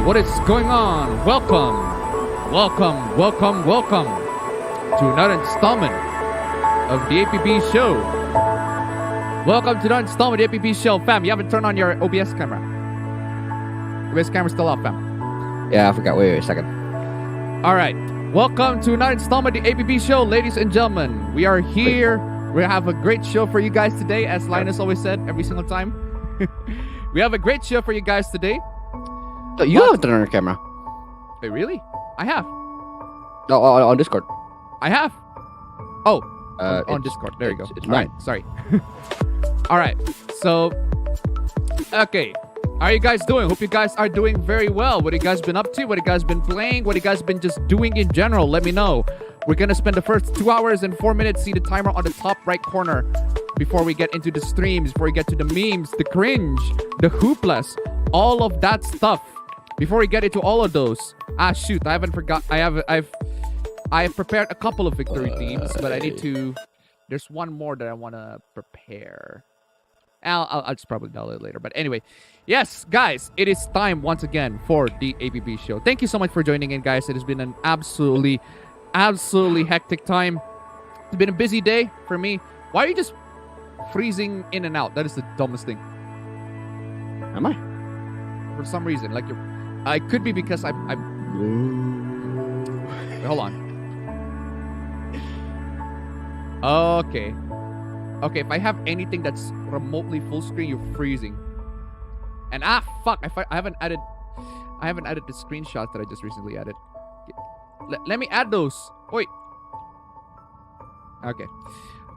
what is going on? Welcome to another installment of the APB show. Welcome to another installment of the APB show. Fam, you haven't turned on your OBS camera. OBS camera's still off, fam. Yeah, I forgot. Wait a second. Alright, welcome to another installment of the APB show, ladies and gentlemen. We are here. We have a great show for you guys today, as Linus always said every single time. We have a great show for you guys today. So you haven't turned on your camera. Wait, really? I have. No, on Discord. I have. Oh, on Discord. There you go. It's All right, sorry. All right, so, okay. How are you guys doing? Hope you guys are doing very well. What have you guys been up to? What have you guys been playing? What have you guys been just doing in general? Let me know. We're going to spend the first 2 hours and 4 minutes. See the timer on the top right corner before we get into the streams, before we get to the memes, the cringe, the hooplas, all of that stuff. Before we get into all of those, shoot, I haven't forgot. I've prepared a couple of victory themes, but I need to. There's one more that I want to prepare. I'll just probably tell it later. But anyway, yes, guys, it is time once again for the APB show. Thank you so much for joining in, guys. It has been an absolutely hectic time. It's been a busy day for me. Why are you just freezing in and out? That is the dumbest thing. Am I? For some reason, like you're. It could be because I'm. Wait, hold on. Okay. Okay, if I have anything that's remotely full screen, you're freezing. And fuck! I haven't added the screenshots that I just recently added. Let me add those. Wait. Okay.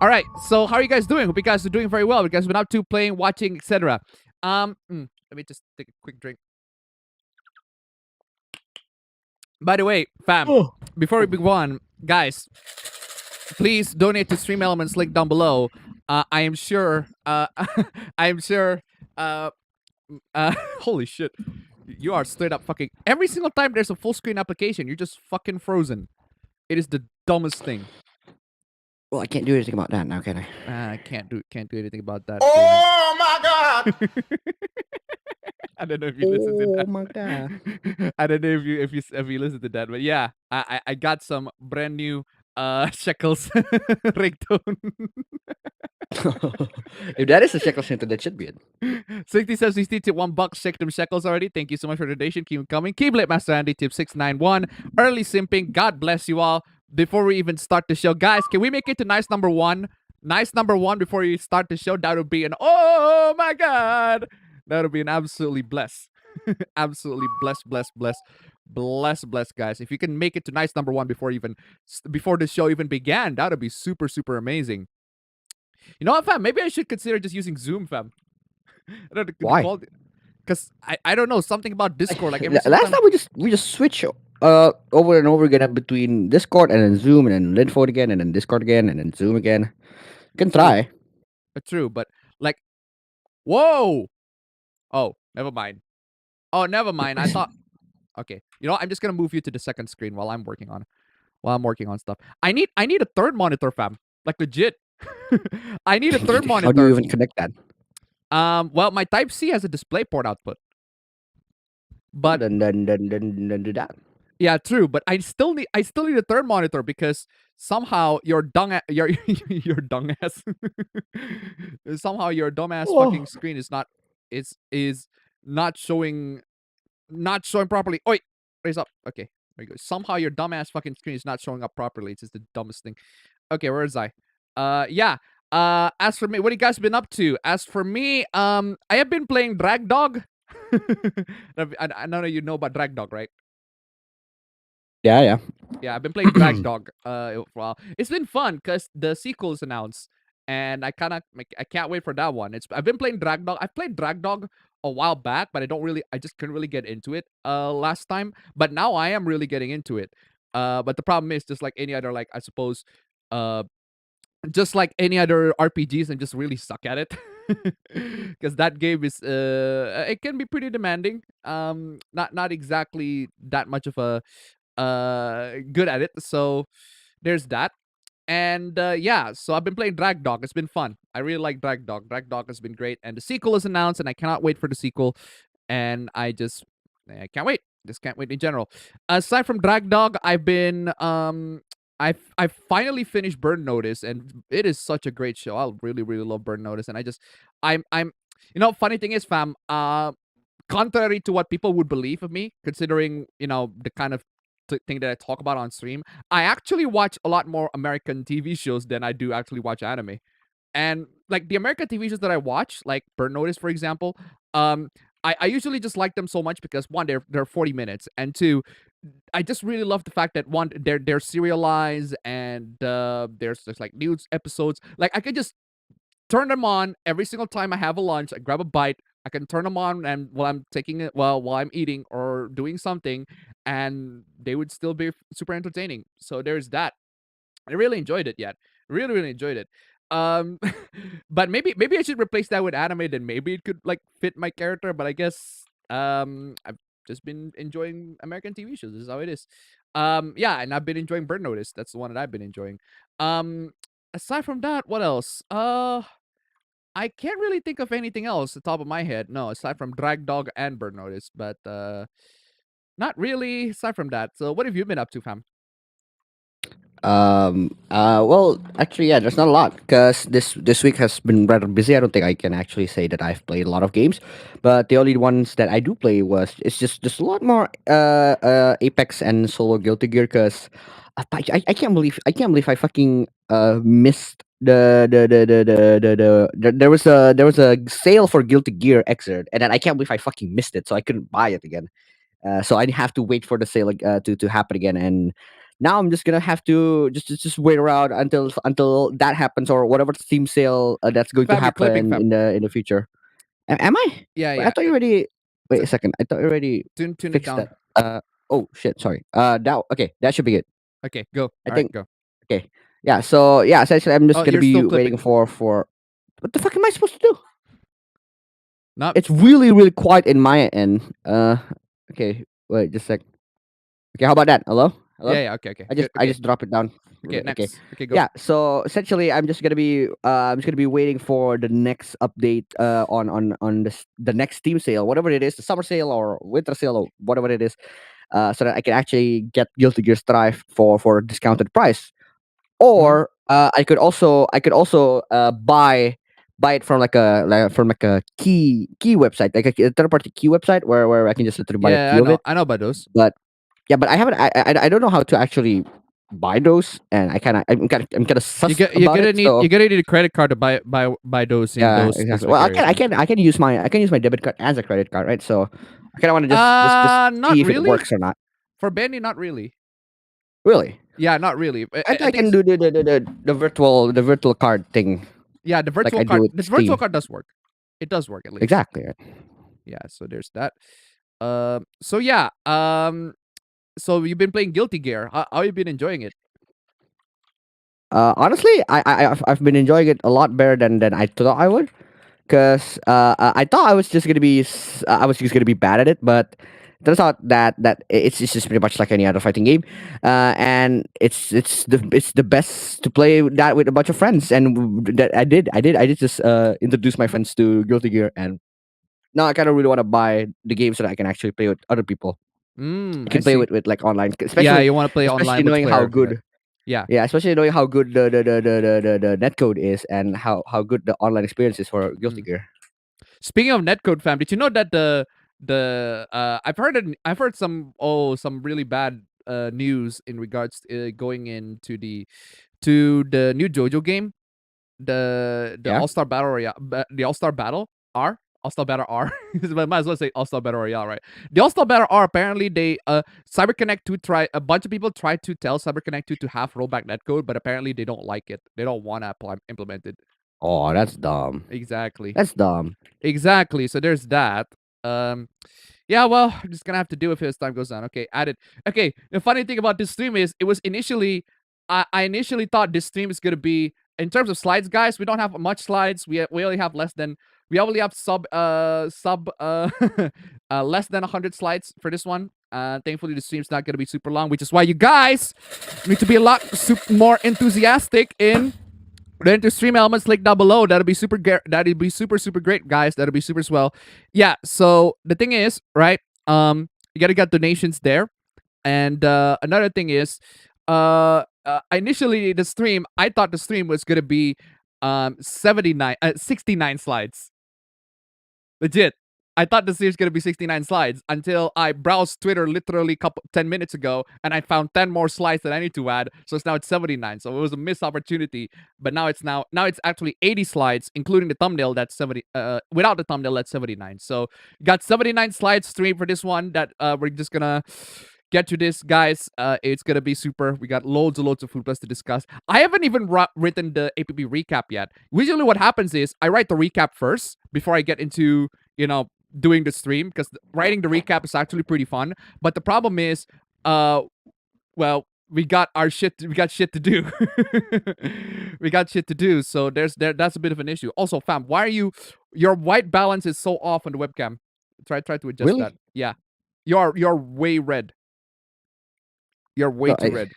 All right. So how are you guys doing? Hope you guys are doing very well. You guys have been up to playing, watching, etc. Let me just take a quick drink. By the way, fam, before we begin, guys, please donate to Stream Elements link down below. I am sure. Holy shit, you are straight up fucking. Every single time there's a full screen application, you're just fucking frozen. It is the dumbest thing. Well, I can't do anything about that now, can I? I can't do anything about that. Oh my god! I don't know if you listened to that. Oh my god! I don't know if you listened to that, but yeah, I got some brand new shekels ringtone. If that is a shekel center, that should be it. 6760 to $1 check them shekels already. Thank you so much for the donation. Keep them coming. Keep Late Master Andy tip 691. Early simping. God bless you all. Before we even start the show, guys, can we make it to nice number one? Nice number one before you start the show. That would be an oh my god. That would be an absolutely bless. Absolutely bless, guys. If you can make it to nice number one before the show even began, that would be super amazing. You know what, fam? Maybe I should consider just using Zoom, fam. Why? Because I don't know, something about Discord. Like last time we just switch over and over again between Discord and then Zoom and then Linford again and then Discord again and then Zoom again. You can try. True, but like, whoa. Oh, never mind. Oh, never mind. I thought. Okay, you know, I'm just gonna move you to the second screen while I'm working on stuff. I need a third monitor, fam. Like legit. I need a third monitor. How do you even connect that? Well, my Type C has a DisplayPort output. But then do that. Yeah, true. But I still need a third monitor because somehow your dumbass fucking screen is not showing properly. Oi, raise up. Okay, there you go. Somehow your dumbass fucking screen is not showing up properly. It's just the dumbest thing. Okay, where is I? Yeah. As for me, what have you guys been up to? As for me, I have been playing Drag Dog. I know you know about Drag Dog, right? Yeah. Yeah, I've been playing Drag Dog for a while. It's been fun because the sequel is announced, and I can't wait for that one. I've been playing Drag Dog. I've played Drag Dog a while back, but I just couldn't really get into it last time. But now I am really getting into it. But the problem is, just like any other, like, I suppose, just like any other RPGs, and just really suck at it. Because that game is it can be pretty demanding. Not exactly that much of a good at it. So there's that. And yeah, so I've been playing Drag Dog. It's been fun. I really like Drag Dog. Drag Dog has been great. And the sequel is announced, and I cannot wait for the sequel. And I can't wait. just can't wait in general. Aside from Drag Dog, I've been I finally finished Burn Notice, and it is such a great show. I really really love Burn Notice, and I'm funny thing is, fam, contrary to what people would believe of me, considering the kind of thing that I talk about on stream, I actually watch a lot more American TV shows than I do actually watch anime. And like the American TV shows that I watch, like Burn Notice, for example, I usually just like them so much because one, they're 40 minutes, and two, I just really love the fact that one, they're serialized, and there's like news episodes. Like I could just turn them on every single time I have a lunch. I grab a bite. I can turn them on, and while I'm taking it, while I'm eating or doing something, and they would still be super entertaining. So there's that. I really enjoyed it. Yet, really, really enjoyed it. Um, but maybe I should replace that with anime. Then maybe it could like fit my character. But I guess I've just been enjoying American TV shows. This is how it is. Yeah, and I've been enjoying Burn Notice. That's the one that I've been enjoying. Aside from that, what else? I can't really think of anything else at the top of my head. No, aside from Drag Dog and Burn Notice, but not really aside from that. So what have you been up to, fam? Well, actually, yeah, there's not a lot because this week has been rather busy. I don't think I can actually say that I've played a lot of games, but the only ones that I do play was it's just a lot more Apex and solo Guilty Gear because I can't believe I fucking missed there was a sale for Guilty Gear Xrd, and then I can't believe I fucking missed it, so I couldn't buy it again. So I have to wait for the sale to happen again, and now I'm just gonna have to just wait around until that happens or whatever Steam sale that's going to Fam, you're clipping, happen fam. in the future. Am I? Yeah, Wait, I yeah. thought you already. Wait a second. I thought you already Tune it fixed down. that. Oh shit. Sorry. That okay. That should be good. Okay, go. I All right, think. go. Okay. Yeah. So yeah. Essentially, I'm just Oh, gonna you're still be waiting clipping. for. What the fuck am I supposed to do? Not. It's really really quiet in my end. Okay. Wait. Just a sec. Okay. How about that? Hello. Hello. Yeah, yeah. Okay, okay. I Good. I Okay, just drop it down. okay. Okay. Next. Okay, go. Yeah. So essentially, I'm just gonna be waiting for the next update on the next Steam sale, whatever it is, the summer sale or winter sale or whatever it is, so that I can actually get Guilty Gear Strive for a discounted price. Or I could also buy it from like a key website, like a third party key website where I can just literally buy a Yeah, key of it. I know about those. But yeah, but I haven't. I don't know how to actually buy those, and I'm kind of sus You're about gonna it. need So you're gonna need a credit card to buy those in yeah, those exactly. specific Well, areas. I can use my debit card as a credit card, right? So I kind of want to just Not see if it really. works or not. For Bendy, not really. Really, Yeah, not really. I I think I think can do the virtual card thing. yeah, the Like virtual I do card. with The virtual Steam. card does work. It does work at least. Exactly. Right. Yeah. So there's that. So yeah. So you've been playing Guilty Gear. How you been enjoying it? Honestly, I've been enjoying it a lot better than I thought I would. Because I thought I was just gonna be bad at it, but turns out that it's just pretty much like any other fighting game, and it's the best to play that with a bunch of friends, and that I did just introduce my friends to Guilty Gear, and now I kind of really want to buy the game so that I can actually play with other people. I I can play see. with like online, Yeah, especially you want to play online knowing how multiplayer. good. Yeah. Yeah, especially knowing how good the netcode is and how good the online experience is for Guilty Mm. Gear. Speaking of netcode, fam, did you know that the I've heard some really bad news in regards to, going into the new JoJo game, the Yeah. All Star Battle Royale, the All Star Battle R. All Star Battle R. Might as well say All Star Battle Royale, right? The All Star Battle R. Apparently, they CyberConnect 2 a bunch of people tried to tell CyberConnect 2 to have rollback netcode, but apparently they don't like it. They don't want to implement it. Oh, that's dumb. Exactly. That's dumb. Exactly. So there's that. Yeah, well, I'm just gonna have to deal with it as time goes on. Okay, added. Okay, the funny thing about this stream is it was initially I initially thought this stream is gonna be, in terms of slides, guys, we don't have much slides. We only have we only have less than 100 slides for this one. Thankfully the stream's not gonna be super long, which is why you guys need to be a lot more enthusiastic in then to stream elements link down below. That'll be super great, guys. That'll be super swell. Yeah. So the thing is, right? You gotta get donations there. And another thing is, initially the stream, I thought the stream was gonna be 69 slides. Legit. I thought the series was gonna be 69 slides until I browsed Twitter literally 10 minutes ago, and I found 10 more slides that I need to add. So it's 79. So it was a missed opportunity. But now it's actually 80 slides, including the thumbnail. That's 70. Without the thumbnail, that's 79. So got 79 slides stream for this one. That we're just gonna get to this, guys. It's gonna be super. We got loads and loads of Food Plus to discuss. I haven't even written the APB recap yet. Usually, what happens is I write the recap first before I get into doing the stream, because writing the recap is actually pretty fun. But the problem is, well, we got shit to do. We got shit to do. So that's a bit of an issue. Also, fam, why are your white balance is so off on the webcam? Try to adjust Really? that. Yeah, you're way red. You're way No, too red.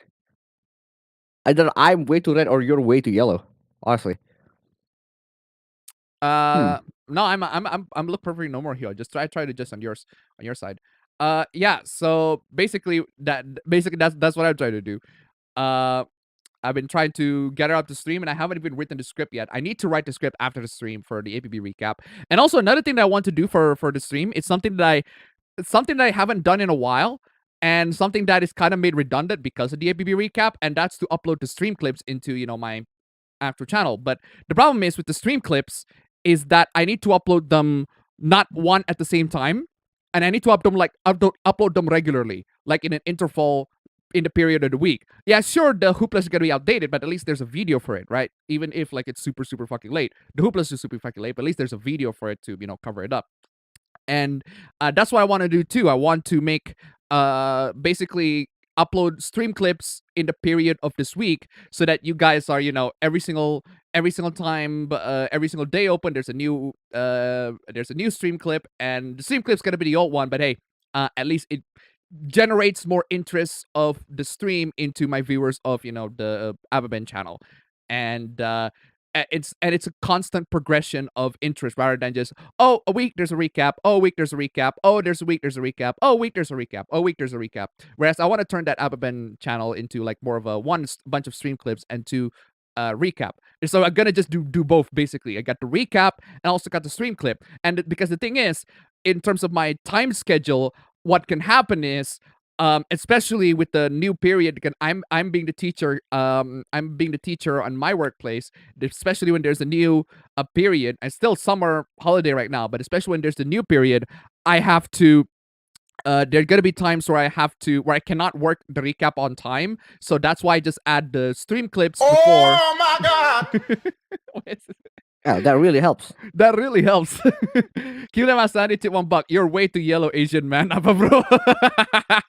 I don't know. I'm way too red, or you're way too yellow. Honestly. No, I'm look perfectly normal here. Just try to adjust on your side. Yeah. So basically that's what I'm trying to do. I've been trying to get her up to stream, and I haven't even written the script yet. I need to write the script after the stream for the APB recap. And also another thing that I want to do for the stream, it's something that I haven't done in a while, and something that is kind of made redundant because of the APB recap, and that's to upload the stream clips into my actual channel. But the problem is with the stream clips is that I need to upload them not one at the same time, and I need to upload them regularly, like in an interval in the period of the week. Yeah, sure, the hoopla is gonna be outdated, but at least there's a video for it, right? Even if like it's super super fucking late, the hoopla is just super fucking late, but at least there's a video for it to cover it up. And that's what I want to do too. I want to make basically upload stream clips in the period of this week, so that you guys are every single time, every single day open, there's a new stream clip, and the stream clip's gonna be the old one, but hey, at least it generates more interest of the stream into my viewers of the Ababen channel. And it's a constant progression of interest, rather than just, oh, a week there's a recap, oh, a week there's a recap, oh, there's a week there's a recap, oh, a week there's a recap, oh, a week there's a recap. Whereas I want to turn that Ababen channel into like more of a bunch of stream clips and to recap. So I'm gonna just do both. Basically, I got the recap and also got the stream clip. And because the thing is, in terms of my time schedule, what can happen is, especially with the new period, because I'm being the teacher. I'm being the teacher on my workplace, especially when there's a new period. It's still summer holiday right now, but especially when there's the new period, I have to. There are gonna be times where I cannot work the recap on time, so that's why I just add the stream clips before. Oh my God! Yeah, that really helps. That really helps. Kill them as sanity tip $1. You're way too yellow, Asian man, Apa bro.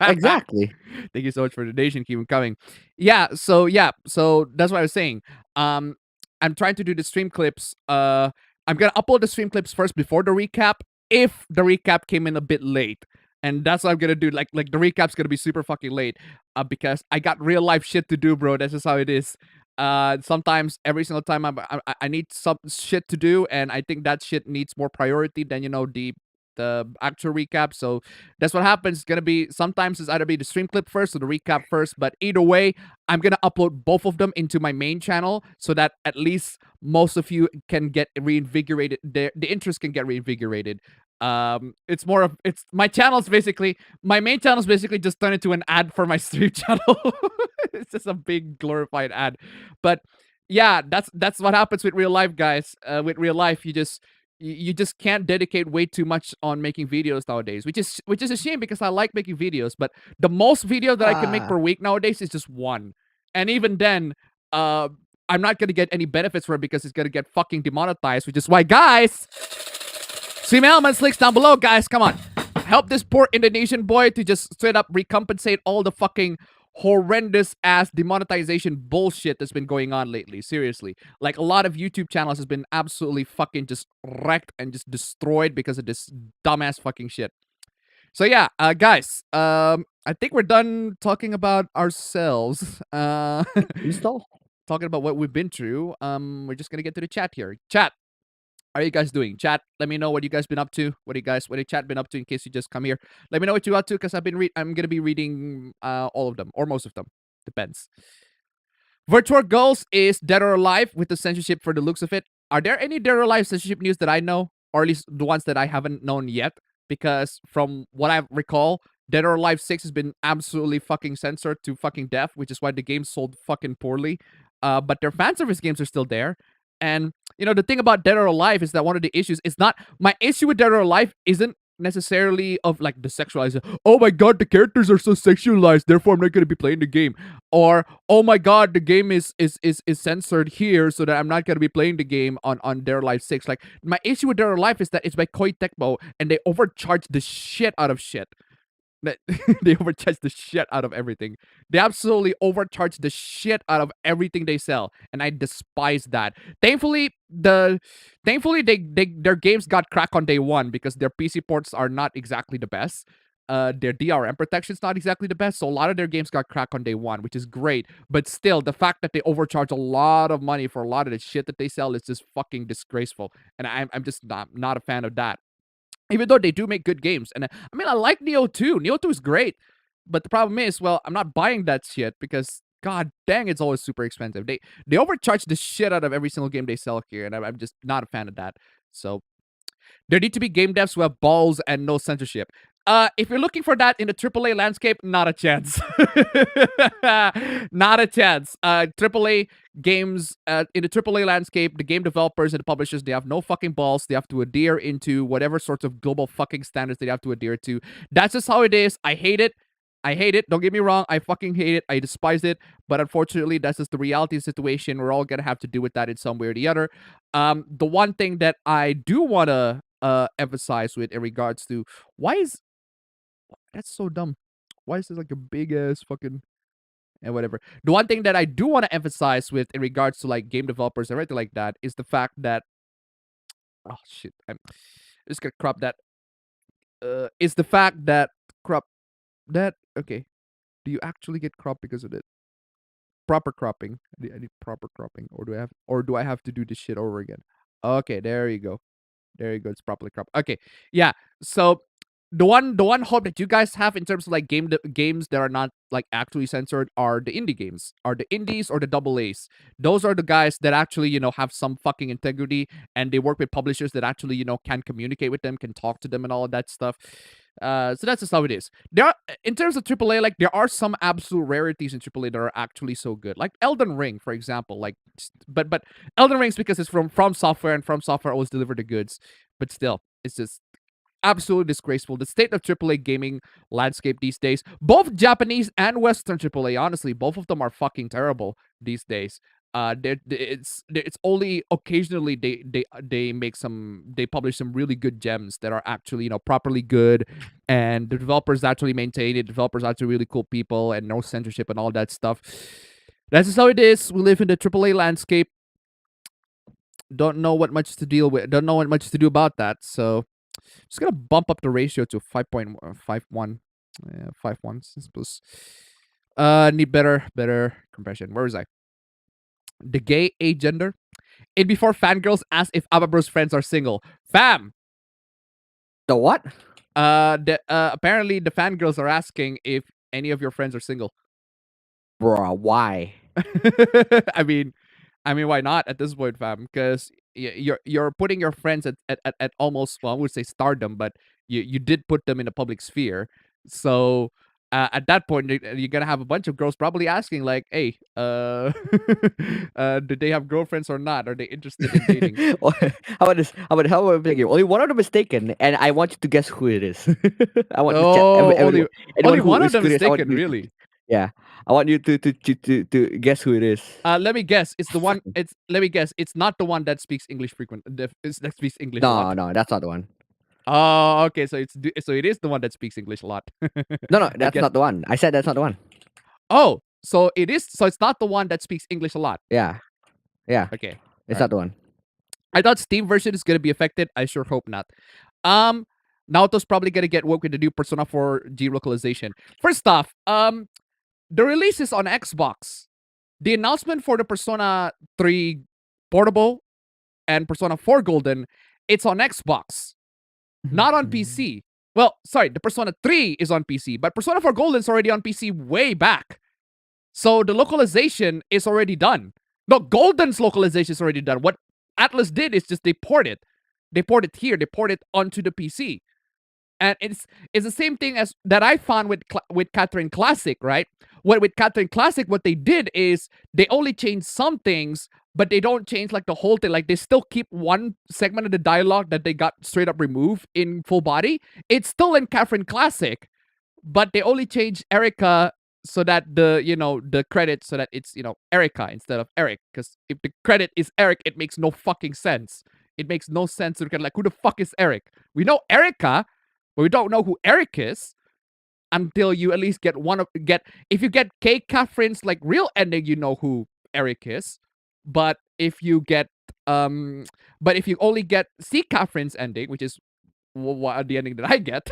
Exactly. Thank you so much for the donation. Keep them coming. Yeah. So that's what I was saying. I'm trying to do the stream clips. I'm gonna upload the stream clips first before the recap, if the recap came in a bit late. And that's what I'm gonna do. Like the recap's gonna be super fucking late, because I got real life shit to do, bro. That's just how it is. Sometimes every single time I need some shit to do, and I think that shit needs more priority than the actual recap. So that's what happens. It's gonna be, sometimes it's either be the stream clip first or the recap first, but either way, I'm gonna upload both of them into my main channel, so that at least most of you can get reinvigorated. The interest can get reinvigorated. It's more of, it's my main channel's basically just turned into an ad for my stream channel. It's just a big glorified ad. But yeah, that's what happens with real life, guys. With real life, you just can't dedicate way too much on making videos nowadays, which is a shame, because I like making videos, but the most video that I can make per week nowadays is just one. And even then, I'm not gonna get any benefits from it, because it's gonna get fucking demonetized, which is why, guys, stream elements links down below, guys. Come on, help this poor Indonesian boy to just straight up recompensate all the fucking horrendous ass demonetization bullshit that's been going on lately. Seriously, like a lot of YouTube channels has been absolutely fucking just wrecked and just destroyed because of this dumbass fucking shit. So yeah, guys, I think we're done talking about ourselves. Install. Talking about what we've been through. We're just gonna get to the chat here. Chat, are you guys doing? Chat, let me know what you guys been up to. What you chat been up to in case you just come here. Let me know what you up to because I'm gonna be reading all of them or most of them. Depends. Virtual Girls is Dead or Alive with the censorship for the looks of it. Are there any Dead or Alive censorship news that I know, or at least the ones that I haven't known yet? Because from what I recall, Dead or Alive 6 has been absolutely fucking censored to fucking death, which is why the game sold fucking poorly. But their fan service games are still there. And the thing about Dead or Alive is that one of the issues is not my issue with Dead or Alive isn't necessarily of like the sexualized. Oh my god, the characters are so sexualized, therefore I'm not gonna be playing the game. Or oh my god, the game is censored here, so that I'm not gonna be playing the game on Dead or Alive 6. Like my issue with Dead or Alive is that it's by Koei Tecmo and they overcharge the shit out of shit. They overcharge the shit out of everything. They absolutely overcharge the shit out of everything they sell, and I despise that. Thankfully, their games got cracked on day one because their PC ports are not exactly the best. Their DRM protection is not exactly the best, so a lot of their games got cracked on day one, which is great. But still, the fact that they overcharge a lot of money for a lot of the shit that they sell is just fucking disgraceful, and I'm just not a fan of that. Even though they do make good games. And I mean, I like Neo 2. Neo 2 is great. But the problem is, well, I'm not buying that shit because, god dang, it's always super expensive. They overcharge the shit out of every single game they sell here, and I'm just not a fan of that. So there need to be game devs who have balls and no censorship. If you're looking for that in the AAA landscape, not a chance. Not a chance. AAA games in the AAA landscape, the game developers and the publishers, they have no fucking balls. They have to adhere into whatever sorts of global fucking standards they have to adhere to. That's just how it is. I hate it. I hate it. Don't get me wrong. I fucking hate it. I despise it. But unfortunately, that's just the reality of the situation. We're all gonna have to deal with that in some way or the other. The one thing that I do want to emphasize with in regards to why is that's so dumb. Why is this like a big ass fucking and whatever? The one thing that I do want to emphasize with in regards to like game developers and everything like that is the fact that oh shit, I'm just gonna crop that. Is the fact that crop that okay? Do you actually get cropped because of it? Proper cropping. I need proper cropping, or do I have to do this shit over again? Okay, there you go. There you go. It's properly cropped. Okay, yeah. So the one hope that you guys have in terms of like games that are not like actually censored are the indie games, are the indies or the double A's. Those are the guys that actually have some fucking integrity and they work with publishers that actually can communicate with them, can talk to them, and all of that stuff. So that's just how it is. There are, in terms of AAA, like there are some absolute rarities in AAA that are actually so good, like Elden Ring, for example. Like, but Elden Ring's because it's from Software, and From Software always deliver the goods. But still, it's just absolutely disgraceful. The state of AAA gaming landscape these days, both Japanese and Western AAA, honestly, both of them are fucking terrible these days. It's only occasionally they publish some really good gems that are actually properly good, and the developers actually maintain it. Developers are actually really cool people and no censorship and all that stuff. That's just how it is. We live in the AAA landscape. Don't know what much to deal with. Don't know what much to do about that. So just gonna bump up the ratio to 5.51. 5.1, I suppose. Need better compression. Where was I? The gay agender. In before fangirls ask if Ababro's friends are single. Fam! The what? Apparently the fangirls are asking if any of your friends are single. Bruh, why? I mean, why not at this point, fam? Because you're putting your friends at almost, well, I would say stardom, but you did put them in the public sphere. So at that point, you're gonna have a bunch of girls probably asking like, "Hey, do they have girlfriends or not? Are they interested in dating?" How about this? How about thinking? Only one of them is taken, and I want you to guess who it is. I want to check. Oh, Everyone, only who one of is them is curious, I want taken, you really. yeah, I want you to guess who it is. Let me guess. It's the one. Let me guess. It's not the one that speaks English that speaks English a lot. No, that's not the one. Oh, okay. So it is the one that speaks English a lot. No, I that's guess. not the one. I said that's not the one. Oh, so it is. So it's not the one that speaks English a lot. Yeah, Okay. it's Alright. not the one. I thought Steam version is gonna be affected. I sure hope not. Naoto's probably gonna get woke with the new Persona 4 G localization. First off, the release is on Xbox. The announcement for the Persona 3 portable and Persona 4 Golden, it's on Xbox, not on PC. Well, sorry, the Persona 3 is on PC, but Persona 4 Golden is already on PC way back. So the localization is already done. No, Golden's localization is already done. What Atlas did is just they port it. They port it here. They port it onto the PC. And it's the same thing as that I found with Catherine Classic, right? With Catherine Classic, what they did is they only changed some things, but they don't change like the whole thing. Like they still keep one segment of the dialogue that they got straight up removed in full body. It's still in Catherine Classic, but they only change Erica so that the credit so that it's Erica instead of Eric. Because if the credit is Eric, it makes no fucking sense. It makes no sense to get like, who the fuck is Eric? We know Erica, but we don't know who Eric is until you at least get if you get K Catherine's like real ending, you know who Eric is. But if you only get C Catherine's ending, which is the ending that I get,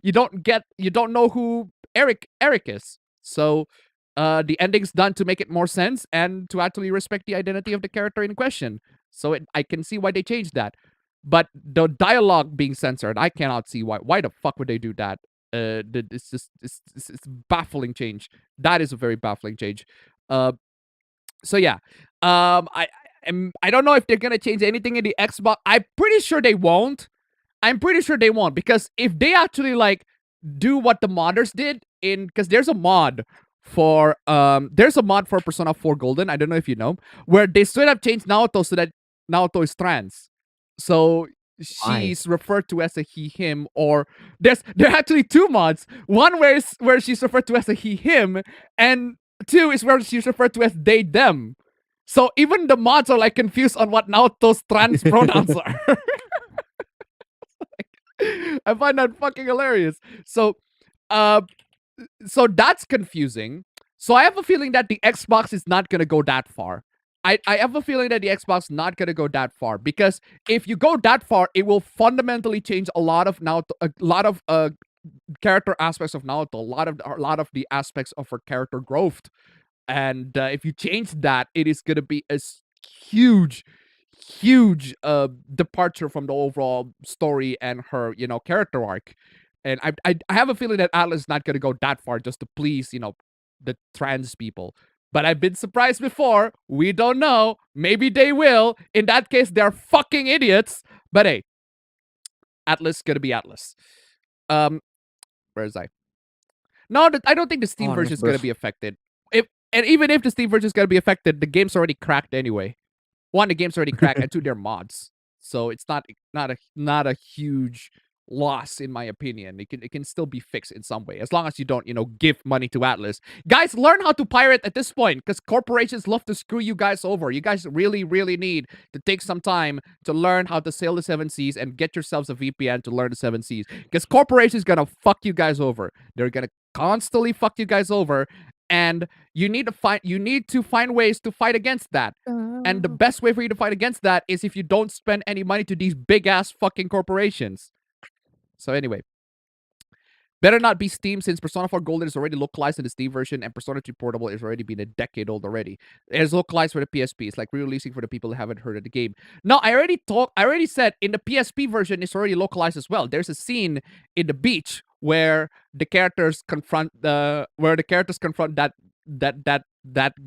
you don't know who Eric is. So the ending's done to make it more sense and to actually respect the identity of the character in question. So I can see why they changed that. But the dialogue being censored, I cannot see why. Why the fuck would they do that? It's just it's baffling change. That is a very baffling change. So yeah, I don't know if they're gonna change anything in the Xbox. I'm pretty sure they won't. Because if they actually like do what the modders did because there's a mod for Persona 4 Golden. I don't know if you know, where they straight up changed Naoto so that Naoto is trans. So she's referred to as a he him, or there are actually two mods. One where she's referred to as a he him, and two is where she's referred to as they them. So even the mods are like confused on what Naoto's trans pronouns are. I find that fucking hilarious. So that's confusing. So I have a feeling that the Xbox is not gonna go that far. I have a feeling that the Xbox is not gonna go that far, because if you go that far, it will fundamentally change a lot of character aspects of Naoto, a lot of the aspects of her character growth. And if you change that, it is gonna be a huge departure from the overall story and her character arc. And I have a feeling that Atlas is not gonna go that far just to please the trans people. But I've been surprised before. We don't know. Maybe they will. In that case, they're fucking idiots. But hey, Atlas gonna be Atlas. Where is I? No, I don't think the Steam version is gonna be affected. Even if the Steam version is gonna be affected, the game's already cracked anyway. One, the game's already cracked, and two, they're mods. So it's not a huge loss in my opinion. It can still be fixed in some way, as long as you don't give money to Atlas. Guys, learn how to pirate at this point, because corporations love to screw you guys over. You guys really need to take some time to learn how to sail the 7 seas and get yourselves a VPN to learn the 7 seas, because corporations gonna fuck you guys over. They're gonna constantly fuck you guys over, and you need to find ways to fight against that. And the best way for you to fight against that is if you don't spend any money to these big ass fucking corporations. So anyway, better not be Steam, since Persona 4 Golden is already localized in the Steam version, and Persona 3 Portable is already been a decade old already. It is localized for the PSP. It's like re-releasing for the people who haven't heard of the game. No, I already said in the PSP version it's already localized as well. There's a scene in the beach where the characters confront that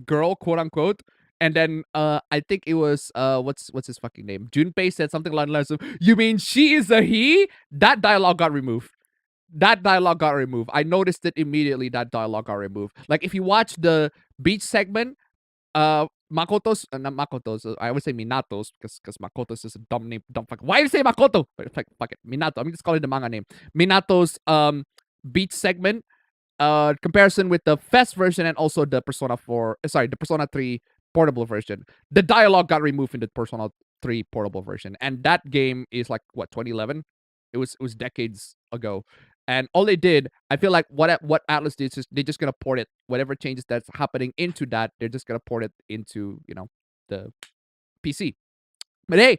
girl, quote unquote. And then I think it was what's his fucking name? Junpei said something along the lines of, "You mean she is a he?" That dialogue got removed. I noticed it immediately. That dialogue got removed. Like if you watch the beach segment, Makoto's not Makoto's. I would say Minato's, because Makoto's is a dumb name. Why do you say Makoto? Fuck it, Minato. I'm just calling the manga name. Minato's beach segment. Comparison with the Fest version and also the Persona 3 portable version. The dialogue got removed in the Persona 3 portable version, and that game is like what, 2011. It was decades ago, and all they did, I feel like what Atlas did is they're just gonna port it. Whatever changes that's happening into that, they're just gonna port it into the PC. But hey,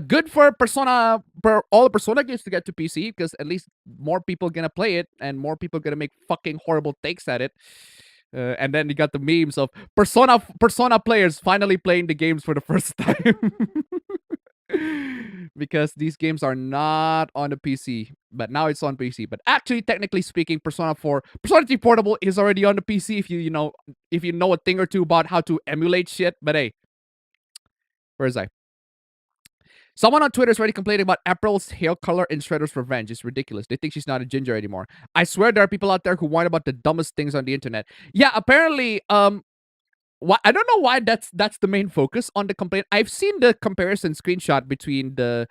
good for all the Persona games to get to PC, because at least more people gonna play it and more people gonna make fucking horrible takes at it. And then you got the memes of Persona players finally playing the games for the first time. Because these games are not on the PC, but now it's on PC. But actually, technically speaking, Persona 3 Portable is already on the PC if you know a thing or two about how to emulate shit. But hey, where is I? Someone on Twitter is already complaining about April's hair color in Shredder's Revenge. It's ridiculous. They think she's not a ginger anymore. I swear there are people out there who whine about the dumbest things on the internet. Yeah, apparently, I don't know why that's the main focus on the complaint. I've seen the comparison screenshot between the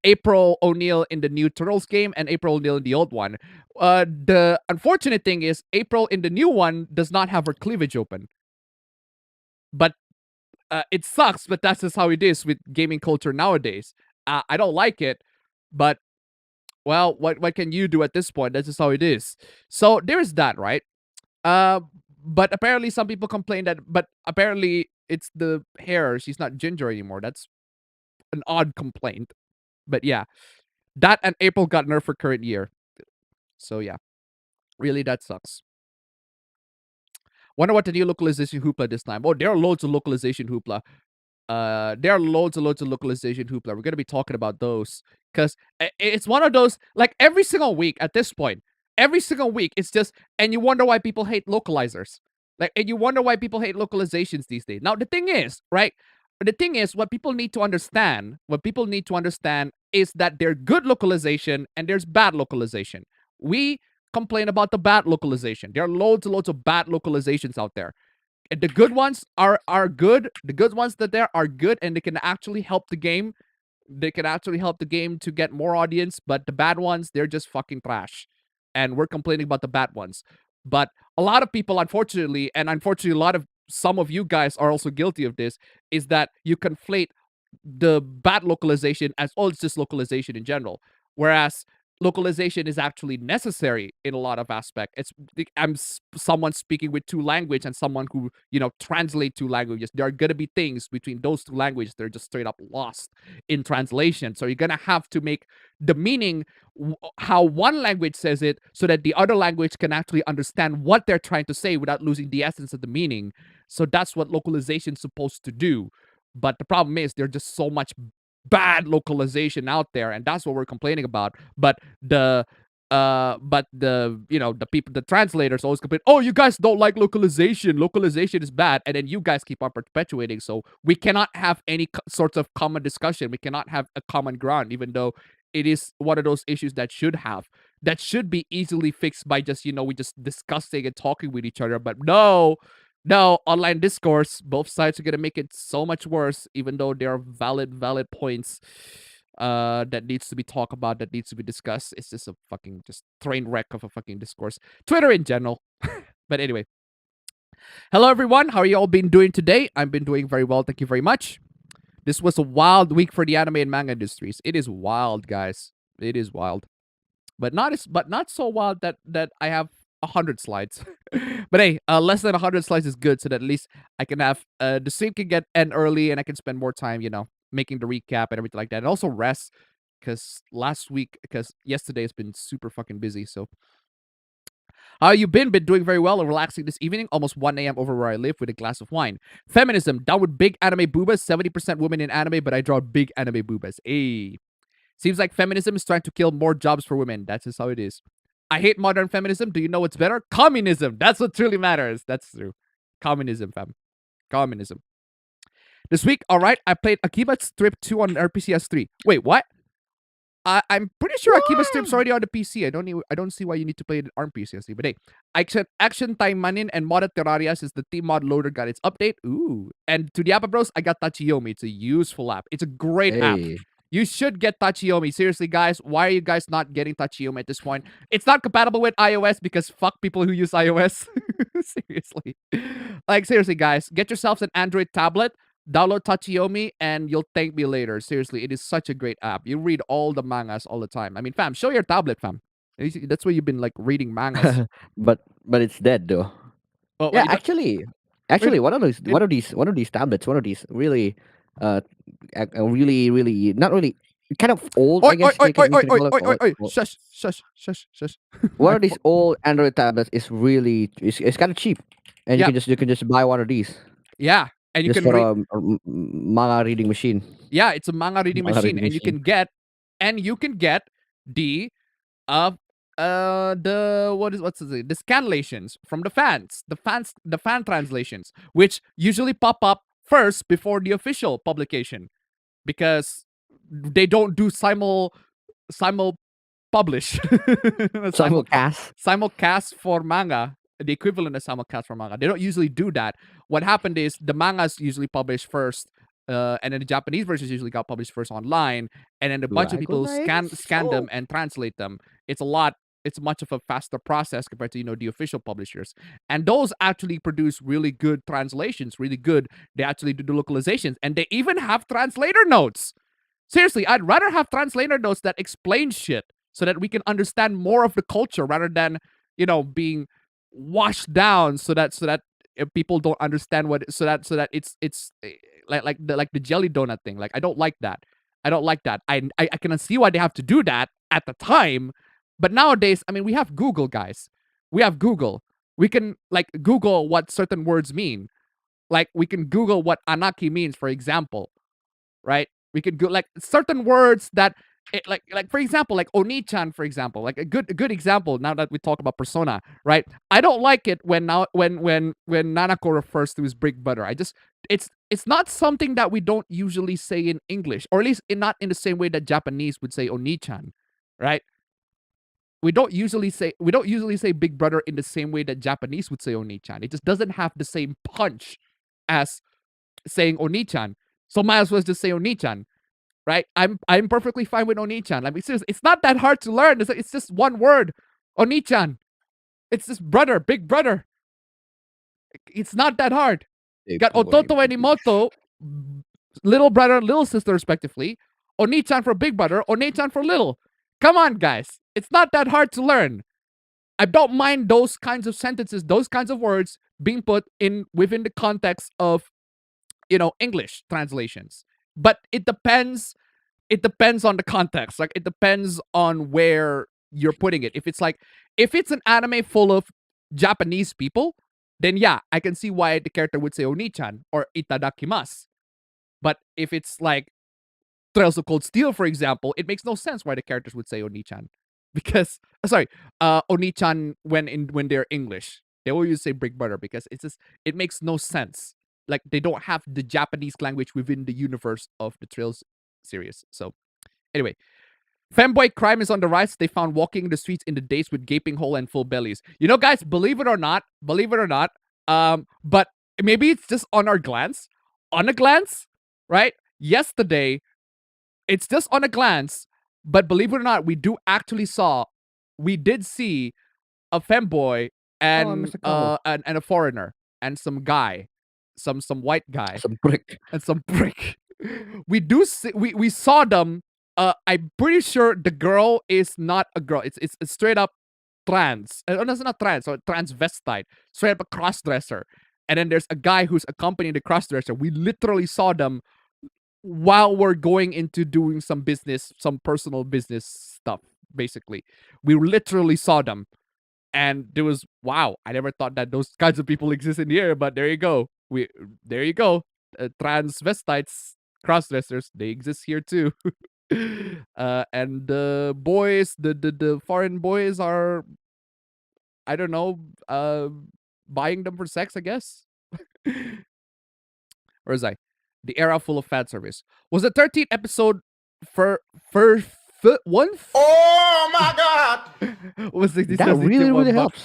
April O'Neil in the new Turtles game and April O'Neil in the old one. The unfortunate thing is April in the new one does not have her cleavage open. But it sucks, but that's just how it is with gaming culture nowadays. I don't like it, but well, what can you do at this point? That's just how it is. So there's that, right? But apparently some people complain but apparently it's the hair. She's not ginger anymore. That's an odd complaint. But yeah, that and April got nerfed for current year. So yeah, really that sucks. Wonder what the new localization hoopla this time. Oh, there are loads of localization hoopla. There are loads and loads of localization hoopla. We're gonna be talking about those because it's one of those like every single week at this point. Every single week, it's just and you wonder why people hate localizers. Like, and you wonder why people hate localizations these days. Now, the thing is, right? The thing is, what people need to understand, is that there's good localization and there's bad localization. We complain about the bad localization. There are loads and loads of bad localizations out there. And the good ones are good. The good ones that there are good, and they can actually help the game. They can actually help the game to get more audience. But the bad ones, they're just fucking trash. And we're complaining about the bad ones. But a lot of people, unfortunately, some of you guys are also guilty of this, is that you conflate the bad localization as it's just localization in general. Whereas localization is actually necessary in a lot of aspects. Someone speaking with two languages and someone who translate two languages. There are gonna be things between those two languages that are just straight up lost in translation. So you're gonna have to make the meaning how one language says it so that the other language can actually understand what they're trying to say without losing the essence of the meaning. So that's what localization is supposed to do. But the problem is there's just so much bad localization out there, and that's what we're complaining about. But the the translators always complain, oh, you guys don't like localization is bad, and then you guys keep on perpetuating. So we cannot have any sorts of common discussion. We cannot have a common ground, even though it is one of those issues that should be easily fixed by just we just discussing and talking with each other. But no, online discourse, both sides are gonna make it so much worse, even though there are valid points that needs to be talked about, that needs to be discussed. It's just a fucking just train wreck of a fucking discourse. Twitter in general. But anyway. Hello everyone, how are you all been doing today? I've been doing very well, thank you very much. This was a wild week for the anime and manga industries. It is wild, guys. It is wild. But not so wild that I have 100 slides. But hey, less than 100 slides is good, so that at least I can have the stream can end early and I can spend more time, making the recap and everything like that, and also rest because yesterday has been super fucking busy. So how you been doing very well and relaxing this evening, almost 1 a.m. over where I live with a glass of wine. Feminism, down with big anime boobas, 70% women in anime, but I draw big anime boobas. Hey. Seems like feminism is trying to kill more jobs for women. That's just how it is. I hate modern feminism. Do you know what's better? Communism. That's what truly matters. That's true. Communism, fam. Communism. This week, all right, I played Akiba Strip 2 on RPCS 3. Wait, what? I'm pretty sure Akiba Strip's already on the PC. I don't see why you need to play it on RPCS 3. But hey, Action Time Manin and Modded Terraria since the Team Mod Loader got its update. Ooh. And to the Appa Bros, I got Tachiyomi. It's a useful app. It's a great app. You should get Tachiyomi. Seriously, guys, why are you guys not getting Tachiyomi at this point? It's not compatible with iOS because fuck people who use iOS. Seriously. Like, seriously, guys, get yourselves an Android tablet, download Tachiyomi, and you'll thank me later. Seriously, it is such a great app. You read all the mangas all the time. I mean, fam, show your tablet, fam. That's where you've been, like, reading mangas. but it's dead, though. Oh, yeah, actually, one of these tablets, one of these really really not really kind of old, Oi, I oi, guess oi, oi, you oi, can oi, call it. oi, oi, oi. Shush, shush, shush, shush. One of these old Android tablets is really it's kind of cheap, and Yeah, you can just buy one of these yeah, and you just can for read. a manga reading machine. Yeah, it's a manga reading Manga machine, reading machine. and you can get the uh the what's the scanlations from the fan translations, which usually pop up first before the official publication because they don't do simul publish Simulcast. simulcast for manga, the equivalent of simulcast for manga. They don't usually do that. What happened is the mangas usually published first, and then the Japanese versions usually got published first online, and then a bunch of people scan them and translate them. It's a lot. It's much of a faster process compared to the official publishers, and those actually produce really good translations. Really good. They actually do the localizations, and they even have translator notes. Seriously, I'd rather have translator notes that explain shit so that we can understand more of the culture rather than, being washed down so that people don't understand what so that it's like the jelly donut thing. Like I don't like that. I don't like that. I can see why they have to do that at the time, but nowadays, I mean, we have Google, guys. We have Google. We can like Google what certain words mean. Like we can Google what anaki means, for example, right? We could go like certain words that like for example, like Oni-chan, for example, like a good example. Now that we talk about persona, right? I don't like it when Nanako refers to his big brother. It's not something that we don't usually say in English, or at least not in the same way that Japanese would say Oni-chan, right? We don't usually say big brother in the same way that Japanese would say Oni-chan. It just doesn't have the same punch as saying Oni-chan. So might as well just say Oni-chan, right? I'm perfectly fine with Oni-chan. Like seriously, it's not that hard to learn. It's just one word, Oni-chan. It's just brother, big brother. It's not that hard. You got Ototo and Imoto, little brother, little sister, respectively. Oni-chan for big brother, Oni-chan for little. Come on, guys. It's not that hard to learn. I don't mind those kinds of sentences, those kinds of words being put in within the context of English translations. But it depends on the context. Like it depends on where you're putting it. If it's an anime full of Japanese people, then yeah, I can see why the character would say Oni-chan or itadakimasu. But if it's like Trails of Cold Steel, for example, it makes no sense why the characters would say Oni-chan. Because sorry, Oni-chan when they're English. They always say big brother because it makes no sense. Like they don't have the Japanese language within the universe of the Trails series. So anyway, femboy crime is on the rise. They found walking the streets in the days with gaping hole and full bellies. Guys, believe it or not, but maybe it's just on a glance, right? Yesterday, it's just on a glance, but believe it or not, we did see a femboy and a foreigner and some guy, some white guy Some brick. and some prick. We saw them. I'm pretty sure the girl is not a girl. It's straight up trans. No, it's not trans. So transvestite. Straight up a crossdresser. And then there's a guy who's accompanying the crossdresser. We literally saw them while we're going into doing some business, some personal business stuff. Basically, we literally saw them, and there was wow. I never thought that those kinds of people exist in here, but there you go. There you go. Transvestites, crossdressers, they exist here too. And the boys, the foreign boys are, I don't know, buying them for sex, I guess. Where was I? The era full of fan service. Was the 13th episode for one? Oh my God! Was 60 That really helps.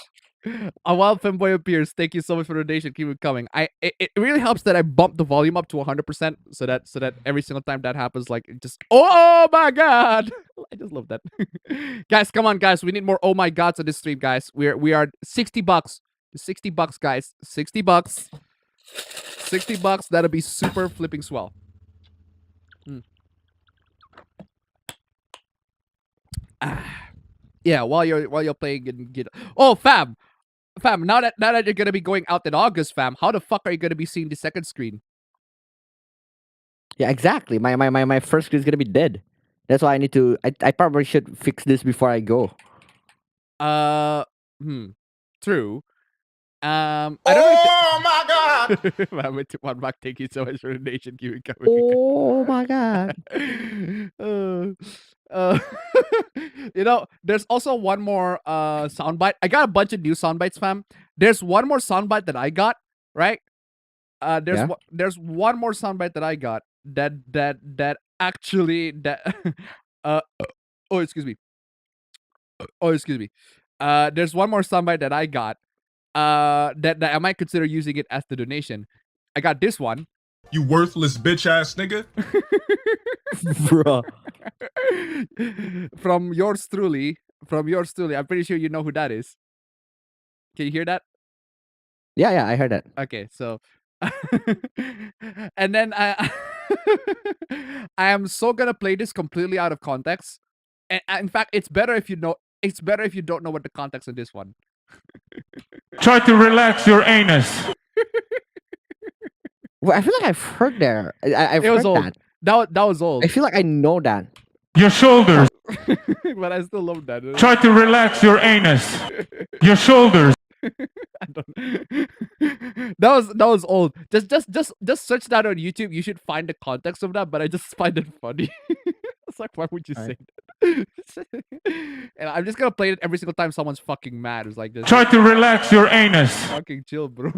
A wild femboy appears. Thank you so much for the donation. Keep it coming. It really helps that I bump the volume up to 100% so that every single time that happens, like it just oh my god, I just love that. Guys, come on, guys, we need more oh my gods on this stream, guys. We are $60, $60, guys, $60, $60. That'll be super flipping swell. Yeah, while you're playing and get fam, now that you're gonna be going out in August, fam, how the fuck are you gonna be seeing the second screen? Yeah, exactly. My first screen is gonna be dead. That's why I need to. I probably should fix this before I go. True. I don't know. Oh my God! If Mama to one back. Thank you so much for the donation. Keep it coming. Oh my god! uh, there's also one more soundbite. I got a bunch of new soundbites, fam. There's one more soundbite that I got, right? Yeah. There's one more soundbite that I got that actually that uh oh excuse me. Oh excuse me. There's one more soundbite that I got that I might consider using it as the donation. I got this one. You worthless bitch ass nigga. Bro. From yours truly. I'm pretty sure you know who that is. Can you hear that? Yeah, I heard that. Okay, so and then I I am so gonna play this completely out of context. And in fact, it's better if you don't know what the context of this one. Try to relax your anus. Well, I feel like I've heard there. I've It was heard old. that. That was old. I feel like I know that. Your shoulders. But I still love that. Try to relax your anus. Your shoulders. I don't. That was old. Just search that on YouTube. You should find the context of that. But I just find it funny. It's like, why would you say that? And I'm just gonna play it every single time someone's fucking mad. It's like this. Try to relax your anus. Fucking chill, bro.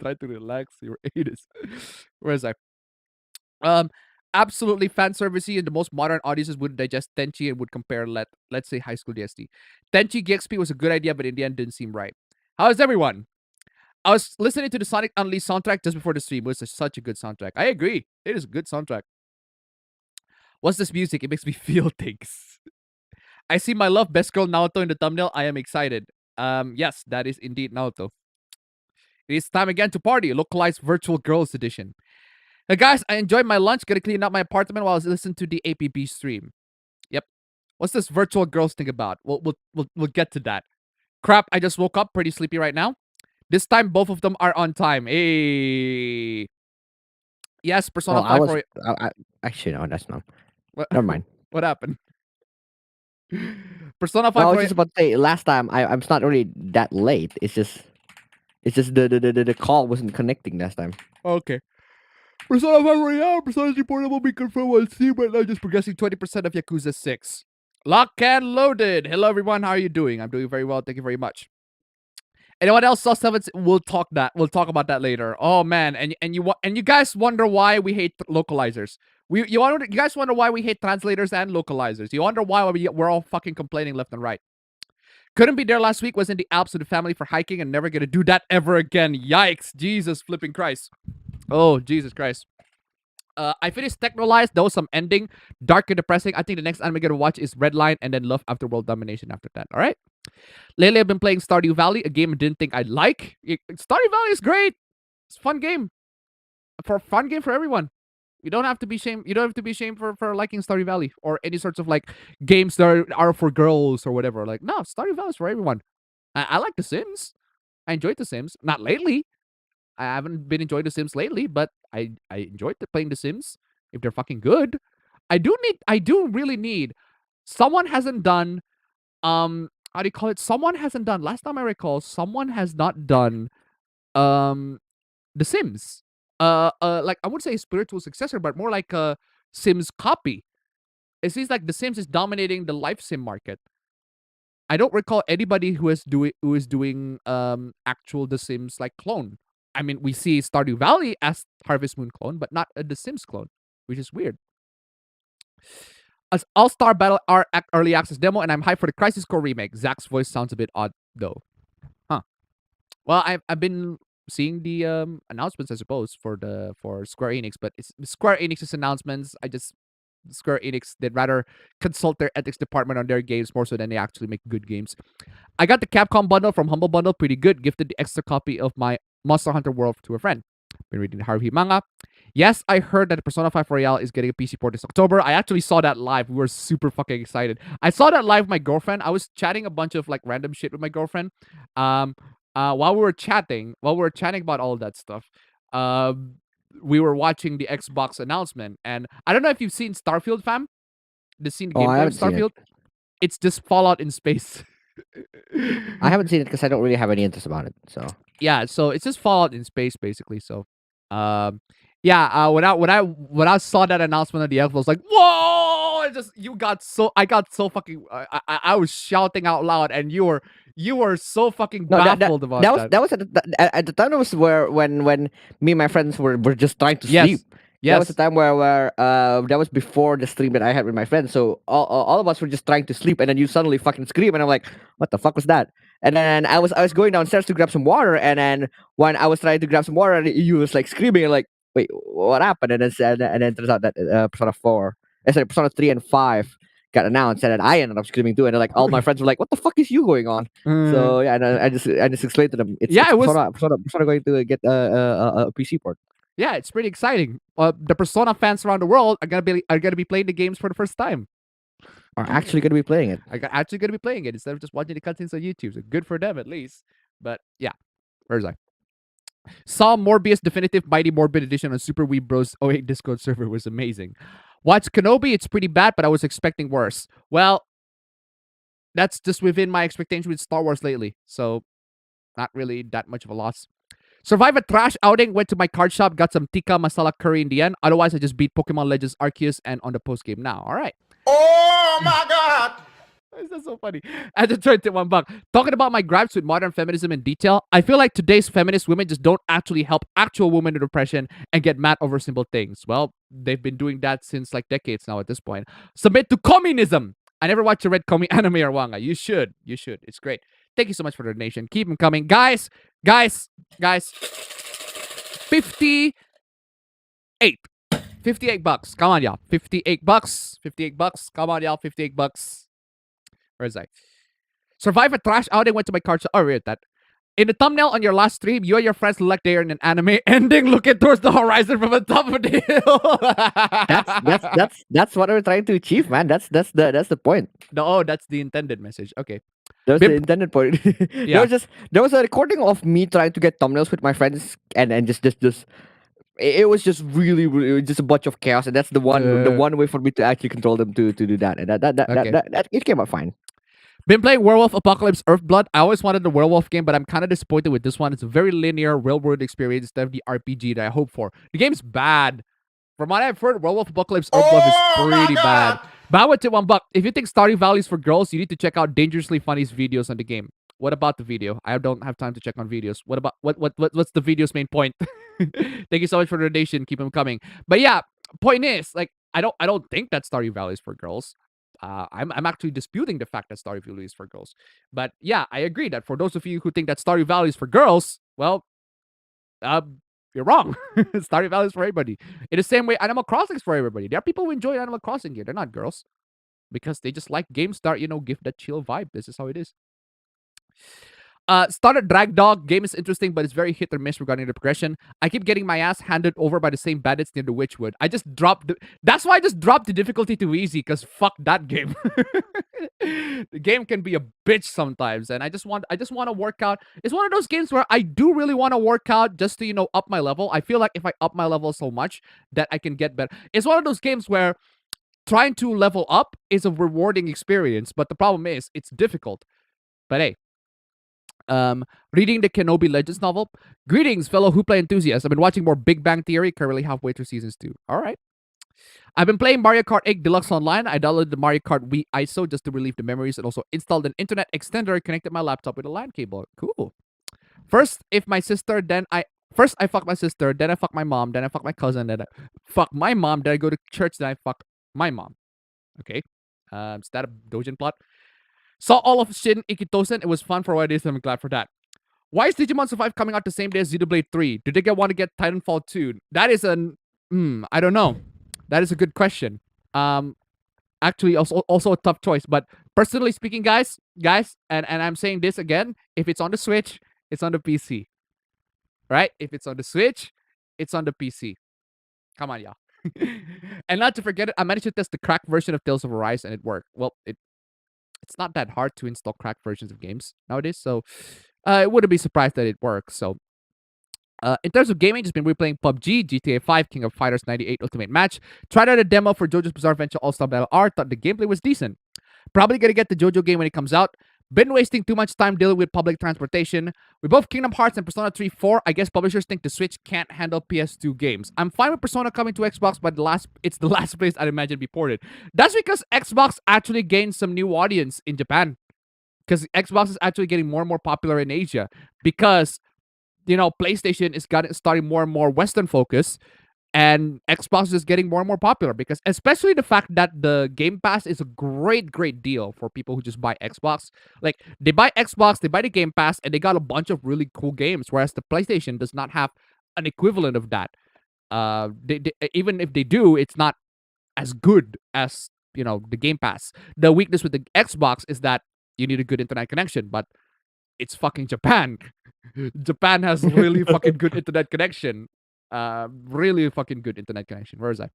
Try to relax your anus. Where is I? Absolutely fan servicey, and the most modern audiences would digest Tenchi and would compare let's say High School DST. Tenchi GXP was a good idea, but in the end didn't seem right. How is everyone? I was listening to the Sonic Unleashed soundtrack just before the stream. It was such a good soundtrack. I agree. It is a good soundtrack. What's this music? It makes me feel things. I see my love best girl Naoto in the thumbnail. I am excited. Yes, that is indeed Naoto. It is time again to party. Localized Virtual Girls Edition. Now, guys, I enjoyed my lunch. Gonna clean up my apartment while I was listening to the APB stream. Yep. What's this virtual girls thing about? We'll get to that. Crap! I just woke up, pretty sleepy right now. This time, both of them are on time. Hey. Yes, Persona 5 for actually no, that's not. what, Never mind. what happened? Persona 5 No, I was for just about to say last time I'm not really that late. It's just the call wasn't connecting last time. Okay. Persona 5 Royale, Persona 3 Portable will be confirmed on Steam right now, just progressing 20% of Yakuza 6. Lock and loaded. Hello, everyone. How are you doing? I'm doing very well. Thank you very much. Anyone else saw 7? We'll talk about that later. Oh man, and you guys wonder why we hate localizers. You guys wonder why we hate translators and localizers. You wonder why we're all fucking complaining left and right. Couldn't be there last week. Was in the Alps with the family for hiking and never gonna do that ever again. Yikes! Jesus flipping Christ. Oh Jesus Christ. I finished Technolized. There was some ending, dark and depressing. I think the next anime I'm gonna watch is Redline and then Love After World Domination after that. All right. Lately, I've been playing Stardew Valley, a game I didn't think I'd like. Stardew Valley is great. It's a fun game. Fun game for everyone. You don't have to be ashamed. You don't have to be ashamed for liking Stardew Valley or any sorts of like games that are for girls or whatever. Like, no, Stardew Valley is for everyone. I like The Sims. I enjoyed The Sims. Not lately. I haven't been enjoying The Sims lately, but I enjoyed playing The Sims. If they're fucking good, I do really need. Someone hasn't done. How do you call it? Someone hasn't done. Last time I recall, someone has not done. The Sims. Like I would say a spiritual successor, but more like a Sims copy. It seems like The Sims is dominating the life sim market. I don't recall anybody who is doing actual The Sims like clone. I mean, we see Stardew Valley as Harvest Moon clone, but not a The Sims clone, which is weird. As All-Star Battle early access demo, and I'm hyped for the Crisis Core remake. Zach's voice sounds a bit odd though. Huh. Well, I've been seeing the announcements, I suppose, for Square Enix, but it's Square Enix's announcements. Square Enix, they'd rather consult their ethics department on their games more so than they actually make good games. I got the Capcom bundle from Humble Bundle, pretty good. Gifted the extra copy of my Monster Hunter World to a friend. Been reading the Haruhi manga. Yes, I heard that the Persona 5 Royale is getting a PC port this October. I actually saw that live. We were super fucking excited. I saw that live with my girlfriend. I was chatting a bunch of like random shit with my girlfriend. While we were chatting about all that stuff, we were watching the Xbox announcement. And I don't know if you've seen Starfield, fam. the scene Oh, I gameplay of haven't seen it. Starfield? It's just Fallout in space. I haven't seen it because I don't really have any interest about it. So Yeah, so it's just Fallout in space basically. So, yeah, when I saw that announcement of the Xbox, I was like, whoa! It just I got so fucking I was shouting out loud, and you were so fucking no, baffled about that. that was at the time. It was where when me and my friends were just trying to Yes, sleep. That was the yes. time where that was before the stream that I had with my friends. So all of us were just trying to sleep, and then you suddenly fucking scream, and I'm like, what the fuck was that? And then I was going downstairs to grab some water, and then when I was trying to grab some water, you was like screaming, and like, wait, what happened? And then it turns out that Persona 3 and 5 got announced, and then I ended up screaming too, and then, like all my friends were like, what the fuck is you going on? Mm, So yeah, and I just explained to them yeah, it's it was. Persona going to get a PC port. Yeah, it's pretty exciting. The Persona fans around the world are gonna be playing the games for the first time. Are actually going to be playing it. Actually gonna be playing it instead of just watching the cutscenes on YouTube. So good for them at least. But yeah, where's I? Saw Morbius Definitive Mighty Morbid Edition on Super Wii Bros 08 Discord server was amazing. Watch Kenobi, it's pretty bad, but I was expecting worse. Well, that's just within my expectation with Star Wars lately. So not really that much of a loss. Survive a trash outing, went to my card shop, got some tikka masala curry in the end. Otherwise, I just beat Pokemon Legends Arceus and on the post game now. All right. Oh my God. Is that so funny? I just turned to $1. Talking about my gripes with modern feminism in detail, I feel like today's feminist women just don't actually help actual women in depression and get mad over simple things. Well, they've been doing that since like decades now at this point. Submit to communism. I never watched a red comi anime or manga. You should. You should. It's great. Thank you so much for the donation. Keep them coming. Guys. 58. 58 bucks. Come on, y'all. 58 bucks. 58 bucks. Come on, y'all. 58 bucks. Where is that? Survive a trash outing, went to my card. Oh, read that. In the thumbnail on your last stream, you and your friends look like they're in an anime ending looking towards the horizon from the top of the hill. That's what we're trying to achieve, man. That's the point. No, oh, that's the intended message. Okay. That's the intended point. Yeah. There was a recording of me trying to get thumbnails with my friends, and just it was just really just a bunch of chaos, and that's the one way for me to actually control them to do that, and Okay. that it came out fine. Been playing Werewolf Apocalypse Earthblood. I always wanted the werewolf game, but I'm kind of disappointed with this one. It's a very linear, real-world experience instead of the RPG that I hope for. The game's bad. From what I've heard, Werewolf Apocalypse Earthblood is pretty bad. But I went to $1. If you think Stardew Valley is for girls, you need to check out Dangerously Funny's videos on the game. What about the video? I don't have time to check on videos. What about what's the video's main point? Thank you so much for the donation. Keep them coming. But yeah, point is, like, I don't think that Stardew Valley is for girls. I'm actually disputing the fact that Stardew Valley is for girls. But yeah, I agree that for those of you who think that Stardew Valley is for girls, well, you're wrong. Stardew Valley is for everybody. In the same way, Animal Crossing is for everybody. There are people who enjoy Animal Crossing here. They're not girls because they just like games that give that chill vibe. This is how it is. Started Drag Dog. Game is interesting, but it's very hit or miss regarding the progression. I keep getting my ass handed over by the same bandits near the Witchwood. That's why I just dropped the difficulty to easy, because fuck that game. The game can be a bitch sometimes, and I just want to work out. It's one of those games where I do really want to work out just to up my level. I feel like if I up my level so much that I can get better. It's one of those games where trying to level up is a rewarding experience, but the problem is it's difficult. But hey. Reading the Kenobi Legends novel. Greetings, fellow Hoopla enthusiasts. I've been watching more Big Bang Theory, currently halfway through seasons 2. All right. I've been playing Mario Kart 8 Deluxe Online. I downloaded the Mario Kart Wii ISO just to relieve the memories and also installed an internet extender and connected my laptop with a LAN cable. Cool. First I fuck my sister, then I fuck my mom, then I fuck my cousin, then I fuck my mom, then I go to church, then I fuck my mom. Okay. Is that a Dojin plot? Saw all of Shin Ikitosen. It was fun for what it is, and I'm glad for that. Why is Digimon Survive coming out the same day as Xenoblade 3? Do they want to get Titanfall 2? That is I don't know. That is a good question. Actually, also a tough choice. But personally speaking, guys, and I'm saying this again, if it's on the Switch, it's on the PC. Right? If it's on the Switch, it's on the PC. Come on, y'all. And not to forget it, I managed to test the cracked version of Tales of Arise, and it worked. Well, it's not that hard to install cracked versions of games nowadays, so I wouldn't be surprised that it works. So In terms of gaming, just been replaying PUBG, GTA 5, King of Fighters 98 Ultimate Match. Tried out a demo for JoJo's Bizarre Adventure All-Star Battle R. Thought the gameplay was decent. Probably gonna get the JoJo game when it comes out. Been wasting too much time dealing with public transportation. With both Kingdom Hearts and Persona 3 4, I guess publishers think the Switch can't handle PS2 games. I'm fine with Persona coming to Xbox, but it's the last place I'd imagine to be ported. That's because Xbox actually gained some new audience in Japan. Because Xbox is actually getting more and more popular in Asia. Because PlayStation is starting more and more Western focus, and Xbox is getting more and more popular because, especially the fact that the Game Pass is a great deal for people who just buy Xbox. Like, they buy Xbox, they buy the Game Pass, and they got a bunch of really cool games, whereas the PlayStation does not have an equivalent of that. Even if they do, it's not as good as the Game Pass. The weakness with the Xbox is that you need a good internet connection, but it's fucking Japan. Japan has really fucking good internet connection. Really fucking good internet connection. Where is I?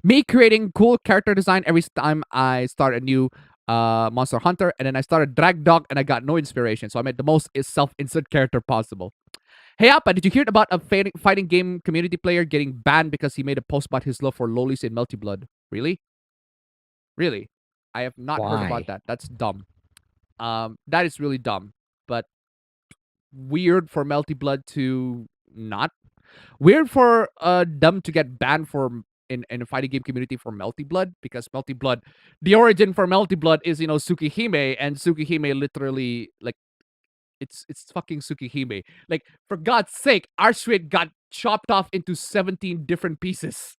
Me creating cool character design every time I start a new Monster Hunter, and then I started Drag Dog, and I got no inspiration. So I made the most self-insert character possible. Hey Appa, did you hear about a fighting game community player getting banned because he made a post about his love for lolis in Melty Blood? Really? Really? I have not heard about that. That's dumb. That is really dumb. But weird for Melty Blood to not. Weird for them to get banned in a fighting game community for Melty Blood, because Melty Blood, the origin for Melty Blood is Tsukihime, and Tsukihime literally, like, it's fucking Tsukihime. Like, for God's sake, Arshwit got chopped off into 17 different pieces.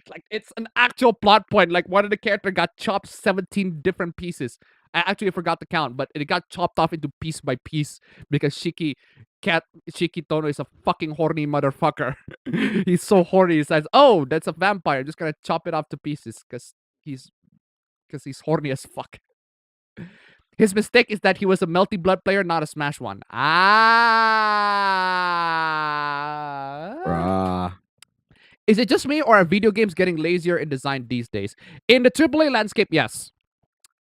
Like, it's an actual plot point. Like, one of the character got chopped 17 different pieces. I actually forgot the count, but it got chopped off into piece by piece because Shiki Tono is a fucking horny motherfucker. He's so horny. He says, "Oh, that's a vampire. I'm just gonna chop it off to pieces because he's horny as fuck." His mistake is that he was a Melty Blood player, not a Smash one. Is it just me, or are video games getting lazier in design these days? In the AAA landscape, yes.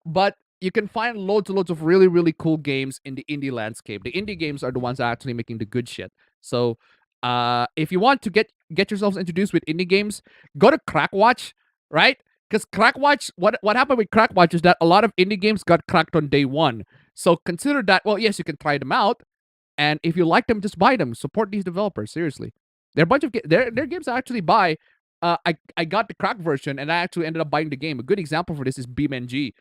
But you can find loads and loads of really cool games in the indie landscape. The indie games are the ones that are actually making the good shit. So if you want to get yourselves introduced with indie games, go to Crackwatch, right? Because Crackwatch, what happened with Crackwatch is that a lot of indie games got cracked on day one. So consider that, well, yes, you can try them out. And if you like them, just buy them. Support these developers, seriously. They're a bunch of they're games I actually buy. I got the cracked version, and I actually ended up buying the game. A good example for this is BeamNG.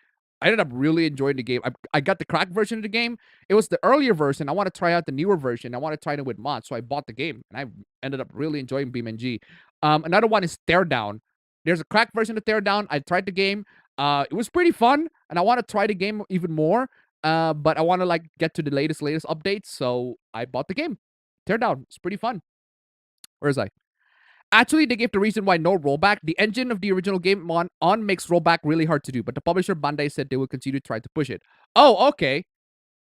I ended up really enjoying the game. I got the cracked version of the game. It was the earlier version. I want to try out the newer version. I want to try it with mods. So I bought the game, and I ended up really enjoying BeamNG. Another one is Teardown. There's a cracked version of Teardown. I tried the game. It was pretty fun, and I want to try the game even more. But I want to get to the latest updates. So I bought the game. Teardown. It's pretty fun. Where is I? Actually, they gave the reason why no rollback. The engine of the original game on makes rollback really hard to do, but the publisher Bandai said they will continue to try to push it. Oh, okay.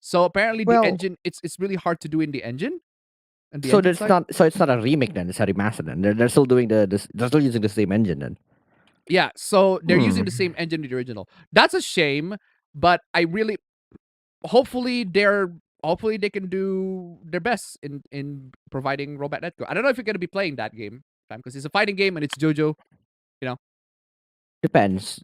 So apparently the engine, it's really hard to do in the engine. So it's not a remake then. It's a remaster then. They're still doing they're still using the same engine then. Yeah. So they're using the same engine in the original. That's a shame, but hopefully they can do their best in providing rollback netcode. I don't know if you're gonna be playing that game, because it's a fighting game and it's JoJo. Depends.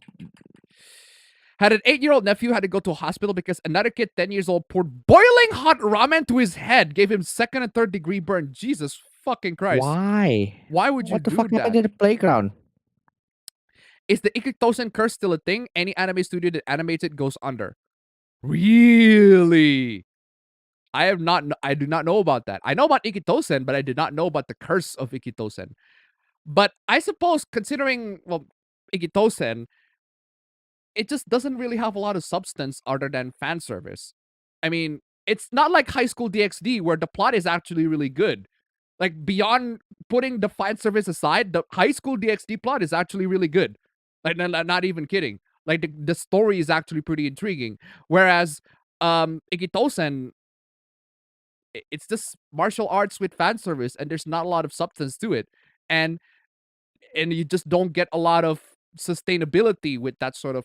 Had an 8-year-old nephew had to go to a hospital because another kid 10 years old poured boiling hot ramen to his head, gave him 2nd and 3rd degree burn. Jesus fucking Christ. Why? Why would you do that? What the fuck happened in the playground? Is the Ikitosen curse still a thing? Any anime studio that animates it goes under. Really? I do not know about that. I know about Ikitosen, but I did not know about the curse of Ikitosen. But I suppose, considering, well, Ikitosen, it just doesn't really have a lot of substance other than fan service. I mean, it's not like High School DxD where the plot is actually really good. Like, beyond putting the fan service aside, the High School DxD plot is actually really good. Like, not even kidding. Like, the story is actually pretty intriguing. Whereas Ikitosen, it's just martial arts with fan service, and there's not a lot of substance to it. And you just don't get a lot of sustainability with that sort of,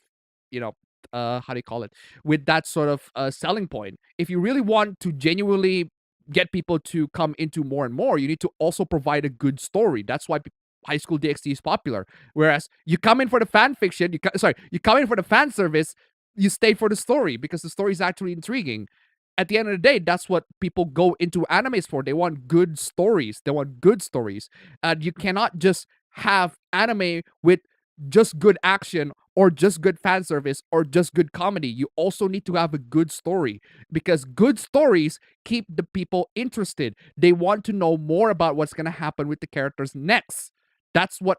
how do you call it? With that sort of selling point. If you really want to genuinely get people to come into more and more, you need to also provide a good story. That's why High School DxD is popular. Whereas you come in for the fan fiction, you come in for the fan service, you stay for the story because the story is actually intriguing. At the end of the day, that's what people go into animes for. They want good stories. And you cannot just have anime with just good action or just good fan service or just good comedy. You also need to have a good story because good stories keep the people interested. They want to know more about what's going to happen with the characters next. That's what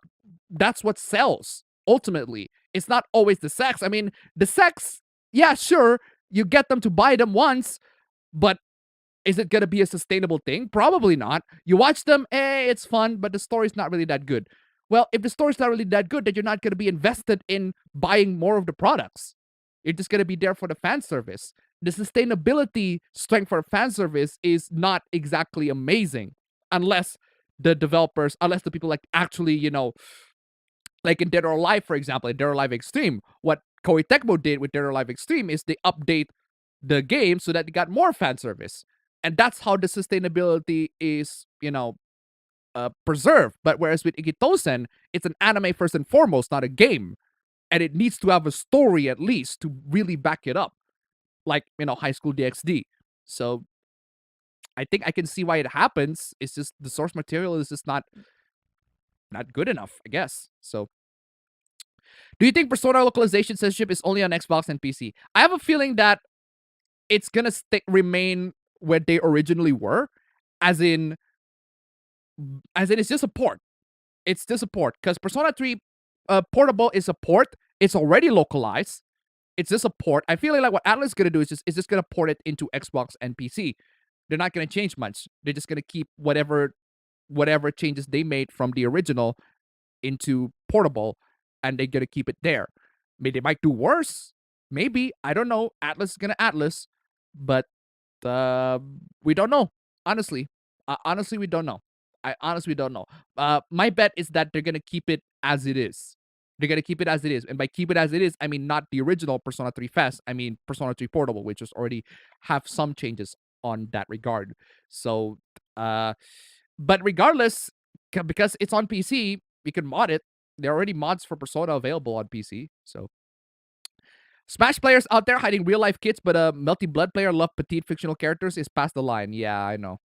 sells ultimately. It's not always the sex. I mean, the sex, yeah, sure, you get them to buy them once, but is it going to be a sustainable thing? Probably not. You watch them, it's fun, but the story's not really that good. Well, if the story's not really that good, then you're not going to be invested in buying more of the products. You're just going to be there for the fan service. The sustainability strength for fan service is not exactly amazing unless the developers, unless the people like actually, like in Dead or Alive, for example, in Dead or Alive Extreme, what Koei Tecmo did with Dead or Alive Extreme is they update the game so that they got more fan service. And that's how the sustainability is, preserved. But whereas with Ikitosen, it's an anime first and foremost, not a game. And it needs to have a story at least to really back it up. Like, High School DxD. So I think I can see why it happens. It's just the source material is just not good enough, I guess. So do you think Persona localization censorship is only on Xbox and PC? I have a feeling that it's gonna remain where they originally were, as in it's just a port. It's just a port because Persona 3 Portable is a port. It's already localized. It's just a port. I feel like what Atlas is gonna do is just gonna port it into Xbox and PC. They're not gonna change much. They're just gonna keep whatever changes they made from the original into Portable, and they're gonna keep it there. Maybe they might do worse. Maybe, I don't know. Atlas is gonna Atlas, but we don't know. Honestly, we don't know. I honestly don't know. My bet is that they're gonna keep it as it is. They're gonna keep it as it is, and by keep it as it is, I mean not the original Persona 3 Fest. I mean Persona 3 Portable, which is already have some changes on that regard. So, but regardless, because it's on PC, you can mod it. There are already mods for Persona available on PC. So, Smash players out there hiding real life kits, but a Melty Blood player love petite fictional characters is past the line. Yeah, I know.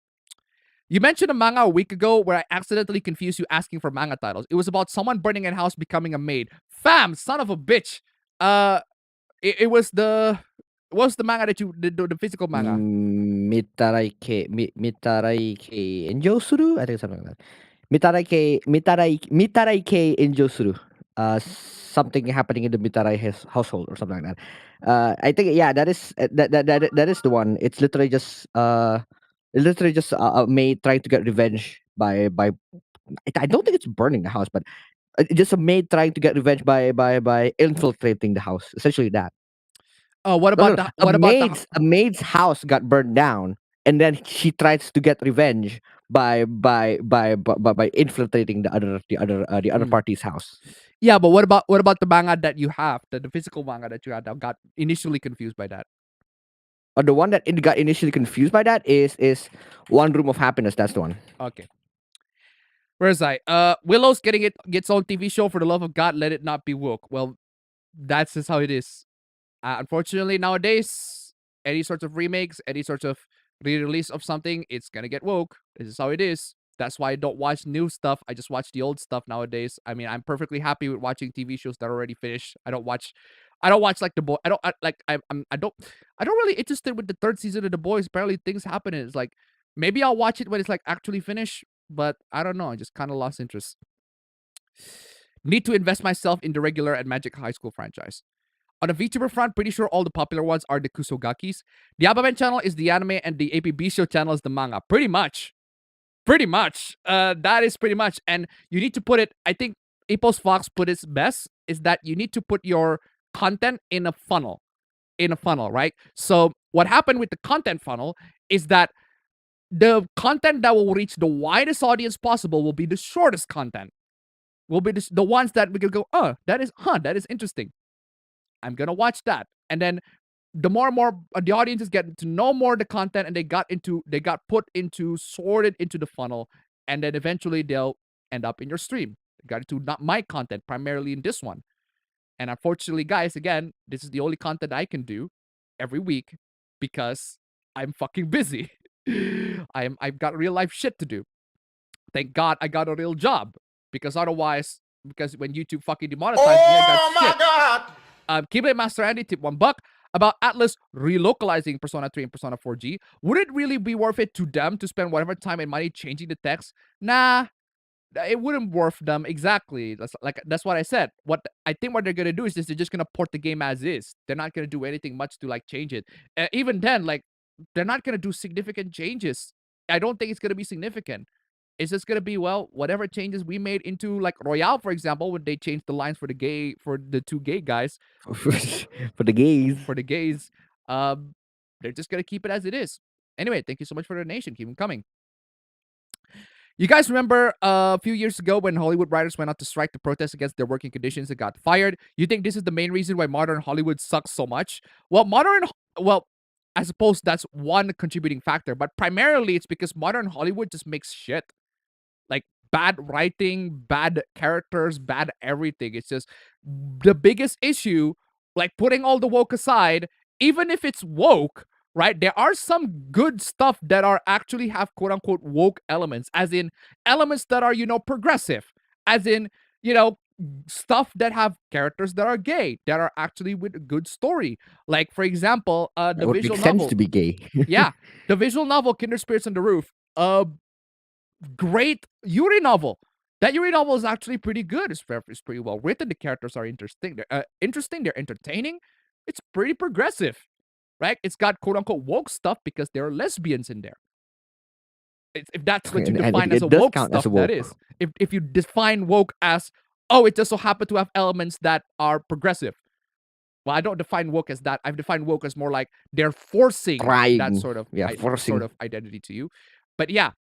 You mentioned a manga a week ago where I accidentally confused you asking for manga titles. It was about someone burning a house becoming a maid. Fam, son of a bitch. It was the manga that you the physical manga. Mitaraike enjo suru? I think something like that. Mitaraike enjo suru. Something happening in the Mitarai household or something like that. I think that is that is the one. It's literally just a maid trying to get revenge by I don't think it's burning the house, but just a maid trying to get revenge by infiltrating the house. Essentially that. Oh, what No, about no, the what about the a maid's house got burned down, and then she tries to get revenge by infiltrating the other Mm. party's house. Yeah, but what about the manga that you have, the physical manga that you had that got initially confused by that? The one that got initially confused by that is One Room of Happiness. That's the one. Okay. Where's I? Willow's getting its own TV show. For the love of God, let it not be woke. Well, that's just how it is. Unfortunately, nowadays, any sorts of remakes, any sorts of re-release of something, it's gonna get woke. This is how it is. That's why I don't watch new stuff. I just watch the old stuff nowadays. I mean, I'm perfectly happy with watching TV shows that are already finished. I don't watch like the boy. I don't really interested with the third season of The Boys. Apparently, things happen. And it's like maybe I'll watch it when it's like actually finished. But I don't know. I just kind of lost interest. Need to invest myself in the regular and Magic High School franchise. On the VTuber front, pretty sure all the popular ones are the Kusogakis. The Ababen channel is the anime, and the APB show channel is the manga. Pretty much. That is pretty much. And you need to put it, I think Epos Fox put it best, is that you need to put your content in a funnel. Right? So what happened with the content funnel is that the content that will reach the widest audience possible will be the shortest content. Will be the ones that we can go, that is interesting. I'm gonna watch that. And then the more and more the audiences get to know more the content, and they got sorted into the funnel, and then eventually they'll end up in your stream. They got into not my content primarily in this one. And unfortunately, guys, again, this is the only content I can do every week because I'm fucking busy. I've got real life shit to do. Thank God I got a real job, because otherwise, because when YouTube fucking demonetized me, I got Oh my shit. God! Keyblade Master Andy, tip $1 about Atlas relocalizing Persona 3 and Persona 4G. Would it really be worth it to them to spend whatever time and money changing the text? Nah, it wouldn't worth them exactly. That's what I said. What I think what they're gonna do is they're just gonna port the game as is. They're not gonna do anything much to like change it. Even then, like they're not gonna do significant changes. I don't think it's gonna be significant. It's just gonna be, well, whatever changes we made into like Royale, for example, when they changed the lines for the two gay guys, For the gays. they're just gonna keep it as it is. Anyway, thank you so much for the donation. Keep them coming. You guys remember a few years ago when Hollywood writers went out to strike to protest against their working conditions and got fired? You think this is the main reason why modern Hollywood sucks so much? Well, I suppose that's one contributing factor, but primarily it's because modern Hollywood just makes shit. Like bad writing, bad characters, bad everything. It's just the biggest issue, like putting all the woke aside, even if it's woke, right? There are some good stuff that are actually have quote unquote woke elements, as in elements that are, progressive, as in, stuff that have characters that are gay, that are actually with a good story. Like, for example, the It would visual make sense novel. to be gay. Yeah, the visual novel Kinder Spirits on the Roof. Great Yuri novel. That Yuri novel is actually pretty good. It's pretty well written. The characters are interesting. They're entertaining. It's pretty progressive, right? It's got quote unquote woke stuff because there are lesbians in there. If that's what you And define as it a does woke count as stuff, a that woke. is. If you define woke as, oh, it just so happen to have elements that are progressive. Well, I don't define woke as that. I've defined woke as more like they're forcing that Trying. sort of Yeah, forcing. identity to you. But yeah,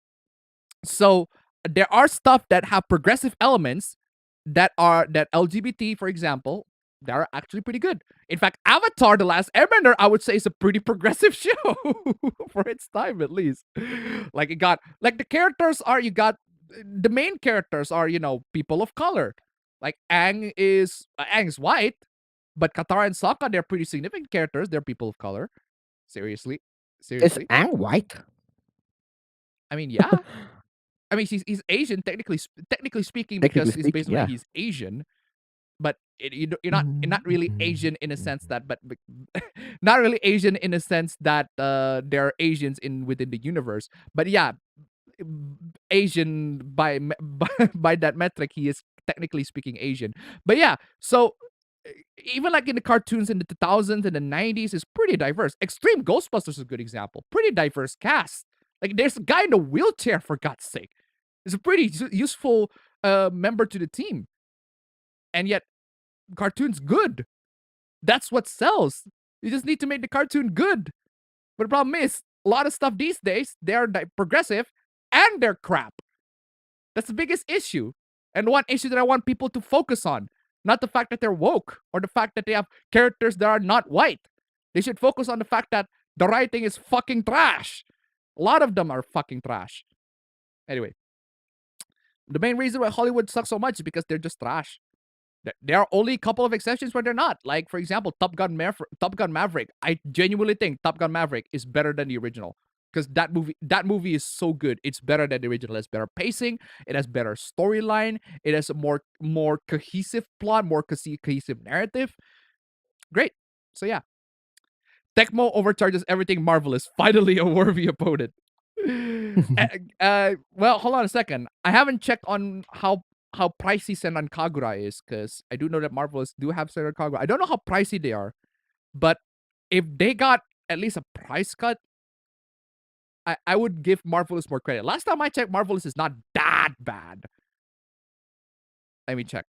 so there are stuff that have progressive elements that LGBT, for example, that are actually pretty good. In fact, Avatar: The Last Airbender, I would say, is a pretty progressive show for its time, at least. Like the characters are the main characters are people of color. Like Aang's white, but Katara and Sokka, they're pretty significant characters. They're people of color. Seriously. Is Ang white? I mean, yeah. I mean, he's Asian technically speaking, Technically because it's based speaking, on yeah. he's Asian, but you're not really Asian in a sense that, but not really Asian in a sense that there are Asians within the universe. But yeah, Asian by that metric, he is technically speaking Asian. But yeah, so even like in the cartoons in the 2000s and the 90s is pretty diverse. Extreme Ghostbusters is a good example. Pretty diverse cast. Like there's a guy in a wheelchair, for God's sake. It's a pretty useful member to the team. And yet cartoon's good. That's what sells. You just need to make the cartoon good. But the problem is, a lot of stuff these days, they're progressive and they're crap. That's the biggest issue. And one issue that I want people to focus on. Not the fact that they're woke or the fact that they have characters that are not white. They should focus on the fact that the writing is fucking trash. A lot of them are fucking trash. Anyway, the main reason why Hollywood sucks so much is because they're just trash. There are only a couple of exceptions where they're not. Like, for example, Top Gun Maverick. I genuinely think Top Gun Maverick is better than the original. Because that movie is so good. It's better than the original. It has better pacing. It has better storyline. It has a more cohesive plot, more cohesive narrative. Great. So yeah. Tecmo overcharges everything marvelous. Finally a worthy opponent. Well, hold on a second. I haven't checked on how pricey Senran Kagura is, because I do know that Marvelous do have Senran Kagura. I don't know how pricey they are, but if they got at least a price cut, I would give Marvelous more credit. Last time I checked, Marvelous is not that bad. Let me check.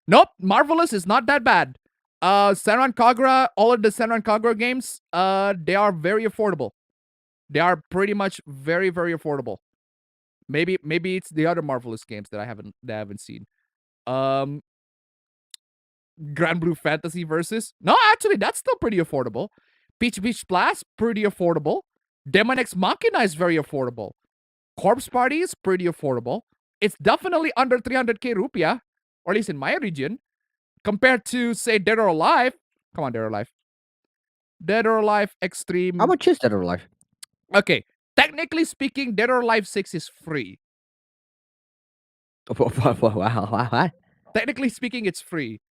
Nope, Marvelous is not that bad. Senran Kagura, all of the Senran Kagura games, they are very affordable. They are pretty much very, very affordable. Maybe it's the other Marvelous games that I haven't seen. Grand Blue Fantasy Versus. No, actually, that's still pretty affordable. Peach Beach Blast, pretty affordable. Demon X Machina is very affordable. Corpse Party is pretty affordable. It's definitely under 300k rupiah, or at least in my region, compared to, say, Dead or Alive. Come on, Dead or Alive. Dead or Alive Extreme. How much is that life? Okay, technically speaking, Dead or Alive 6 is free. What? Technically speaking, it's free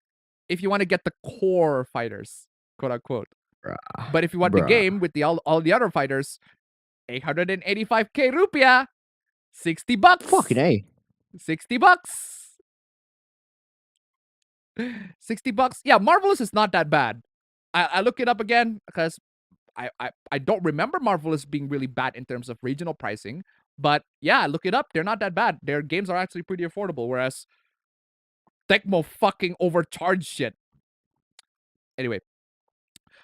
if you want to get the core fighters, quote unquote. Bruh. But if you want the game with all the other fighters, 885k rupiah, $60. Fucking A. $60. $60. Yeah, Marvelous is not that bad. I look it up again because I don't remember Marvelous being really bad in terms of regional pricing. But yeah, look it up. They're not that bad. Their games are actually pretty affordable, whereas Tecmo fucking overcharged shit. Anyway,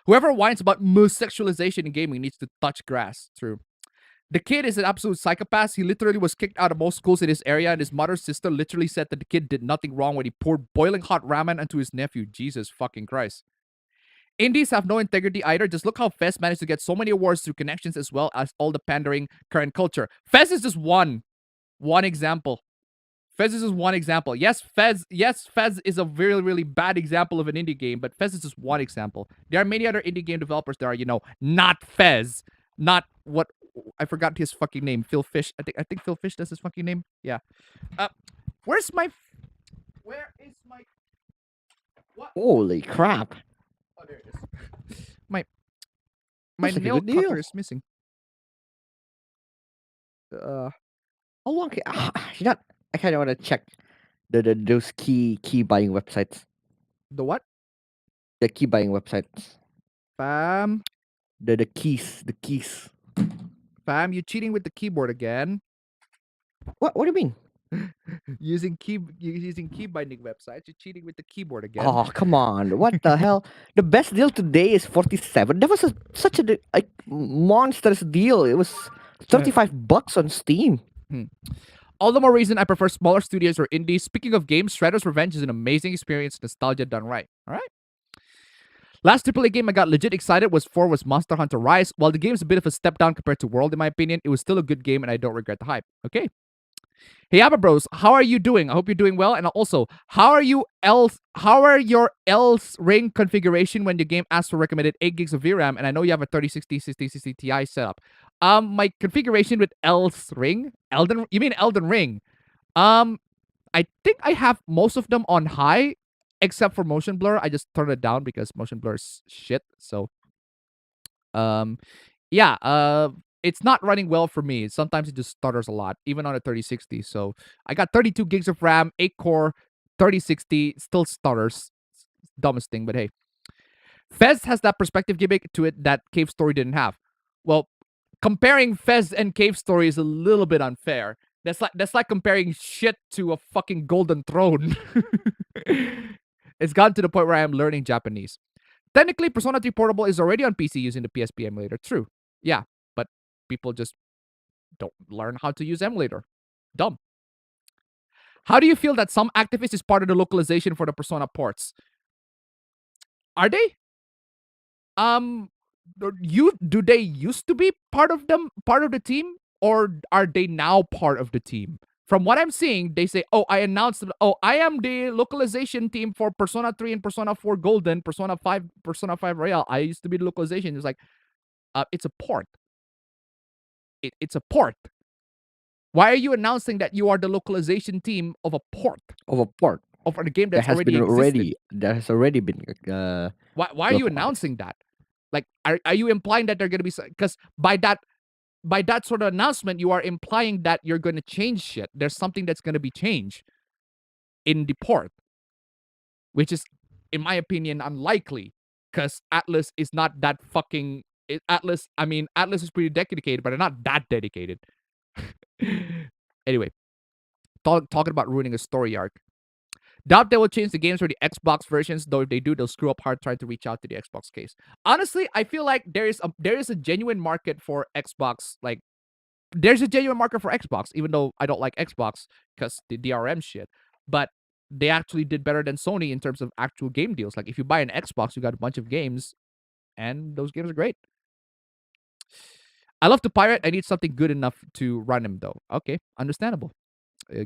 whoever whines about moose sexualization in gaming needs to touch grass. True. The kid is an absolute psychopath. He literally was kicked out of most schools in his area, and his mother's sister literally said that the kid did nothing wrong when he poured boiling hot ramen onto his nephew. Jesus fucking Christ. Indies have no integrity either. Just look how Fez managed to get so many awards through connections as well as all the pandering current culture. Fez is just one example. Fez is just one example. Yes, Fez is a really, really bad example of an indie game, but Fez is just one example. There are many other indie game developers that are, not Fez. Not what I forgot his fucking name. Phil Fish. I think Phil Fish, that's his fucking name. Yeah. Where is my what? Holy crap. Oh, there it is. My Looks like a nail good deal. cutter is missing. How long? I kind of want to check those key buying websites. The what? The key buying websites. Fam, The keys. you cheating with the keyboard again. What do you mean? Using key binding websites. You're cheating with the keyboard again. Oh, come on. What the hell? The best deal today is 47. That was such a monstrous deal. It was $35 on Steam. All the more reason I prefer smaller studios or indies. Speaking of games, Shredder's Revenge is an amazing experience, nostalgia done right. All right. Last AAA game I got legit excited was Monster Hunter Rise. While the game is a bit of a step down compared to World, in my opinion, it was still a good game and I don't regret the hype. Okay. Hey Abba Bros, how are you doing? I hope you're doing well. And also, how are your else ring configuration when the game asks for recommended 8 gigs of VRAM? And I know you have a 3060 6060 Ti setup. My configuration with else ring, you mean Elden Ring? I think I have most of them on high, except for motion blur. I just turned it down because motion blur is shit. So, yeah, it's not running well for me. Sometimes it just stutters a lot, even on a 3060. So I got 32 gigs of RAM, 8 core, 3060, still stutters. Dumbest thing, but hey. Fez has that perspective gimmick to it that Cave Story didn't have. Well, comparing Fez and Cave Story is a little bit unfair. That's like comparing shit to a fucking golden throne. It's gotten to the point where I am learning Japanese. Technically, Persona 3 Portable is already on PC using the PSP emulator. True. Yeah, but people just don't learn how to use emulator. Dumb. How do you feel that some activist is part of the localization for the Persona ports? Are they? Do they used to be part of the team, or are they now part of the team? From what I'm seeing, they say, "Oh, I announced. Oh, I am the localization team for Persona 3 and Persona 4 Golden, Persona 5 Royale. I used to be the localization." It's like, it's a port. It's a port. Why are you announcing that you are the localization team of a port Of a port of a game that that's has already been existed? has already been Why are you localized. announcing that? Like, are you implying that they're going to be, because by that sort of announcement, you are implying that you're going to change shit. There's something that's going to be changed in the port, which is, in my opinion, unlikely, because Atlas is not that fucking Atlas. I mean, Atlas is pretty dedicated, but they're not that dedicated. Anyway, talking about ruining a story arc. Doubt they will change the games for the Xbox versions, though if they do, they'll screw up hard trying to reach out to the Xbox case. Honestly, I feel like there is a genuine market for Xbox. Like, there's a genuine market for Xbox, even though I don't like Xbox because the DRM shit. But they actually did better than Sony in terms of actual game deals. Like if you buy an Xbox, you got a bunch of games, and those games are great. I love to pirate. I need something good enough to run them though. Okay, understandable.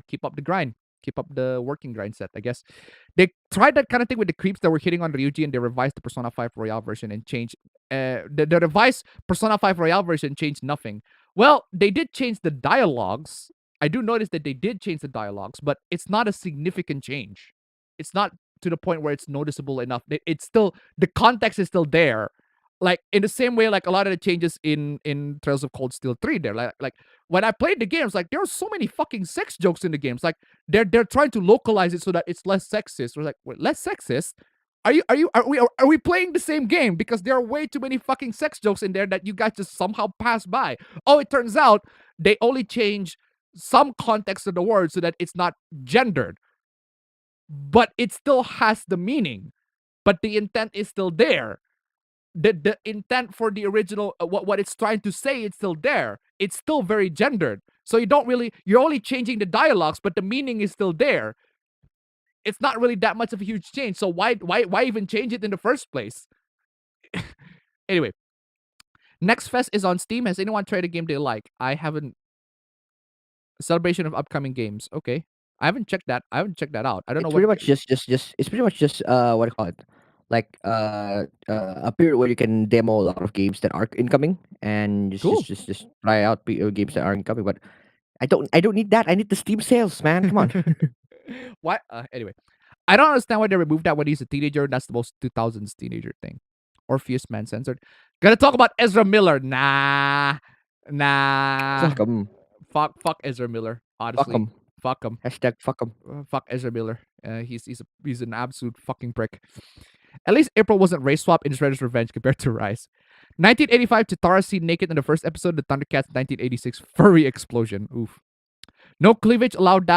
Keep up the grind. Keep up the working grind set, I guess. They tried that kind of thing with the creeps that were hitting on Ryuji, and they revised the Persona 5 Royale version and changed the revised Persona 5 Royale version changed nothing. Well, they did change the dialogues. I do notice that they did change the dialogues, but it's not a significant change. It's not to the point where it's noticeable enough. It's still, the context is still there. Like in the same way, like a lot of the changes in Trails of Cold Steel 3, there, like when I played the games, like there are so many fucking sex jokes in the games. Like they're trying to localize it so that it's less sexist. We're like, wait, less sexist? Are we playing the same game? Because there are way too many fucking sex jokes in there that you guys just somehow pass by. Oh, it turns out they only change some context of the word so that it's not gendered, but it still has the meaning. But the intent is still there. The intent for the original, what it's trying to say, it's still there. It's still very gendered. So you're only changing the dialogues, but the meaning is still there. It's not really that much of a huge change. So why even change it in the first place? Anyway, Next Fest is on Steam. Has anyone tried a game they like? I haven't. Celebration of upcoming games. Okay, I haven't checked that. Out. I don't know It's what. pretty much just it's pretty much just what do you call it? Like a period where you can demo a lot of games that are incoming and Cool. just try out games that are incoming. But I don't need that. I need the Steam sales, man. Come on. What? Anyway, I don't understand why they removed that when he's a teenager. That's the most 2000s teenager thing. Orpheus Man censored. Gotta talk about Ezra Miller. Nah. Fuck 'em. Fuck Ezra Miller. Fuck Honestly, 'em. fuck him. Hashtag fuck 'em. Fuck Ezra Miller. He's an absolute fucking prick. At least April wasn't race swap in Shredder's Revenge compared to Rise. 1985, Chitara seen naked in the first episode of the Thundercats. 1986 furry explosion. Oof. No cleavage allowed,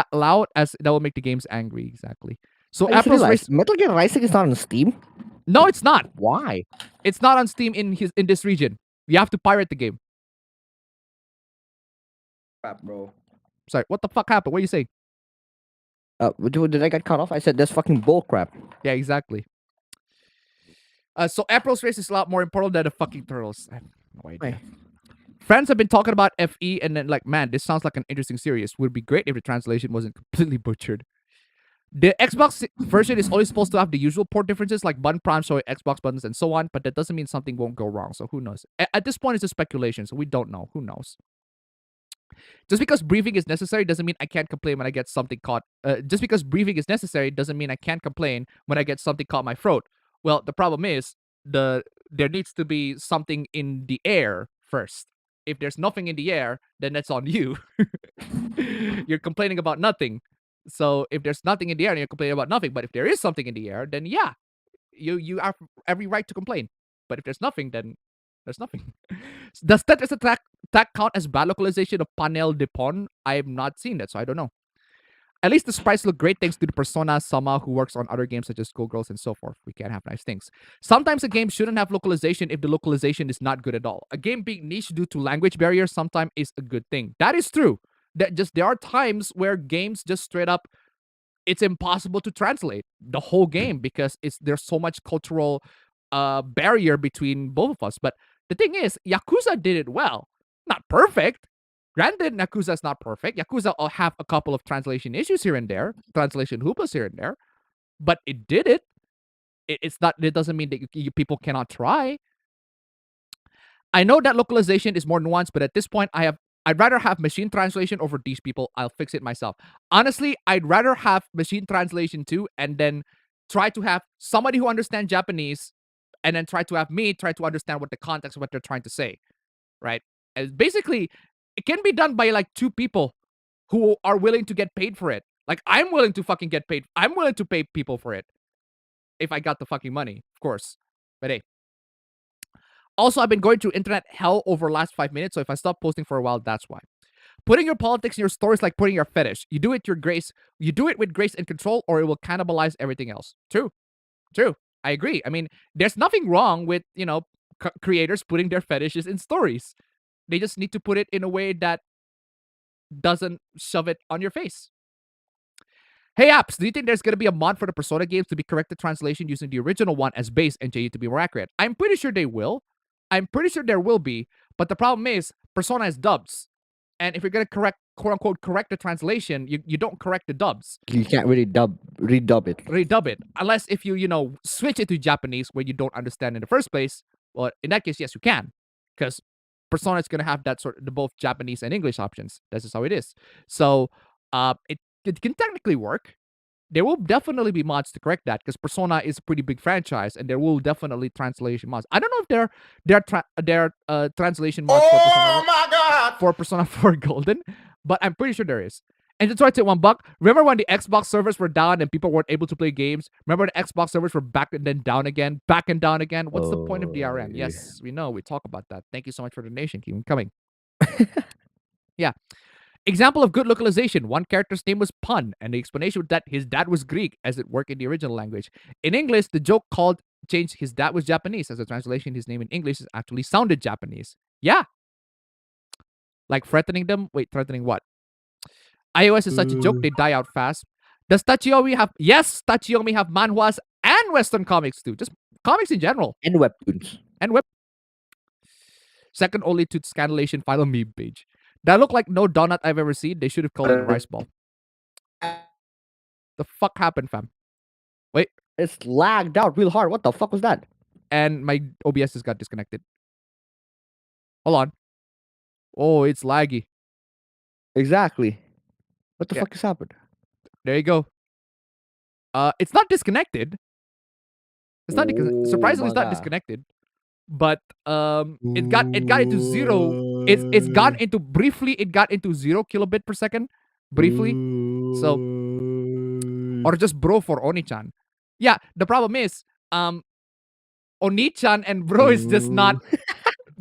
as that will make the games angry. Exactly. So I just April's realized race. Metal Gear Rising is not on Steam. No, it's not. Why? It's not on Steam in this region. You have to pirate the game. Crap, bro. Sorry, what the fuck happened? What are you saying? Did I get cut off? I said that's fucking bull crap. Yeah, exactly. So April's race is a lot more important than the fucking turtles. I have no idea. Why? Friends have been talking about FE and then like, man, this sounds like an interesting series. Would be great if the translation wasn't completely butchered. The Xbox version is only supposed to have the usual port differences like button prompts showing Xbox buttons and so on, but that doesn't mean something won't go wrong. So who knows? At this point, it's a speculation, so we don't know. Who knows? Just because briefing is necessary doesn't mean I can't complain when I get something caught. Just because briefing is necessary doesn't mean I can't complain when I get something caught my throat. Well, the problem is there needs to be something in the air first. If there's nothing in the air, then that's on you. You're complaining about nothing. So if there's nothing in the air, then you're complaining about nothing. But if there is something in the air, then yeah, you have every right to complain. But if there's nothing, then there's nothing. Does Tetris Attack count as bad localization of Panel de Pon? I have not seen that, so I don't know. At least the sprites look great thanks to the persona Sama who works on other games such as Schoolgirls and so forth. We can't have nice things. Sometimes a game shouldn't have localization if the localization is not good at all. A game being niche due to language barriers sometimes is a good thing. That is true. There are times where games just straight up, it's impossible to translate the whole game because there's so much cultural barrier between both of us. But the thing is, Yakuza did it well. Not perfect. Granted, Yakuza is not perfect. Yakuza will have a couple of translation issues here and there, translation hoopas here and there, but it did it. It's not. It doesn't mean that people cannot try. I know that localization is more nuanced, but at this point, I'd rather have machine translation over these people. I'll fix it myself. Honestly, I'd rather have machine translation too, and then try to have somebody who understands Japanese, and then try to have me try to understand what the context of what they're trying to say, right? And basically, it can be done by like two people who are willing to get paid for it. Like I'm willing to fucking get paid. I'm willing to pay people for it if I got the fucking money, of course. But hey. Also, I've been going through internet hell over the last 5 minutes, so if I stop posting for a while, that's why. Putting your politics in your stories like putting your fetish. You do it with grace and control, or it will cannibalize everything else. True. I agree. I mean, there's nothing wrong with, creators putting their fetishes in stories. They just need to put it in a way that doesn't shove it on your face. Hey apps, do you think there's gonna be a mod for the Persona games to be corrected translation using the original one as base and change it to be more accurate? I'm pretty sure they will. I'm pretty sure there will be, but the problem is Persona is dubs. And if you're gonna correct quote unquote correct the translation, you don't correct the dubs. You can't really redub it. Redub it. Unless if you switch it to Japanese where you don't understand in the first place. Well, in that case, yes, you can. Because Persona is gonna have that sort of the both Japanese and English options. That's just how it is. So it can technically work. There will definitely be mods to correct that because Persona is a pretty big franchise, and there will definitely translation mods. I don't know if there are translation mods Oh my God! for Persona 4 Golden, but I'm pretty sure there is. And to try to $1, remember when the Xbox servers were down and people weren't able to play games? Remember the Xbox servers were back and then down again, back and down again? What's the point of DRM? Yeah. Yes, we know. We talk about that. Thank you so much for the donation. Keep them coming. Yeah. Example of good localization. One character's name was Pun, and the explanation was that his dad was Greek, as it worked in the original language. In English, the joke called changed his dad was Japanese. As a translation, his name in English is actually sounded Japanese. Yeah. Like threatening them? Wait, threatening what? iOS is such a joke, they die out fast. Does Tachiyomi have... Yes, Tachiyomi have manhwas and Western comics too. Just comics in general. And webtoons. And web... Second only to Scandalation final meme page. That looked like no donut I've ever seen. They should have called it a rice ball. The fuck happened, fam? Wait. It's lagged out real hard. What the fuck was that? And my OBS just got disconnected. Hold on. Oh, it's laggy. Exactly. What the Yeah. fuck has happened? There you go. It's not disconnected. It's not surprisingly it's not disconnected. But it got into zero. It's gone into briefly. It got into 0 kilobit per second briefly. So or just bro for Oni-chan. Yeah, the problem is Oni-chan and bro is just not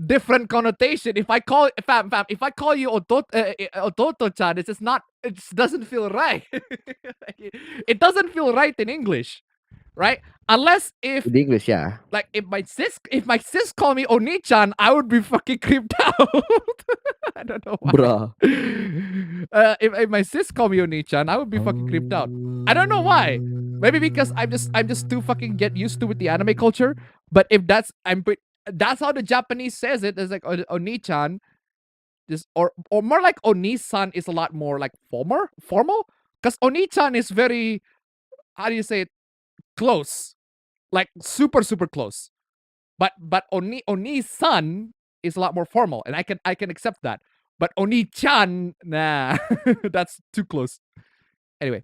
different connotation. If I call fam, if I call you Ototo-chan, it's just not. It just doesn't feel right. It doesn't feel right in English, right? Unless if In English, yeah. like if my sis call me Oni-chan, I would be fucking creeped out. I don't know why. Bruh. If my sis call me Oni-chan, I would be fucking creeped out. I don't know why. Maybe because I'm just too fucking get used to with the anime culture. But if that's that's how the Japanese says it. It's like Oni-chan. Just or more like Oni-san is a lot more like formal. Because Oni-chan is very, how do you say it? Close. Like super close. But Oni-san is a lot more formal, and I can accept that. But Oni-chan, nah, that's too close. Anyway,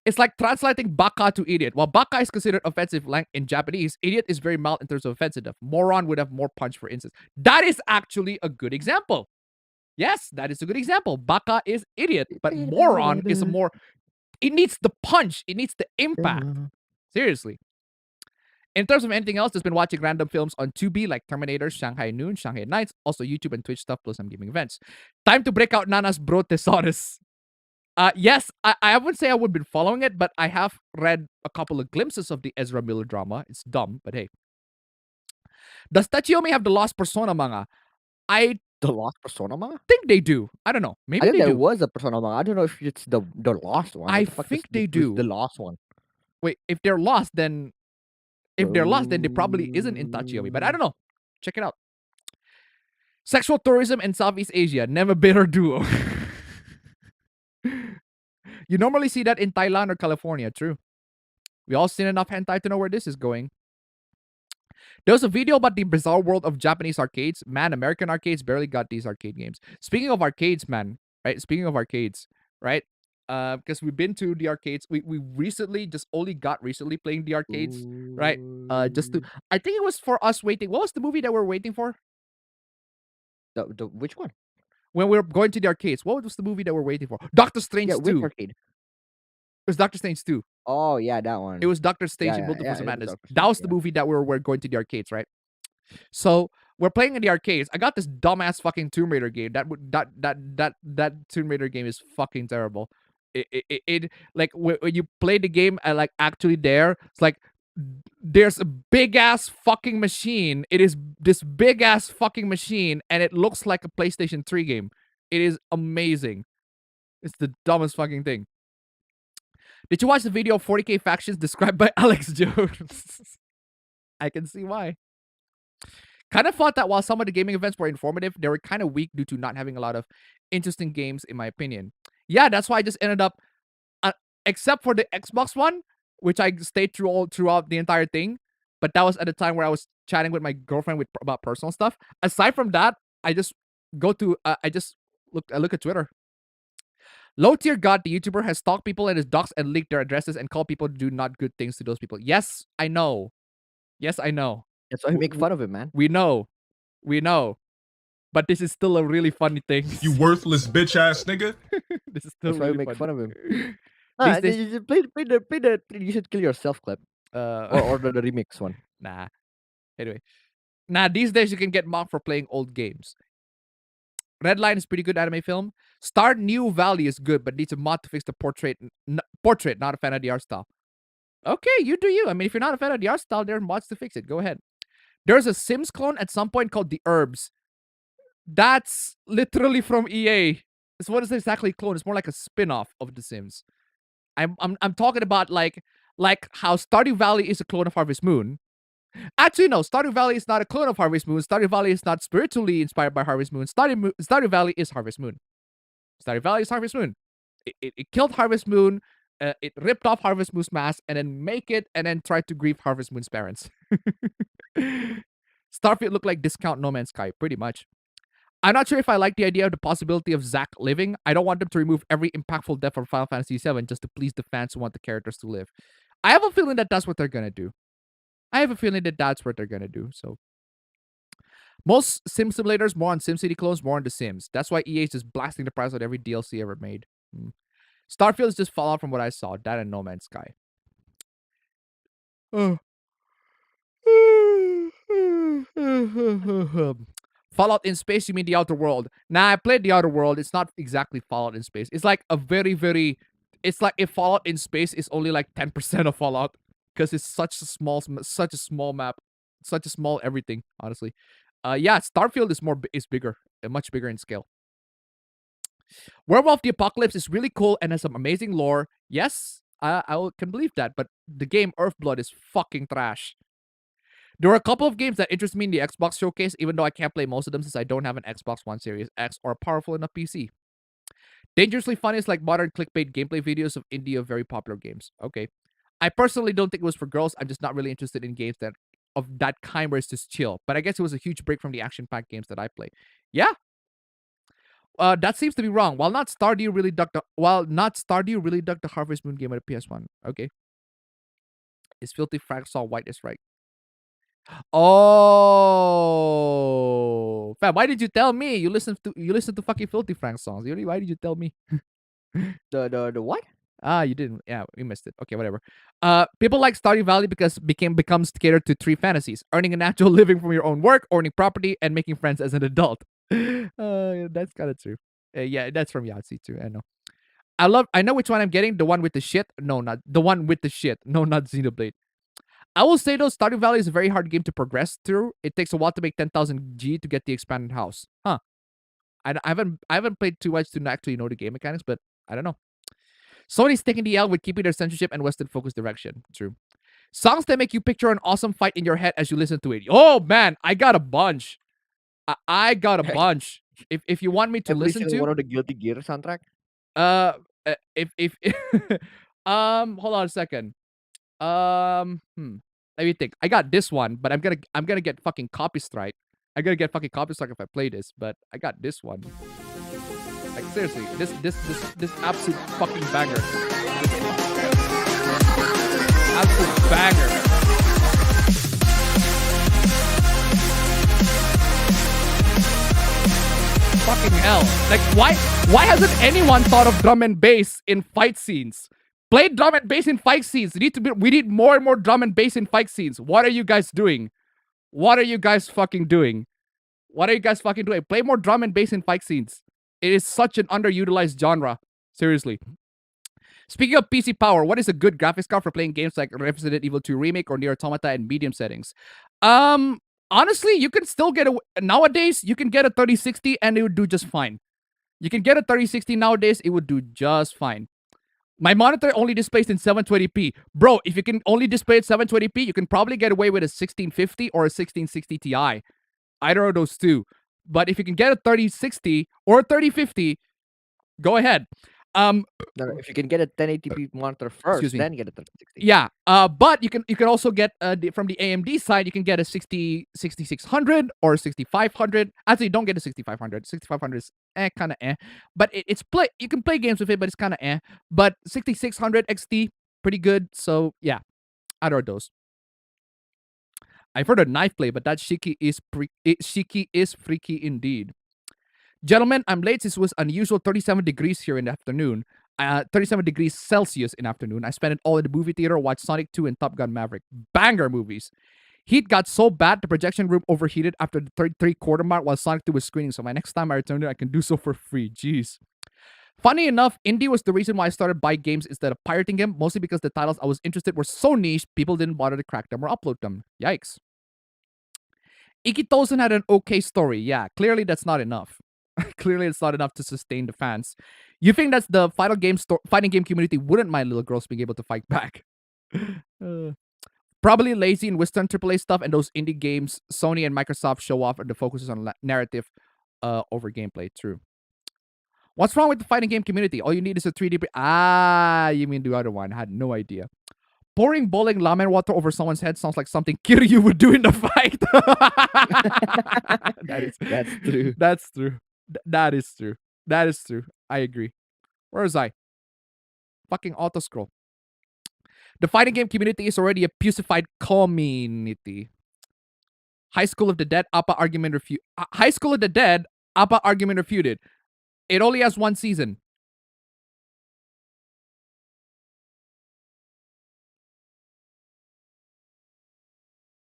it's like translating baka to idiot. While baka is considered offensive in Japanese, idiot is very mild in terms of offensive. Moron would have more punch, for instance. That is actually a good example. Yes, that is a good example. Baka is idiot, but moron is a more... It needs the punch. It needs the impact. Seriously. In terms of anything else, just been watching random films on Tubi like Terminator, Shanghai Noon, Shanghai Nights, also YouTube and Twitch stuff, plus some gaming events. Time to break out Nana's Bro Thesaurus. Yes, I wouldn't say I would have been following it, but I have read a couple of glimpses of the Ezra Miller drama. It's dumb, but hey. Does Tachiyomi have the Lost Persona manga? I The Lost Persona manga? think they do. I don't know. Maybe I think they there do. was a Persona manga. I don't know if it's the lost one. I What the fuck think is they who's do. The lost one. Wait, if they're lost, then... If they're lost, then they probably isn't in Tachiyomi. But I don't know. Check it out. Sexual tourism in Southeast Asia. Never bitter duo. You normally see that in Thailand or California. True. We all seen enough hentai to know where this is going. There was a video about the bizarre world of Japanese arcades. Man, American arcades barely got these arcade games. Speaking of arcades, man, right? Speaking of arcades, right? Because we've been to the arcades. We recently just only got recently playing the arcades, right? Just to... I think it was for us waiting. What was the movie that we're waiting for? The which one? When we were going to the arcades. What was the movie that we're waiting for? Doctor Strange Yeah, 2. which It arcade? was Doctor Strange 2. Oh yeah, that one. It was Doctor Strange in yeah, Multiverse yeah, of it was Madness. Doctor That was Strange, the movie that we're going to the arcades, right? So we're playing in the arcades. I got this dumbass fucking Tomb Raider game. That Tomb Raider game is fucking terrible. It like when you play the game and like actually there, it's like there's a big ass fucking machine. It is this big ass fucking machine, and it looks like a PlayStation 3 game. It is amazing. It's the dumbest fucking thing. Did you watch the video of 40k factions described by Alex Jones? I can see why. Kind of thought that while some of the gaming events were informative, they were kind of weak due to not having a lot of interesting games, in my opinion. Yeah, that's why I just ended up, except for the Xbox one, which I stayed throughout the entire thing. But that was at a time where I was chatting with my girlfriend about personal stuff. Aside from that, I just go to I look at Twitter. Low tier god, the YouTuber, has stalked people in his docs and leaked their addresses and called people to do not good things to those people. Yes, I know. Yes, I know. That's why we make fun of him, man. We know. We know. But this is still a really funny thing. You worthless bitch ass nigga. This is still That's why we really make funny. fun of him. These days- You just play the you should kill yourself clip or the remix one. Nah. Anyway. Nah, these days you can get mocked for playing old games. Redline is pretty good anime film. Stardew Valley is good, but needs a mod to fix the portrait. Portrait, not a fan of the art style. Okay, you do you. I mean, if you're not a fan of the art style, there are mods to fix it. Go ahead. There's a Sims clone at some point called The Herbs. That's literally from EA. So what is exactly a clone? It's more like a spin-off of The Sims. I'm talking about like how Stardew Valley is a clone of Harvest Moon. Actually, no, Stardew Valley is not a clone of Harvest Moon. Stardew Valley is not spiritually inspired by Harvest Moon. Stardew Valley is Harvest Moon. Stardew Valley is Harvest Moon. It killed Harvest Moon. It ripped off Harvest Moon's mask and then tried to grieve Harvest Moon's parents. Starfield looked like discount No Man's Sky, pretty much. I'm not sure if I like the idea of the possibility of Zack living. I don't want them to remove every impactful death from Final Fantasy VII just to please the fans who want the characters to live. I have a feeling that that's what they're gonna do. So most Sim simulators, more on SimCity clones, more on The Sims. That's why EA is just blasting the price on every DLC ever made. Starfield is just Fallout from what I saw. That and No Man's Sky. Fallout in space, you mean the Outer World? Nah, I played the Outer World. It's not exactly Fallout in space. It's like a very, it's like if Fallout in space is only like 10% of Fallout. Because it's such a small map. Such a small everything, honestly. Yeah, Starfield is bigger. Much bigger in scale. Werewolf the Apocalypse is really cool and has some amazing lore. Yes, I can believe that. But the game Earthblood is fucking trash. There are a couple of games that interest me in the Xbox showcase, even though I can't play most of them since I don't have an Xbox One Series X or a powerful enough PC. Dangerously Fun is like modern clickbait gameplay videos of indie of very popular games. Okay. I personally don't think it was for girls. I'm just not really interested in games of that kind where it's just chill. But I guess it was a huge break from the action-packed games that I play. Yeah. That seems to be wrong. While not Stardew really ducked the Harvest Moon game at a PS1. Okay. Is Filthy Frank Saw White is right. Oh, fam, why did you tell me? You listen to fucking Filthy Frank songs. Why did you tell me? The what? You didn't. Yeah, you missed it. Okay, whatever. People like Stardew Valley because becomes catered to three fantasies: earning a natural living from your own work, owning property, and making friends as an adult. That's kind of true. Yeah, that's from Yahtzee too. I know. I know which one I'm getting. The one with the shit. No, not the one with the shit. No, not Xenoblade. I will say though, Stardew Valley is a very hard game to progress through. It takes a while to make 10,000 G to get the expanded house. Huh. I haven't played too much to actually know the game mechanics, but I don't know. Sony's taking the L with keeping their censorship and Western focused direction. True. Songs that make you picture an awesome fight in your head as you listen to it. Oh man, I got a bunch. I got a bunch. If you want me to listen to one of the Guilty Gear soundtrack. If hold on a second. Let me think. I got this one, but I'm gonna get fucking copy strike. I'm gonna get fucking copy strike if I play this, but I got this one. Like seriously, this absolute fucking banger. Absolute banger. Fucking hell. Like why hasn't anyone thought of drum and bass in fight scenes? Play drum and bass in fight scenes. We need more and more drum and bass in fight scenes. What are you guys doing? What are you guys fucking doing? Play more drum and bass in fight scenes. It is such an underutilized genre. Seriously. Speaking of PC power, what is a good graphics card for playing games like Resident Evil 2 Remake or Nier Automata in medium settings? Honestly, you can still get nowadays, you can get a 3060 and it would do just fine. You can get a 3060 nowadays, it would do just fine. My monitor only displays in 720p. Bro, if you can only display at 720p, you can probably get away with a 1650 or a 1660 Ti. Either of those two. But if you can get a 3060 or a 3050, go ahead. No, if you can get a 1080p monitor Excuse first, me. then get a 3060. Yeah, but you can also get from the AMD side, you can get a 6600 or 6500. Actually, don't get a 6500. 6500 is kind of but it's play. You can play games with it, but it's kind of But 6600 XT, pretty good. So yeah, either of those. I've heard of knife play, but that shiki is freaky indeed. Gentlemen, I'm late. This was unusual 37 degrees here in the afternoon. 37 degrees Celsius in afternoon. I spent it all in the movie theater, watched Sonic 2 and Top Gun Maverick. Banger movies. Heat got so bad, the projection room overheated after the 3/4 mark while Sonic 2 was screening. So my next time I return it, I can do so for free. Jeez. Funny enough, indie was the reason why I started buying games instead of pirating them, mostly because the titles I was interested were so niche, people didn't bother to crack them or upload them. Yikes. Ikitosen had an okay story. Yeah, clearly that's not enough. Clearly it's not enough to sustain the fans. You think that's the fighting game community wouldn't mind little girls being able to fight back? Probably lazy in Western AAA stuff, and those indie games Sony and Microsoft show off and the focus is on narrative over gameplay. True. What's wrong with the fighting game community? All you need is a 3D. You mean the other one? I had no idea. Pouring boiling ramen water over someone's head sounds like something Kiryu would do in the fight. That's true. That's true. That is true. That is true. I agree. Where was I? Fucking auto scroll. The fighting game community is already a pussified community. High School of the Dead, APA argument refuted. High School of the Dead, APA argument refuted. It only has one season.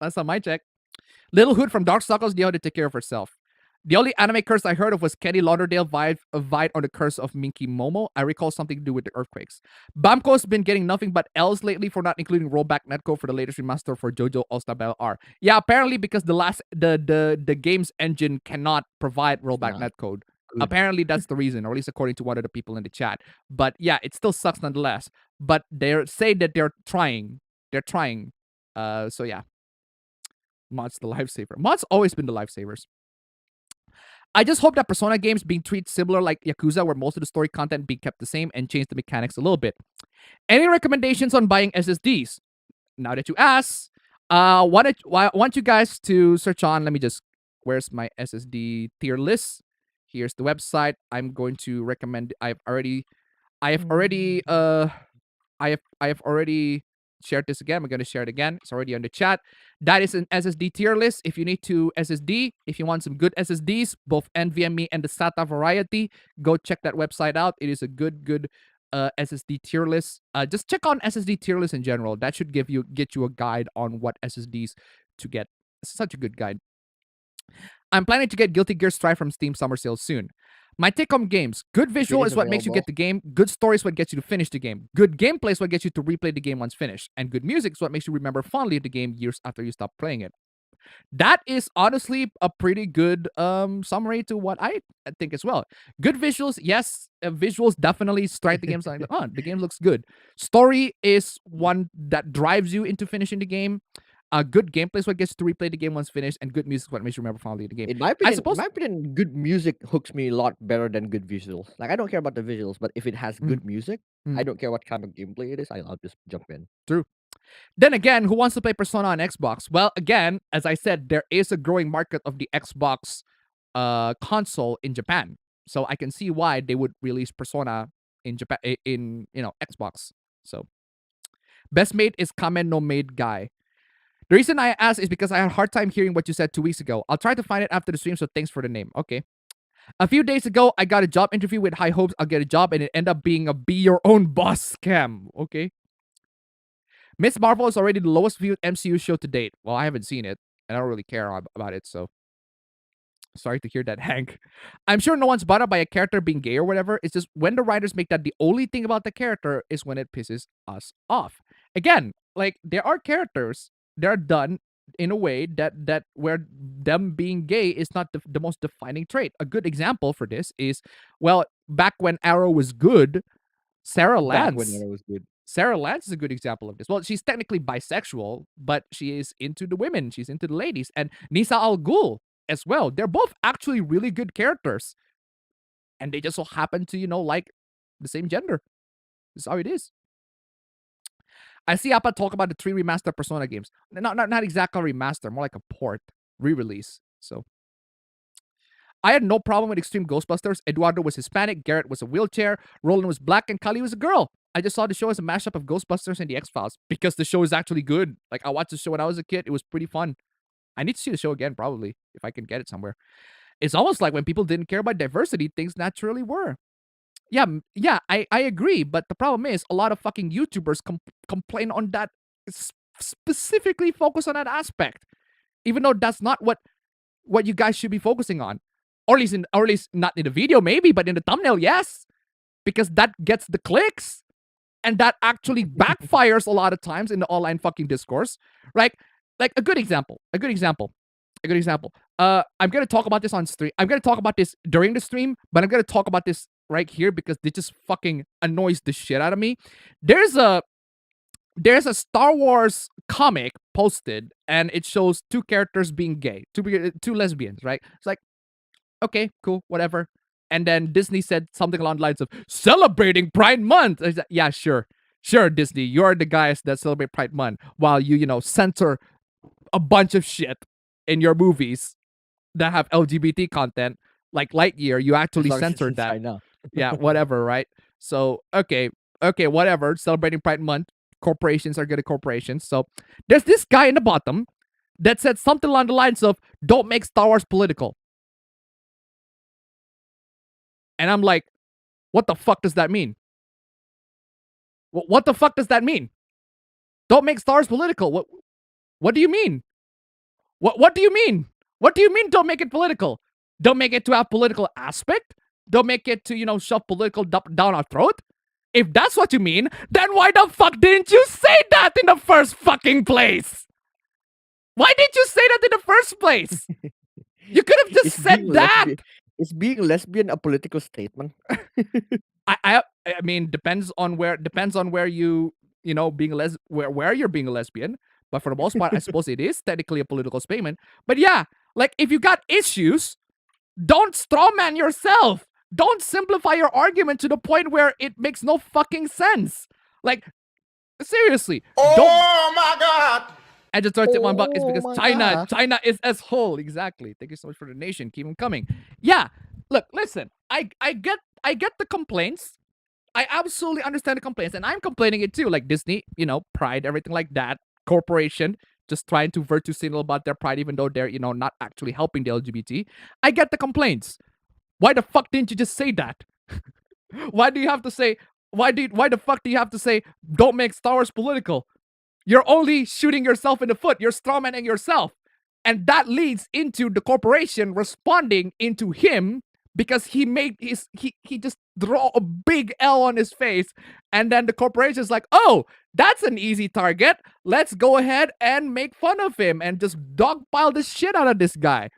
That's not my check. Little Hood from Darkstalkers knew how to take care of herself. The only anime curse I heard of was Kenny Lauderdale vied on the curse of Minky Momo. I recall something to do with the earthquakes. Bamco's been getting nothing but L's lately for not including rollback netcode for the latest remaster for JoJo All-Star Battle R. Yeah, apparently because the game's engine cannot provide rollback netcode. Good. Apparently that's the reason, or at least according to one of the people in the chat. But yeah, it still sucks nonetheless. But they're saying that they're trying. They're trying. So yeah. Mod's the lifesaver. Mod's always been the lifesavers. I just hope that Persona games being treated similar like Yakuza, where most of the story content being kept the same and change the mechanics a little bit. Any recommendations on buying SSDs? Now that you ask, I want you guys to search on. Let me just. Where's my SSD tier list? Here's the website. I'm going to recommend. I have already shared this again. We're going to share it again. It's already on the chat. That is an SSD tier list. If you need to SSD, if you want some good SSDs, both NVMe and the SATA variety, go check that website out. It is a good SSD tier list. Just check on SSD tier list in general. That should get you a guide on what SSDs to get. It's such a good guide. I'm planning to get Guilty Gear Strive from Steam Summer Sale soon. My take on games. Good visual is what makes you get the game. Good story is what gets you to finish the game. Good gameplay is what gets you to replay the game once finished. And good music is what makes you remember fondly of the game years after you stop playing it. That is honestly a pretty good summary to what I think as well. Good visuals, yes. Visuals definitely strike the game. Like, oh, the game looks good. Story is one that drives you into finishing the game. Good gameplay is what gets you to replay the game once finished, and good music is what makes you remember fondly the game. In my opinion, good music hooks me a lot better than good visuals. Like, I don't care about the visuals, but if it has good music, I don't care what kind of gameplay it is. I'll just jump in. True. Then again, who wants to play Persona on Xbox? Well, again, as I said, there is a growing market of the Xbox console in Japan, so I can see why they would release Persona in Japan in Xbox. So, best mate is Kamen no Maid Guy. The reason I asked is because I had a hard time hearing what you said 2 weeks ago. I'll try to find it after the stream, so thanks for the name. Okay. A few days ago, I got a job interview with high hopes I'll get a job, and it ended up being a be your own boss scam. Okay. Miss Marvel is already the lowest viewed MCU show to date. Well, I haven't seen it, and I don't really care about it, so sorry to hear that, Hank. I'm sure no one's bothered by a character being gay or whatever. It's just when the writers make that the only thing about the character is when it pisses us off. Again, like, there are characters that are done in a way that where them being gay is not the most defining trait. A good example for this is, well, back when Arrow was good, Sarah Back when Lance. it was good. Sarah Lance is a good example of this. Well, she's technically bisexual, but she is into the women. She's into the ladies. And Nisa Al Ghul as well. They're both actually really good characters. And they just so happen to, like the same gender. This is how it is. I see Appa talk about the 3 remaster Persona games. Not exactly remaster, more like a port, re-release. So I had no problem with Extreme Ghostbusters. Eduardo was Hispanic, Garrett was a wheelchair, Roland was black, and Kali was a girl. I just saw the show as a mashup of Ghostbusters and the X-Files because the show is actually good. Like, I watched the show when I was a kid. It was pretty fun. I need to see the show again, probably, if I can get it somewhere. It's almost like when people didn't care about diversity, things naturally were. Yeah, I agree. But the problem is, a lot of fucking YouTubers complain on that, specifically focus on that aspect, even though that's not what you guys should be focusing on. Or at least not in the video, maybe, but in the thumbnail, yes. Because that gets the clicks. And that actually backfires a lot of times in the online fucking discourse. Right? Like a good example. I'm gonna talk about this on stream. I'm gonna talk about this during the stream, but I'm gonna talk about this right here because it just fucking annoys the shit out of me. There's a Star Wars comic posted, and it shows 2 characters being gay, 2 lesbians, right? It's like, okay, cool, whatever. And then Disney said something along the lines of celebrating Pride Month. I said, yeah, sure, Disney, you're the guys that celebrate Pride Month while you censor a bunch of shit in your movies that have LGBT content, like Lightyear. You actually censored that. Yeah, whatever, right? So okay, whatever. Celebrating Pride Month. Corporations are good at corporations. So there's this guy in the bottom that said something along the lines of, don't make Star Wars political. And I'm like, what the fuck does that mean? What the fuck does that mean? Don't make Star Wars political. What do you mean? What do you mean? What do you mean don't make it political? Don't make it to have political aspect? Don't make it to, shove political down our throat? If that's what you mean, then why the fuck didn't you say that in the first fucking place? Why didn't you say that in the first place? You could have just said that. Is being lesbian a political statement? I mean, depends on where you being where you're being a lesbian. But for the most part, I suppose it is technically a political statement. But yeah, like if you got issues, don't strawman yourself. Don't simplify your argument to the point where it makes no fucking sense. Like, seriously. Oh my God. And just $31 is because China is as whole. Exactly. Thank you so much for the donation. Keep them coming. Yeah. Look, listen. I get the complaints. I absolutely understand the complaints, and I'm complaining it too. Like Disney, Pride, everything like that. Corporation just trying to virtue signal about their pride, even though they're not actually helping the LGBT. I get the complaints. Why the fuck didn't you just say that? Why do you have to say? Why the fuck do you have to say? Don't make Star Wars political. You're only shooting yourself in the foot. You're strawmanning yourself. And that leads into the corporation responding into him because he just draw a big L on his face. And then the corporation's like, oh, that's an easy target. Let's go ahead and make fun of him and just dogpile the shit out of this guy.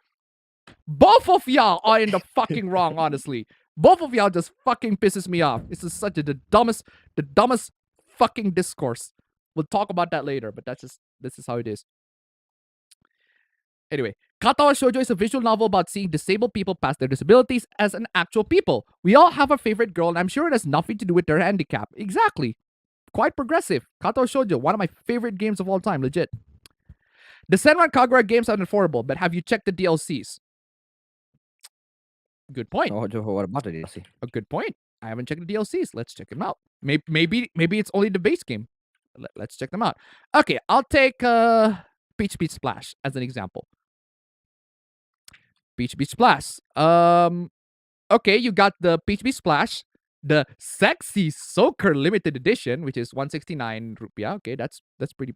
Both of y'all are in the fucking wrong, honestly. Both of y'all just fucking pisses me off. This is the dumbest fucking discourse. We'll talk about that later, but this is how it is. Anyway, Katawa Shoujo is a visual novel about seeing disabled people past their disabilities as an actual people. We all have a favorite girl, and I'm sure it has nothing to do with their handicap. Exactly. Quite progressive. Katawa Shoujo, one of my favorite games of all time, legit. The Senran Kagura games are affordable, but have you checked the DLCs? Good point. What about the DLC? A good point. I haven't checked the DLCs. Let's check them out. Maybe it's only the base game. Let's check them out. Okay, I'll take Peach Beach Splash as an example. Peach Beach Splash. Okay, you got the Peach Beach Splash, the Sexy Soaker Limited Edition, which is 169 rupiah. Okay, that's pretty.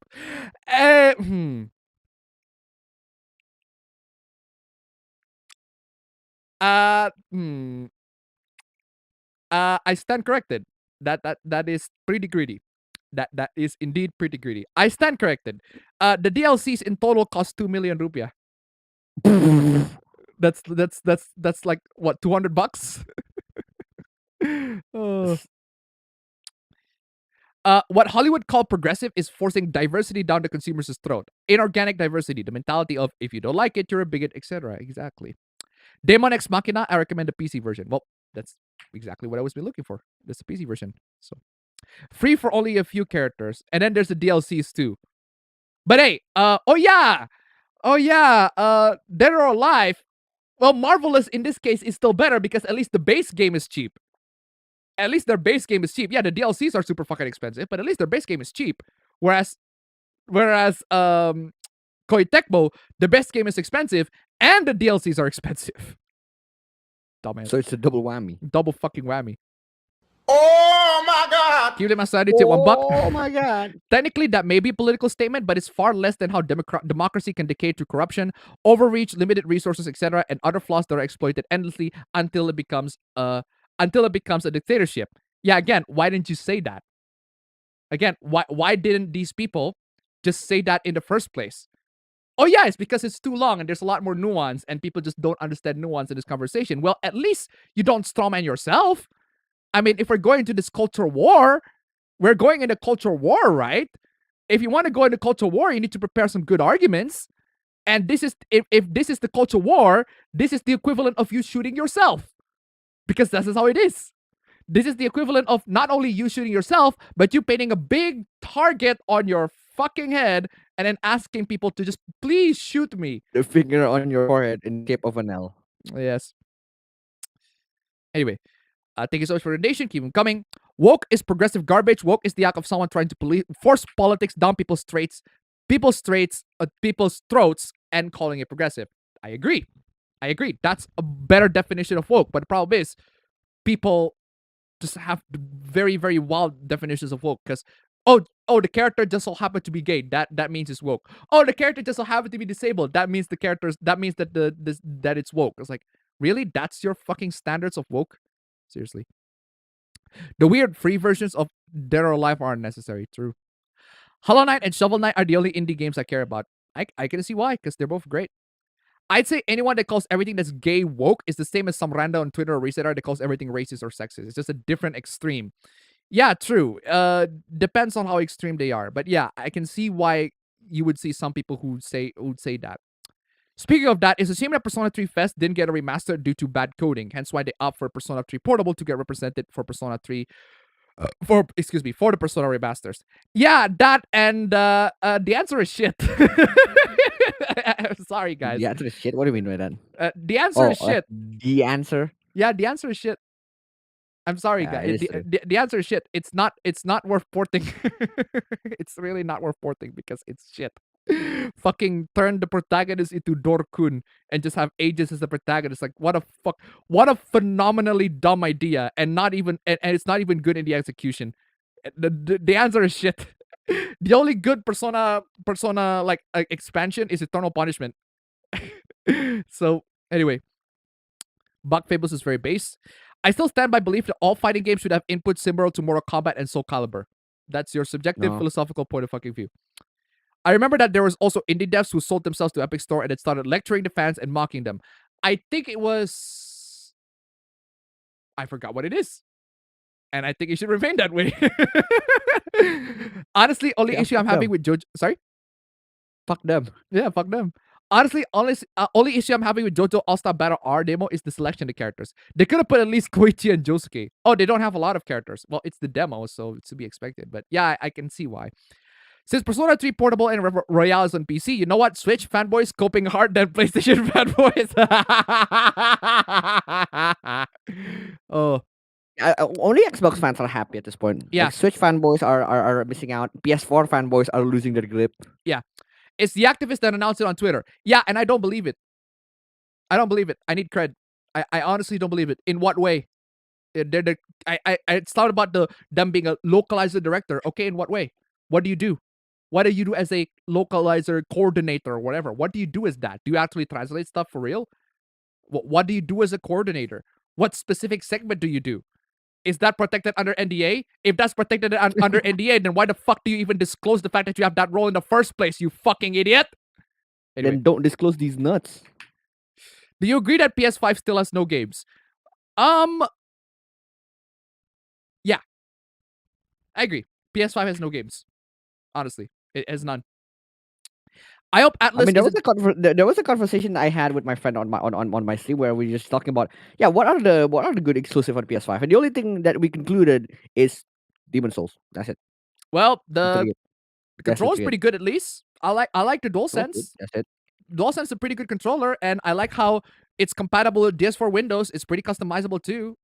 I stand corrected. That is pretty greedy. That is indeed pretty greedy. I stand corrected. The DLCs in total cost 2 million rupiah. That's like what, $200? Oh. What Hollywood called progressive is forcing diversity down the consumer's throat. Inorganic diversity, the mentality of if you don't like it, you're a bigot, etc. Exactly. Demon Ex Machina, I recommend the PC version. Well, that's exactly what I was been looking for. That's the PC version. So free for only a few characters, and then there's the DLCs too. But hey, oh yeah, Dead or Alive. Well, Marvelous in this case is still better because at least the base game is cheap. At least their base game is cheap. Yeah, the DLCs are super fucking expensive, but at least their base game is cheap. Whereas Koei Tecmo, the best game is expensive and the DLCs are expensive. Dumbass. So it's a double whammy. Double fucking whammy. Oh my God. Give them a sanity at $1. Oh my god. Technically, that may be a political statement, but it's far less than how democracy can decay through corruption, overreach, limited resources, etc., and other flaws that are exploited endlessly until it becomes a dictatorship. Yeah, again, why didn't you say that? Again, why didn't these people just say that in the first place? Oh yeah, it's because it's too long and there's a lot more nuance and people just don't understand nuance in this conversation. Well, at least you don't strawman yourself. I mean, if we're going to this culture war, we're going into culture war, right? If you want to go into culture war, you need to prepare some good arguments. And this is if this is the culture war, this is the equivalent of you shooting yourself. Because this is how it is. This is the equivalent of not only you shooting yourself, but you painting a big target on your fucking head and then asking people to just please shoot me. The finger on your forehead in the shape of an L. Yes. Anyway, thank you so much for the donation. Keep them coming. Woke is progressive garbage. Woke is the act of someone trying to force politics down people's throats, and calling it progressive. I agree. That's a better definition of woke. But the problem is, people just have very, very wild definitions of woke. Because the character just so happen to be gay. That means it's woke. Oh, the character just so happen to be disabled. That means that it's woke. It's like, really? That's your fucking standards of woke? Seriously. The weird free versions of Dead or Alive aren't necessary. True. Hollow Knight and Shovel Knight are the only indie games I care about. I can see why, because they're both great. I'd say anyone that calls everything that's gay woke is the same as some rando on Twitter or resetter that calls everything racist or sexist. It's just a different extreme. Yeah, true. Depends on how extreme they are. But yeah, I can see why you would see some people who would say that. Speaking of that, it's a shame that Persona 3 Fest didn't get a remaster due to bad coding. Hence why they opt for Persona 3 Portable to get represented for Persona 3 for the Persona remasters. Yeah, that and the answer is shit. I'm sorry, guys. The answer is shit. What do you mean by that? The answer is shit. The answer. Yeah, the answer is shit. I'm sorry, Yeah, guys. The answer is shit. It's not worth porting. It's really not worth porting because it's shit. Fucking turn the protagonist into Dorkun and just have Aegis as the protagonist. Like, what a phenomenally dumb idea, and it's not even good in the execution. The answer is shit. The only good Persona like expansion is Eternal Punishment. So anyway, Buck Fables is very base. I still stand by belief that all fighting games should have input similar to Mortal Kombat and Soul Calibur. That's your subjective philosophical point of fucking view. I remember that there was also indie devs who sold themselves to Epic Store and then started lecturing the fans and mocking them. I think it was... I forgot what it is. And I think it should remain that way. Honestly, only issue I'm having with JoJo... Sorry? Fuck them. Yeah, fuck them. Honestly, only issue I'm having with JoJo All-Star Battle R demo is the selection of the characters. They could have put at least Koichi and Josuke. Oh, they don't have a lot of characters. Well, it's the demo, so it's to be expected. But yeah, I can see why. Since Persona 3 Portable and Royale is on PC, you know what? Switch fanboys coping hard than PlayStation fanboys. Oh. Only Xbox fans are happy at this point. Yeah. Like, Switch fanboys are missing out. PS4 fanboys are losing their grip. Yeah. It's the activists that announced it on Twitter. Yeah, and I don't believe it. I don't believe it. I need cred. I honestly don't believe it. In what way? It's not about them being a localizer director. Okay, in what way? What do you do? What do you do as a localizer coordinator or whatever? What do you do as that? Do you actually translate stuff for real? What do you do as a coordinator? What specific segment do you do? Is that protected under NDA? If that's protected under NDA, then why the fuck do you even disclose the fact that you have that role in the first place, you fucking idiot? Anyway. Then don't disclose these nuts. Do you agree that PS5 still has no games? Yeah. I agree. PS5 has no games. Honestly, it has none. I hope I Atlas mean, there was isn't. there was a conversation I had with my friend on my stream where we were just talking about what are the good exclusive on PS5, and the only thing that we concluded is Demon Souls. That's it. Well, Literally, the that's control is literally it. pretty good at least. I like the Control's good, DualSense. that's it. DualSense is a pretty good controller, and I like how it's compatible with DS4 Windows. It's pretty customizable too.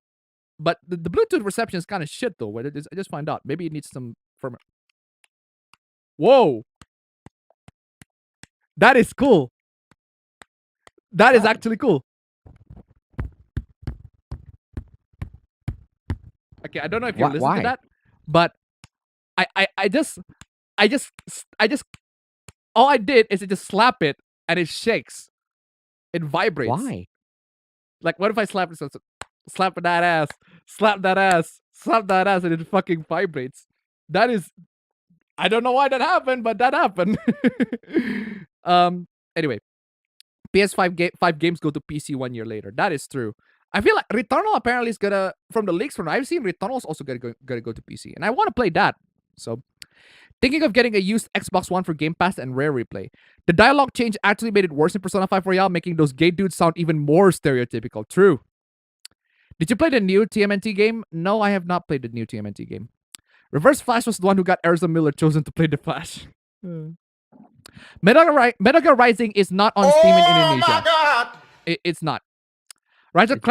But the Bluetooth reception is kind of shit though. I just find out. Maybe it needs some firmware. Whoa, that is cool. That is actually cool. Okay, I don't know if you're listening Why? to that, but I just all I did is just slap it and it shakes. It vibrates. Why? Like, what if I slap it? Slap that ass, slap that ass, slap that ass, and it fucking vibrates. That is, I don't know why that happened, but that happened. Anyway, PS5 5 games go to PC 1 year later. That is true. I feel like Returnal apparently is gonna, from the leaks from I've seen, Returnal is also gonna go to PC, and I want to play that. So, thinking of getting a used Xbox One for Game Pass and Rare Replay. The dialogue change actually made it worse in Persona 5 Royale, making those gay dudes sound even more stereotypical. True. Did you play the new TMNT game? No, I have not played the new TMNT game. Reverse Flash was the one who got Erza Miller chosen to play the Flash. Metal Gear Rising is not on Steam in Indonesia. Oh my God! It's not. Ratchet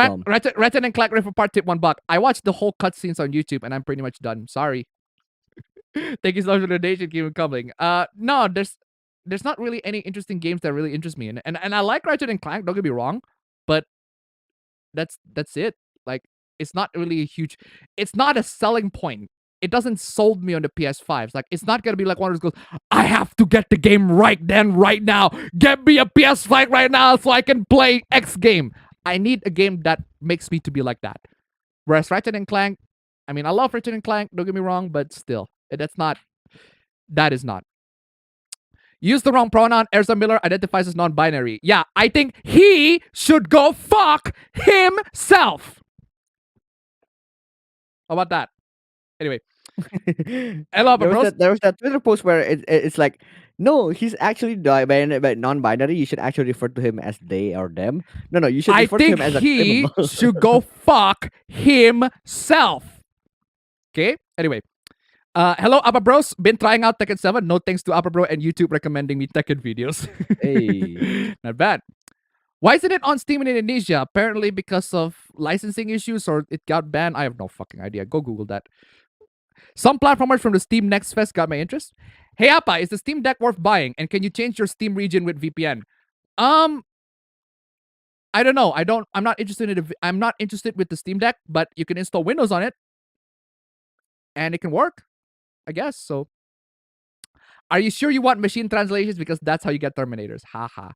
and Clank Rift Apart tip $1. I watched the whole cutscenes on YouTube and I'm pretty much done. Sorry. Thank you so much for the donation. Keep it coming. No, there's not really any interesting games that really interest me, and I like Ratchet and Clank. Don't get me wrong, but that's it. Like, it's not really a huge. It's not a selling point. It doesn't sold me on the PS5s. Like, it's not gonna be like one of those goes, I have to get the game right now. Get me a PS5 right now so I can play X game. I need a game that makes me to be like that. Whereas Ratchet and Clank, I mean, I love Ratchet and Clank. Don't get me wrong, but still, that is not. Use the wrong pronoun. Erza Miller identifies as non-binary. Yeah, I think he should go fuck himself. How about that? Anyway. Hello, there was that Twitter post where it's like, no, he's actually non-binary. You should actually refer to him as they or them. No, you should refer to him as a criminal. He should go fuck himself. Okay? Anyway. Hello, Appa Bros. Been trying out Tekken 7. No thanks to Appa Bro and YouTube recommending me Tekken videos. Hey. Not bad. Why isn't it on Steam in Indonesia? Apparently because of licensing issues or it got banned. I have no fucking idea. Go Google that. Some platformers from the Steam Next Fest got my interest. Hey Appa, is the Steam Deck worth buying? And can you change your Steam region with VPN? I don't know. I'm not interested with the Steam Deck, but you can install Windows on it. And it can work, I guess. So, are you sure you want machine translations? Because that's how you get Terminators. Haha.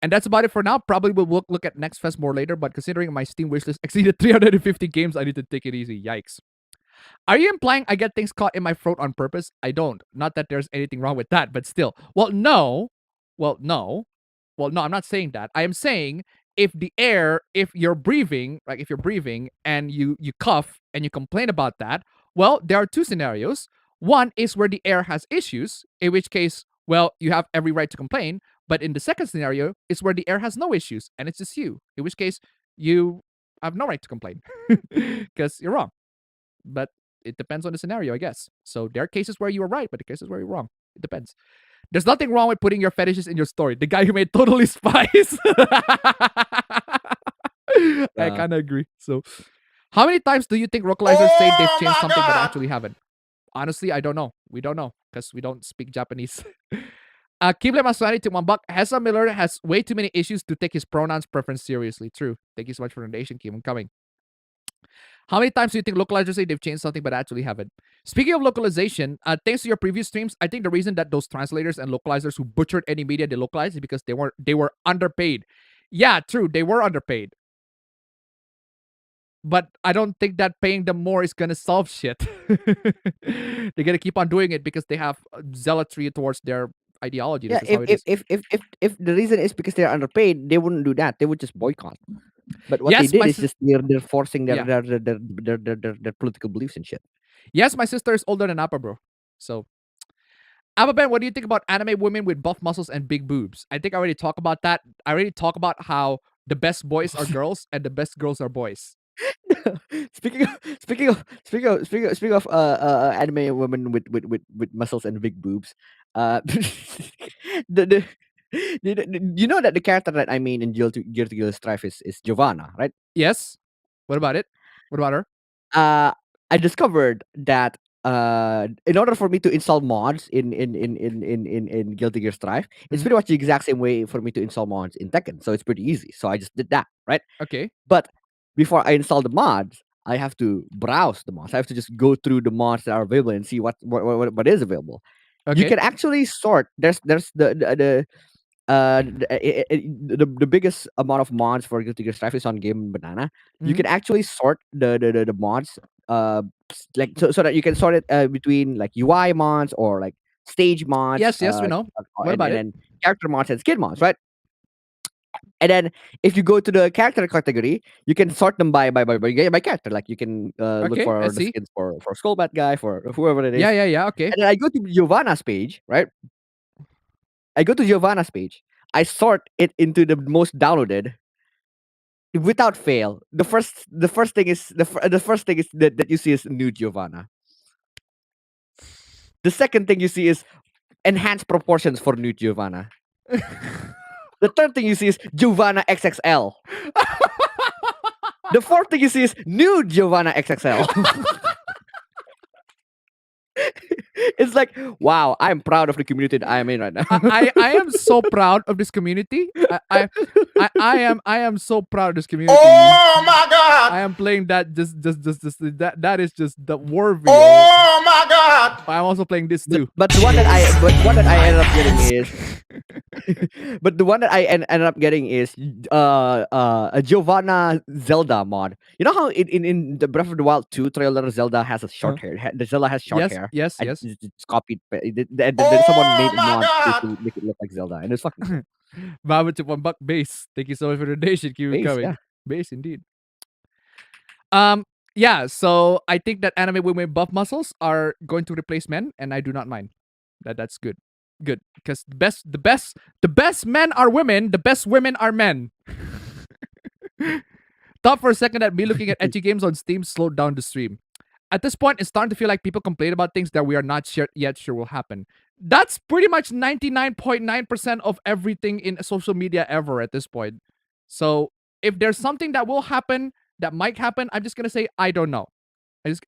And that's about it for now. Probably we'll look at Next Fest more later, but considering my Steam wishlist exceeded 350 games, I need to take it easy. Yikes. Are you implying I get things caught in my throat on purpose? I don't. Not that there's anything wrong with that, but still. Well, no, I'm not saying that. I am saying if you're breathing and you cough and you complain about that, well, there are two scenarios. One is where the air has issues, in which case, well, you have every right to complain. But in the second scenario, is where the air has no issues and it's just you, in which case you have no right to complain because you're wrong. But it depends on the scenario, I guess. So there are cases where you are right, but the cases where you're wrong. It depends. There's nothing wrong with putting your fetishes in your story. The guy who made Totally Spies. I kind of agree. So, how many times do you think localizers say they've changed something but actually haven't? Honestly, I don't know. We don't know because we don't speak Japanese. Kible Maswani to $1. Ezra Miller has way too many issues to take his pronouns preference seriously. True. Thank you so much for the donation. Keep them coming. How many times do you think localizers say they've changed something but actually haven't? Speaking of localization, thanks to your previous streams, I think the reason that those translators and localizers who butchered any media they localized is because they were underpaid. Yeah, true, they were underpaid. But I don't think that paying them more is gonna solve shit. They're gonna keep on doing it because they have zealotry towards their ideology. Yeah, if the reason is because they're underpaid, they wouldn't do that. They would just boycott. But what they did is just they're forcing their political beliefs and shit. Yes, my sister is older than Appa, bro. So, Ababen, what do you think about anime women with buff muscles and big boobs? I think I already talked about that. I already talked about how the best boys are girls and the best girls are boys. Speaking of anime women with muscles and big boobs, the you know that the character that I mean in Gear to Gear Strife is Giovanna, right? Yes. What about it? What about her? I discovered that in order for me to install mods in Guilty Gear Strive, it's Mhm. pretty much the exact same way for me to install mods in Tekken. So it's pretty easy. So I just did that, right? Okay. But before I install the mods, I have to browse the mods. I have to just go through the mods that are available and see what is available. You Okay. can actually sort. There's the biggest amount of mods for Guilty Gear Strive is on Game Banana. You Mhm. can actually sort the mods like so that you can sort it between like UI mods or like stage mods Yes, we know. What and about it? then character mods and skin mods, right? And then if you go to the character category, you can sort them by character. Like you can look Okay, I for the see. skins for Skullbat guy, for whoever it is. Yeah. Okay. And then I go to Giovanna's page, right? I go to Giovanna's page. I sort it into the most downloaded without fail. The first thing is the first thing is that you see is new Giovanna. The second thing you see is enhanced proportions for new Giovanna. The third thing you see is Giovanna XXL. The fourth thing you see is new Giovanna XXL. It's like, wow, I'm proud of the community that I am in right now. I am so proud of this community. I am so proud of this community. Oh my God. I am playing that just that is just the war video. Oh my God. But I'm also playing this too. But the one that I ended up getting is but the one that I ended up getting is a Giovanna Zelda mod. You know how in the Breath of the Wild 2 trailer Zelda has a short hair. The Zelda has short hair. Yes. I just copied. Then someone made a my mod God. to make it look like Zelda, and it's fucking cool. Baba to $1 base. Thank you so much for the donation. Keep it Base, coming. yeah. Base indeed. Yeah, so I think that anime women with buff muscles are going to replace men, and I do not mind. That's good. Good. Because the best men are women, the best women are men. Thought for a second that me looking at ecchi games on Steam slowed down the stream. At this point, it's starting to feel like people complain about things that we are not yet sure will happen. That's pretty much 99.9% of everything in social media ever at this point. So if there's something that will happen, that might happen, I'm just gonna say I don't know. And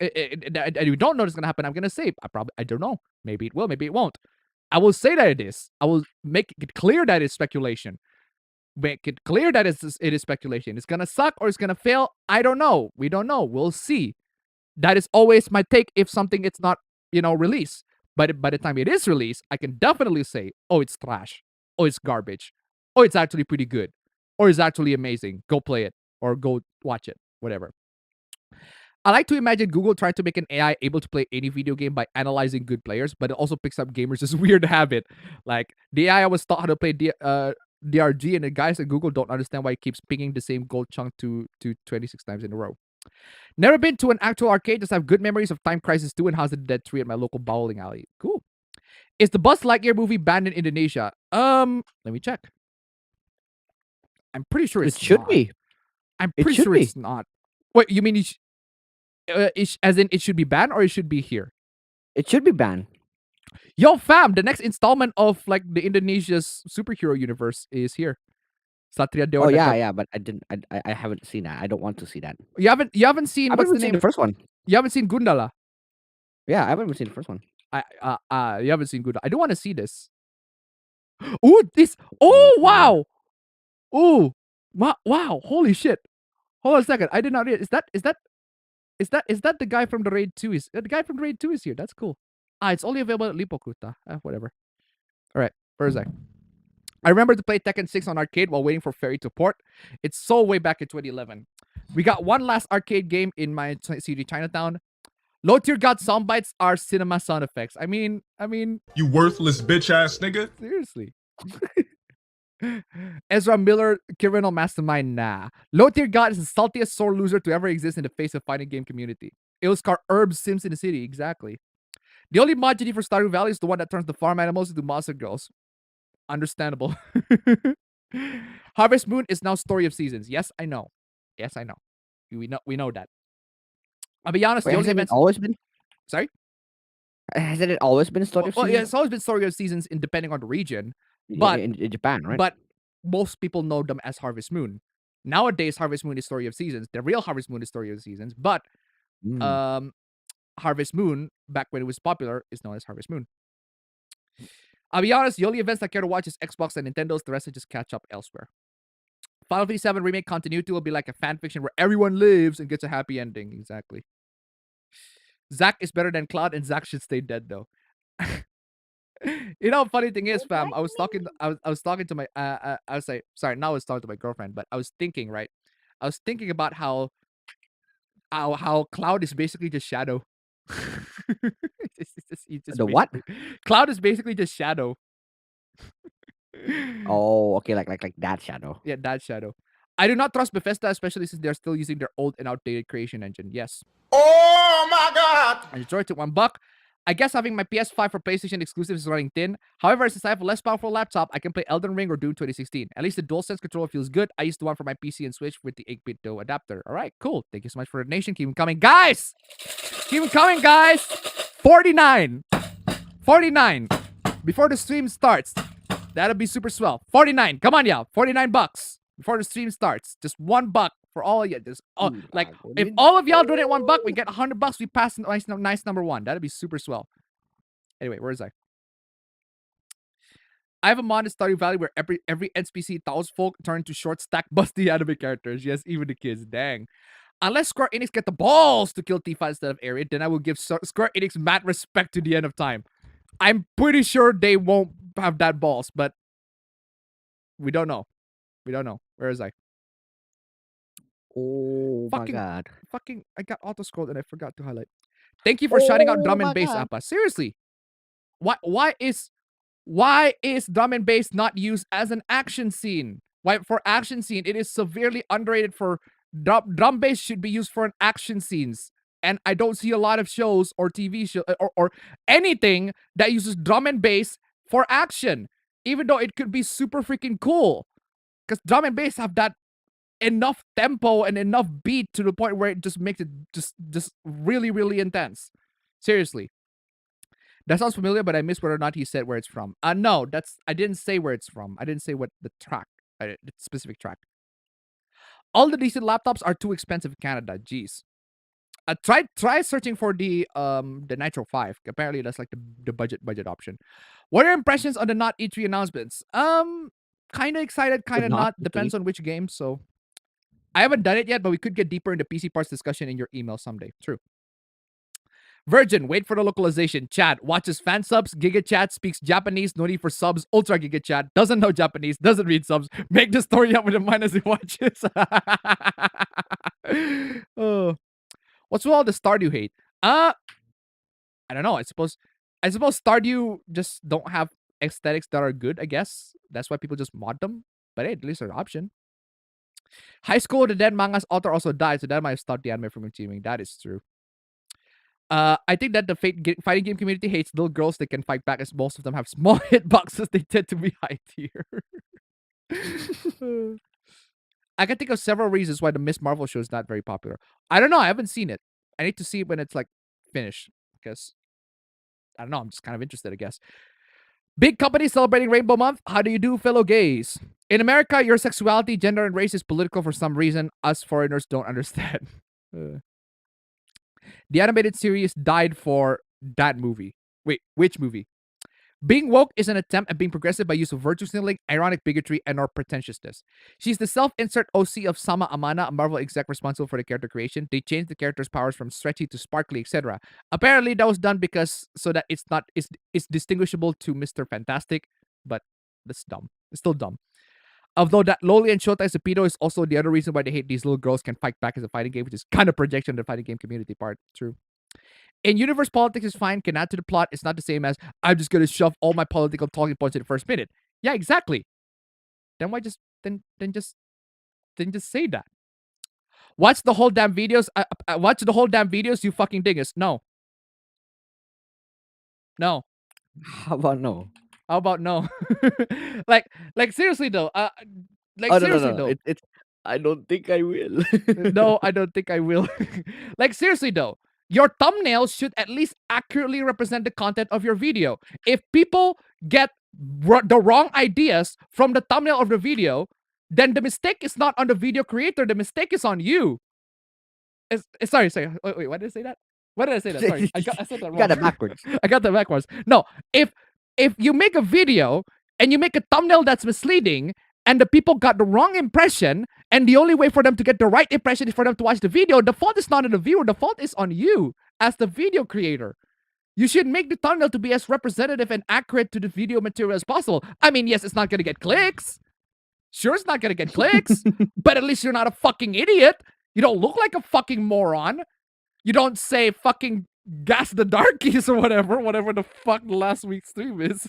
you don't know it's gonna happen. I'm gonna say I don't know. Maybe it will, maybe it won't. I will say that it is. I will make it clear that it's speculation. Make it clear that it is speculation. It's gonna suck or it's gonna fail. I don't know. We don't know. We'll see. That is always my take if something it's not, released. But by the time it is released, I can definitely say, oh, it's trash. Oh, it's garbage. Oh, it's actually pretty good. Or it's actually amazing. Go play it. Or go watch it. Whatever. I like to imagine Google trying to make an AI able to play any video game by analyzing good players, but it also picks up gamers' this weird habit. Like, the AI was taught how to play DRG, and the guys at Google don't understand why it keeps pinging the same gold chunk to 26 times in a row. Never been to an actual arcade, just have good memories of Time Crisis 2 and House of the Dead 3 at my local bowling alley. Cool. Is the Buzz Lightyear movie banned in Indonesia? Let me check. I'm pretty sure It should be. I'm It pretty should sure be. it's not. Wait, you mean as in it should be banned or it should be here? It should be banned. Yo, fam, the next installment of like the Indonesia's superhero universe is here. Satria Dewa. Oh yeah, but I haven't seen that. I don't want to see that. You haven't seen I what's the haven't seen name? the first one. You haven't seen Gundala. Yeah, I haven't seen the first one. You haven't seen Gundala. I do want to see this. Ooh, this. Oh wow. Ooh, wow. Holy shit. Hold on a second. I did not read. Is that the guy from the Raid 2 is the guy from the Raid 2 is here. That's cool. It's only available at Lipokuta. Whatever. All right. Where is I? I remember to play Tekken 6 on arcade while waiting for Ferry to port. It's so way back in 2011. We got one last arcade game in my city, Chinatown. Low tier god soundbites are cinema sound effects. I mean, You worthless bitch ass nigga. seriously. Ezra Miller, criminal mastermind, nah. Low tier god is the saltiest sore loser to ever exist in the face of fighting game community. It was called Herb Sims in the city, exactly. The only mod GD for Stardew Valley is the one that turns the farm animals into monster girls. Understandable. Harvest Moon is now Story of Seasons. Yes, I know. Yes, I know. We know that. I'll be honest. Wait, The only hasn't it events. always been? Sorry. Hasn't it always been a story of Well, seasons? yeah, it's always been Story of Seasons, in depending on the region. But in Japan, right? but most people know them as Harvest Moon. Nowadays, Harvest Moon is Story of Seasons. The real Harvest Moon is Story of Seasons. But Mm. Harvest Moon, back when it was popular, is known as Harvest Moon. I'll be honest, the only events I care to watch is Xbox and Nintendo's. The rest I just catch up elsewhere. Final Fantasy VII Remake continuity will be like a fan fiction where everyone lives and gets a happy ending. Exactly. Zack is better than Cloud, and Zack should stay dead though. You know, funny thing is, fam, I was talking to my I was like, sorry, now I was talking to my girlfriend, but I was thinking, right? I was thinking about how Cloud is basically just Shadow. He's just The what? Cloud is basically just Shadow. Oh, okay, like that shadow. Yeah, that Shadow. I do not trust Bethesda, especially since they're still using their old and outdated creation engine. Yes. Oh my God. I enjoyed it $1. I guess having my PS5 for PlayStation exclusives is running thin. However, since I have a less powerful laptop, I can play Elden Ring or Doom 2016. At least the DualSense controller feels good. I used the one for my PC and Switch with the 8-bit DO adapter. All right, cool. Thank you so much for the donation. Keep them coming. Guys! Keep them coming, guys! 49. 49. Before the stream starts. That'll be super swell. 49. Come on, y'all. $49 before the stream starts. Just $1 for all of you. Just like if all of y'all donate $1, we get $100. We pass nice number one. That'd be super swell. Anyway, where is I? I have a mod in Stardew Valley where every NPC townsfolk turn to short stack busty anime characters. Yes, even the kids. Dang. Unless Square Enix get the balls to kill Tifa instead of Aerith, then I will give Square Enix mad respect to the end of time. I'm pretty sure they won't have that balls, but we don't know. We don't know. Where is I? Oh Fucking- my god. Fucking, I got auto scrolled and I forgot to highlight. Thank you for shouting out drum Oh and my bass, God. Appa. Seriously. Why is drum and bass not used as an action scene? Why for action scene it is severely underrated for drum bass should be used for an action scenes. And I don't see a lot of shows or TV show or anything that uses drum and bass for action, even though it could be super freaking cool. Because drum and bass have that enough tempo and enough beat to the point where it just makes it just really, really intense. Seriously. That sounds familiar, but I missed whether or not he said where it's from. No, I didn't say where it's from. I didn't say what the track, the specific track. All the decent laptops are too expensive in Canada. Jeez. Try searching for the Nitro 5. Apparently that's like the budget option. What are your impressions on the not E3 announcements? Kind of excited, kind of not. Depends on which game. So I haven't done it yet, but we could get deeper into PC parts discussion in your email someday. True. Virgin, wait for the localization. Chat, watches fan subs. Giga Chat speaks Japanese. No need for subs. Ultra Giga Chat doesn't know Japanese. Doesn't read subs. Make the story up with a mind as he watches. Oh, what's with all the Stardew hate? I don't know. I suppose Stardew just don't have aesthetics that are good. I guess that's why people just mod them. But hey, at least there's an option. High School of the Dead manga's author also died, so that might have stopped the anime from continuing. That is true. I think that the fighting game community hates little girls that can fight back, as most of them have small hitboxes. They tend to be high tier. I can think of several reasons why the Miss Marvel show is not very popular. I don't know. I haven't seen it. I need to see it when it's like finished, because I don't know. I'm just kind of interested, I guess. Big company celebrating Rainbow Month. How do you do, fellow gays? In America, your sexuality, gender, and race is political for some reason. Us foreigners don't understand. The animated series died for that movie. Wait, which movie? Being woke is an attempt at being progressive by use of virtue signaling, ironic bigotry, and or pretentiousness. She's the self-insert OC of Sama Amana, a Marvel exec responsible for the character creation. They changed the character's powers from stretchy to sparkly, etc. Apparently, that was done because so that it's distinguishable to Mr. Fantastic, but that's dumb. It's still dumb. Although that Loli and Shota is a pedo is also the other reason why they hate these little girls can fight back as a fighting game, which is kind of projection of the fighting game community part. True. In universe, politics is fine, can add to the plot. It's not the same as I'm just gonna shove all my political talking points in the first minute. Yeah, exactly. Then why just just say that? Watch the whole damn videos. Watch the whole damn videos, you fucking dingus. No. No. How about no? How about no? like seriously though. Like Oh no no seriously no! no. though. It's. I don't think I will. No, I don't think I will. Like seriously though, your thumbnail should at least accurately represent the content of your video. If people get the wrong ideas from the thumbnail of the video, then the mistake is not on the video creator. The mistake is on you. Sorry. Wait, why did I say that? Why did I say that? Sorry, I said that You wrong. got it backwards. I got that backwards. No, if you make a video and you make a thumbnail that's misleading and the people got the wrong impression, and the only way for them to get the right impression is for them to watch the video, the fault is not on the viewer, the fault is on you as the video creator. You should make the thumbnail to be as representative and accurate to the video material as possible. I mean, yes, it's not gonna get clicks. Sure, it's not gonna get clicks, but at least you're not a fucking idiot. You don't look like a fucking moron. You don't say fucking gas the darkies or whatever the fuck last week's stream is.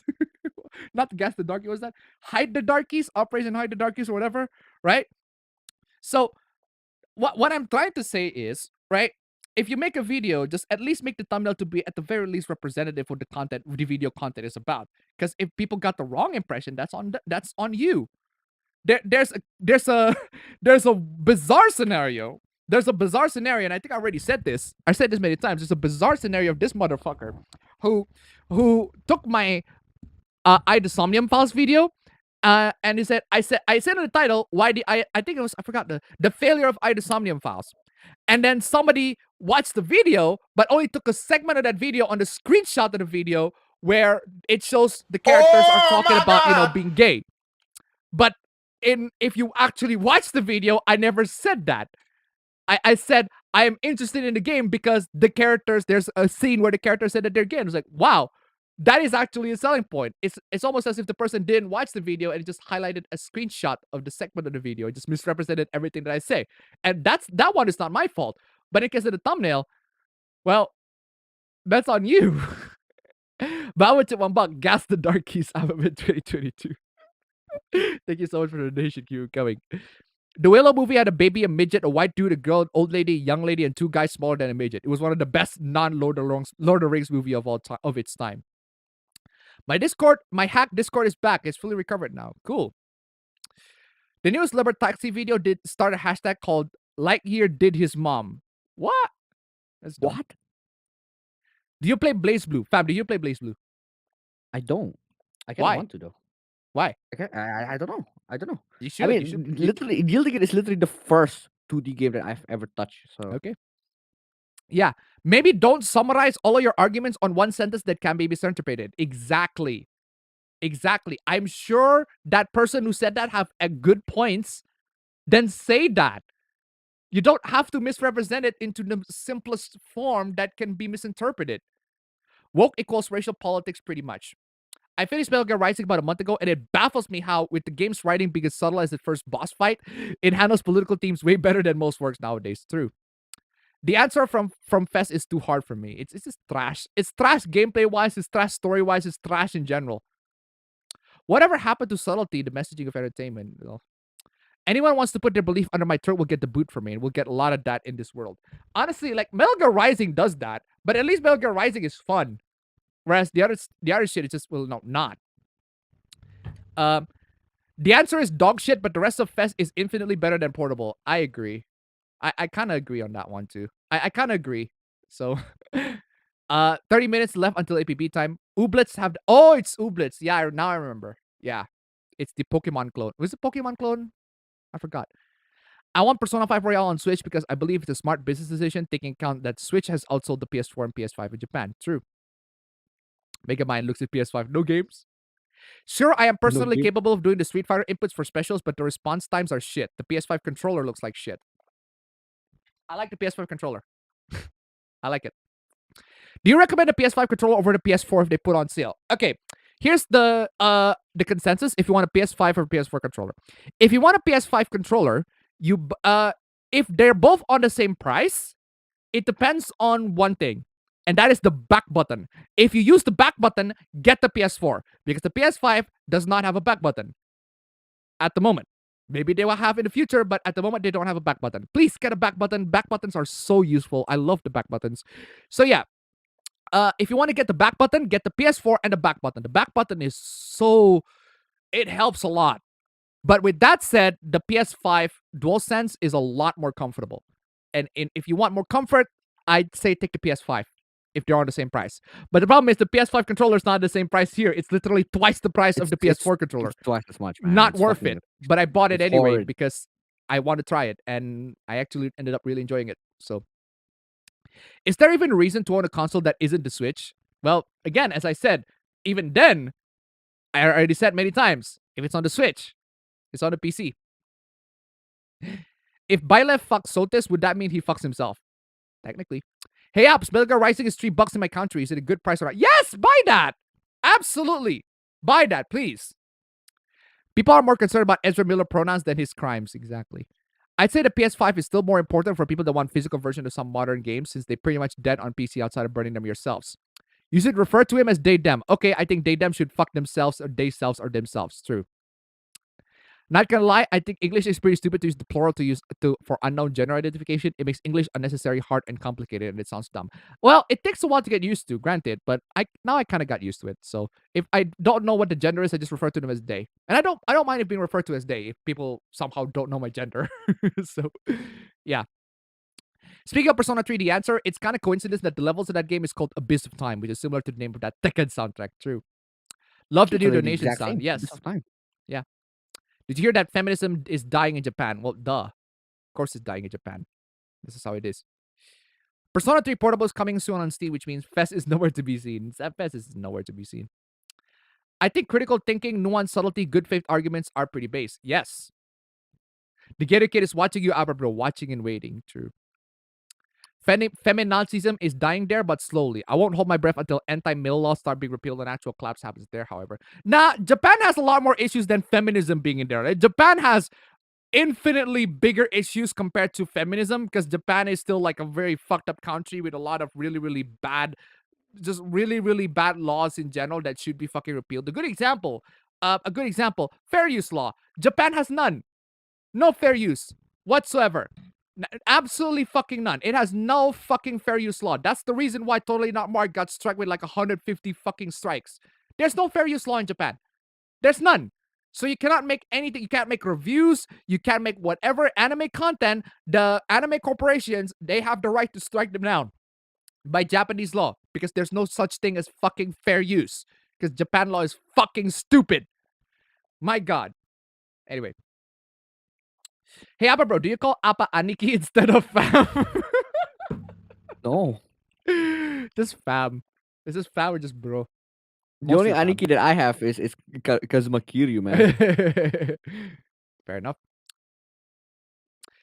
Not gas the darkies, was that? Hide the darkies, Operation Hide the Darkies or whatever, right? So what I'm trying to say is, right, if you make a video, just at least make the thumbnail to be at the very least representative of the content the video content is about. Because if people got the wrong impression, that's on you. There's a bizarre scenario. There's a bizarre scenario, and I think I already said this. I said this many times. There's a bizarre scenario of this motherfucker who took my idosomnium files video, and he said, I said in the title, why the I think it was, I forgot, the failure of idosomnium files. And then somebody watched the video, but only took a segment of that video on the screenshot of the video where it shows the characters are talking about, being gay. But if you actually watch the video, I never said that. I said I am interested in the game because the characters, there's a scene where the character said that they're gay. And it was like, wow, that is actually a selling point. It's almost as if the person didn't watch the video and it just highlighted a screenshot of the segment of the video. It just misrepresented everything that I say. And that one is not my fault. But in case of the thumbnail, well, that's on you. Bow to $1, gas the darkies, Alphabet 2022. Thank you so much for the donation. Keep coming. The Willow movie had a baby, a midget, a white dude, a girl, an old lady, a young lady, and 2 guys smaller than a midget. It was one of the best non-Lord of the Rings movie of all time, of its time. My hack Discord is back. It's fully recovered now. Cool. The newest Libertaxi video did start a hashtag called Lightyear did his mom. What? That's dumb. What? Do you play Blaze Blue? Fam, do you play Blaze Blue? I don't. I kind Why? of want to though. Why? I don't know. I don't know. You should. I mean, you should. literally, Guilty Gear is literally the first 2D game that I've ever touched. So Okay. Yeah. Maybe don't summarize all of your arguments on one sentence that can be misinterpreted. Exactly. I'm sure that person who said that have a good points. Then say that. You don't have to misrepresent it into the simplest form that can be misinterpreted. Woke equals racial politics pretty much. I finished Metal Gear Rising about a month ago, and it baffles me how, with the game's writing being as subtle as the first boss fight, it handles political themes way better than most works nowadays. True. The answer from Fest is too hard for me. It's just trash. It's trash gameplay-wise, it's trash story-wise, it's trash in general. Whatever happened to subtlety, the messaging of entertainment? Anyone wants to put their belief under my throat will get the boot from me, and we'll get a lot of that in this world. Honestly, like, Metal Gear Rising does that, but at least Metal Gear Rising is fun. Whereas the other shit is just, well, no, not. The answer is dog shit, but the rest of Fest is infinitely better than Portable. I agree. I kind of agree on that one too. I kind of agree. So, 30 minutes left until APB time. Ooblets have... Oh, it's Ooblets. Yeah, now I remember. Yeah. It's the Pokemon clone. Was it Pokemon clone? I forgot. I want Persona 5 Royale on Switch because I believe it's a smart business decision, taking account that Switch has outsold the PS4 and PS5 in Japan. True. Megamind looks at PS5. No games. Sure, I am personally capable of doing the Street Fighter inputs for specials, but the response times are shit. The PS5 controller looks like shit. I like the PS5 controller. I like it. Do you recommend the PS5 controller over the PS4 if they put on sale? Okay, here's the consensus. If you want a PS5 or PS4 controller, if you want a PS5 controller, if they're both on the same price, it depends on one thing, and that is the back button. If you use the back button, get the PS4 because the PS5 does not have a back button at the moment. Maybe they will have in the future, but at the moment they don't have a back button. Please get a back button. Back buttons are so useful. I love the back buttons. So yeah, If you want to get the back button, get the PS4 and the back button. The back button is so... It helps a lot. But with that said, the PS5 DualSense is a lot more comfortable. And if you want more comfort, I'd say take the PS5 if they're on the same price. But the problem is the PS5 controller is not the same price here. It's literally twice the price of the PS4 controller. It's twice as much, man. Not It's worth fucking- it. But I bought it it's anyway horrid. because I want to try it. And I actually ended up really enjoying it. So, is there even a reason to own a console that isn't the Switch? Well, again, as I said, even then, I already said many times, if it's on the Switch, it's on the PC. If Byleth fucks Sotis, would that mean he fucks himself? Technically. Hey, Apps, Metal Gear Rising is $3 in my country. Is it a good price or not? Yes, buy that! Absolutely. Buy that, please. People are more concerned about Ezra Miller pronouns than his crimes. Exactly. I'd say the PS5 is still more important for people that want physical version of some modern games since they pretty much dead on PC outside of burning them yourselves. You should refer to him as they them. Okay, I think they them should fuck themselves or they selves or themselves. True. Not gonna lie, I think English is pretty stupid to use the plural for unknown gender identification. It makes English unnecessary, hard, and complicated, and it sounds dumb. Well, it takes a while to get used to, granted, but I kind of got used to it. So if I don't know what the gender is, I just refer to them as they, and I don't mind it being referred to as they if people somehow don't know my gender. So, yeah. Speaking of Persona 3, the answer, it's kind of coincidence that the levels of that game is called Abyss of Time, which is similar to the name of that Tekken soundtrack. True. Love the new donation sound. Yes. Yeah. Did you hear that feminism is dying in Japan? Well, duh. Of course it's dying in Japan. This is how it is. Persona 3 Portable is coming soon on Steam, which means Fest is nowhere to be seen. Fest is nowhere to be seen. I think critical thinking, nuance, subtlety, good faith arguments are pretty base. Yes. The Gator Kid is watching you, Abra, bro. Watching and waiting. True. Feminazism is dying there, but slowly. I won't hold my breath until anti-male laws start being repealed and actual collapse happens there, however. Nah, Japan has a lot more issues than feminism being in there. Right? Japan has infinitely bigger issues compared to feminism because Japan is still like a very fucked up country with a lot of really, really bad, just really, really bad laws in general that should be fucking repealed. A good example, fair use law. Japan has none. No fair use whatsoever. Absolutely fucking none. It has no fucking fair use law. That's the reason why Totally Not Mark got struck with like 150 fucking strikes. There's no fair use law in Japan. There's none. So you cannot make anything. You can't make reviews. You can't make whatever anime content. The anime corporations, they have the right to strike them down by Japanese law because there's no such thing as fucking fair use because Japan law is fucking stupid. My God. Anyway. Hey, Appa bro, do you call Appa Aniki instead of fam? No. Just fam. Is this fam or just bro? The only Mostly Aniki that I have is Kazuma Kiryu, man. Fair enough.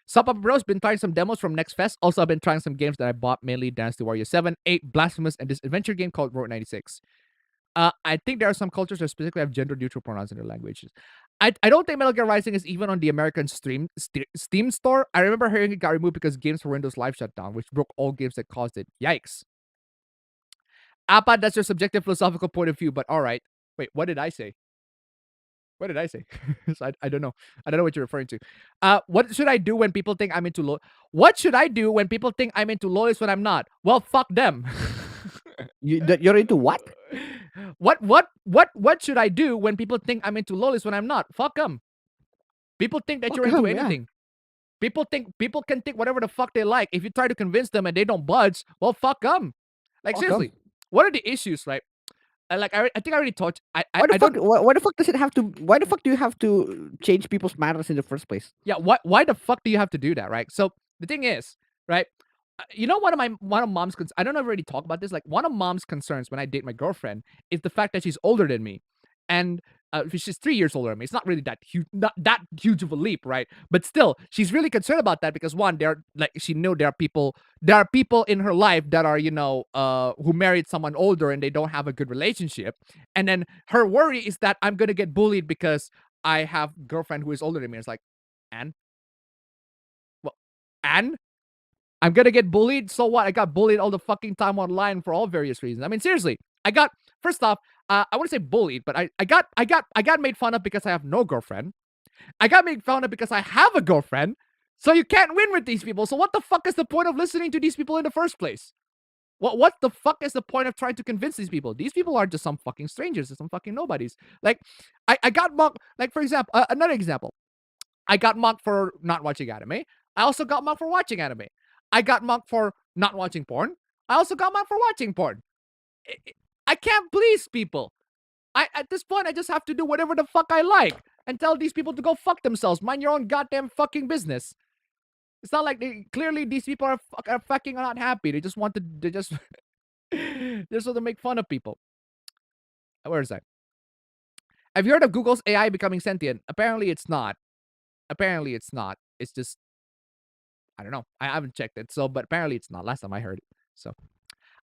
Sup, Appa bro's been trying some demos from Next Fest. Also, I've been trying some games that I bought, mainly Dynasty Warrior 7, 8, Blasphemous, and this adventure game called Road 96. I think there are some cultures that specifically have gender-neutral pronouns in their languages. I don't think Metal Gear Rising is even on the American Steam store. I remember hearing it got removed because Games for Windows Live shut down, which broke all games that caused it. Yikes. Appa, that's your subjective philosophical point of view, but all right. Wait, what did I say? What did I say? I don't know. I don't know what you're referring to. What should I do when people think I'm into LOL? What should I do when people think I'm into LOLs when I'm not? Well, fuck them. You're into what? What should I do when people think I'm into LOLs when I'm not? Fuck them. People think that Fuck you're into 'em, yeah. anything. People can think whatever the fuck they like. If you try to convince them and they don't budge, well, fuck them. Like, Fuck 'em. seriously, what are the issues, right? I think I already told you. Why the fuck does it have to? Why the fuck do you have to change people's manners in the first place? Yeah, why the fuck do you have to do that, right? So the thing is, right? You know, one of mom's concerns. I don't know if I already talked about this. Like, one of mom's concerns when I date my girlfriend is the fact that she's older than me, and she's 3 years older than me. It's not really that huge, not that huge of a leap, right? But still, she's really concerned about that because one, she knew there are people in her life that are, you know, who married someone older and they don't have a good relationship, and then her worry is that I'm gonna get bullied because I have a girlfriend who is older than me. It's like, and I'm gonna get bullied. So what? I got bullied all the fucking time online for all various reasons. I mean, seriously, first off, I wouldn't say bullied, but I got made fun of because I have no girlfriend. I got made fun of because I have a girlfriend. So you can't win with these people. So what the fuck is the point of listening to these people in the first place? What the fuck is the point of trying to convince these people? These people are just some fucking strangers, some fucking nobodies. Like, I got mocked. Like, for example, another example. I got mocked for not watching anime. I also got mocked for watching anime. I got mocked for not watching porn. I also got mocked for watching porn. I can't please people. At this point, I just have to do whatever the fuck I like and tell these people to go fuck themselves. Mind your own goddamn fucking business. It's not like clearly these people are fucking not happy. They just want to. They just just want to make fun of people. Where is that? Have you heard of Google's AI becoming sentient? Apparently, it's not. Apparently, it's not. It's just I don't know. I haven't checked it. So, but apparently, it's not. Last time I heard it. So,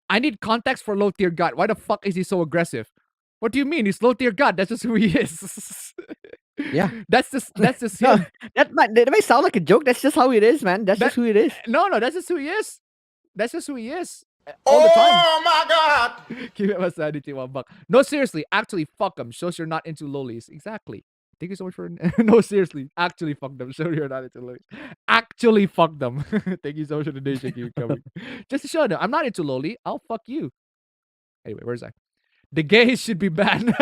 I need context for low tier god. Why the fuck is he so aggressive? What do you mean? He's low tier god. That's just who he is. Yeah. That's just No, him. that may sound like a joke. That's just how it is, man. That's just who it is. No, that's just who he is. That's just who he is. All the time. Oh my God. Give him a sanity $1. No, seriously. Actually, fuck him. Shows you're not into lollies. Exactly. Thank you so much for. No, seriously. Actually, fuck them. Show you're not into lollies. Actually, fuck them. Thank you so much for the donation. Keep coming. Just to show them, I'm not into lolly. I'll fuck you. Anyway, where's that? The gays should be banned.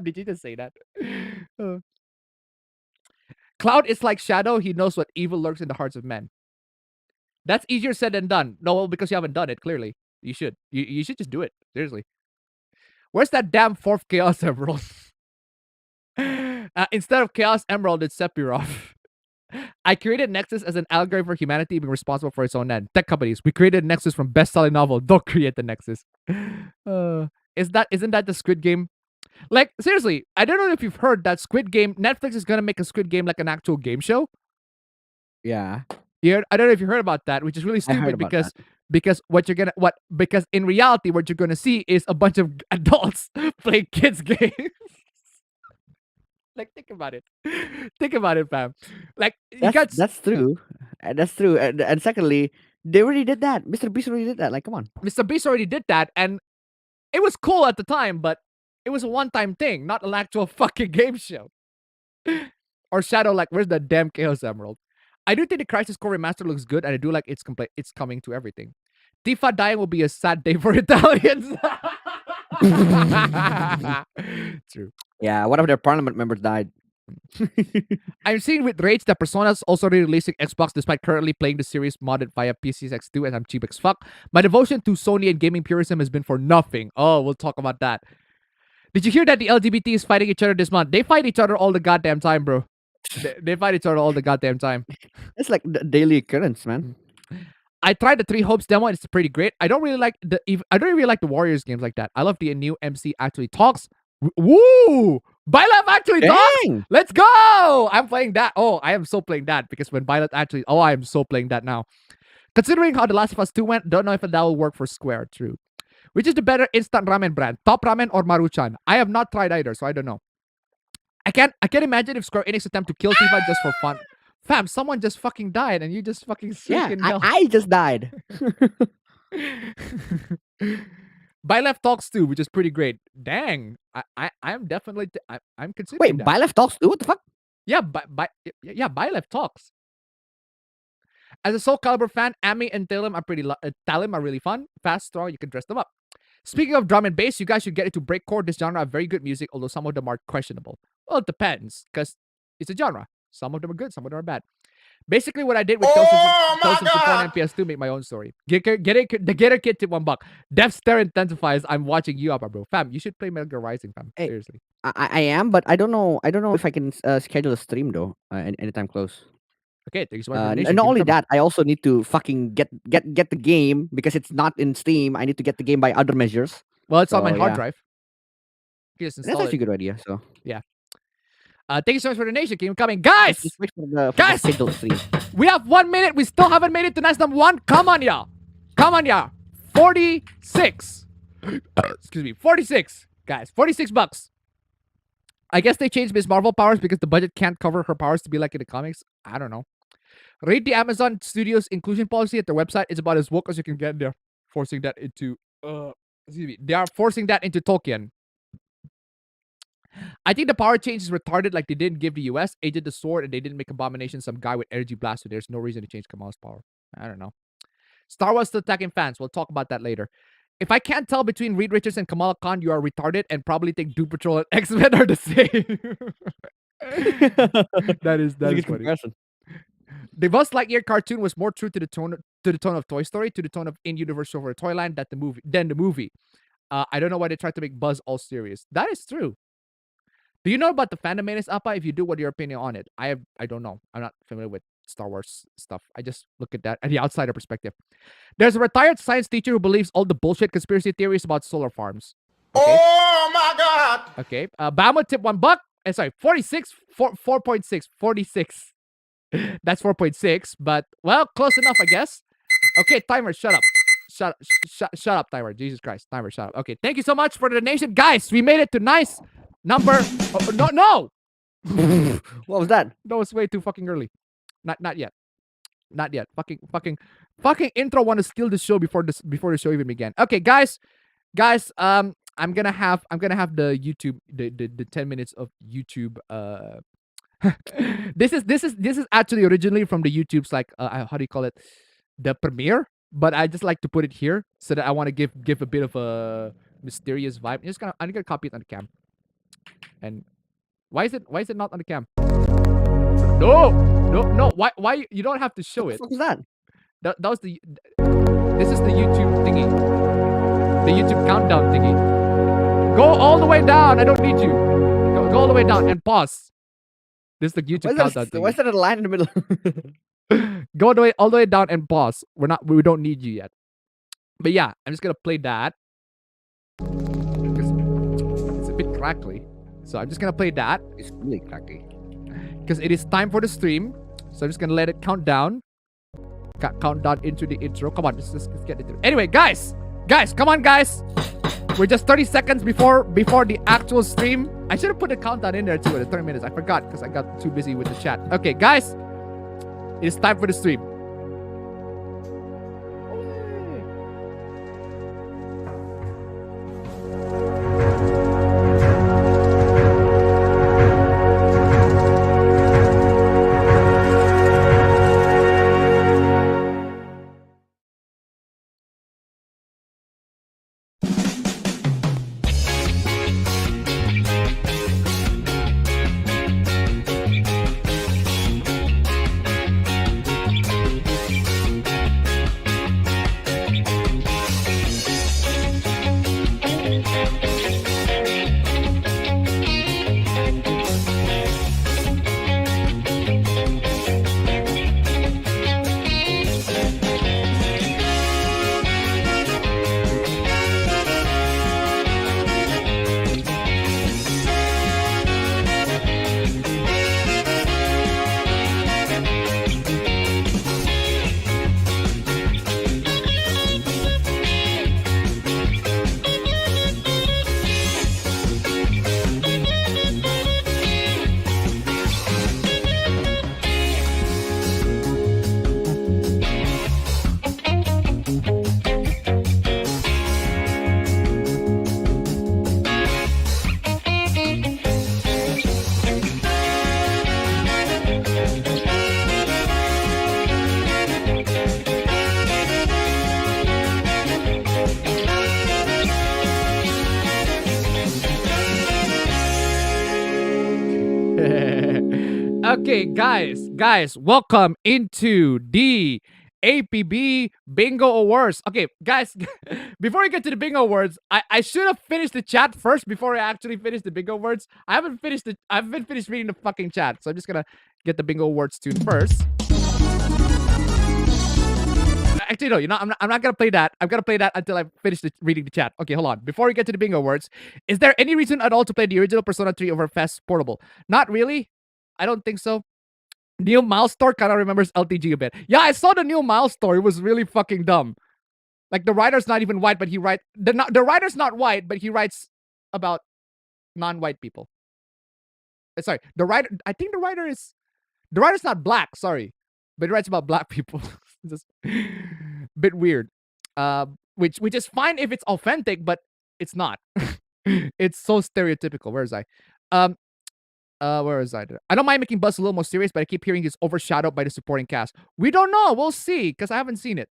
Did you just say that? Cloud is like Shadow. He knows what evil lurks in the hearts of men. That's easier said than done. No, well, because you haven't done it, clearly. You should. You should just do it. Seriously. Where's that damn 4th Chaos Emerald? Instead of Chaos Emerald, it's Sephiroth. I created Nexus as an allegory for humanity being responsible for its own end. Tech companies, we created Nexus from best-selling novel. Don't create the Nexus. Isn't that the Squid Game? Like, seriously, I don't know if you've heard that Squid Game, Netflix is gonna make a Squid Game like an actual game show. Yeah. I don't know if you heard about that, which is really stupid because because in reality what you're gonna see is a bunch of adults playing kids games. Like, think about it. Think about it, fam. Like, That's true. That's true. And secondly, they already did that. Mr. Beast already did that. Like, come on. Mr. Beast already did that, and it was cool at the time, but it was a one-time thing, not an actual fucking game show. Or Shadow, like, where's the damn Chaos Emerald? I do think the Crisis Core remaster looks good, and I do like it's coming to everything. Tifa dying will be a sad day for Italians. True. Yeah, one of their parliament members died. I'm seeing with rage that Persona's also re-releasing Xbox despite currently playing the series modded via PCX2 and I'm cheap as fuck. My devotion to Sony and gaming purism has been for nothing. Oh, we'll talk about that. Did you hear that the LGBT is fighting each other this month? They fight each other all the goddamn time, bro. They fight each other all the goddamn time. It's like the daily occurrence, man. I tried the Three Hopes demo and it's pretty great. I don't really like the Warriors games like that. I love the new MC actually talks. Woo! Byleth actually talks. Dang! Let's go! I'm playing that. Oh, I am so playing that because when Byleth actually. Oh, I am so playing that now. Considering how The Last of Us 2 went, don't know if that will work for Square. True. Which is the better instant ramen brand, Top Ramen or Maruchan? I have not tried either, so I don't know. I can't imagine if Square Enix attempt to kill Tifa just for fun. Fam, someone just fucking died and you just fucking I just died. Byleth talks too, which is pretty great. Dang, I'm definitely I'm considering. Wait, that. Byleth talks too? What the fuck? Yeah, Byleth talks. As a Soul Calibur fan, Ami and Talim are really fun, fast, strong. You can dress them up. Speaking of drum and bass, you guys should get into breakcore. This genre have very good music, although some of them are questionable. Well, it depends, because it's a genre. Some of them are good, some of them are bad. Basically, what I did with Tales of Support and PS2 make my own story. Get a kid tip $1. Death stare intensifies. I'm watching you up, bro. Fam, you should play Metal Gear Rising, fam. Hey. Seriously. I am, but I don't know if I can schedule a stream though. Anytime close. Okay, thanks so much. for the And donation. not Keep only it coming. that, I also need to fucking get the game because it's not in Steam. I need to get the game by other measures. Well, it's on my So, hard yeah. drive. You just That's install actually it. a good idea. So Thank you so much for the donation. Keep it coming. Guys, just wait for the Guys! scheduled stream. we have 1 minute. We still haven't made it to nice number 1. Come on, y'all. 46. Excuse me. 46. Guys, $46. I guess they changed Miss Marvel powers because the budget can't cover her powers to be like in the comics. I don't know. Read the Amazon Studios inclusion policy at their website. It's about as woke as you can get. They're forcing that into they are forcing that into Tolkien. I think the power change is retarded, like they didn't give the US Agent the sword and they didn't make Abomination some guy with energy blast, so there's no reason to change Kamal's power. I don't know. Star Wars still attacking fans. We'll talk about that later. If I can't tell between Reed Richards and Kamala Khan, you are retarded and probably think Doom Patrol and X-Men are the same. that is That's a good funny. comparison. The Buzz Lightyear cartoon was more true to the tone of Toy Story, to the tone of in-universe over Toyland than the movie. I don't know why they tried to make Buzz all serious. That is true. Do you know about the fandom menace, Appa? If you do, what your opinion on it? I don't know. I'm not familiar with Star Wars stuff. I just look at that at the outsider perspective. There's a retired science teacher who believes all the bullshit conspiracy theories about solar farms. Okay. Oh my God. Okay. Bama tip $1. Sorry, 46, 4.6, 46. That's 4.6, but well, close enough, I guess. Okay, timer, shut up. Shut up, timer. Jesus Christ, timer, shut up. Okay, thank you so much for the donation, guys. We made it to nice number. Oh, no. What was that? That was way too fucking early. Not yet. Not yet. Fucking intro want to steal the show before the show even began. Okay, guys. I'm gonna have the YouTube the 10 minutes of YouTube. This is actually originally from the YouTube's like how do you call it, the premiere, but I just like to put it here so that I want to give a bit of a mysterious vibe. I'm gonna copy it on the cam. And why is it not on the cam? No. Why you don't have to show it. What was that? That was this is the YouTube thingy. The YouTube countdown thingy. Go all the way down. I don't need you. Go all the way down and pause. This is the YouTube countdown thingy. Why is that a line in the middle? Go all the way down and pause. We don't need you yet. But yeah, I'm just gonna play that. Because it's a bit crackly. So I'm just gonna play that. It's really cracky. Because it is time for the stream. So I'm just gonna let it count down. Count down into the intro. Come on, let's get into it. Anyway, guys, come on, guys. We're just 30 seconds before the actual stream. I should have put a countdown in there too at the 30 minutes. I forgot because I got too busy with the chat. Okay, guys, it's time for the stream. Okay, guys, welcome into the APB Bingo Awards. Okay, guys, before we get to the Bingo Awards, I should have finished the chat first before I actually finish the Bingo Awards. I haven't finished reading the fucking chat, so I'm just gonna get the Bingo Awards tune first. Actually, no, you know, I'm not gonna play that. I'm gonna play that until I finish reading the chat. Okay, hold on. Before we get to the Bingo Awards, is there any reason at all to play the original Persona 3 over Fest Portable? Not really. I don't think so. Neil Milestor kind of remembers LTG a bit. Yeah, I saw the Neil Milestor. It was really fucking dumb. Like, the writer's not even white, but he writes... The writer's not white, but he writes about non-white people. Sorry, the writer... I think the writer is... The writer's not black, sorry. But he writes about black people. Just bit weird. Which is fine if it's authentic, but it's not. It's so stereotypical. Where is I? Where is I? I don't mind making Buzz a little more serious, but I keep hearing he's overshadowed by the supporting cast. We don't know. We'll see, because I haven't seen it.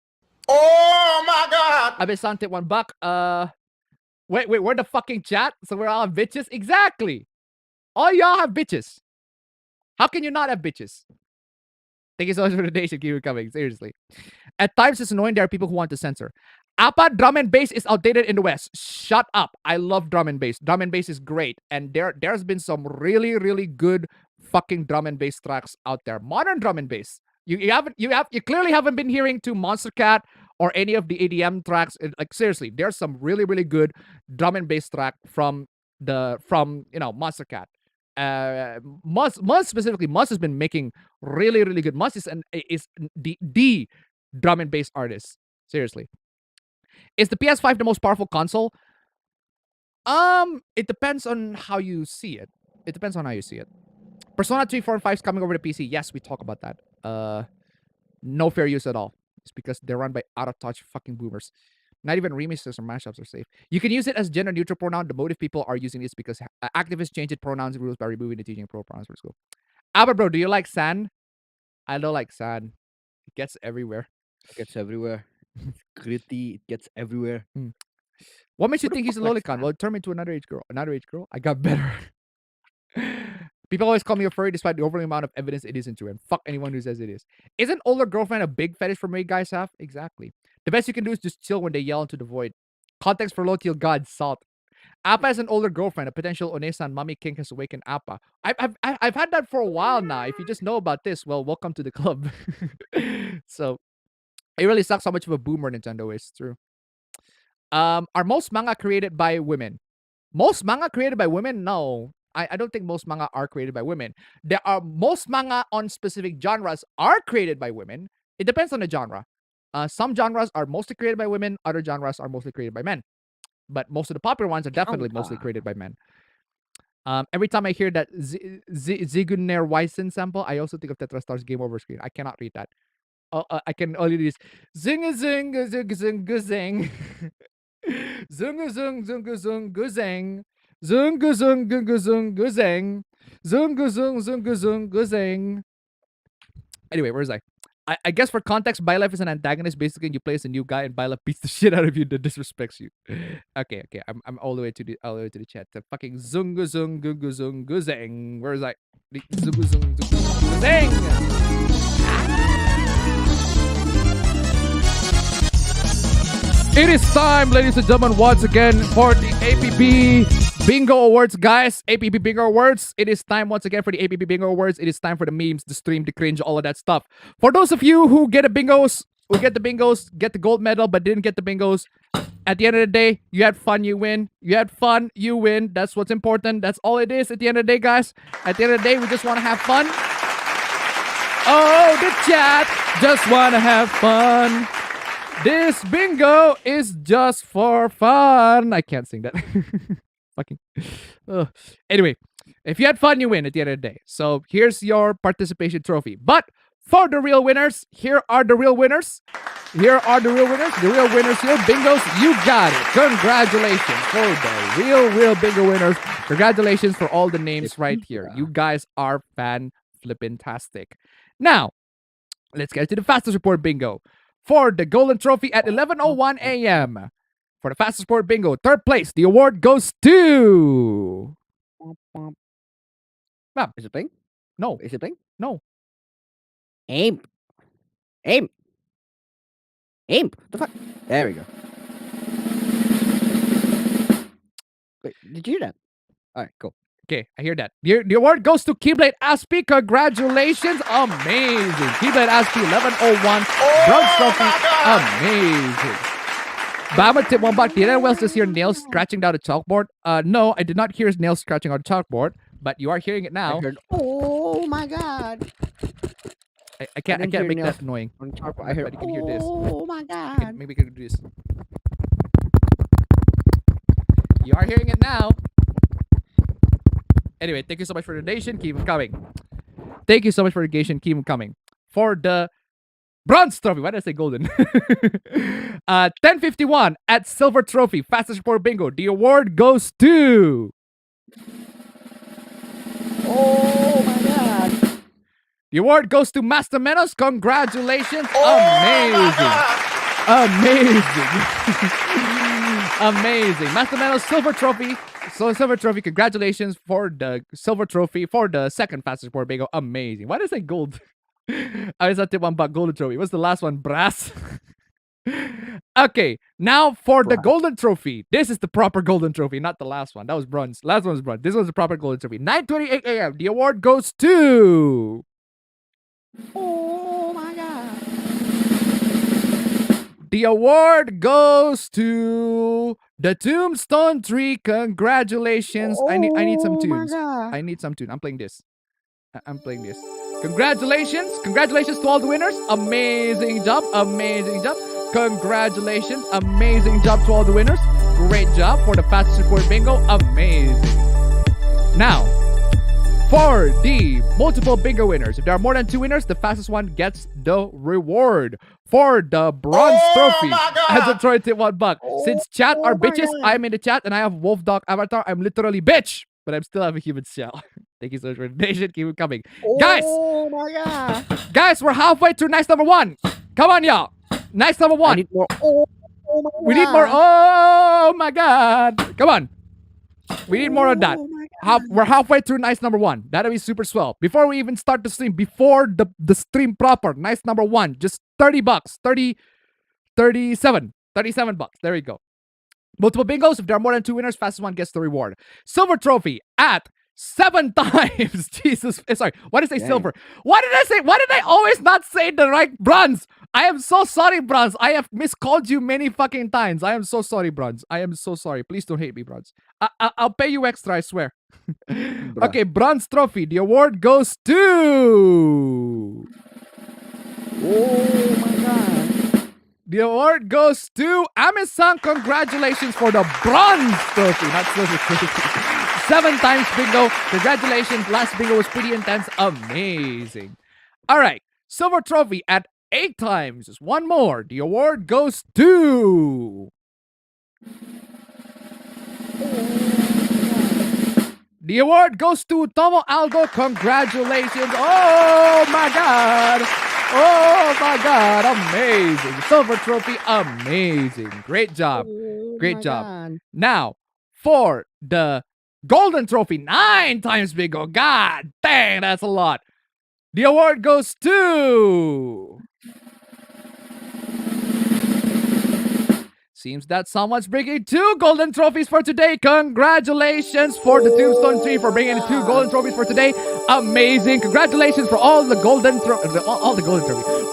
Oh my God. Abisante $1. Wait, we're the fucking chat, so we're all bitches. Exactly. All y'all have bitches. How can you not have bitches? Thank you so much for the donation. Keep it coming. Seriously. At times, it's annoying there are people who want to censor. APA drum and bass is outdated in the West. Shut up. I love drum and bass. Drum and bass is great. And there's been some really, really good fucking drum and bass tracks out there. Modern drum and bass. You clearly haven't been hearing to Monster Cat or any of the EDM tracks. Like seriously, there's some really, really good drum and bass track from Monster Cat. Mus specifically, Mus has been making really, really good. Mus is the drum and bass artist. Seriously. Is the PS5 the most powerful console? It depends on how you see it. It depends on how you see it. Persona 3, 4, and 5 is coming over to PC. Yes, we talk about that. No fair use at all. It's because they're run by out-of-touch fucking boomers. Not even remixes or mashups are safe. You can use it as gender-neutral pronoun. The motive people are using this because activists changed pronouns rules by removing the teaching pro pronouns for school. Albert, bro, do you like sand? I don't like sand. It gets everywhere. It gets everywhere. It's gritty. It gets everywhere. What makes you Who the think he's a fuck likes lolicon? sand? Well, it turned me into an underage girl. An underage girl? I got better. People always call me a furry despite the overwhelming amount of evidence it isn't true. And fuck anyone who says it is. Isn't older girlfriend a big fetish for me guys have? Exactly. The best you can do is just chill when they yell into the void. Context for low till God, salt. Appa has an older girlfriend. A potential Onesan mommy kink has awakened Appa. I've had that for a while now. If you just know about this, well, welcome to the club. So, it really sucks how much of a boomer Nintendo is. True. Are most manga created by women? Most manga created by women? No. I don't think most manga are created by women. There are most manga on specific genres are created by women. It depends on the genre. Some genres are mostly created by women. Other genres are mostly created by men. But most of the popular ones are definitely mostly created by men. Every time I hear that Ziguner Weissen sample, I also think of Tetrastar's Game Over screen. I cannot read that. I can only do this. Zing zing zing zing zing. Zung zung zung zung zing. Zung zung zung zung zing. Zung zung zung zung zing. Anyway, where is I? I guess for context, Bylef is an antagonist. Basically, you play as a new guy, and Bylef beats the shit out of you that disrespects you. Okay. I'm all the way to the chat. The fucking zung zung zung zing. Where is I? Zung zung zung zing. It is time, ladies and gentlemen, once again for the APB Bingo Awards, guys. APB Bingo Awards. It is time once again for the APB Bingo Awards. It is time for the memes, the stream, the cringe, all of that stuff. For those of you who get the bingos, get the gold medal, but didn't get the bingos, at the end of the day, you had fun, you win. You had fun, you win. That's what's important. That's all it is at the end of the day, guys. At the end of the day, we just want to have fun. Oh, the chat just want to have fun. This bingo is just for fun. I can't sing that. Fucking. Anyway, if you had fun, you win at the end of the day. So here's your participation trophy. But for the real winners, here are the real winners. Here are the real winners. The real winners here. Bingos, you got it. Congratulations for the real bingo winners. Congratulations for all the names right here. You guys are fan-flippin-tastic. Now, let's get to the fastest report bingo. For the golden trophy at 11:01 a.m. For the fastest report bingo, third place, the award goes to... Ma'am. Is it playing? No. Is it playing? No. Aim. The fuck? There we go. Wait, did you hear that? All right, cool. Okay, I hear that. The award goes to Keyblade Aspie. Congratulations. Amazing. Keyblade Aspie, 11:01. Bronze trophy. Amazing. But I'm gonna tip $1. Did anyone else just hear nails scratching down the chalkboard? No, I did not hear his nails scratching on the chalkboard, but you are hearing it now. I heard, oh my god. I can't make that annoying. On chalkboard, I heard, but you can hear this. oh my god. Maybe we can do this. You are hearing it now. Anyway, thank you so much for the donation. Keep them coming. Thank you so much for the donation. Keep them coming. For the bronze trophy. Why did I say golden? 10:51 at silver trophy. Fastest report bingo. The award goes to... Oh my god. The award goes to Master Menos. Congratulations. Oh Amazing. Amazing. Amazing. Master Metal silver trophy. So silver trophy. Congratulations for the silver trophy for the second fastest board bingo. Amazing. Why did I say gold? I was at the one but golden trophy. What's the last one? Brass. Okay, now for the golden trophy. This is the proper golden trophy, not the last one. That was bronze. Last one was bronze. This was the proper golden trophy. 9:28 a.m. The award goes to. Oh my god. The award goes to the Tombstone Tree. Congratulations. I need some tunes. I need some tune. I'm playing this. I'm playing this. Congratulations. Congratulations to all the winners. Amazing job. Amazing job. Congratulations. Amazing job to all the winners. Great job for the fastest record bingo. Amazing. Now, for the multiple bingo winners, if there are more than 2 winners, the fastest one gets the reward. For the bronze trophy, as a Troy tip $1. Since chat are bitches, I'm in the chat and I have Wolf Dog avatar. I'm literally bitch, but I'm still have a human shell. Thank you so much for the donation. Keep it coming. Guys! Oh my god. Guys, we're halfway through nice number 1. Come on, y'all. Nice number 1. I need more. Oh my god. We need more. Oh my god. Come on. We need more of that. We're halfway through nice number 1. That'll be super swell. Before we even start the stream, before the stream proper, nice number 1, just $30. 37 bucks. There we go. Multiple bingos. If there are more than 2 winners, fastest one gets the reward. Silver trophy at 7 times. Jesus. Sorry. Why did I say silver? Why did I say? Why did I always not say the right bronze? I am so sorry, bronze. I have miscalled you many fucking times. I am so sorry, bronze. I am so sorry. Please don't hate me, bronze. I'll pay you extra, I swear. Okay, bronze trophy. The award goes to. Oh my god. The award goes to Ami-san. Congratulations for the bronze trophy, not silver trophy. 7 times bingo. Congratulations. Last bingo was pretty intense. Amazing. All right. Silver trophy at 8 times. Just one more. The award goes to. The award goes to Tomo Aldo. Congratulations. Oh my god. Oh my god. Amazing. Silver trophy. Amazing. Great job. Great job. God. Now, for the golden trophy, 9 times bingo. God dang, that's a lot. The award goes to. Seems that someone's bringing 2 golden trophies for today. Congratulations for the Tombstone Tree for bringing 2 golden trophies for today. Amazing. Congratulations for all the golden trophy. For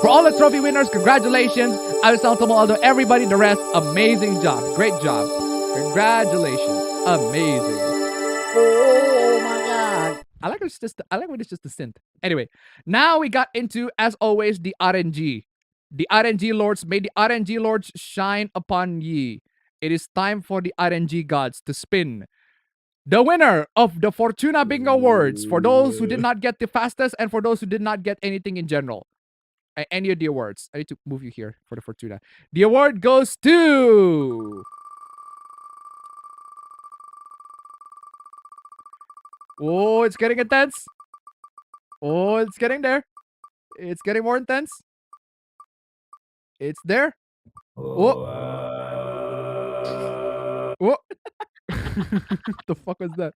all the trophy winners, congratulations. I was telling Aldo, everybody, the rest, amazing job. Great job. Congratulations. Amazing. Oh my god. I like when it's just a synth. Anyway, now we got into, as always, the RNG. The RNG lords, may the RNG lords shine upon ye. It is time for the RNG gods to spin. The winner of the Fortuna Bingo Awards, for those who did not get the fastest and for those who did not get anything in general. Any of the awards. I need to move you here for the Fortuna. The award goes to. Oh, it's getting intense. Oh, it's getting there. It's getting more intense. It's there. Oh. Oh. The fuck was that?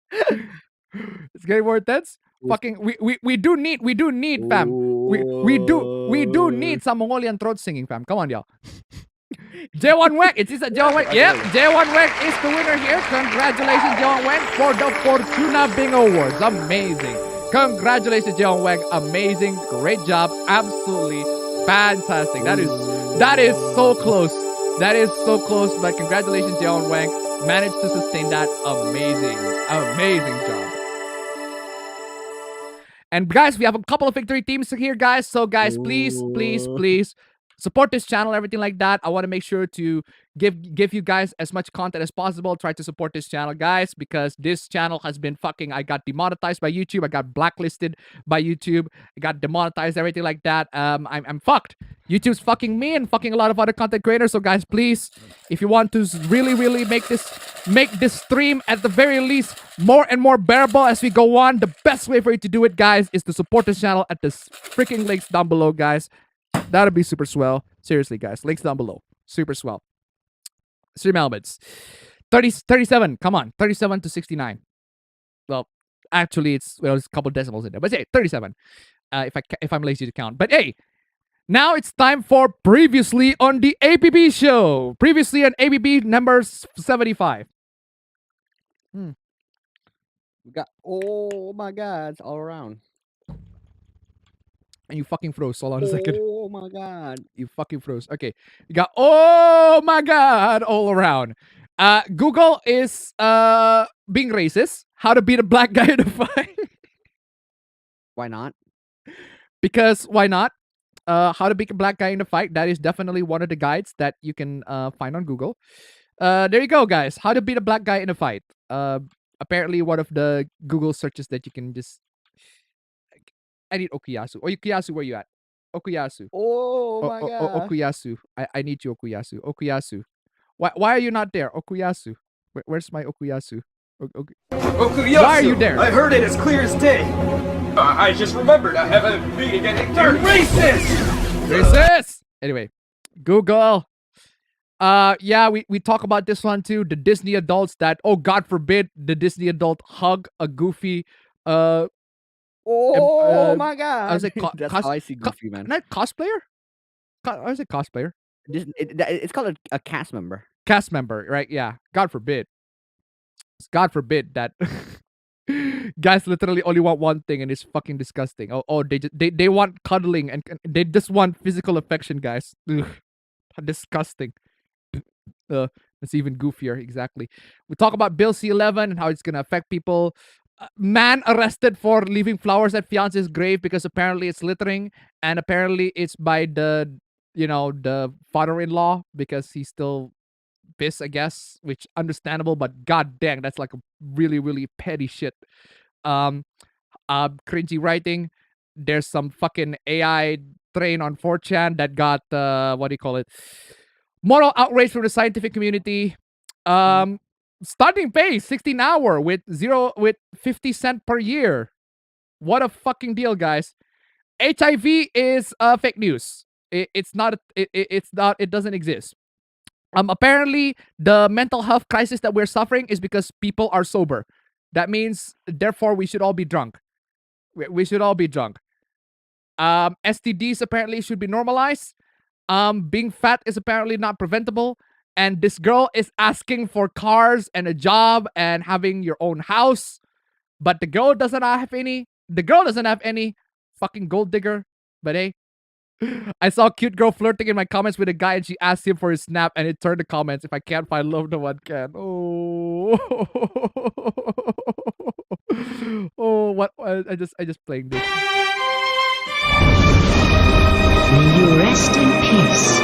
It's getting more intense. Fucking we do need fam. We do need some Mongolian throat singing, fam. Come on, y'all. J1 Wek, it's J1 Wek. Yep, J1 Wek is the winner here. Congratulations, J1 Wek, for the Fortuna Bingo Awards. Amazing. Congratulations, J1 Wek. Amazing. Great job. Absolutely fantastic. That is so close. That is so close. But congratulations, J1 Wek. Managed to sustain that. Amazing. Amazing job. And guys, we have a couple of victory teams here, guys. So guys, please support this channel, everything like that. I want to make sure to give you guys as much content as possible. Try to support this channel, guys, because this channel has been fucking. I got demonetized by YouTube. I got blacklisted by YouTube. I got demonetized, everything like that. I'm fucked. YouTube's fucking me and fucking a lot of other content creators. So guys, please, if you want to really make this stream at the very least more and more bearable as we go on, the best way for you to do it, guys, is to support this channel at the freaking links down below, guys. That'll be super swell. Seriously, guys. Links down below. Super swell. Stream elements. 37. Come on. 37 to 69. Well, actually, it's a couple decimals in there, but hey, 37. If I'm lazy to count. But hey, now it's time for previously on the APB show. Previously on APB number 75. We got, oh my god, it's all around. And you fucking froze. Hold on a second. Oh my god. You fucking froze. Okay. You got, oh my god, all around. Google is being racist. How to beat a black guy in a fight. Why not? Because why not? How to beat a black guy in a fight. That is definitely one of the guides that you can find on Google. There you go, guys. How to beat a black guy in a fight. Apparently one of the Google searches that you can just. I need Okuyasu. Oh, Okuyasu, where you at? Okuyasu. Oh my god. Okuyasu. I need you, Okuyasu. Okuyasu. Why are you not there? Okuyasu. Where's my Okuyasu? Okuyasu! Why are you there? I heard it as clear as day. I just remembered I have a meeting at 8:30. Racist! Racist! Anyway, Google. Yeah, we talk about this one too. The Disney adults that, oh God forbid, the Disney adult hug a Goofy. Oh my god. I was like, That's how I see Goofy, man. Not cosplayer. I was a cosplayer. It's called a cast member. Cast member, right? Yeah. God forbid. God forbid that guys literally only want one thing, and it's fucking disgusting. Oh, they want cuddling and they just want physical affection, guys. Ugh, disgusting. It's even goofier. Exactly. We talk about Bill C-11 and how it's gonna affect people. Man arrested for leaving flowers at fiance's grave because apparently it's littering, and apparently it's by the father-in-law because he's still pissed, I guess, which understandable, but god dang, that's like a really, really petty shit. Cringy writing. There's some fucking AI train on 4chan that got what do you call it? Moral outrage from the scientific community. Starting pay 16 hour with 50 cent per year. What a fucking deal, guys. HIV is fake news. It's not. It doesn't exist. Apparently, the mental health crisis that we're suffering is because people are sober. That means, therefore, we should all be drunk. We should all be drunk. STDs apparently should be normalized. Being fat is apparently not preventable. And this girl is asking for cars and a job and having your own house. But the girl doesn't have any. The girl doesn't have any. Fucking gold digger. But hey. I saw a cute girl flirting in my comments with a guy and she asked him for his snap and it turned the comments. If I can't find love, no one can. Oh. Oh, what? I just playing this. May you rest in peace,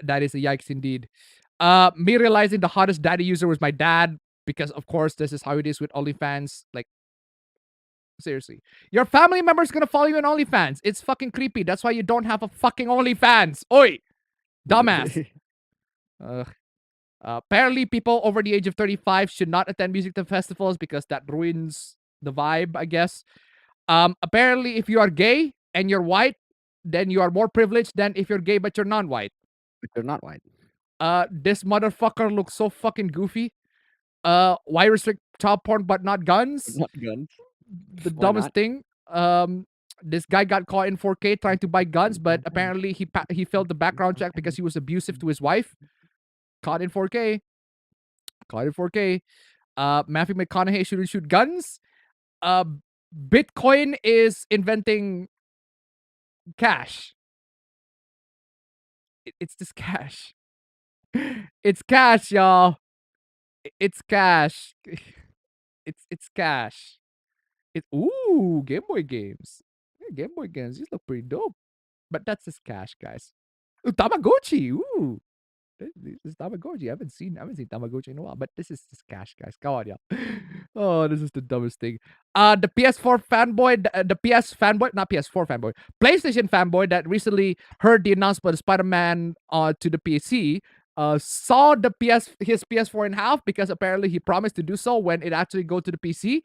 That is a yikes indeed. Me realizing the hottest daddy user was my dad because of course this is how it is with OnlyFans. Like, seriously, your family member's gonna follow you on OnlyFans. It's fucking creepy. That's why you don't have a fucking OnlyFans. Oi, dumbass. Apparently, people over the age of 35 should not attend music festivals because that ruins the vibe, I guess. Apparently, if you are gay and you're white, then you are more privileged than if you're gay but you're non-white. But you're not white. This motherfucker looks so fucking goofy. Why restrict child porn but not guns? Not guns. The Why dumbest not? thing. This guy got caught in 4K trying to buy guns, but apparently he failed the background check because he was abusive to his wife. Caught in 4K. Caught in 4K. Matthew McConaughey shouldn't shoot guns. Bitcoin is inventing cash. It's just cash. It's cash, y'all. It's cash. It's cash. Ooh, Game Boy games. Yeah, Game Boy games. These look pretty dope. But that's just cash, guys. Ooh, Tamagotchi. Ooh. This is Tamagotchi. I haven't seen Tamagotchi in a while, but this is just cash, guys. Come on, y'all. Oh, this is the dumbest thing. The PS4 fanboy, the PS fanboy, not PS4 fanboy, PlayStation fanboy that recently heard the announcement of Spider-Man to the PC, saw his PS4 in half because apparently he promised to do so when it actually go to the PC,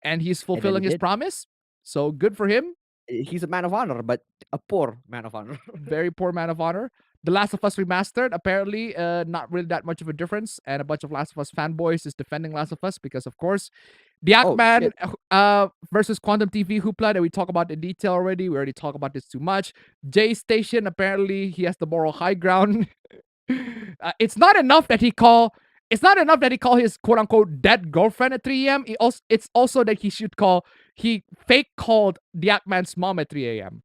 and he's fulfilling his did. promise. So good for him. he's a man of honor, but a poor man of honor. Very poor man of honor. The Last of Us remastered, apparently, not really that much of a difference, and a bunch of Last of Us fanboys is defending Last of Us because, of course, the Oh, Ackman shit. versus Quantum TV hoopla that we talk about in detail already. We already talk about this too much. Jay Station, apparently, he has the moral high ground. It's not enough that he call. It's not enough that he call his quote unquote dead girlfriend at 3 a.m. It's also that he fake called the Ackman's mom at 3 a.m.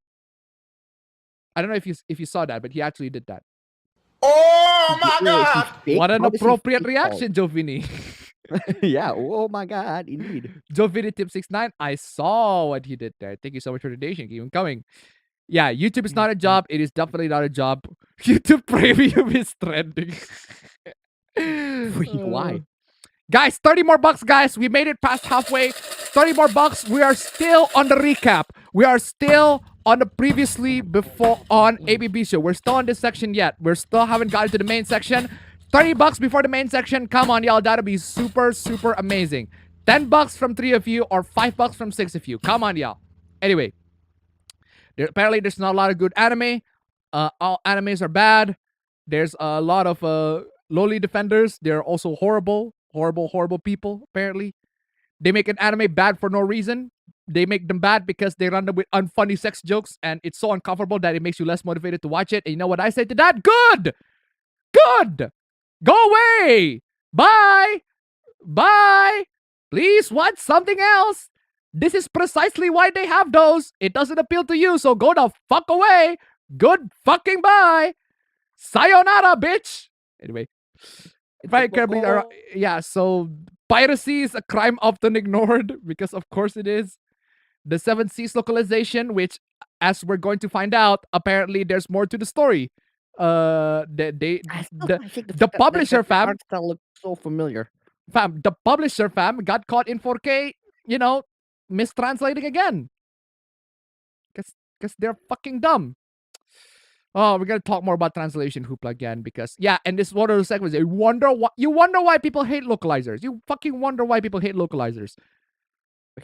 I don't know if you saw that, but he actually did that. Oh my Wait, is he God. fake? What an How does he appropriate fake reaction, Jovini. call? Yeah. Oh my God, indeed. Jovini Tip 69. I saw what he did there. Thank you so much for the donation. Keep him coming. Yeah, YouTube is not a job. It is definitely not a job. YouTube Premium is trending. Wait, why? Guys, 30 more bucks, guys. We made it past halfway. 30 more bucks. We are still on the recap. We are still on the previously before on APB show. We're still on this section yet. We're still haven't gotten to the main section. 30 bucks before the main section. Come on, y'all. That'll be super, super amazing. 10 bucks from 3 of you or 5 bucks from 6 of you. Come on, y'all. Anyway, apparently there's not a lot of good anime. All animes are bad. There's a lot of lowly defenders. They're also horrible people, apparently. They make an anime bad for no reason. They make them bad because they run them with unfunny sex jokes, and it's so uncomfortable that it makes you less motivated to watch it. And you know what I say to that? Good! Good! Go away! Bye! Bye! Please watch something else. This is precisely why they have those. It doesn't appeal to you, so go the fuck away. Good fucking bye. Sayonara, bitch. Anyway. If I can be, yeah, so piracy is a crime often ignored because of course it is. The Seven Seas localization, which as we're going to find out, apparently there's more to the story. The publisher fam art style looks so familiar. the publisher fam got caught in 4K, you know, mistranslating again. Because they're fucking dumb. Oh, we're gonna talk more about translation hoopla again because yeah, and this is one of those segments. You wonder why people hate localizers. You fucking wonder why people hate localizers.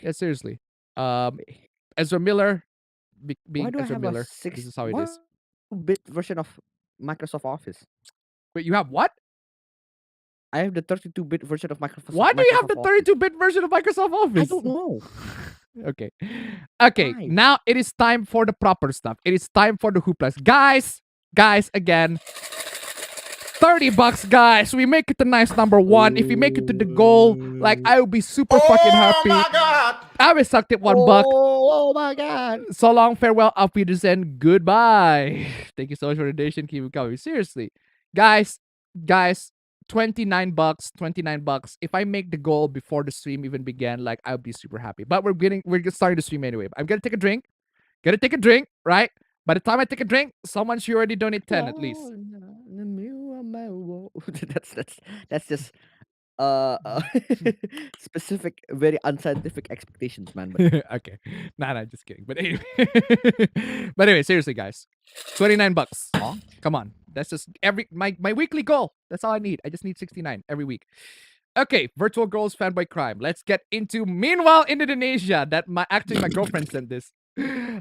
Yeah, seriously. Ezra Miller, Why being do I Ezra have Miller. a This is how it is. 6-bit version of Microsoft Office? Wait, you have what? I have the 32-bit version of Microsoft. Why do you have the Office. 32-bit version of Microsoft Office? I don't know. Okay. Okay, Why? now it is time for the proper stuff. It is time for the hooplas. Guys, again. 30 bucks, guys. We make it a nice number 1. If we make it to the goal, like, I will be super fucking happy. Oh my God. I will suck it $1. Oh my God. So long, farewell, auf Wiedersehen, goodbye. Thank you so much for the donation. Keep it coming. Seriously. Guys, 29 bucks. If I make the goal before the stream even began, like, I'll be super happy. But we're starting the stream anyway. I'm gonna take a drink. Right? By the time I take a drink, someone should already donate 10 at least. That's just specific, very unscientific expectations, man. But Okay. Nah, just kidding. But anyway, seriously, guys. 29 bucks. Come on. That's just my weekly goal. That's all I need. I just need 69 every week. Okay, Virtual Girls Fanboy Crime. Let's get into Meanwhile in Indonesia. My girlfriend sent this.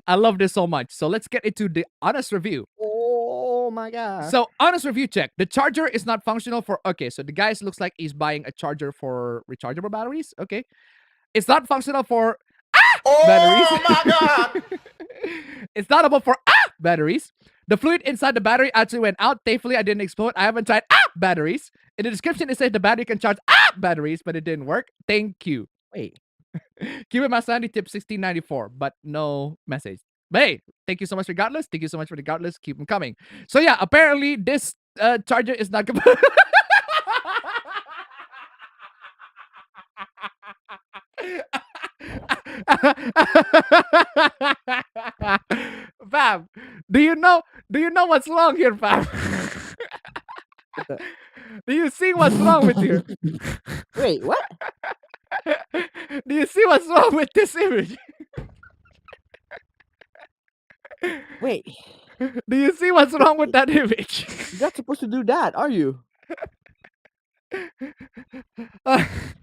I love this so much. So let's get into the honest review. oh my God. So, honest review check. The charger is not functional for... Okay, so the guy looks like he's buying a charger for rechargeable batteries. Okay. It's not functional for... batteries. Oh my God. It's not able for batteries. The fluid inside the battery actually went out. Thankfully, I didn't explode. I haven't tried batteries. In the description, it says the battery can charge batteries, but it didn't work. Thank you. Wait. Keep it Masandi tip 1694, but no message. But hey, thank you so much regardless. Thank you so much regardless. Keep them coming. So yeah, apparently this charger is not Fam, do you know what's wrong here, fam? Do you see what's wrong with you? Wait, what? Do you see what's wrong with this image? Wait, Do you see what's wrong with that image? you're not supposed to do that, are you?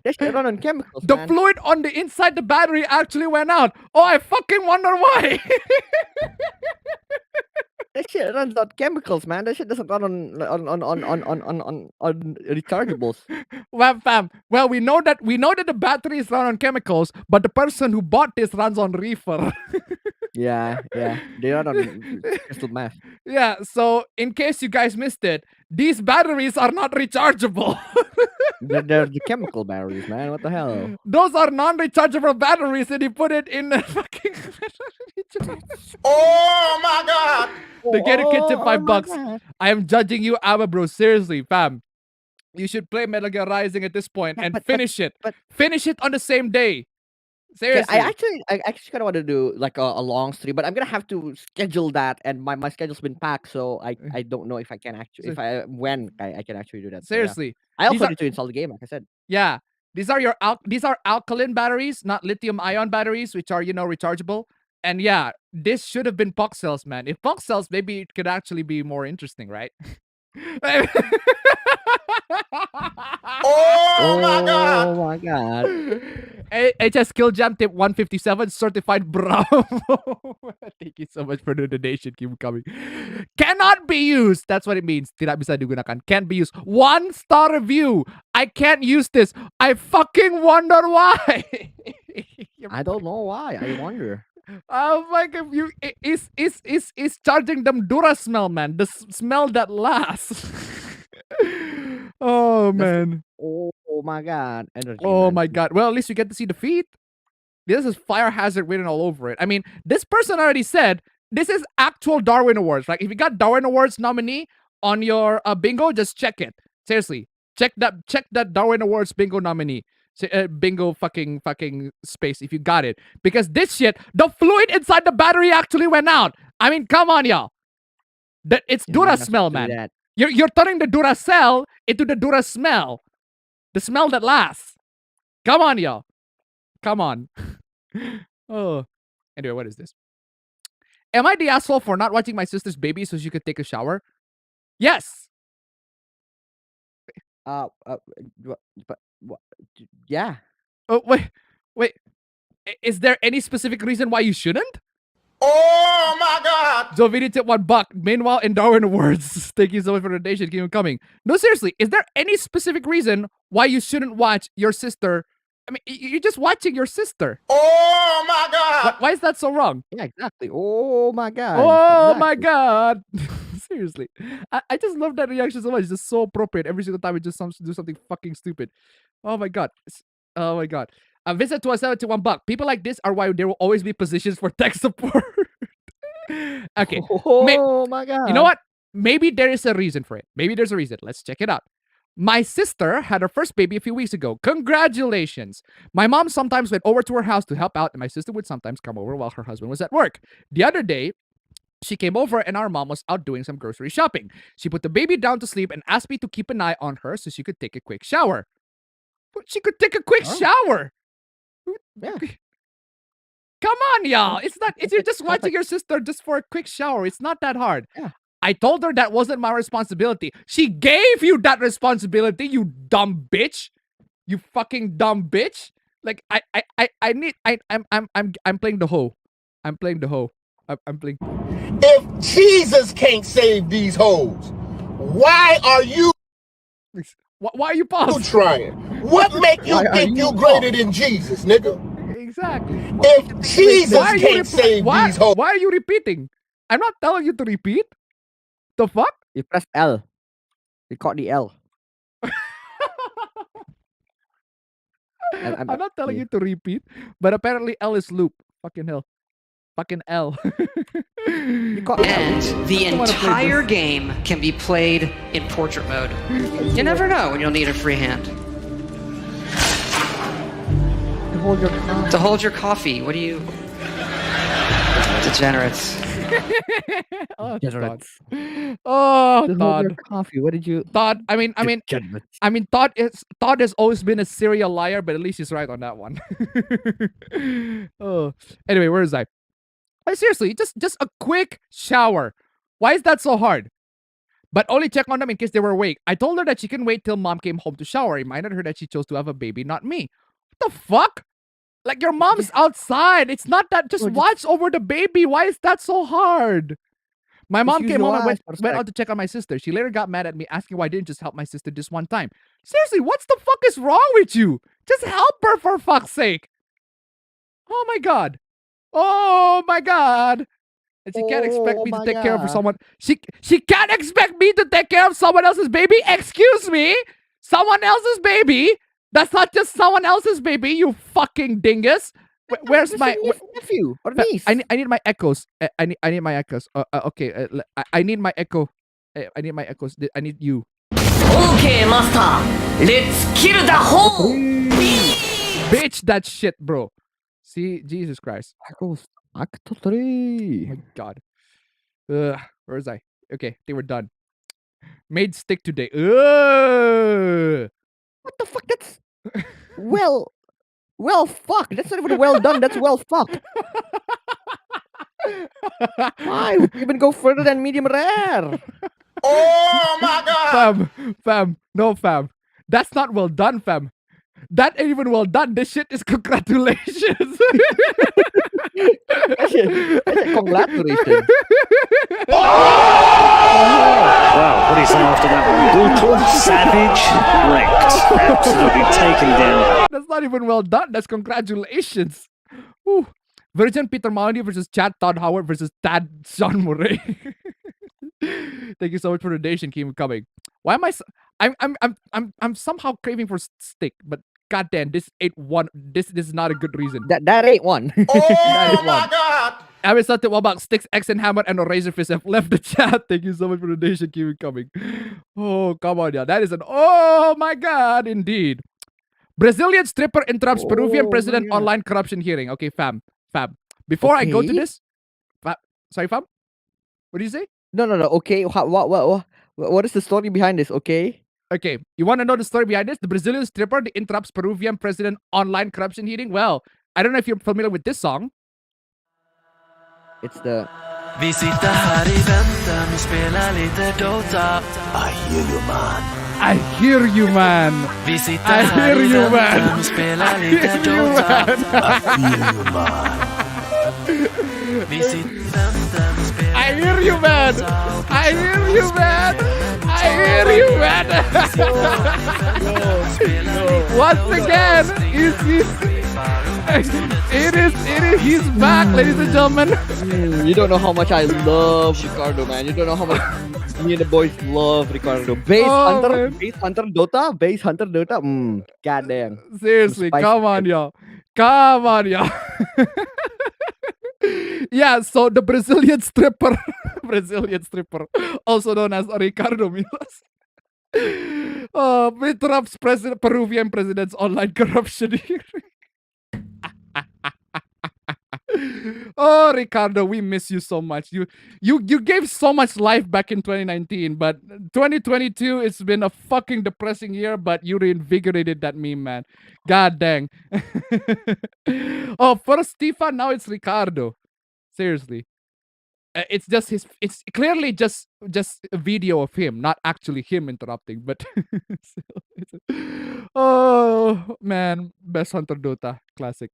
They should run on chemicals, The man. fluid on the inside the battery actually went out. Oh, I fucking wonder why. That shit runs on chemicals, man. That shit doesn't run on rechargeables. Well, fam. Well, we know that the batteries run on chemicals, but the person who bought this runs on reefer. Yeah. They run on crystal meth. Yeah. So, in case you guys missed it, these batteries are not rechargeable. They're the chemical batteries, man. What the hell? Those are non-rechargeable batteries, and you put it in the fucking. Oh my God! They get a kitchen Oh my $5. God. I am judging you, Abba, bro. Seriously, fam. You should play Metal Gear Rising at this point Yeah, and but- finish it. but- Finish it on the same day. Okay, Seriously. I actually kind of want to do like a long stream, but I'm gonna have to schedule that, and my schedule's been packed, so I don't know if I can actually when I can actually do that. So, yeah. Seriously. I These also are- need to install the game, like I said. Yeah. These are alkaline batteries, not lithium ion batteries, which are, rechargeable. And yeah, this should have been POC cells, man. If POC cells, maybe it could actually be more interesting, right? Oh my God! Oh my God! HS Kill Jam tip 157 certified bravo. Thank you so much for the donation. Keep coming. Cannot be used. That's what it means. Tidak bisa digunakan. Can't be used. 1-star review. I can't use this. I fucking wonder why. I don't know why. I wonder. Oh my God! Is charging them Dura smell, man. The smell that lasts. Oh man. Oh my God! Energy. Oh man. my God. Well, at least you get to see the feet. This is fire hazard written all over it. I mean, this person already said this is actual Darwin Awards. Like, if you got Darwin Awards nominee on your bingo, just check it. Seriously, check that Darwin Awards bingo nominee. Bingo fucking space if you got it, because this shit, the fluid inside the battery actually went out. I mean, come on, y'all. It's Yeah, Dura I'm not smell, supposed to do man. that. You're turning the Duracell into the Dura smell. The smell that lasts. Come on, y'all. Come on. Oh. Anyway, what is this? Am I the asshole for not watching my sister's baby so she could take a shower? Yes. But yeah. Oh, wait. Is there any specific reason why you shouldn't? Oh my God! Joe Vidi tip $1. Meanwhile, in Darwin Awards, thank you so much for the donation. Keep it coming. No, seriously, is there any specific reason why you shouldn't watch your sister? I mean, you're just watching your sister. Oh my God! Why is that so wrong? Yeah, exactly. Oh my God. Oh exactly. my God. Seriously. I just love that reaction so much. It's just so appropriate. Every single time we just do something fucking stupid. Oh my God. Oh my God. Visit to a $71. People like this are why there will always be positions for tech support. Okay. Oh my God. You know what? Maybe there is a reason for it. Maybe there's a reason. Let's check it out. My sister had her first baby a few weeks ago. Congratulations. My mom sometimes went over to her house to help out, and my sister would sometimes come over while her husband was at work. The other day, she came over and our mom was out doing some grocery shopping. She put the baby down to sleep and asked me to keep an eye on her so she could take a quick shower. She could take a quick shower. Yeah. Come on, y'all. You're just watching your sister just for a quick shower. It's not that hard. Yeah. I told her that wasn't my responsibility. She gave you that responsibility, you dumb bitch. You fucking dumb bitch. Like I'm playing the hoe. I'm playing the hoe. I'm playing. If Jesus can't save these hoes, why are you Why are you paused? trying? What make you Why are think you you greater than Jesus, nigga? Exactly. If Jesus can't save these hoes, Why are you repeating? I'm not telling you to repeat. The fuck? You press L. You caught the L. I'm not telling you to repeat, but apparently L is loop. Fucking hell. Fucking L. You caught And L. the I wanna play entire game can be played in portrait mode. You never know when you'll need a free hand. To hold your coffee. To hold your coffee, what do you... Degenerates. Oh, Degenerates. Todd. Oh, To hold Todd. your coffee. What did you? Todd. I mean, Degenerates. Todd has always been a serial liar, but at least he's right on that one. Oh. Anyway, where is I? Like, seriously, just a quick shower. Why is that so hard? but only check on them in case they were awake. I told her that she can wait till mom came home to shower. I reminded her that she chose to have a baby, not me. What the fuck? Like, your mom's outside. It's not that. Just watch over the baby. Why is that so hard? My mom use came your home and eyes, went out to check on my sister. She later got mad at me, asking why I didn't just help my sister this one time. Seriously, what's the fuck is wrong with you? Just help her, for fuck's sake. Oh my god. Oh my god. And she can't expect me to take care of someone. She can't expect me to take care of someone else's baby. Excuse me? Someone else's baby? That's not just someone else's baby, you fucking dingus. Where's my nephew or niece? I need my echoes. I need my echoes. Okay. I need my echo. I need my echoes. I need you. Okay, master. Let's kill the whole Bitch, that shit, bro. See, Jesus Christ. Echoes. Act Oh 3. my god. Where is I? Okay, they were done. Made stick today. What the fuck? That's well, fuck. That's not even well done. That's well fuck. Why would you even go further than medium rare? Oh my God! Fam. No, fam. That's not well done, fam. That ain't even well done. This shit is congratulations. That's a congratulations. Wow, what do you say after that one? Brutal, savage, wrecked. Absolutely taken down. That's not even well done. That's congratulations. Whew. Virgin Peter Molyneux versus Chad Todd Howard versus Tad Sean Murray. Thank you so much for the donation. Keep coming. Why am I'm somehow craving for steak, but goddamn, this ain't one. This is not a good reason. That ain't one. Oh my God! I was thought what about Sticks, X and Hammer and a Razor Fist have left the chat. Thank you so much for the donation. Keep it coming. Oh, come on, yeah. That is an oh my god, indeed. Brazilian stripper interrupts Peruvian president online corruption hearing. Okay, fam. Before I go to this, sorry, fam. What do you say? No. Okay, what is the story behind this? Okay. Okay, you want to know the story behind this? The Brazilian stripper that interrupts Peruvian president online corruption hearing. Well, I don't know if you're familiar with this song. It's the Vi sitter här I väntan och spelar lite Dota. I hear you, man. I hear you, man. Vi sitter här I väntan och spelar lite Dota. I feel you, man. Vi sitter I väntan och spelar I hear you, man. I hear you, man. I hear you, man. Once again, he's back, ladies and gentlemen. You don't know how much I love Ricardo, man. You don't know how much me and the boys love Ricardo. Base Hunter Dota. Goddamn. Seriously, come on, y'all. Yeah, so the Brazilian stripper, also known as Ricardo Milos, interrupts Peruvian president's online corruption hearing. Oh, Ricardo, we miss you so much. You gave so much life back in 2019, but 2022, it's been a fucking depressing year, but you reinvigorated that meme, man. God dang. Oh, first Stefan, now it's Ricardo. Seriously. It's clearly just a video of him, not actually him interrupting, but oh man, best Hunter Dota classic.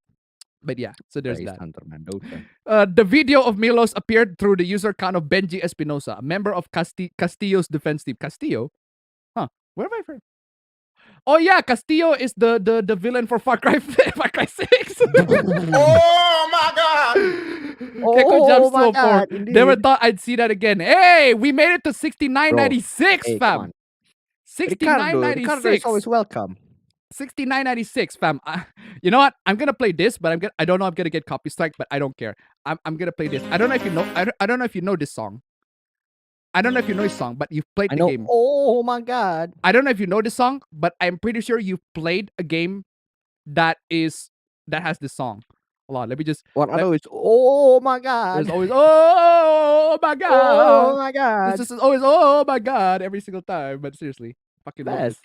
But yeah, so there's that. Hunter, man, Dota. The video of Milos appeared through the user account of Benji Espinosa, a member of Castillo's defense team. Castillo? Huh? Where have I heard? Oh yeah, Castillo is the villain for Far Cry 6. Oh my God! Gecko my God, indeed. Never thought I'd see that again. Hey, we made it to 6996, fam. 6996. Ricardo is always welcome. 6996, fam. You know what? I'm gonna play this, but I don't know. I'm gonna get copy strike, but I don't care. I'm gonna play this. I don't know if you know. I don't know if you know this song. I don't know if you know this song, but you've played the game. Oh my god! I don't know if you know this song, but I'm pretty sure you've played a game that has this song. Hold on, let me just. What I know is oh my god. There's always oh my god. Oh my god. This is always oh my god every single time. But seriously, fucking love this.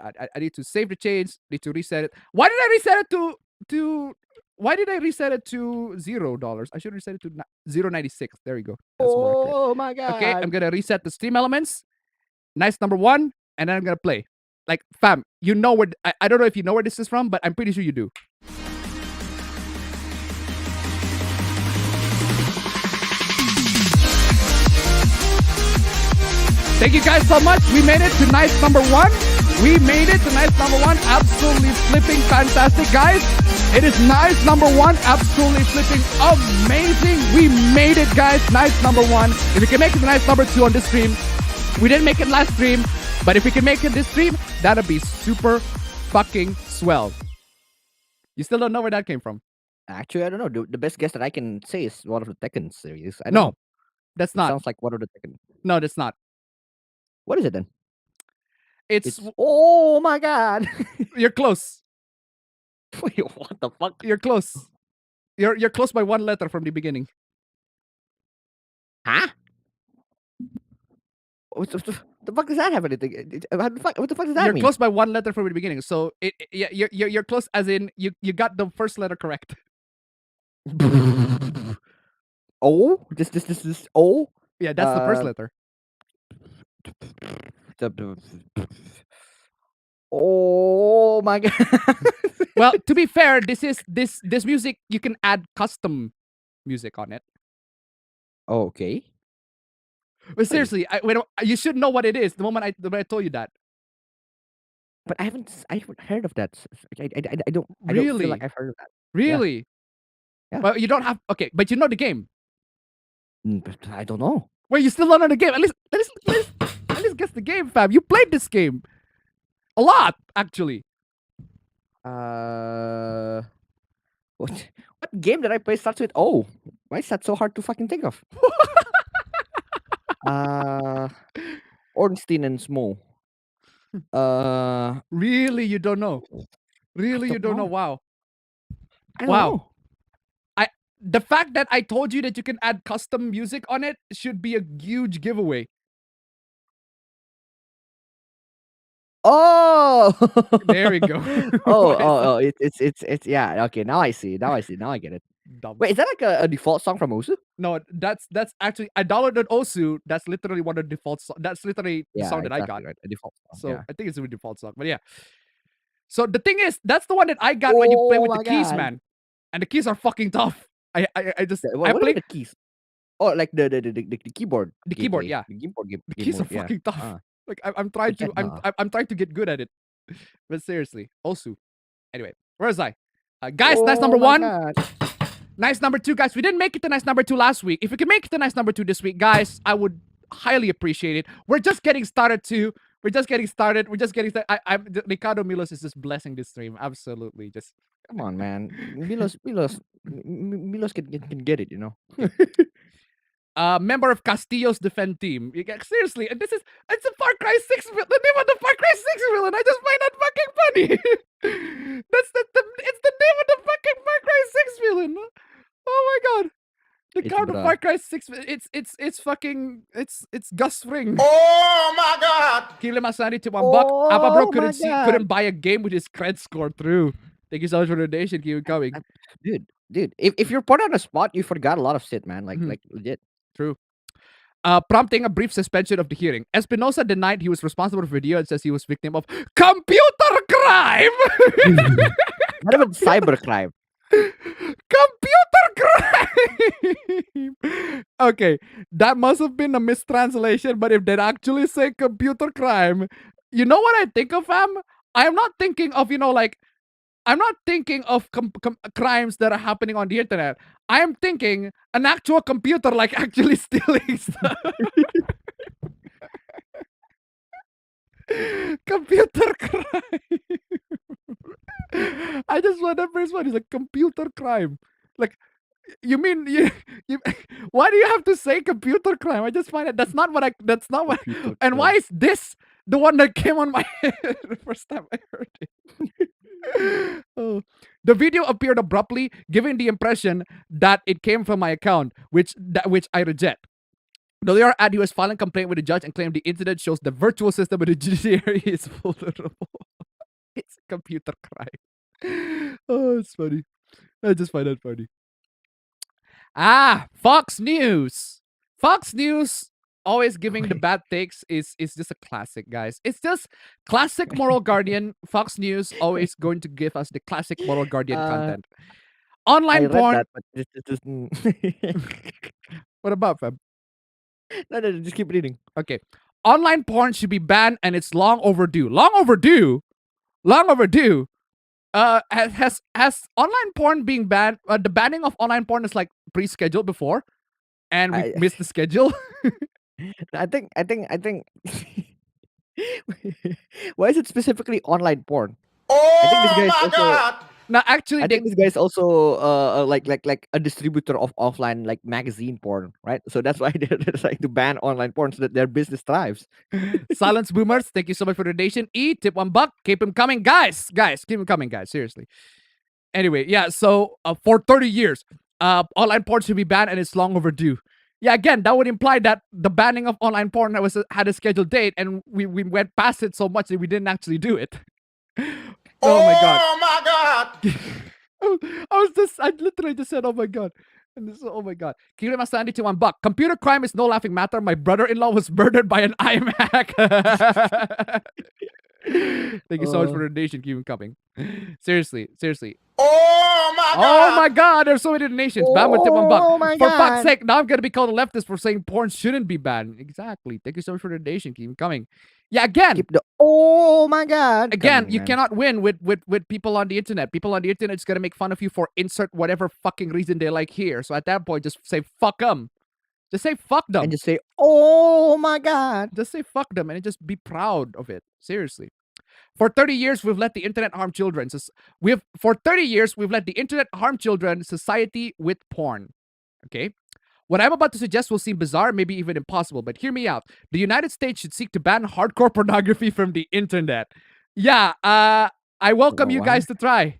I need to save the change. Need to reset it. Why did I reset it to? Why did I reset it to $0? I should reset it to 0.96. There you go. That's oh my god. Okay, I'm gonna reset the stream elements, nice number 1, and then I'm gonna play. Like, fam, you know where I don't know if you know where this is from, but I'm pretty sure you do. Thank you guys so much. We made it to nice number 1. We made it to nice number 1. Absolutely flipping fantastic, guys. It is nice number 1. Absolutely flipping amazing. We made it, guys. Nice number 1. If we can make it to nice number 2 on this stream, we didn't make it last stream, but if we can make it this stream, that'd be super fucking swell. You still don't know where that came from? Actually, I don't know. The best guess that I can say is one of the Tekken series. I don't No, know. that's It not. sounds like one of the Tekken. No, that's not. What is it then? It's oh my god. you're close. Wait, what the fuck? You're close. You're close by 1 letter from the beginning. Huh? What the fuck does that have anything? What the fuck does that You're mean? close by 1 letter from the beginning. So you're close as in you got the first letter correct. Oh, this O. Yeah, that's the first letter. Oh my god. Well, to be fair, this music you can add custom music on it. Okay. But seriously, you should know what it is the moment I told you that. But I haven't heard of that. I don't Really? feel like I've heard of that. Really? Yeah. Well, you don't have. Okay, but you know the game. But I don't know. Well, you still don't know the game. At least guess the game, fam. You played this game a lot, actually. What game did I play starts with O? Why is that so hard to fucking think of? Ornstein and Small. Really, you don't know. Really, you don't know. Wow. I don't know. The fact that I told you that you can add custom music on it should be a huge giveaway. Oh, There we go. it's yeah. Okay, now I see. Now I get it. Dumb. Wait, is that like a default song from Osu? No, that's actually I downloaded Osu. That's literally one of the default songs. That's literally the song that I got. Right, a default song. So Yeah. I think it's a default song. But yeah. So the thing is, that's the one that I got when you play with Oh the my keys, God. man. And the keys are fucking tough. I just What I are played the keys? Oh, like the keyboard. The keyboard, gameplay. yeah. The keyboard game. the keys are mode, yeah. fucking tough. Ah. Like I'm trying to Forget I'm trying to get good at it. But seriously, Osu. Anyway, where was I? Guys, nice number Oh my 1. God. Nice number 2, guys. We didn't make it to nice number 2 last week. If we can make it to nice number 2 this week, guys, I would highly appreciate it. We're just getting started too. We're just getting started. Ricardo Milos is just blessing this stream. Absolutely. Just Come on, man. Milos can get it, you know. member of Castillo's defend team. Seriously, and it's a Far Cry 6 the name of the Far Cry 6 villain. I just find that fucking funny. It's the name of the fucking Far Cry 6 villain. Oh my god. The It's card of bruh. Far Cry 6 it's fucking it's Gus Fring. Oh my God! Kila Masani to $1. Apa bro Oh my God. couldn't buy a game with his cred score through. Thank you so much for the donation. Keep it coming. Dude, if you're put on a spot, you forgot a lot of shit, man. Like legit. True. Prompting a brief suspension of the hearing. Espinosa denied he was responsible for the video and says he was victim of computer crime. What about cybercrime? Computer crime. Okay, that must have been a mistranslation, but if they actually say computer crime, you know what I think of, fam? I'm not thinking of, I'm not thinking of crimes that are happening on the internet. I'm thinking an actual computer, like actually stealing stuff. Computer crime. I just want that first one. It's like computer crime. Like, you mean you why do you have to say computer crime? I just find that's not what. And why is this the one that came on my head the first time I heard it? Oh. The video appeared abruptly, giving the impression that it came from my account, which I reject. The lawyer added he was filing a complaint with the judge and claimed the incident shows the virtual system of the judiciary is vulnerable. It's computer crime. Oh, it's funny. I just find that funny. Fox News. Fox News always giving the bad takes is just a classic, guys. It's just classic moral guardian. Fox News always going to give us the classic moral guardian content. I Online read porn. that, but just What about, fam? no, just keep reading. Okay. Online porn should be banned, and it's long overdue. Long overdue. Long overdue. Has online porn being banned? The banning of online porn is like pre-scheduled before, and we missed the schedule. I think. Why is it specifically online porn? I think this guy is also. Now, actually, I think this guy is also like a distributor of offline like magazine porn, right? So that's why they're trying to ban online porn so that their business thrives. Silence boomers, thank you so much for the donation. Tip $1. Keep him coming, guys. Keep him coming, guys. Seriously. Anyway, yeah. So for 30 years, online porn should be banned, and it's long overdue. Yeah, again, that would imply that the banning of online porn had a scheduled date, and we went past it so much that we didn't actually do it. Oh my god. Oh my god. I literally just said, oh my god. And this is, oh my god. Kirima Sandy to $1. Computer crime is no laughing matter. My brother-in-law was murdered by an iMac. Thank you so much for the donation. Keep them coming. Seriously. Oh my god. Oh my god, there's so many donations. Bam with tip $1. Oh my For god. fuck's sake, now I'm gonna be called a leftist for saying porn shouldn't be banned. Exactly. Thank you so much for the donation. Keep them coming. Yeah, again. Keep the oh my god. Again, coming, you man. cannot win with people on the internet. People on the internet is gonna make fun of you for insert whatever fucking reason they like here. So at that point, just say fuck them. Just say fuck them. And just say oh my god. Just say fuck them and just be proud of it. Seriously. For 30 years, we've let the internet harm children. For 30 years, we've let the internet harm children. Society with porn. Okay. What I'm about to suggest will seem bizarre, maybe even impossible, but hear me out. The United States should seek to ban hardcore pornography from the internet. Yeah, I welcome you guys to try.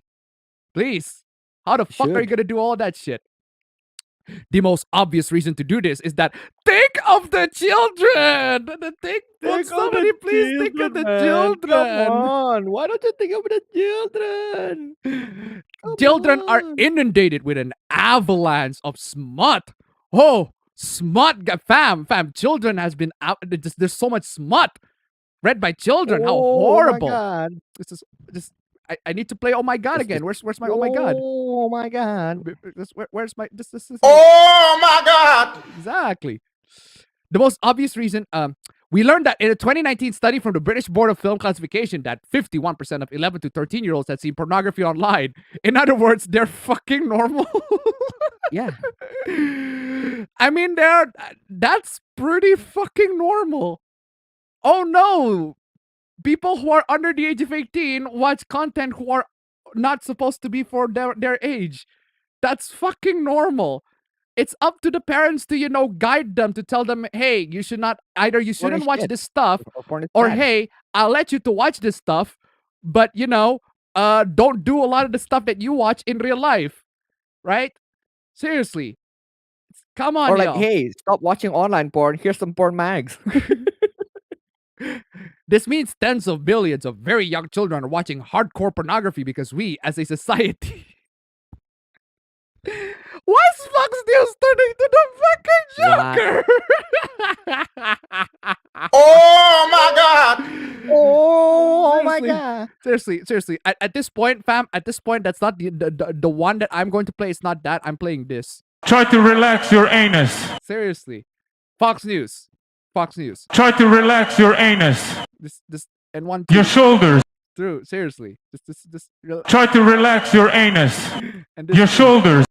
Please. How the fuck are you gonna do all that shit? The most obvious reason to do this is that think of the children. Would somebody please think of the children? Come on. Why don't you think of the children? Children are inundated with an avalanche of smut. Oh, smut, fam. Children has been out. There's so much smut read by children. How horrible! Oh my god. This is just. I need to play. Oh my god again. Where's my? Oh my god. Oh my god. Where's my? This. Oh my god. Exactly. The most obvious reason. We learned that in a 2019 study from the British Board of Film Classification that 51% of 11 to 13-year-olds had seen pornography online. In other words, they're fucking normal. Yeah. I mean, that's pretty fucking normal. Oh no. People who are under the age of 18 watch content who are not supposed to be for their age. That's fucking normal. It's up to the parents to, guide them, to tell them, hey, you should not, either you shouldn't watch this stuff, or hey, I'll let you to watch this stuff, but, don't do a lot of the stuff that you watch in real life. Right? Seriously. Come on, Or like, y'all. hey, stop watching online porn. Here's some porn mags. This means tens of billions of very young children are watching hardcore pornography because we, as a society... Why is Fox News turning to the fucking Joker? Oh my god. Oh my god. Seriously. At this point, fam, that's not the one that I'm going to play. It's not that. I'm playing this. Try to relax your anus. Seriously. Fox News. Try to relax your anus. This and one. Your shoulders. True. Seriously. Try to relax your anus. And your shoulders.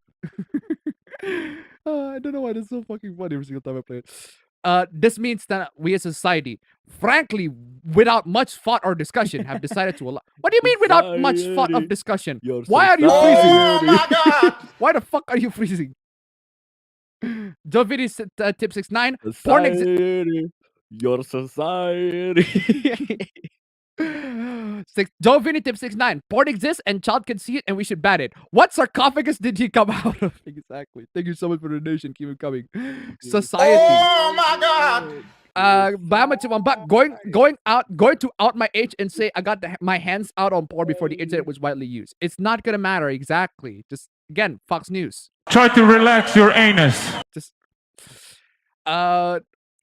I don't know why this is so fucking funny every single time I play it. This means that we as a society, frankly, without much thought or discussion, have decided to allow. What do you mean without much thought of discussion? Why are you freezing? Oh my god. Why the fuck are you freezing? Jovini tip 69. Porn exists. Your society. Joe Vinny tip 69. Porn exists and child can see it and we should ban it. What sarcophagus did he come out of? Exactly. Thank you so much for the donation. Keep it coming. Society. Oh my god. Bama to $1. Going to out my age and say I got my hands out on porn before the internet was widely used. It's not gonna matter. Exactly. Just again, Fox News. Try to relax your anus. Just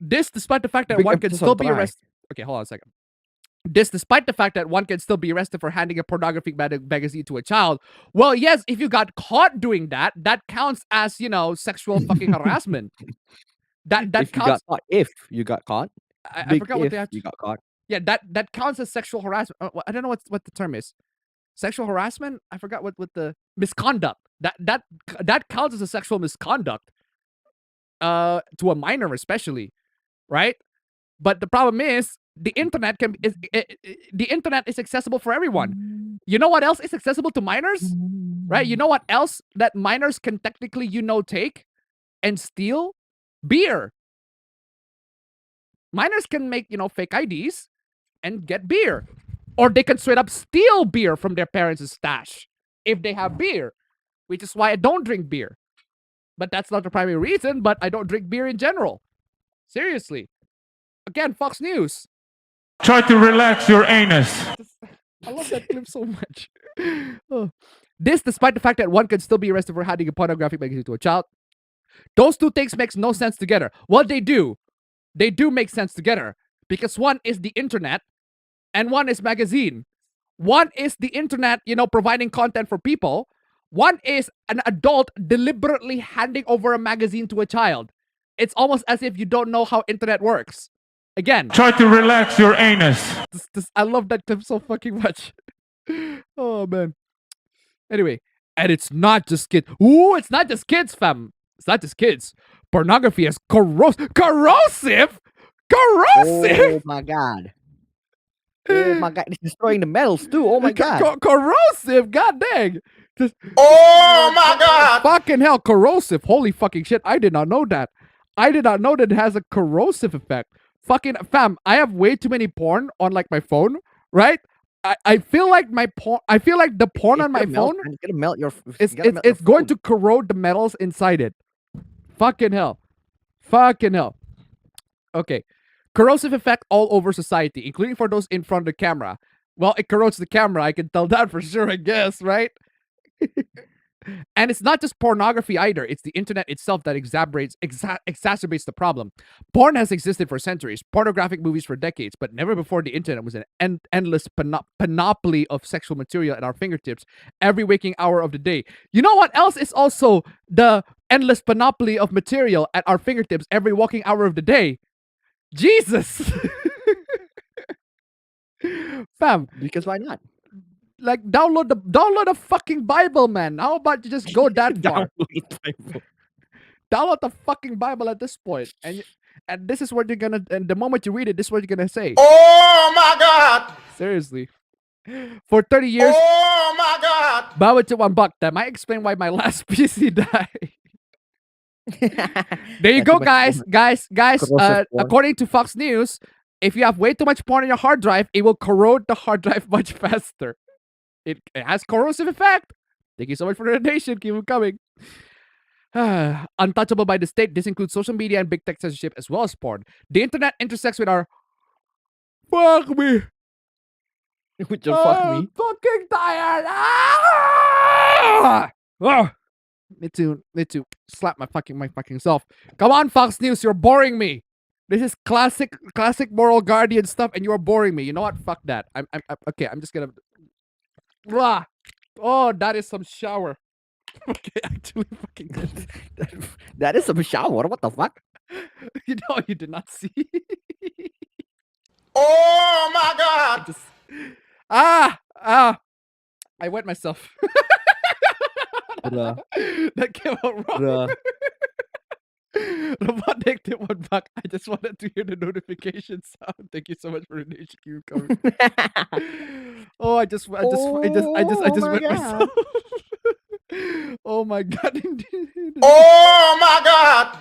This despite the fact that Big one can emphasis still on be try. arrested. Okay, hold on a second. This despite the fact that one can still be arrested for handing a pornographic magazine to a child. Well, yes, if you got caught doing that, that counts as, sexual fucking harassment. That counts. If you got caught. I forgot what they have. You got caught. Yeah, that counts as sexual harassment. I don't know what the term is. Sexual harassment? I forgot what the misconduct. That counts as a sexual misconduct. To a minor especially, right? But the problem is the internet the internet is accessible for everyone. You know what else is accessible to minors? Right? You know what else that minors can technically, take and steal? Beer. Minors can make, fake IDs and get beer. Or they can straight up steal beer from their parents' stash if they have beer, which is why I don't drink beer. But that's not the primary reason, but I don't drink beer in general. Seriously. Again, Fox News. Try to relax your anus. I love that clip so much. Oh. This despite the fact that one can still be arrested for handing a pornographic magazine to a child. Those two things makes no sense together. Well, they do. They do make sense together. Because one is the internet and one is magazine. One is the internet, providing content for people. One is an adult deliberately handing over a magazine to a child. It's almost as if you don't know how internet works. Again. Try to relax your anus. I love that clip so fucking much. Oh, man. Anyway. And it's not just kids. Ooh, it's not just kids, fam. It's not just kids. Pornography is corrosive? Corrosive? Oh, my God. Oh, my God. It's destroying the metals, too. Oh, my God. Corrosive? God dang. Oh my God! Fucking hell, corrosive. Holy fucking shit. I did not know that. I did not know that it has a corrosive effect. Fucking fam, I have way too many porn on my phone, right? I feel like the porn on my phone It's gonna melt your. It's going to corrode the metals inside it. Fucking hell. Fucking hell. Okay. Corrosive effect all over society, including for those in front of the camera. Well, it corrodes the camera. I can tell that for sure, I guess, right? And it's not just pornography either. It's the internet itself that exacerbates the problem. Porn has existed for centuries, pornographic movies for decades, but never before the internet was an endless panoply of sexual material at our fingertips every waking hour of the day. You know what else is also the endless panoply of material at our fingertips every waking hour of the day? Jesus! Fam. Because why not? Like download the fucking Bible, man. How about you just go that far? Download the fucking Bible at this point, and this is what you're gonna. And the moment you read it, this is what you're gonna say. Oh my God! Seriously, for 30 years. Oh my God! Bawat to $1. That might explain why my last PC died. There you go, guys. According to Fox News, if you have way too much porn on your hard drive, it will corrode the hard drive much faster. It has corrosive effect. Thank you so much for the donation. Keep them coming. Untouchable by the state. This includes social media and big tech censorship as well as porn. The internet intersects with our fuck me. With your fuck me. Fucking tired. Ah! Oh. Need to slap my fucking self. Come on, Fox News, you're boring me. This is classic moral guardian stuff, and you are boring me. You know what? Fuck that. I'm okay. I'm just gonna. Blah. Oh, that is some shower. Okay, actually, fucking. That is some shower. What the fuck? You know, you did not see. Oh my God! I wet myself. That came out wrong. Robotic did $1. I just wanted to hear the notification sound. Thank you so much for the donation. Keep coming. Oh, I just wet myself. Oh my God. Oh my God!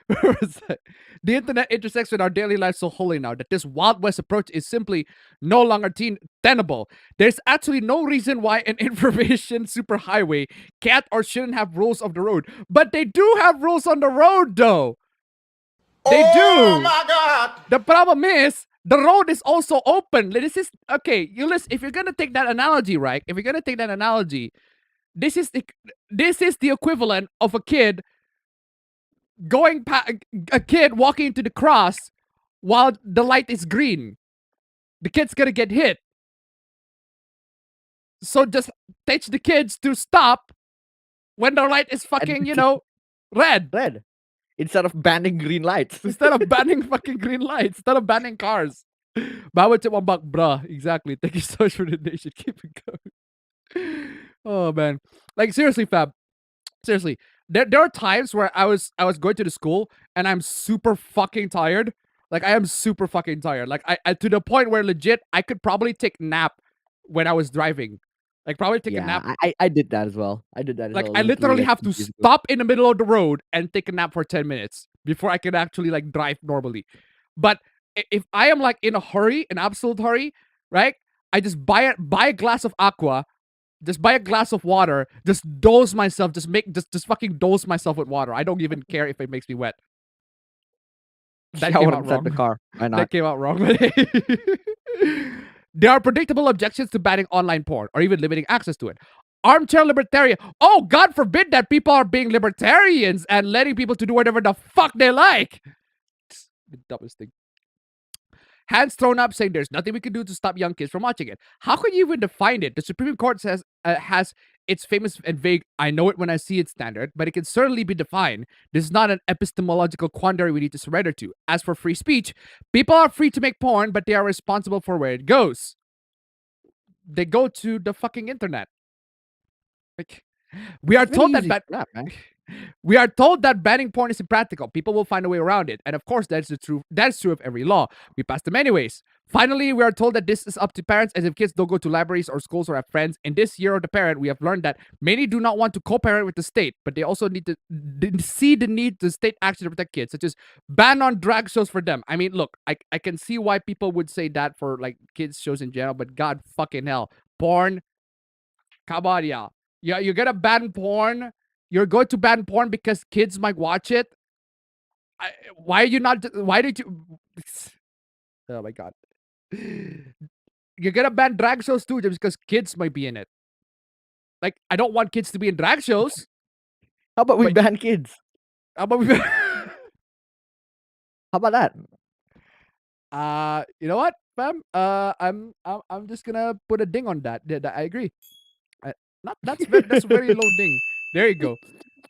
Where was that? The internet intersects with our daily lives so wholly now that this Wild West approach is simply no longer tenable. There's actually no reason why an information superhighway can't or shouldn't have rules of the road. But they do have rules on the road, though. They do. Oh my God! The problem is, the road is also open. This is, okay, you listen, if you're going to take that analogy, right? If you're going to take that analogy, this is the equivalent of a kid a kid walking into the cross while the light is green. The kid's gonna get hit. So just teach the kids to stop when the light is fucking, red. Red. Instead of banning green lights. Instead of banning fucking green lights. Instead of banning cars. Bawat sa $1, bruh. Exactly. Thank you so much for the donation. Keep it going. Oh man. Like seriously, Fab. Seriously. There are times where I was going to the school and I'm super fucking tired. Like I am super fucking tired. Like I to the point where legit I could probably take a nap when I was driving. Like probably take a nap. I did that as well. I did that as Like well. I literally have to 2 years ago. stop in the middle of the road and take a nap for 10 minutes before I can actually like drive normally. But if I am like in a hurry, an absolute hurry, right? I just buy a glass of aqua, just buy a glass of water, just dose myself, just fucking dose myself with water. I don't even care if it makes me wet. That Shower came out inside wrong. the car. Why That not? came out wrong. There are predictable objections to banning online porn or even limiting access to it. Armchair libertarian. Oh, God forbid that people are being libertarians and letting people to do whatever the fuck they like. The dumbest thing. Hands thrown up saying there's nothing we can do to stop young kids from watching it. How can you even define it? The Supreme Court says has its famous and vague "I know it when I see it" standard, but it can certainly be defined. This is not an epistemological quandary we need to surrender to. As for free speech, people are free to make porn, but they are responsible for where it goes. They go to the fucking internet. Like, we are told that we are told that banning porn is impractical. People will find a way around it. And of course, that's the truth. That's true of every law. We pass them anyways. Finally, we are told that this is up to parents, as if kids don't go to libraries or schools or have friends. In this year of the parent, we have learned that many do not want to co-parent with the state, but they also need to see the need to state action to protect kids, such as ban on drag shows for them. I mean, look, I can see why people would say that for like kids shows in general, but God fucking hell, porn. Come on, yeah. Yeah, you're gonna ban porn. You're going to ban porn because kids might watch it. Why are you not? Why did you? Oh my God! You're gonna ban drag shows too, just because kids might be in it. Like, I don't want kids to be in drag shows. How about we ban kids? How about we? How about that? You know what, fam? I'm just gonna put a ding on that. Yeah, I agree. That's a very low ding. There you go.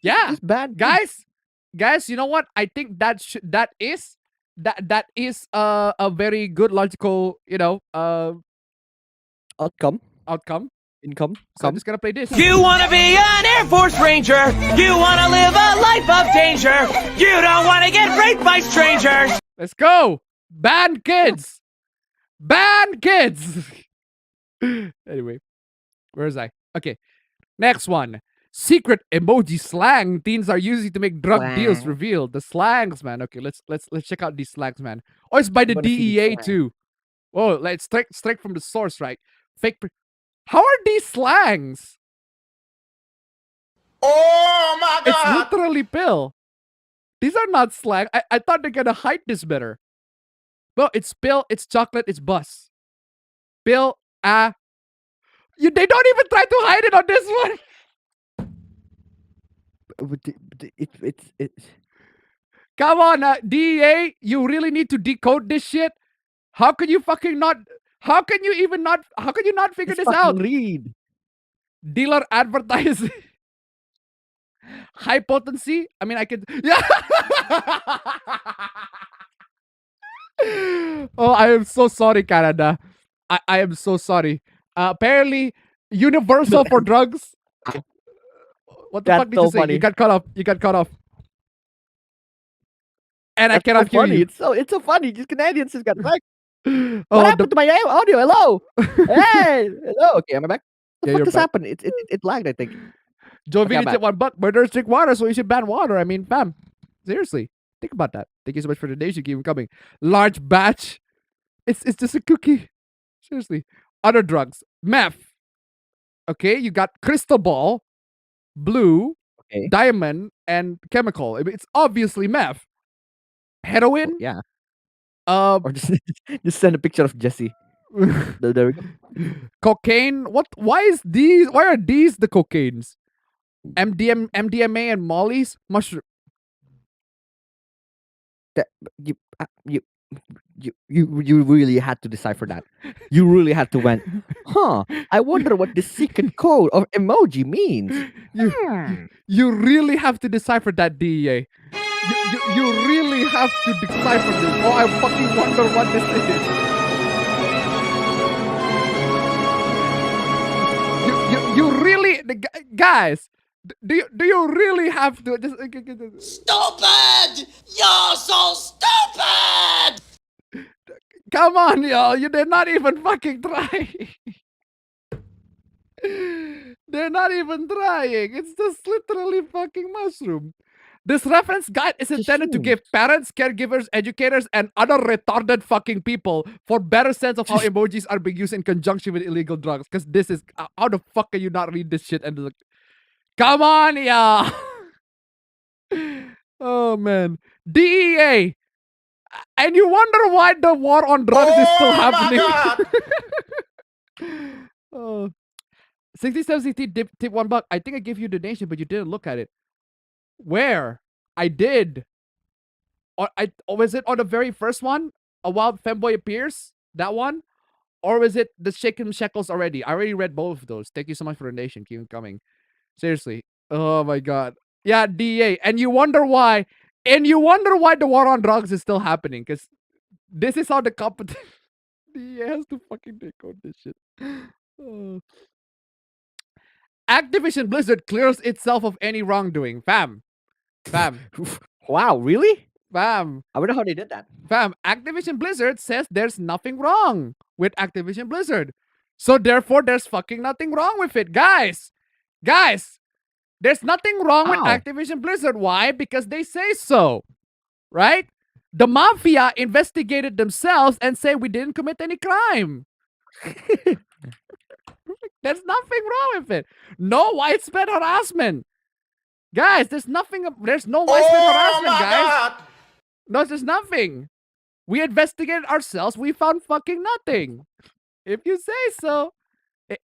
Yeah, Just ban guys. You know what? I think that is a very good logical outcome. Income. So I'm just gonna play this. You wanna be an Air Force Ranger. You wanna live a life of danger. You don't wanna get raped by strangers. Let's go. Ban kids. Ban kids. Anyway, where is I? Okay. Next one. Secret emoji slang teens are using to make drug deals revealed. The slangs, man. Okay, let's check out these slangs, man. Oh, it's by the DEA too. Whoa, like straight from the source, right? How are these slangs? Oh my It's God! literally pill. These are not slang. I thought they're gonna hide this better. Well, it's pill, it's chocolate, it's bus. Pill, they don't even try to hide it on this one. It's Come on, DEA, you really need to decode this shit. How can you fucking not? How can you not figure this out? Read. Dealer advertising. High potency. I mean, I could. Yeah. Oh, I am so sorry, Canada. I am so sorry. Apparently, universal for drugs. What the fuck did you say? funny. You got cut off. You got cut off. And I That's cannot hear funny. you. It's so funny. These Canadians just got back. Oh, What happened to my audio? Hello. Hey. Hello. Okay, am I back? What Yeah, the you're fuck just back. happened? It lagged, I think. Joe Okay, I'm Vini said $1. Murderers drink water, so you should ban water. I mean, fam. Seriously. Think about that. Thank you so much for the donation. Keep them coming. Large batch. It's just a cookie. Seriously. Other drugs. Meth. Okay, you got crystal ball, blue, Okay. diamond, and chemical. I mean, it's obviously meth. Heroin. Yeah. Um, Or just send a picture of Jesse. There we go. cocaine. What? Why are these the cocaines? MDMA and mollies. Mushroom. that you really had to decipher that. You really had to went, huh? I wonder what the secret code of emoji means. You really have to decipher that, DEA. You really have to decipher this. Oh, I fucking wonder what this is. You really, guys. Do you really have to? Stupid! You're so stupid! Come on, y'all. They're not even fucking trying. They're not even trying. It's just literally fucking mushroom. This reference guide is intended to give parents, caregivers, educators, and other retarded fucking people for better sense of how emojis are being used in conjunction with illegal drugs. Because this is how the fuck can you not read this shit and look? Come on, y'all. Oh man, DEA. And you wonder why the war on drugs is still happening. Oh. 67 CT tip $1. I think I gave you the donation, but you didn't look at it. Where? I did. Or was it on the very first one? A wild fanboy appears? That one? Or was it the Shaken Shekels already? I already read both of those. Thank you so much for the donation. Keep it coming. Seriously. Oh my god. Yeah, DA. And you wonder why. And you wonder why the war on drugs is still happening. Because this is how the competition. DA has to fucking decode this shit. Oh. Activision Blizzard clears itself of any wrongdoing. Fam. Wow, really? Fam. I wonder how they did that. Fam, Activision Blizzard says there's nothing wrong with Activision Blizzard. So therefore, there's fucking nothing wrong with it. Guys, there's nothing wrong with Activision Blizzard. Why? Because they say so. Right? The mafia investigated themselves and say we didn't commit any crime. There's nothing wrong with it. No widespread harassment. Guys, there's no widespread harassment, guys. God. No, there's nothing. We investigated ourselves. We found fucking nothing. If you say so.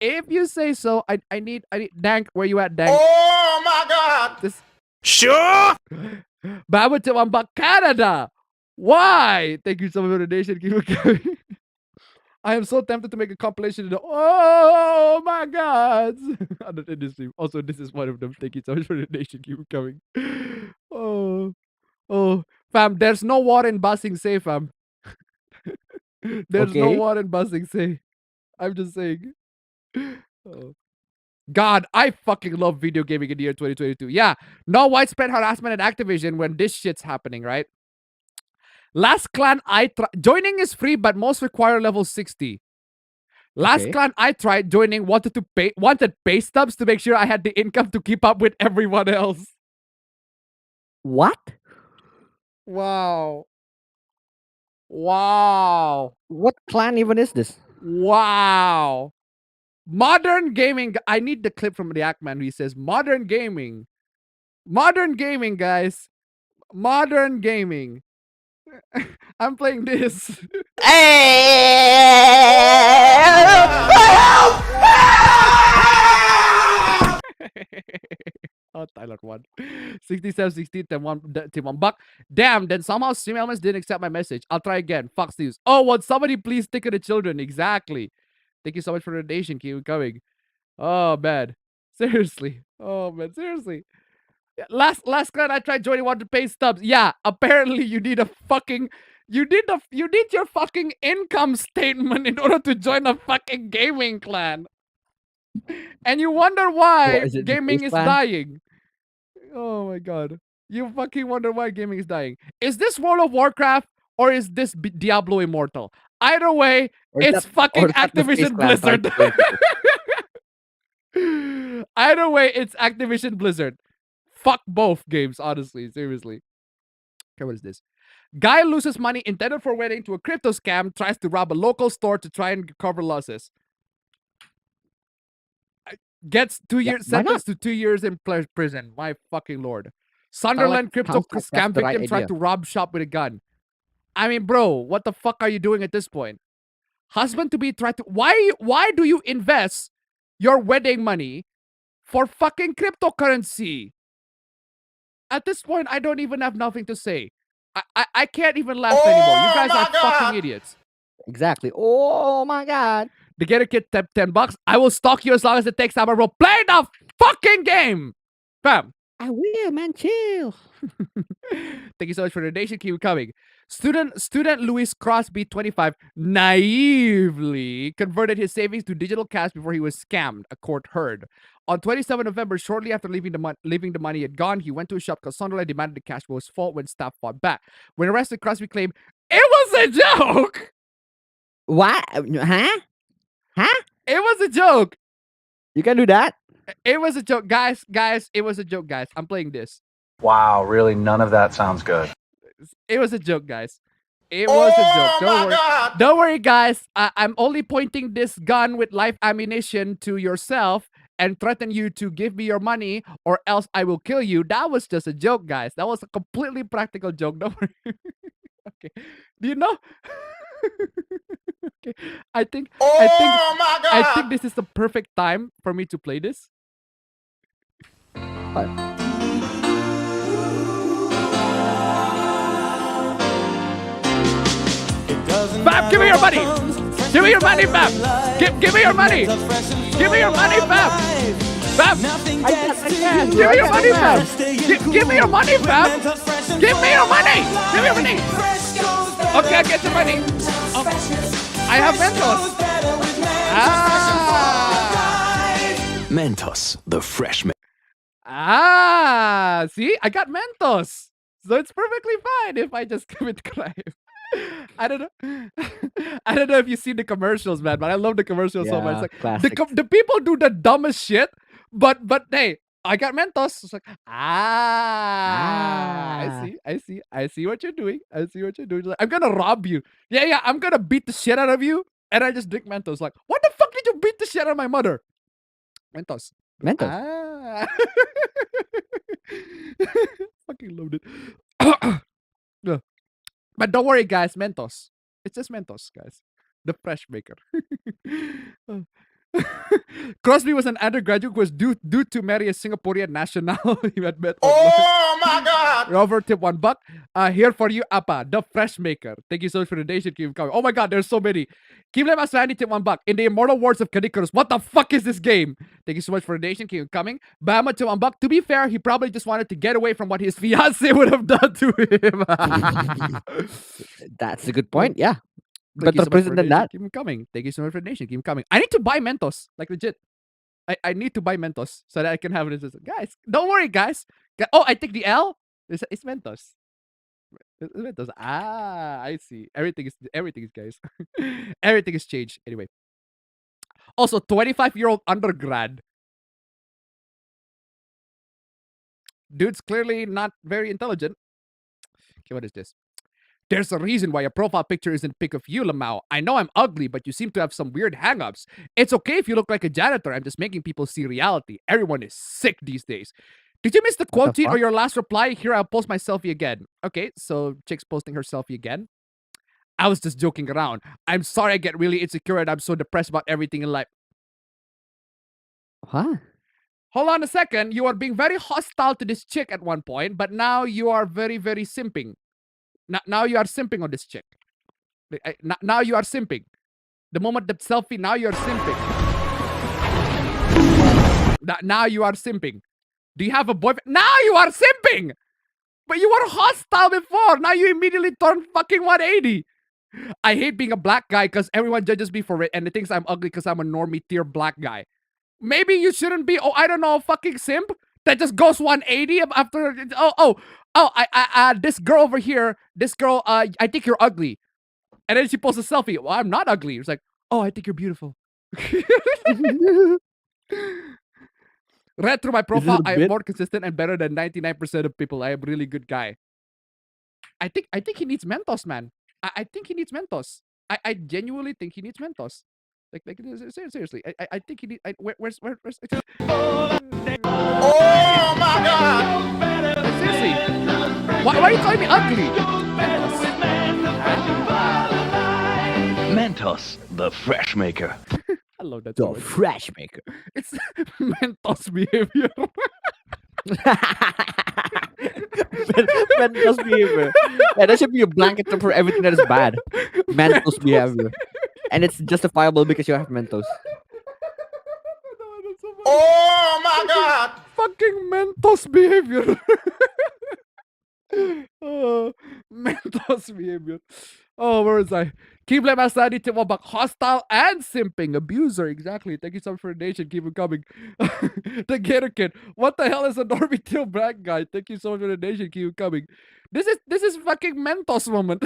If you say so, I need Dank, where you at, Dank? Oh my god! Sure! Baba to Wamba, Canada! Why? Thank you so much for the donation. Keep it going. I am so tempted to make a compilation of the oh my god. Other industry. Also, this is one of them. Thank you so much for the donation. Keep it coming. Oh, fam, there's no war in Basing Say, fam. There's no war in Basing Say. I'm just saying. Oh. God, I fucking love video gaming in the year 2022. Yeah, no widespread harassment at Activision when this shit's happening, right? Last clan I tried. Joining is free, but most require level 60. Last clan I tried joining wanted pay stubs to make sure I had the income to keep up with everyone else. What? Wow. What clan even is this? Wow. Modern gaming. I need the clip from the Ackman. He says modern gaming. Modern gaming, guys. Modern gaming. I'm playing this. Oh, Tyler won. 67, 16, $1. Damn, then somehow Stream Elements didn't accept my message. I'll try again. Fox News. Oh, would somebody please stick to the children? Exactly. Thank you so much for the donation. Keep coming. Oh, man. Seriously. Oh, man. Seriously. Last clan I tried joining wanted to pay stubs. Yeah, apparently you need a fucking you need your fucking income statement in order to join a fucking gaming clan. And you wonder why gaming is dying. Oh my god. You fucking wonder why gaming is dying. Is this World of Warcraft or is this Diablo Immortal? Either way, it's fucking Activision Blizzard. Either way, it's Activision Blizzard. Fuck both games, honestly. Seriously. Okay, what is this? Guy loses money intended for wedding to a crypto scam, tries to rob a local store to try and cover losses. Gets 2 years sentenced to 2 years in prison. My fucking lord. Sunderland crypto scam victim tried to rob shop with a gun. I mean, bro, what the fuck are you doing at this point? Husband to be tried to why do you invest your wedding money for fucking cryptocurrency? At this point, I don't even have nothing to say. I can't even laugh anymore. You guys are fucking idiots. Exactly. Oh my god. The Gator Kid $10. I will stalk you as long as it takes time. I will play the fucking game. Bam. I will, man. Chill. Thank you so much for the donation. Keep it coming. Student Louis Crosby 25 naively converted his savings to digital cash before he was scammed, a court heard. On 27 November, shortly after leaving the money had gone, he went to a shop called Sunderland, demanded the cash was fault when staff fought back. When arrested, Crosby claimed it was a joke. What? Huh? Huh? It was a joke. You can do that? It was a joke, guys. It was a joke, guys. I'm playing this. Wow, really, none of that sounds good. It was a joke, guys. It was a joke. Don't worry. Don't worry, guys. I'm only pointing this gun with live ammunition to yourself and threaten you to give me your money or else I will kill you. That was just a joke, guys. That was a completely practical joke. Don't worry. Okay. Do you know? Okay. I think this is the perfect time for me to play this. What? Fab, give me your money! Give me your money, Fab! Give me your money! Give me your money, Fab! Fab! Give me your money, Fab! Give me your money, Fab! Give me your money! Give me your money! Okay, I get your money. Oh, I have Mentos. Mentos, the fresh See? I got Mentos. So it's perfectly fine if I just commit crime. I don't know. I don't know if you've seen the commercials, man, but I love the commercials so much. It's like the people do the dumbest shit, but hey, I got Mentos. It's like, I see what you're doing. I see what you're doing. Like, I'm gonna rob you. Yeah, I'm gonna beat the shit out of you, and I just drink Mentos. Like, what the fuck did you beat the shit out of my mother? Mentos. Fucking loved it. Yeah. But don't worry, guys. Mentos. It's just Mentos, guys. The fresh maker. Crosby was an undergraduate who was due to marry a Singaporean national. He had met. Oh my God! Robert tip $1. Here for you, Appa, the fresh maker. Thank you so much for the donation. Keep coming. Oh my God, there's so many. Keep them as Randy tip $1. In the immortal words of Kadikarus, what the fuck is this game? Thank you so much for the donation. Keep coming. Bama tip $1. To be fair, he probably just wanted to get away from what his fiance would have done to him. That's a good point. Yeah. Better So prison than that. Keep him coming. Thank you so much for the donation. Keep him coming. I need to buy Mentos. Like legit. I need to buy Mentos so that I can have it. Guys, don't worry, guys. Oh, I take the L. It's Mentos. It's Mentos. I see. Everything is guys. Everything is changed. Anyway. Also, 25-year-old undergrad. Dude's clearly not very intelligent. Okay, what is this? There's a reason why your profile picture isn't a pic of you, Lamau. I know I'm ugly, but you seem to have some weird hang-ups. It's okay if you look like a janitor. I'm just making people see reality. Everyone is sick these days. Did you miss the quote tweet or your last reply? Here, I'll post my selfie again. Okay, so chick's posting her selfie again. I was just joking around. I'm sorry I get really insecure and I'm so depressed about everything in life. What? Hold on a second. You are being very hostile to this chick at one point, but now you are very, very simping. Now you are simping on this chick. Now you are simping. The moment that selfie, now you are simping. Now you are simping. Do you have a boyfriend? Now you are simping! But you were hostile before. Now you immediately turn fucking 180. I hate being a black guy because everyone judges me for it and they thinks I'm ugly because I'm a normie tier black guy. Maybe you shouldn't be, I don't know, a fucking simp that just goes 180 after, this girl over here, I think you're ugly. And then she posts a selfie. Well, I'm not ugly. It's like, oh, I think you're beautiful. Read through my profile. I am more consistent and better than 99% of people. I am a really good guy. I think he needs Mentos, man. I think he needs Mentos. I genuinely think he needs Mentos. Like seriously. I think he needs. Where's Oh my God! Seriously. Why are you calling me ugly? Mentos, the fresh maker. I love that. The fresh maker. It's Mentos behavior. Mentos behavior. Yeah, that should be a blanket term for everything that is bad. Mentos behavior. And it's justifiable because you have Mentos. Oh my God! Fucking Mentos behavior. Mentos behavior. Oh, where was I? Keep blame as I need to about hostile and simping abuser. Exactly. Thank you so much for the donation. Keep it coming. The Gator Kid. What the hell is a Normie Till Black guy? Thank you so much for the donation. Keep it coming. This is fucking Mentos moment.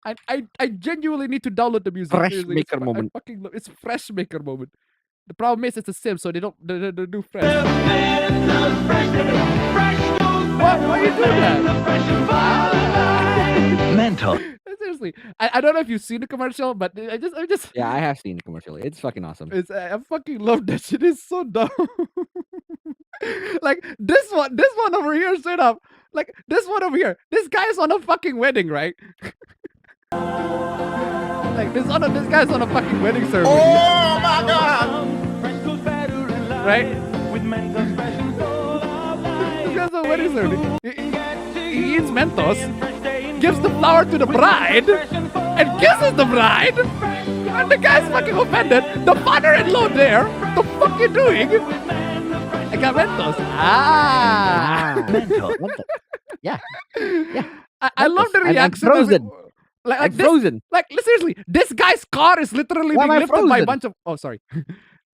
I genuinely need to download the music. Fresh Seriously, maker moment. I fucking it's fresh maker moment. The problem is it's a sim, so they don't do fresh. Why you do that? Mental. Seriously, I don't know if you've seen the commercial, but I just Yeah, I have seen the commercial. It's fucking awesome. I fucking love that shit. It's so dumb. Like this one over here, straight up. Like this one over here. This guy's on a fucking wedding, right? Like this guy's on a fucking wedding ceremony. Oh my God! Right? This guy's on a wedding ceremony. He eats Mentos, gives the flower to the bride, and kisses the bride. And the guy's fucking offended. The father-in-law there. The fuck you doing? I got Mentos. Mentos. Yeah. I love the I'm reaction. frozen. Like this, frozen. Like seriously, this guy's car is literally Why being am I lifted by a frozen? bunch of. Oh, sorry.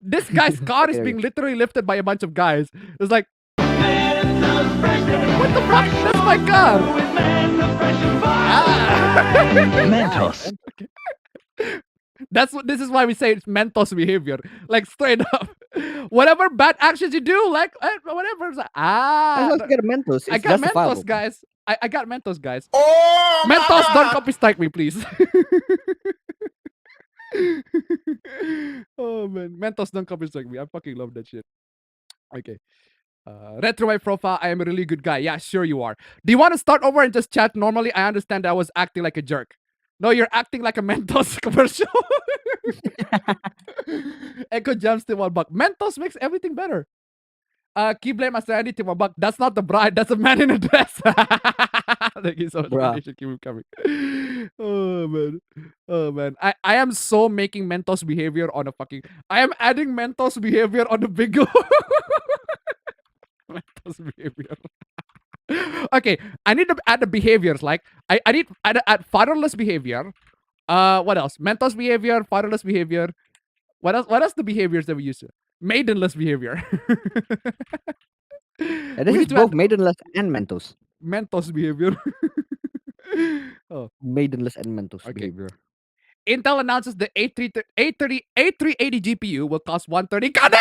This guy's car is being literally lifted by a bunch of guys. It's like, what the fuck? That's my car. Mentos. This is why we say it's Mentos behavior. Like straight up. Whatever bad actions you do, like whatever. It's like, Let's get a Mentos. I It's got justifiable. Mentos, guys. I got Mentos, guys. Oh my Mentos, don't God! copy strike me, please. Oh man, Mentos, don't copy strike me. I fucking love that shit. Okay. Retro my profile. I am a really good guy. Yeah, sure you are. Do you want to start over and just chat normally? I understand I was acting like a jerk. No, you're acting like a Mentos commercial. Echo jumps to $1. Mentos makes everything better. Keep blame as Randy to $1. That's not the bride. That's a man in a dress. Thank you so much. Bruh. You should keep it coming. Oh man. Oh man. I am so making Mentos behavior on a fucking. I am adding Mentos behavior on the bingo. Mentos behavior. Okay, I need to add the behaviors. Like I need to add fatherless behavior. What else? Mentos behavior, fatherless behavior. What else? What else the behaviors that we use? Maidenless behavior. And We this need is to both add maidenless and Mentos. Mentos behavior. Oh, Maidenless and Mentos okay. behavior. Intel announces the A380 GPU will cost 130 KD!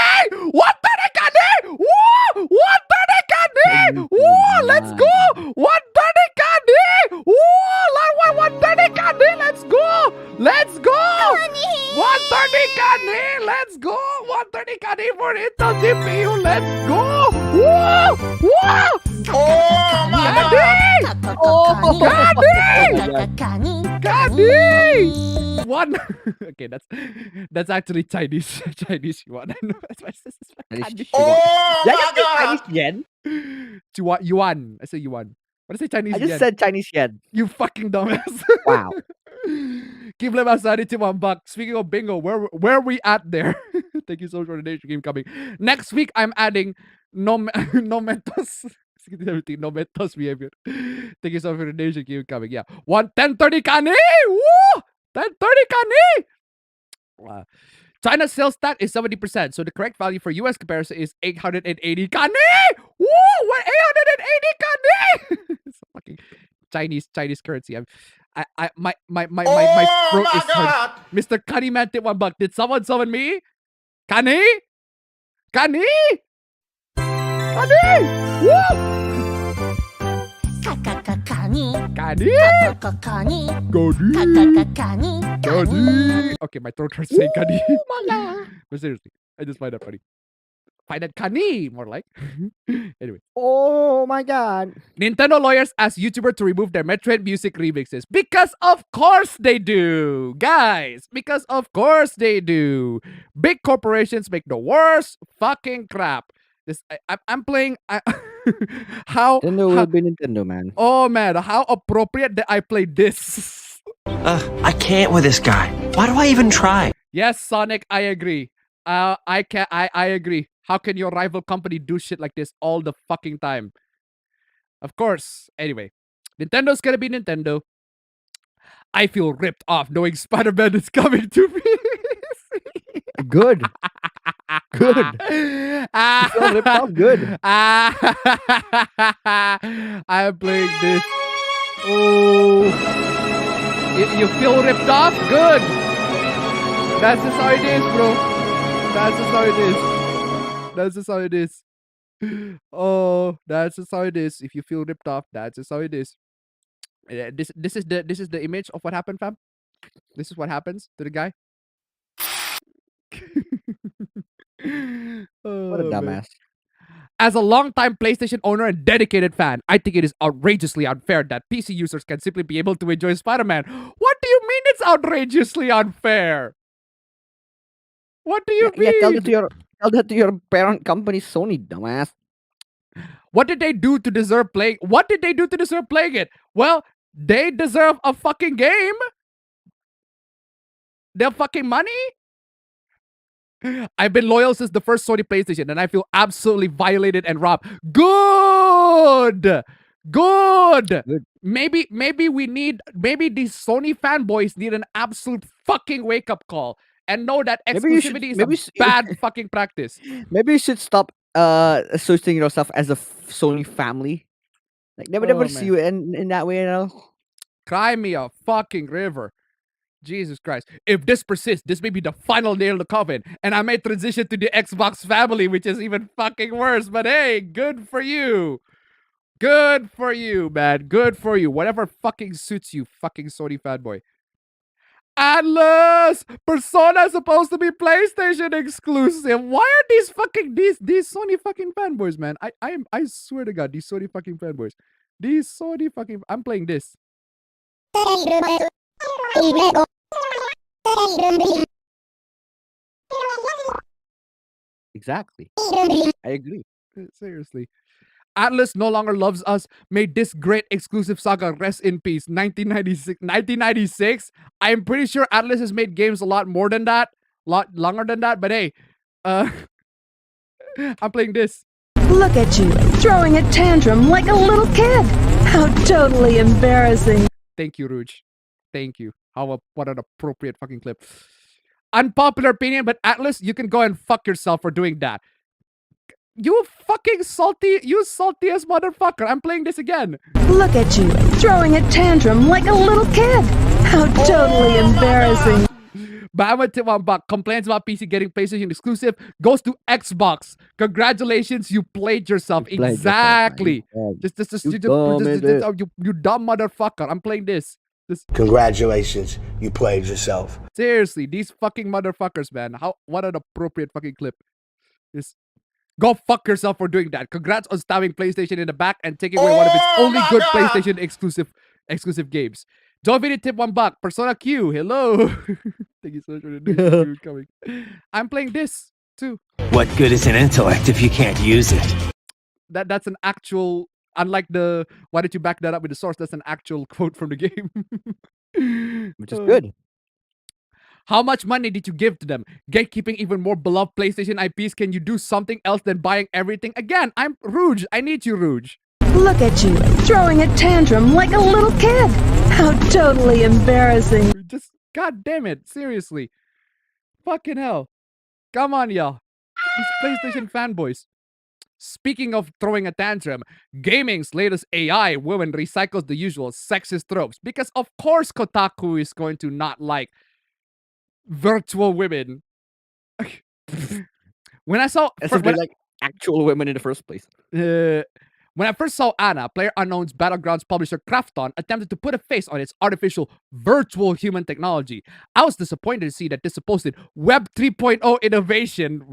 130 KD! Woo! 130 KD! Woo! Let's go! 130 KD! Woo! 130 KD! Let's go! Let's go! 130 KD! Let's go! 130 KD for Intel GPU! Let's go! Woo! Woo! Oh my God! KD! One. Okay, that's actually Chinese yuan. I know that's why this is Chinese Chinese. Oh Did I my just say God! Chinese yen? Yuan. I say yuan. What did I say Chinese I just yen? said Chinese yen. You fucking dumbass. Wow. Keep them outside to $1. Speaking of bingo, where we at there? Thank you so much for the donation. Keep coming. Next week I'm adding no Mentos. No Mentos behavior. Thank you so much for the donation. Keep coming. Yeah. 1030 Kani! Woo! 1030 Kani! Wow. China's sales stat is 70%, so the correct value for US comparison is 880 Kani! Woo! What 880 Kani! It's fucking Chinese currency. My throat Oh my is hurt. God! Mr. Kani Man tip $1. Did someone summon me? Kani? Kani? Kani! Woo! Kani? Kani! Okay, my throat hurts saying Kani. But seriously, I just find that funny. Find that Kani, more like. Anyway. Oh my God. Nintendo lawyers ask YouTuber to remove their Metroid music remixes. Because of course they do. Guys, because of course they do. Big corporations make the worst fucking crap. I'm playing. How? Nintendo will be Nintendo, man. Oh man, how appropriate that I played this. I can't with this guy. Why do I even try? Yes, Sonic, I agree. I agree. How can your rival company do shit like this all the fucking time? Of course. Anyway, Nintendo's gonna be Nintendo. I feel ripped off knowing Spider-Man is coming to me. Good. Good. You feel ripped off? Good. I'm playing this. Oh. You feel ripped off? Good. That's just how it is, bro. That's just how it is. That's just how it is. Oh, that's just how it is. If you feel ripped off, that's just how it is. This is the image of what happened, fam. This is what happens to the guy. What a dumbass. As a longtime PlayStation owner and dedicated fan, I think it is outrageously unfair that PC users can simply be able to enjoy Spider-Man. What do you mean it's outrageously unfair? What do you mean? Yeah, tell that to your parent company, Sony, dumbass. What did they do to deserve playing? What did they do to deserve playing it? Well, they deserve a fucking game. Their fucking money. I've been loyal since the first Sony PlayStation, and I feel absolutely violated and robbed. Good. Maybe these Sony fanboys need an absolute fucking wake up call and know that exclusivity is a bad fucking practice. Maybe you should stop associating yourself as a Sony family. Like never see you in that way, you know. Cry me a fucking river. Jesus Christ. If this persists, this may be the final nail in the coffin, and I may transition to the Xbox family, which is even fucking worse. But hey, good for you. Good for you, man. Good for you. Whatever fucking suits you, fucking Sony fanboy. Atlas! Persona is supposed to be PlayStation exclusive. Why are these fucking these Sony fucking fanboys, man? I swear to God, these Sony fucking fanboys. These Sony fucking I'm playing this. Exactly. I agree. Seriously. Atlas no longer loves us. May this great exclusive saga rest in peace. 1996? I'm pretty sure Atlas has made games a lot more than that. A lot longer than that. But hey, I'm playing this. Look at you, throwing a tantrum like a little kid. How totally embarrassing. Thank you, Rouge. Thank you. What an appropriate fucking clip. Unpopular opinion, but Atlas, you can go and fuck yourself for doing that. You fucking salty as motherfucker. I'm playing this again. Look at you, throwing a tantrum like a little kid. How totally embarrassing. But I'm gonna tip one buck. Complaints about PC getting PlayStation exclusive goes to Xbox. Congratulations, you played yourself. Exactly. You dumb motherfucker. I'm playing this. Congratulations, you played yourself. Seriously, these fucking motherfuckers, man. What an appropriate fucking clip. Just go fuck yourself for doing that. Congrats on stabbing PlayStation in the back and taking away one of its only good PlayStation exclusive games. Joe Video tip $1. Persona Q, hello. Thank you so much for the news coming. I'm playing this too. What good is an intellect if you can't use it? That's an actual, unlike the why did you back that up with the source? That's an actual quote from the game. Which is good. How much money did you give to them? Gatekeeping even more beloved PlayStation IPs. Can you do something else than buying everything? Again, I'm Rouge. I need you, Rouge. Look at you, throwing a tantrum like a little kid. How totally embarrassing. Just, god damn it. Seriously. Fucking hell. Come on, y'all. These PlayStation fanboys. Speaking of throwing a tantrum, gaming's latest AI woman recycles the usual sexist tropes. Because of course Kotaku is going to not like virtual women. When I saw like actual women in the first place. When I first saw Anna, PlayerUnknown's Battlegrounds publisher Krafton attempted to put a face on its artificial virtual human technology, I was disappointed to see that this supposed Web 3.0 innovation,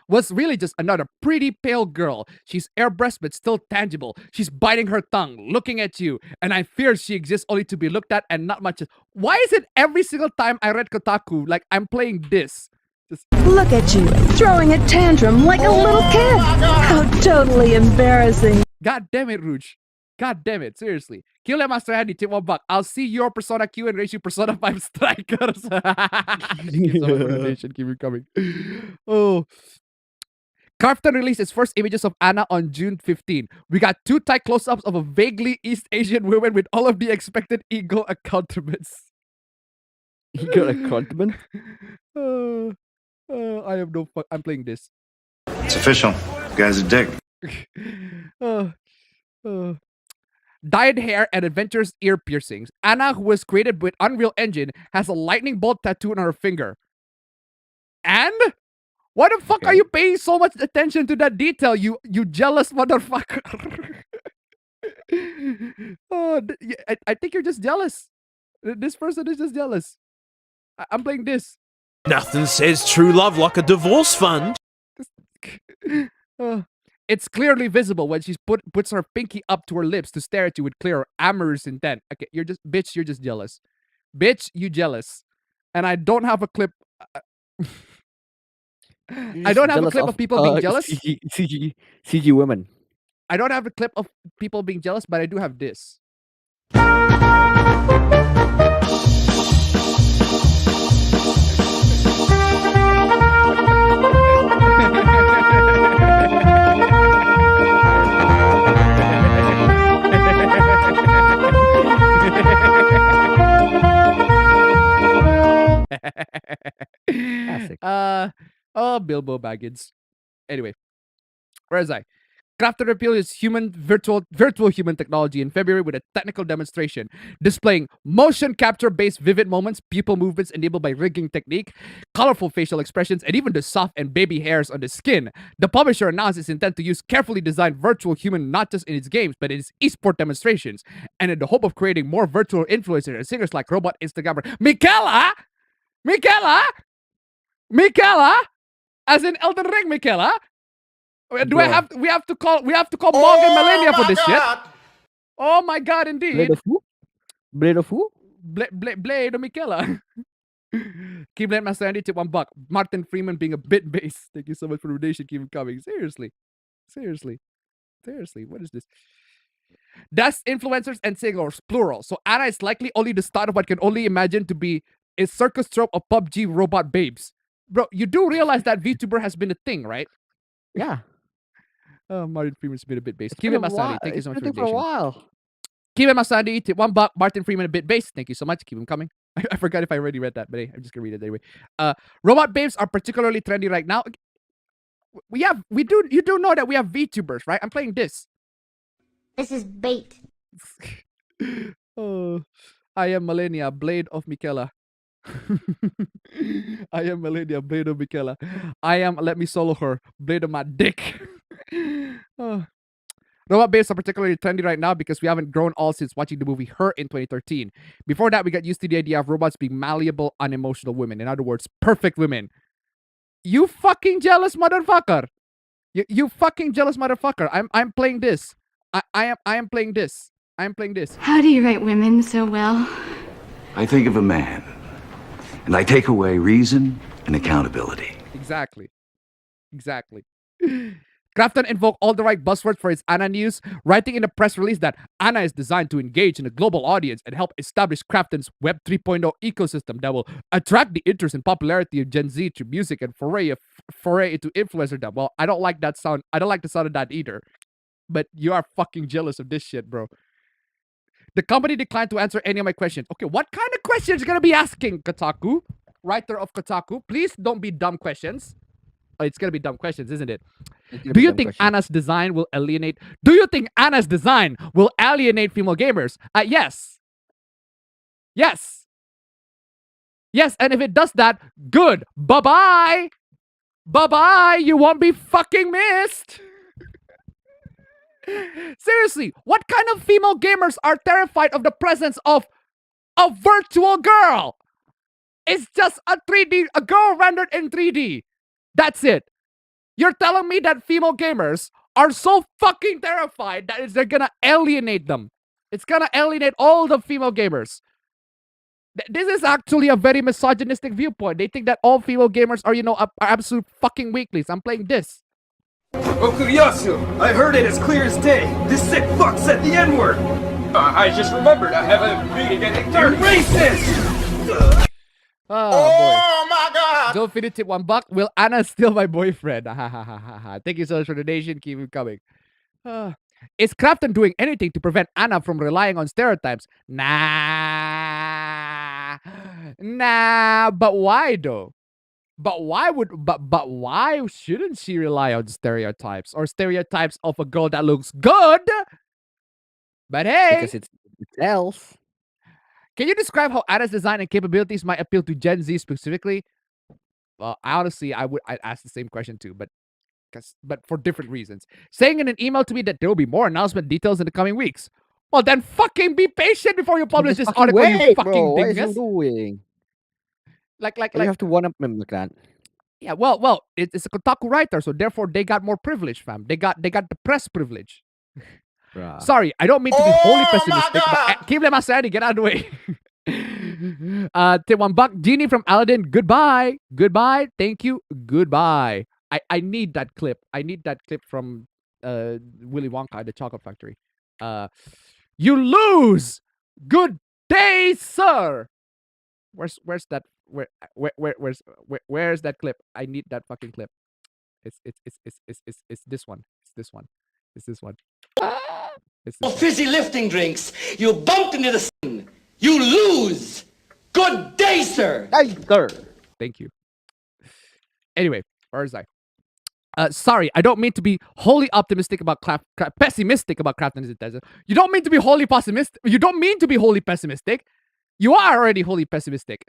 was really just another pretty pale girl. She's airbrush but still tangible. She's biting her tongue, looking at you, and I fear she exists only to be looked at and not much. Why is it every single time I read Kotaku, like I'm playing this? Look at you, throwing a tantrum like a little kid. How totally embarrassing. God damn it, Rouge. God damn it, seriously. Kill that Master Handy, tip $1. I'll see your Persona Q and raise you Persona 5 strikers. Thank you so much for the donation. Keep it coming. Oh. Crafton released its first images of Anna on June 15. We got 2 tight close-ups of a vaguely East Asian woman with all of the expected ego accoutrements. Ego accoutrement? I have no fuck. I'm playing this. It's official. You guys are dick. Dyed hair and adventurous ear piercings. Anna, who was created with Unreal Engine, has a lightning bolt tattoo on her finger. And why the fuck are you paying so much attention to that detail, you jealous motherfucker? I think you're just jealous. This person is just jealous. I'm playing this. Nothing says true love like a divorce fund. It's clearly visible when she puts her pinky up to her lips to stare at you with clear amorous intent. Okay, you're just jealous. Bitch, you jealous. And I don't have a clip. I don't have a clip of people being jealous. CG women. I don't have a clip of people being jealous, but I do have this. Classic. Bilbo Baggins. Anyway, where is I? Crafton revealed its virtual human technology in February with a technical demonstration displaying motion capture-based vivid moments, pupil movements enabled by rigging technique, colorful facial expressions, and even the soft and baby hairs on the skin. The publisher announced its intent to use carefully designed virtual human not just in its games, but in its esport demonstrations, and in the hope of creating more virtual influencers and singers like robot Instagrammer Michaela, as in Elden Ring, Michaela. Do I have? We have to call Morgan Millennia for this shit. Oh my god, indeed. Blade of who? Blade of who? Blade of Michaela. Keep letting Master Andy tip $1. Martin Freeman being a bit base. Thank you so much for the donation. Keep it coming. Seriously. What is this? That's influencers and singers, plural. So Anna is likely only the start of what can only imagine to be a circus trope of PUBG robot babes. Bro, you do realize that VTuber has been a thing, right? Yeah. Martin Freeman's been a bit base. Keep it Masadi. Thank you so much for the for a while. Keep it Masadi. Tip $1. Martin Freeman a bit base. Thank you so much. Keep him coming. I forgot if I already read that, but hey, I'm just gonna read it anyway. Robot babes are particularly trendy right now. You do know that we have VTubers, right? I'm playing this. This is bait. Oh, I am Millennia, Blade of Michaela. I am Millennia, Blade of Michaela. I am Let Me Solo Her, Blade of my dick. Robot babes are particularly trendy right now because we haven't grown all since watching the movie Her in 2013. Before that, we got used to the idea of robots being malleable, unemotional women. In other words, perfect women. You fucking jealous motherfucker. You fucking jealous motherfucker. I'm playing this. I am playing this. I'm playing this. How do you write women so well? I think of a man, and I take away reason and accountability. Exactly. Crafton invoked all the right buzzwords for its Anna news, writing in a press release that Anna is designed to engage in a global audience and help establish Crafton's Web 3.0 ecosystem that will attract the interest and popularity of Gen Z through music and foray into influencerdom. Well, I don't like that sound. I don't like the sound of that either. But you are fucking jealous of this shit, bro. The company declined to answer any of my questions. Okay, what kind of questions are you gonna be asking, Kotaku? Writer of Kotaku, please don't be dumb questions. Oh, it's gonna be dumb questions, isn't it? Do you think Anna's design will alienate? Do you think Anna's design will alienate female gamers? Yes. Yes. Yes, and if it does that, good. Bye-bye. Bye-bye. You won't be fucking missed. Seriously, what kind of female gamers are terrified of the presence of a virtual girl? It's just a girl rendered in 3D. That's it. You're telling me that female gamers are so fucking terrified that they're gonna alienate them. It's gonna alienate all the female gamers. This is actually a very misogynistic viewpoint. They think that all female gamers are, are absolute fucking weaklings. I'm playing this. Okuyasu, I heard it as clear as day. This sick fuck said the N-word. I just remembered I have a meeting at 8:30. Racist! Oh my god! Joe Finny tip $1. Will Anna steal my boyfriend? Thank you so much for the donation. Keep it coming. Is Crafton doing anything to prevent Anna from relying on stereotypes? Nah. But why though? But why shouldn't she rely on stereotypes or stereotypes of a girl that looks good? But hey, because it sells. Can you describe how Anna's design and capabilities might appeal to Gen Z specifically? Well, honestly, I'd ask the same question too, but for different reasons. Saying in an email to me that there will be more announcement details in the coming weeks. Well, then fucking be patient before you publish this article, you fucking dingus. What are you doing? Like you have to one up him like that. Yeah, well, it's a Kotaku writer, so therefore they got more privilege, fam. They got the press privilege. Sorry, I don't mean to be wholly pessimistic, but keep them aside, get out of the way. Tip $1. Genie from Aladdin, goodbye. Thank you, goodbye. I need that clip. I need that clip from Willy Wonka at the Chocolate Factory. You lose. Good day, sir. Where's that? Where's that clip? I need that fucking clip. It's this one. It's this one. Fizzy lifting drinks. You bumped into the sun. You lose. Good day, sir. Hey, sir. Thank you. Anyway, where is I? Sorry, I don't mean to be wholly optimistic about pessimistic about Crafton. You don't mean to be wholly pessimistic. You don't mean to be wholly pessimistic. You are already wholly pessimistic.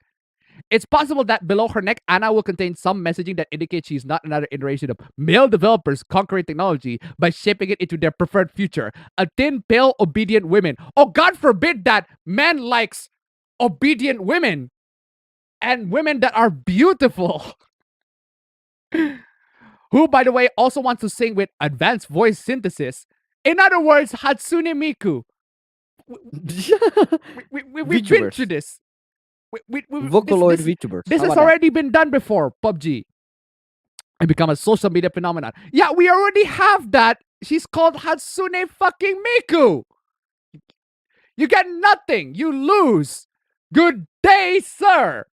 It's possible that below her neck, Anna will contain some messaging that indicates she's not another iteration of male developers conquering technology by shaping it into their preferred future. A thin, pale, obedient women. Oh, God forbid that man likes obedient women and women that are beautiful. Who, by the way, also wants to sing with advanced voice synthesis. In other words, Hatsune Miku. We've been through this. Vocaloid VTubers. This has already been done before, PUBG. And become a social media phenomenon. Yeah, we already have that. She's called Hatsune fucking Miku. You get nothing. You lose. Good day, sir.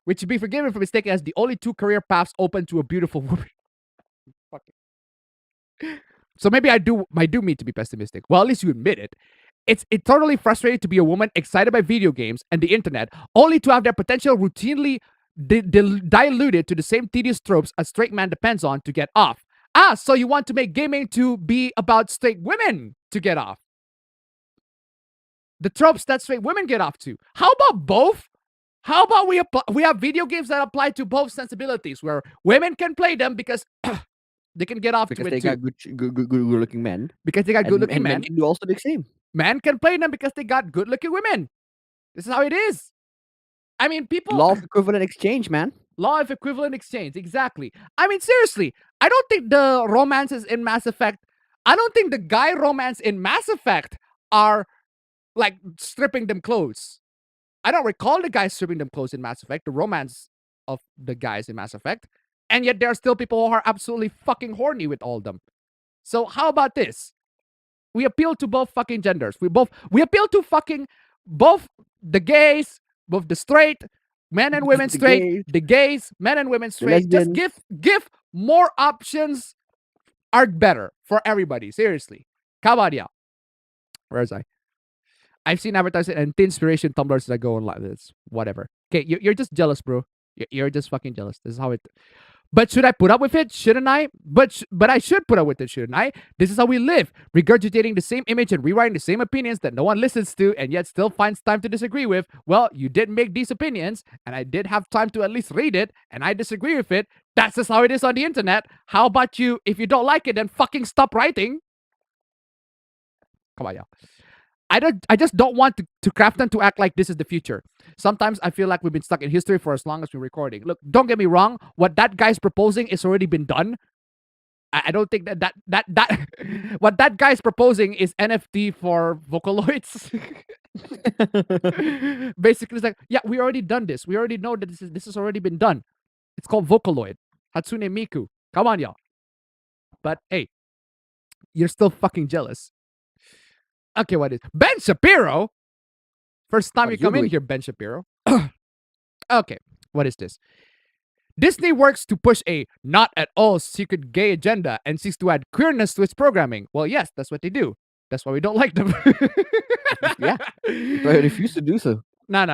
Which should be forgiven for mistaking as the only two career paths open to a beautiful woman. So maybe I do mean to be pessimistic. Well, at least you admit it. It's totally frustrating to be a woman excited by video games and the internet, only to have their potential routinely diluted to the same tedious tropes a straight man depends on to get off. So you want to make gaming to be about straight women to get off. The tropes that straight women get off to. How about both? How about we have video games that apply to both sensibilities, where women can play them because they can get off to it because they got good-looking men. Because they got good-looking men. Men can do also the same. Men can play them because they got good-looking women. This is how it is. I mean, people... Law of equivalent exchange, man. Law of equivalent exchange, exactly. I mean, seriously, I don't think the romances in Mass Effect... I don't think the guy romance in Mass Effect are, like, stripping them clothes. I don't recall the guys stripping them clothes in Mass Effect, the romance of the guys in Mass Effect. And yet there are still people who are absolutely fucking horny with all of them. So how about this? We appeal to both fucking genders. We appeal to fucking both the gays, both the straight, men and women straight, the gays, men and women straight. Just give more options are better for everybody. Seriously. Kabadia. Where is I? I've seen advertising and inspiration tumblers that go on like this. Whatever. Okay, you're just jealous, bro. You're just fucking jealous. This is how it... But should I put up with it? Shouldn't I? But I should put up with it, shouldn't I? This is how we live. Regurgitating the same image and rewriting the same opinions that no one listens to and yet still finds time to disagree with. Well, you did make these opinions, and I did have time to at least read it, and I disagree with it. That's just how it is on the internet. How about you? If you don't like it, then fucking stop writing. Come on, y'all. I just don't want to Crafton to act like this is the future. Sometimes I feel like we've been stuck in history for as long as we're recording. Look, don't get me wrong. What that guy's proposing is already been done. I don't think that what that guy's proposing is NFT for Vocaloids. Basically, it's like, yeah, we already done this. We already know that this has already been done. It's called Vocaloid. Hatsune Miku. Come on, y'all. But hey, you're still fucking jealous. Okay, what is Ben Shapiro? First time you come in here, Ben Shapiro. Okay, what is this? Disney works to push a not at all secret gay agenda and seeks to add queerness to its programming. Well, yes, that's what they do. That's why we don't like them. Yeah, but I refuse to do so. No.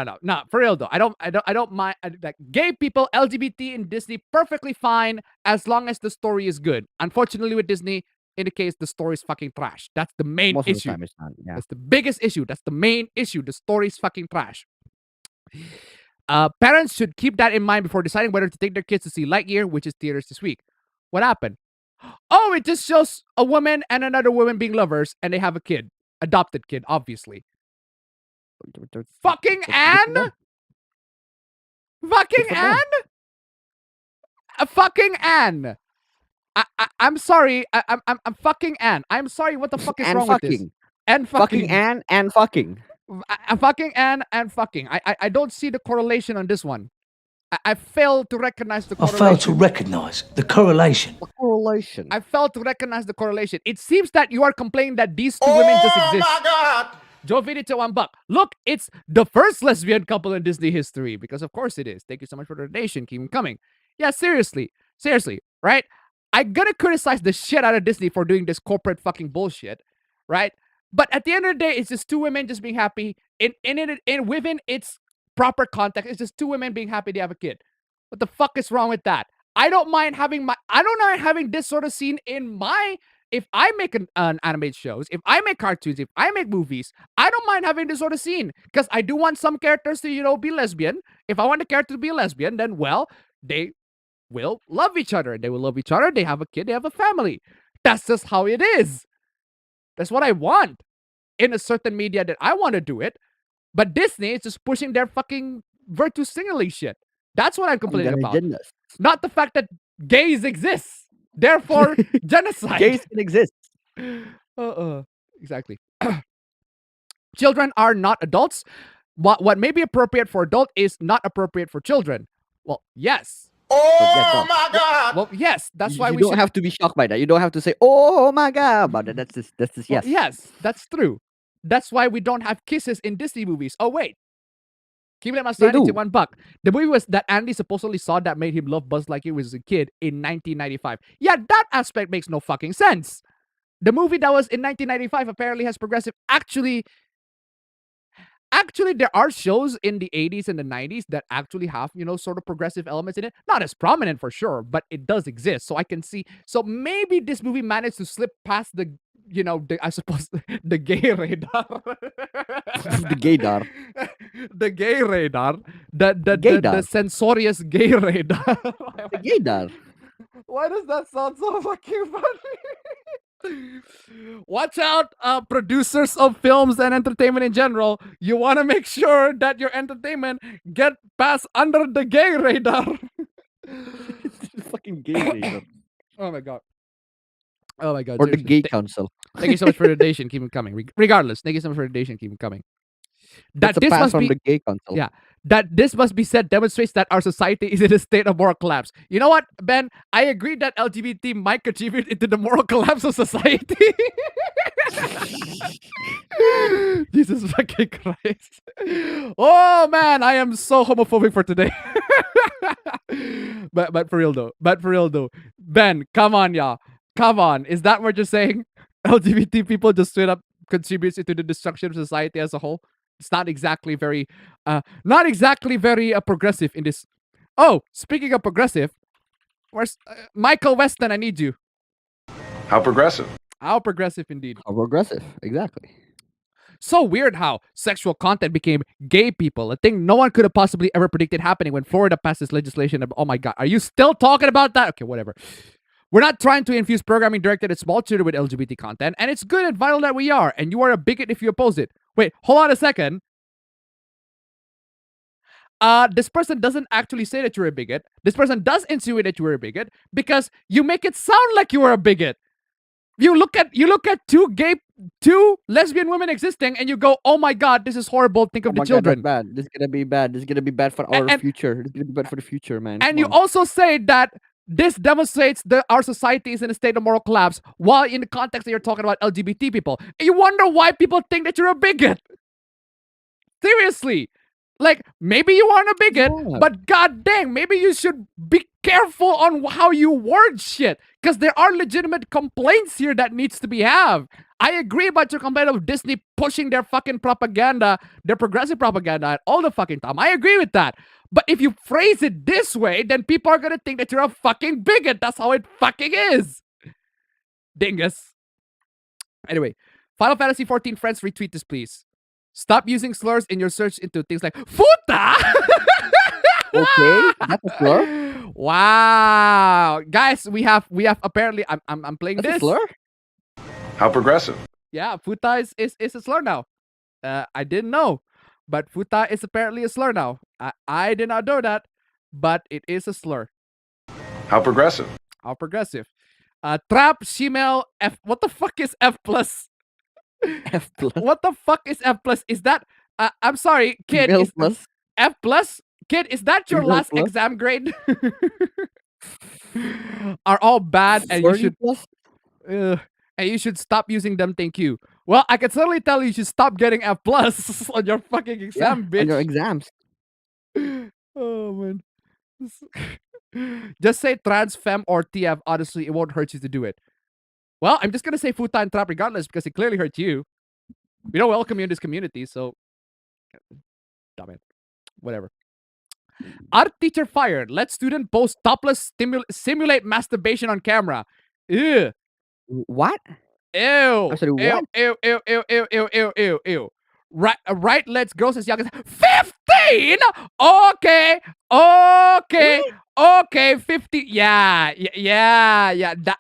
For real though, I don't mind. Like gay people, LGBT in Disney, perfectly fine as long as the story is good. Unfortunately, with Disney, in the case the story is fucking trash. That's the main Most issue. of the time it's not. Yeah. That's the biggest issue. That's the main issue. The story is fucking trash. Parents should keep that in mind before deciding whether to take their kids to see Lightyear, which is theaters this week. What happened? Oh, it just shows a woman and another woman being lovers, and they have a kid, adopted kid, obviously. Fucking Anne? Fucking Anne? Fucking Anne. I'm sorry. I'm fucking Anne. I'm sorry. What the fuck is wrong with this? And fucking Anne and fucking. Fucking Anne and fucking. I don't see the correlation on this one. I fail to recognize the correlation. I fail to recognize the correlation. I fail to recognize the correlation. It seems that you are complaining that these two women just exist. Oh my God! Joe Vidito $1. Look, it's the first lesbian couple in Disney history, because of course it is. Thank you so much for the donation. Keep them coming. Yeah, seriously, right? I'm gonna criticize the shit out of Disney for doing this corporate fucking bullshit, right? But at the end of the day, it's just two women just being happy. Within its proper context, it's just two women being happy they have a kid. What the fuck is wrong with that? I don't mind having this sort of scene in my. If I make an animated shows, if I make cartoons, if I make movies, I don't mind having this sort of scene, because I do want some characters to, be lesbian. If I want the character to be a lesbian, then well, they will love each other. They will love each other. They have a kid. They have a family. That's just how it is. That's what I want in a certain media that I want to do it. But Disney is just pushing their fucking virtue signaling shit. That's what I'm complaining about. Not the fact that gays exist. Therefore, genocide. Gays can exist. Exactly. Children are not adults. What may be appropriate for adult is not appropriate for children. Well, yes. Oh my God! Well, yes. That's why you don't have to be shocked by that. You don't have to say, "Oh my God," about it. That's just yes. Well, yes, that's true. That's why we don't have kisses in Disney movies. Oh wait. Keep it aside to $1. The movie was that Andy supposedly saw that made him love Buzz Lightyear was a kid in 1995. Yeah, that aspect makes no fucking sense. The movie that was in 1995 apparently has progressive. Actually, there are shows in the 80s and the 90s that actually have, sort of progressive elements in it. Not as prominent for sure, but it does exist. So I can see. So maybe this movie managed to slip past the, I suppose, the gay radar. The gaydar. The gay radar. The censorious gay radar. The gaydar. Why does that sound so fucking funny? Watch out, producers of films and entertainment in general. You want to make sure that your entertainment get past under the gay radar. Fucking gay radar. Oh my god. Or seriously. the gay council. Thank you so much for the donation. Keep them coming. Regardless, thank you so much for the donation. Keep them coming. That's a pass from the gay council. Yeah. That this must be said demonstrates that our society is in a state of moral collapse. You know what, Ben? I agree that LGBT might contribute into the moral collapse of society. Jesus fucking Christ. Oh man, I am so homophobic for today. but for real though. Ben, come on, y'all. Come on. Is that what you're saying? LGBT people just straight up contributes into the destruction of society as a whole? It's not exactly very progressive in this. Oh, speaking of progressive, where's Michael Weston? I need you. How progressive? How progressive indeed. How progressive, exactly. So weird how sexual content became gay people, a thing no one could have possibly ever predicted happening when Florida passed this legislation. Oh my god, are you still talking about that? Okay, whatever. We're not trying to infuse programming directed at small children with LGBT content, and it's good and vital that we are, and you are a bigot if you oppose it. Wait, hold on a second. This person doesn't actually say that you're a bigot. This person does insinuate that you are a bigot because you make it sound like you are a bigot. You look at two lesbian women existing, and you go, "Oh my God, this is horrible." Think of the children. God, that's bad. This is gonna be bad. This is gonna be bad for our future. This is gonna be bad for the future, man. And Come you on. also say that this demonstrates that our society is in a state of moral collapse, while in the context that you're talking about LGBT people. And you wonder why people think that you're a bigot. Seriously. Like, maybe you aren't a bigot, but god dang, maybe you should be careful on how you word shit. Because there are legitimate complaints here that needs to be have. I agree about your complaint of Disney pushing their fucking propaganda, their progressive propaganda all the fucking time. I agree with that. But if you phrase it this way, then people are gonna think that you're a fucking bigot. That's how it fucking is. Dingus. Anyway, Final Fantasy 14 friends, retweet this, please. Stop using slurs in your search into things like "futa." Okay, that's a slur. Wow, guys, we have apparently. I'm playing That's this. a slur. How progressive. Yeah, futa is a slur now. I didn't know, but futa is apparently a slur now. I did not know that, but it is a slur. How progressive. How progressive. Trap, Shemale, F. What the fuck is F plus? F plus. What the fuck is F plus? Is that? I'm sorry, kid. Female Is plus. F plus? Kid, is that your Female last plus. exam grade? Are all bad, and you 40 should plus? and you should stop using them. Thank you. Well, I can certainly tell you should stop getting F plus on your fucking exam, bitch. On your exams. Oh man. Just say trans, femme, or TF. Honestly, it won't hurt you to do it. Well, I'm just gonna say futa and trap regardless because it clearly hurt you. We don't welcome you in this community, so damn it. Whatever. Art teacher fired. Let student post topless simulate masturbation on camera. Ew. What? Ew. I'm sorry, Ew, what? ew, ew, ew, ew, ew, ew, ew, ew. Right, let's girls as young as 15. Okay, okay, okay, 50. Yeah.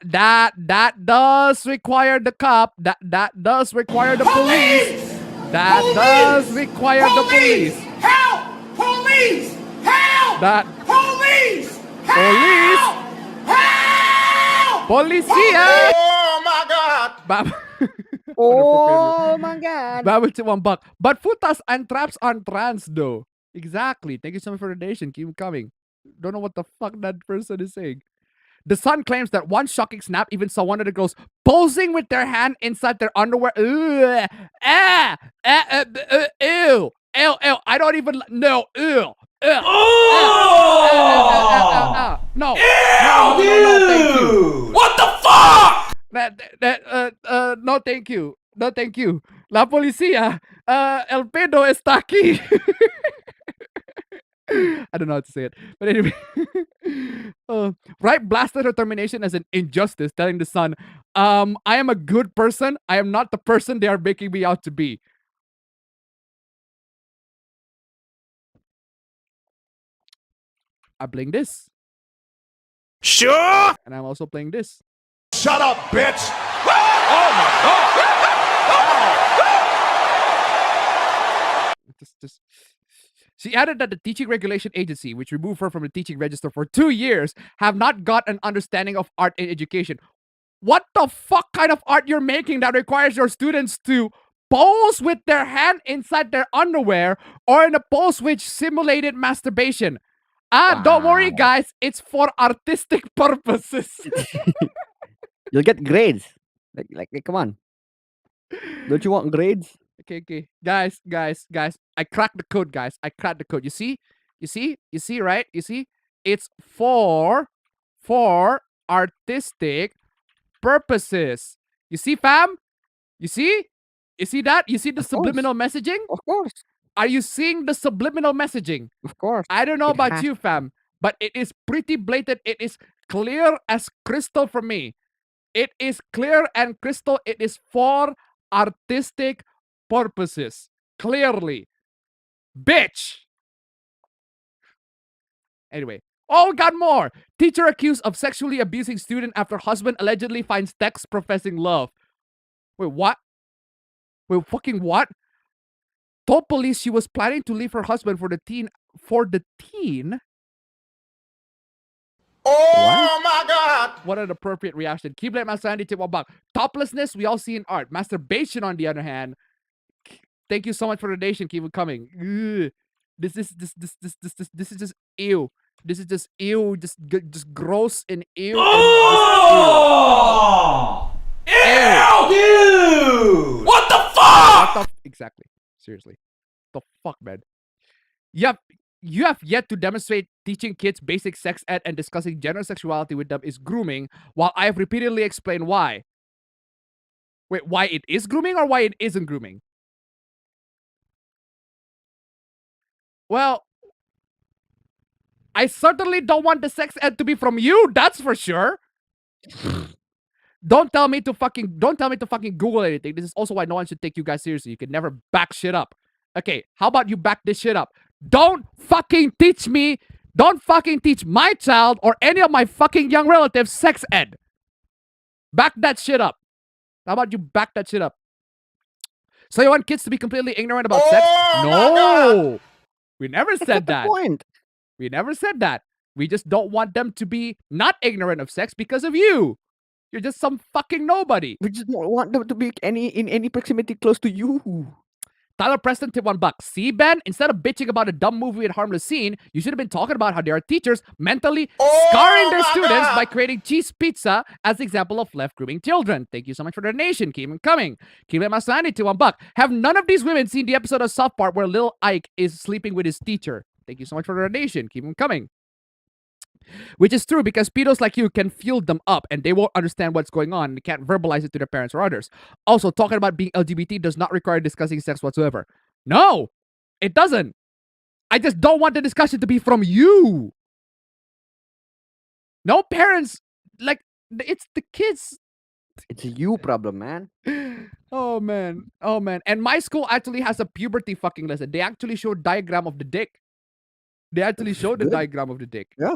That does require the cop. That does require the police. That does require the police. Help! Police! Help! That Police! police. Help! Policia. Oh my God! Oh my God. Babble to $1. But futas and traps aren't trans though. Exactly. Thank you so much for the donation. Keep coming. Don't know what the fuck that person is saying. The Sun claims that one shocking snap even saw one of the girls posing with their hand inside their underwear. Ew. Ew. Ew. I don't even know. Ew. No. No, thank you. What the fuck? No, thank you. No, thank you. La policía. El pedo está aquí. I don't know how to say it. But anyway. Wright blasted her termination as an injustice, telling the Sun, I am a good person. I am not the person they are making me out to be. I'm playing this. Sure. And I'm also playing this. Shut up, bitch! Oh my God! She added that the Teaching Regulation Agency, which removed her from the teaching register for 2 years, have not got an understanding of art in education. What the fuck kind of art you're making that requires your students to pose with their hand inside their underwear or in a pose which simulated masturbation? Don't worry, guys. It's for artistic purposes. You'll get grades. Like, come on. Don't you want grades? Okay. Guys. I cracked the code, guys. I cracked the code. You see, right? You see? It's for artistic purposes. You see, fam? You see? You see that? You see the subliminal messaging? Of course. Are you seeing the subliminal messaging? Of course. I don't know It about has you, fam, but it is pretty blatant. It is clear as crystal for me. It is clear and crystal. It is for artistic purposes. Clearly. Bitch! Anyway. Oh, we got more! Teacher accused of sexually abusing student after husband allegedly finds text professing love. Wait, what? Wait, fucking what? Told police she was planning to leave her husband for the teen. Oh my God! What an appropriate reaction. Keyblade Masandy tip 1 buck. Toplessness we all see in art. Masturbation, on the other hand. Thank you so much for the donation. Keep it coming. Ugh. This is just ew. This is just ew. Just gross and ew. Oh! And Ew! What the fuck? Exactly. Seriously. The fuck, man. You have yet to demonstrate teaching kids basic sex ed and discussing gender sexuality with them is grooming, while I have repeatedly explained why. Wait, why it is grooming or why it isn't grooming? Well, I certainly don't want the sex ed to be from you, that's for sure. Don't tell me to fucking Google anything. This is also why no one should take you guys seriously. You can never back shit up. Okay, how about you back this shit up? Don't fucking teach me. Don't fucking teach my child or any of my fucking young relatives sex ed. Back that shit up. How about you back that shit up? So you want kids to be completely ignorant about sex? No. We never said that. Point. We never said that. We just don't want them to be not ignorant of sex because of you. You're just some fucking nobody. We just don't want them to be in any proximity close to you. Tyler Preston tip 1 buck. See, Ben, instead of bitching about a dumb movie and harmless scene, you should have been talking about how there are teachers mentally scarring their students by creating cheese pizza as an example of left grooming children. Thank you so much for the donation. Keep them coming. Keep it Masani tip 1 buck. Have none of these women seen the episode of South Park where Lil Ike is sleeping with his teacher? Thank you so much for the donation. Keep them coming. Which is true because pedos like you can fuel them up and they won't understand what's going on and they can't verbalize it to their parents or others. Also, talking about being LGBT does not require discussing sex whatsoever. No, it doesn't. I just don't want the discussion to be from you. No parents, like, it's the kids. It's a you problem, man. Oh, man. Oh, man. And my school actually has a puberty fucking lesson. They actually show a diagram of the dick. They actually show the diagram of the dick. Yeah.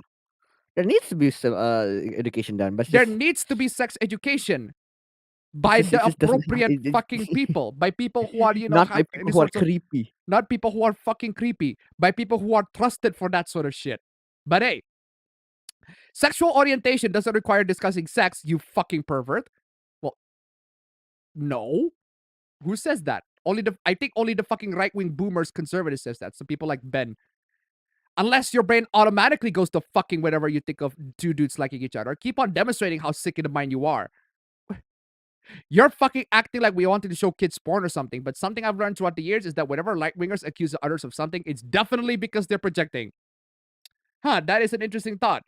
There needs to be some education done, but there needs to be sex education by the appropriate fucking people, by people who are, you know, not by people who are creepy, not people who are fucking creepy, by people who are trusted for that sort of shit. But hey, sexual orientation doesn't require discussing sex, you fucking pervert. Well, no. Who says that? I think only the fucking right-wing boomers conservatives says that. So people like Ben. Unless your brain automatically goes to fucking whenever you think of two dudes liking each other. Keep on demonstrating how sick in the mind you are. You're fucking acting like we wanted to show kids porn or something. But something I've learned throughout the years is that whenever right-wingers accuse others of something, it's definitely because they're projecting. That is an interesting thought.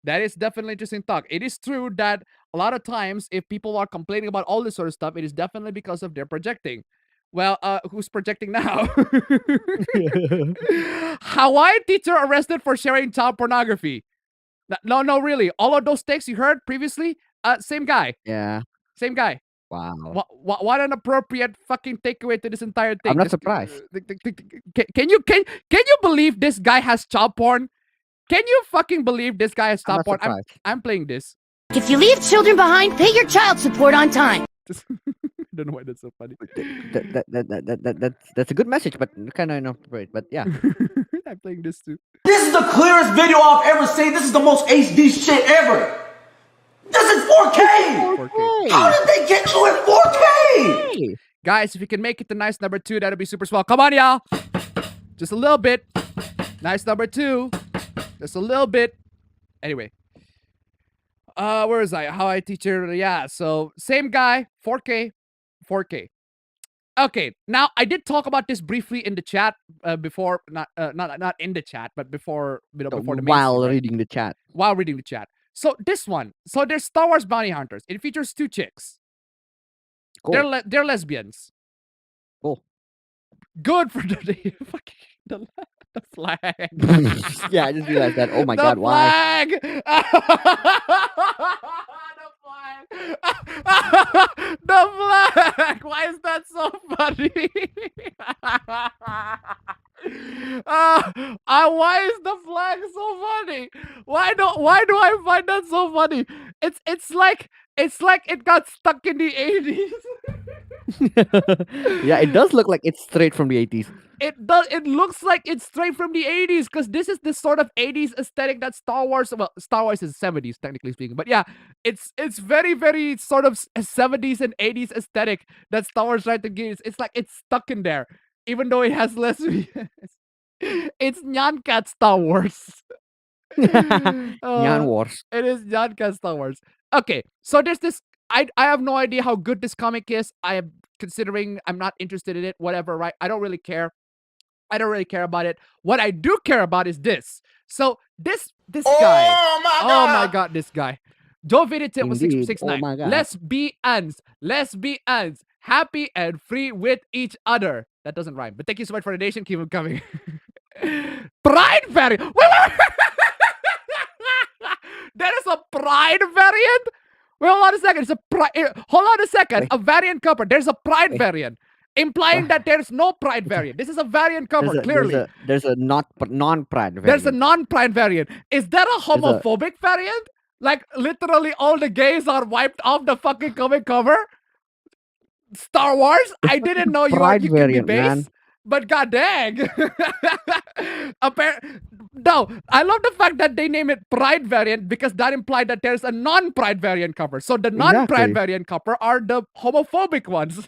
That is definitely an interesting thought. It is true that a lot of times, if people are complaining about all this sort of stuff, it is definitely because of their projecting. Well, who's projecting now? Hawaii teacher arrested for sharing child pornography. No, really. All of those takes you heard previously, same guy. Yeah. Same guy. Wow. What an appropriate fucking takeaway to this entire thing. I'm not surprised. Can you believe this guy has child porn? Can you fucking believe this guy has child porn? I'm playing this. If you leave children behind, pay your child support on time. I don't know why that's so funny. That's a good message, but kind of inappropriate. But yeah, I'm playing this too. This is the clearest video I've ever seen. This is the most HD shit ever. This is 4K. 4K. How did they get you in 4K? Guys, if you can make it to nice number 2, that'd be super swell. Come on, y'all. Just a little bit. Nice number 2. Just a little bit. Anyway. Where is I? How I teach her? Yeah, so same guy, 4K. Okay, now I did talk about this briefly in the chat before, not in the chat, but before, before the while reading the chat. While reading the chat. So this one, so there's Star Wars Bounty Hunters. It features 2 chicks. Cool. They're lesbians. Cool. Good for the flag. Yeah, I just realized that. Oh my god, why? The flag! Why is that so funny? Why is the flag so funny? Why do I find that so funny? It's like it got stuck in the 80s. Yeah, it does look like it's straight from the 80s. It does. It looks like it's straight from the 80s because this is the sort of 80s aesthetic that Star Wars. Well, Star Wars is 70s technically speaking, but yeah, it's very very sort of 70s and 80s aesthetic that Star Wars tried to give. It's like it's stuck in there, even though it has lesbians. It's Nyan Cat Star Wars. Nyan Wars. It is Nyan Cat Star Wars. Okay, so there's this. I have no idea how good this comic is. I am considering I'm not interested in it. Whatever, right? I don't really care. I don't really care about it. What I do care about is this. So this guy. Oh my god, this guy. Joe Vidit was Indeed. 669. Oh my God. Lesbians. Happy and free with each other. That doesn't rhyme. But thank you so much for the donation. Keep them coming. Pride variant. There is a pride variant? Wait, hold on a second. It's a hold on a second. Wait. A variant cover. There's a pride Wait. variant. Implying that there's no pride variant. This is a variant cover, clearly. There's a non-pride variant. There's a non-pride variant. Is that a homophobic variant? Like, literally all the gays are wiped off the fucking comic cover? Star Wars? I didn't know you pride could be variant, base. man. But god dang. No, I love the fact that they name it Pride variant because that implied that there's a non-Pride variant cover. So the non-Pride Exactly. variant cover are the homophobic ones.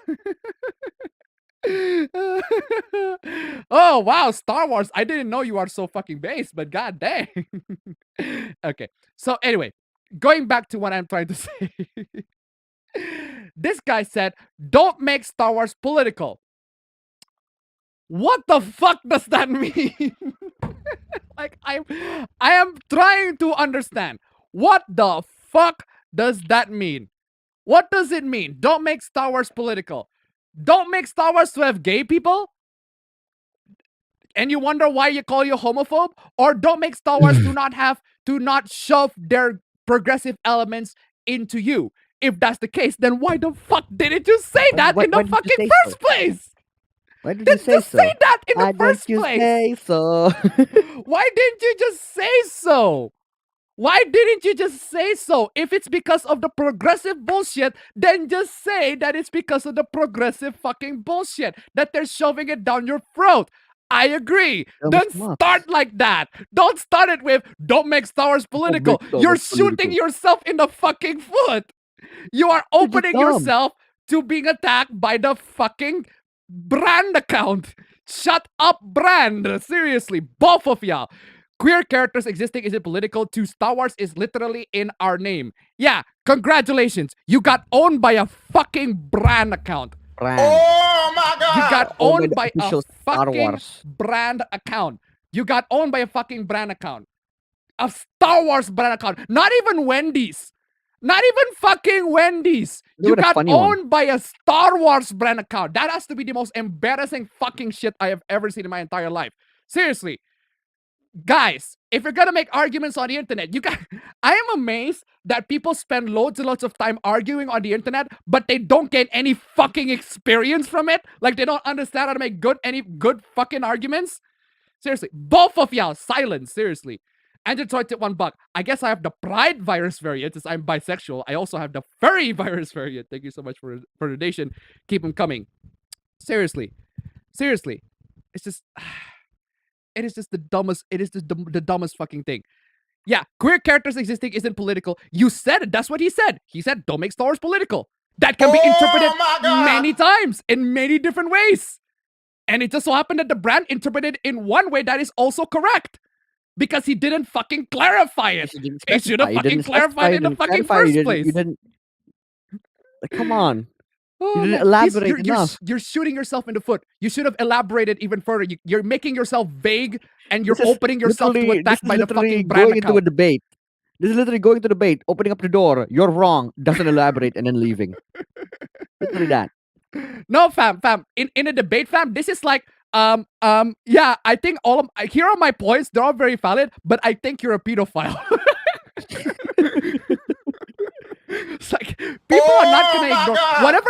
Oh wow, Star Wars. I didn't know you are so fucking base, but god dang. Okay, so anyway, going back to what I'm trying to say. This guy said, don't make Star Wars political. What the fuck does that mean? Like, I am trying to understand. What the fuck does that mean? What does it mean? Don't make Star Wars political. Don't make Star Wars to have gay people? And you wonder why you call you homophobe? Or don't make Star Wars to not shove their progressive elements into you. If that's the case, then why the fuck didn't you say that in the fucking first place? Why did you say Just so? say that in Why the first don't you place. say so? Why didn't you just say so? Why didn't you just say so? If it's because of the progressive bullshit, then just say that it's because of the progressive fucking bullshit. That they're shoving it down your throat. I agree. Don't start like that. Don't start it with, don't make Star Wars political. Star You're Wars shooting political. yourself in the fucking foot. You are opening yourself to being attacked by the fucking brand account. Shut up, brand. Seriously, both of y'all. Queer characters existing isn't political. To Star Wars is literally in our name. Yeah, congratulations. You got owned by a fucking brand account. Brand. Oh my god! You got owned by a official Star fucking Wars. brand account. You got owned by a fucking brand account. A Star Wars brand account. Not even Wendy's. Not even fucking Wendy's. You You got a got funny one. owned by a Star Wars brand account. That has to be the most embarrassing fucking shit I have ever seen in my entire life. Seriously. Guys, if you're gonna make arguments on the internet, I am amazed that people spend loads and loads of time arguing on the internet, but they don't get any fucking experience from it. Like they don't understand how to make any good fucking arguments. Seriously, both of y'all, silence. Seriously. Andrew Toy tip $1. I guess I have the pride virus variant since I'm bisexual. I also have the furry virus variant. Thank you so much for the donation. Keep them coming. Seriously. It's just it is just the dumbest. It is just the dumbest fucking thing. Yeah, queer characters existing isn't political. You said it. That's what he said. He said, don't make Star Wars political. That can be interpreted many times in many different ways. And it just so happened that the brand interpreted in one way that is also correct. Because he didn't fucking clarify it. He should have fucking clarified it in the fucking first place. You didn't. Come on. Oh, You didn't man. elaborate enough. You're shooting yourself in the foot. You should have elaborated even further. You're making yourself vague and you're This is opening yourself to literally- attack this is by the literally fucking brand going into a account. debate. This is literally going to debate, opening up the door. You're wrong. Doesn't elaborate and then leaving. Literally that. No, fam. In a debate, fam, this is like, yeah, I think here are my points. They're all very valid, but I think you're a pedophile. It's like, people are not gonna ignore whatever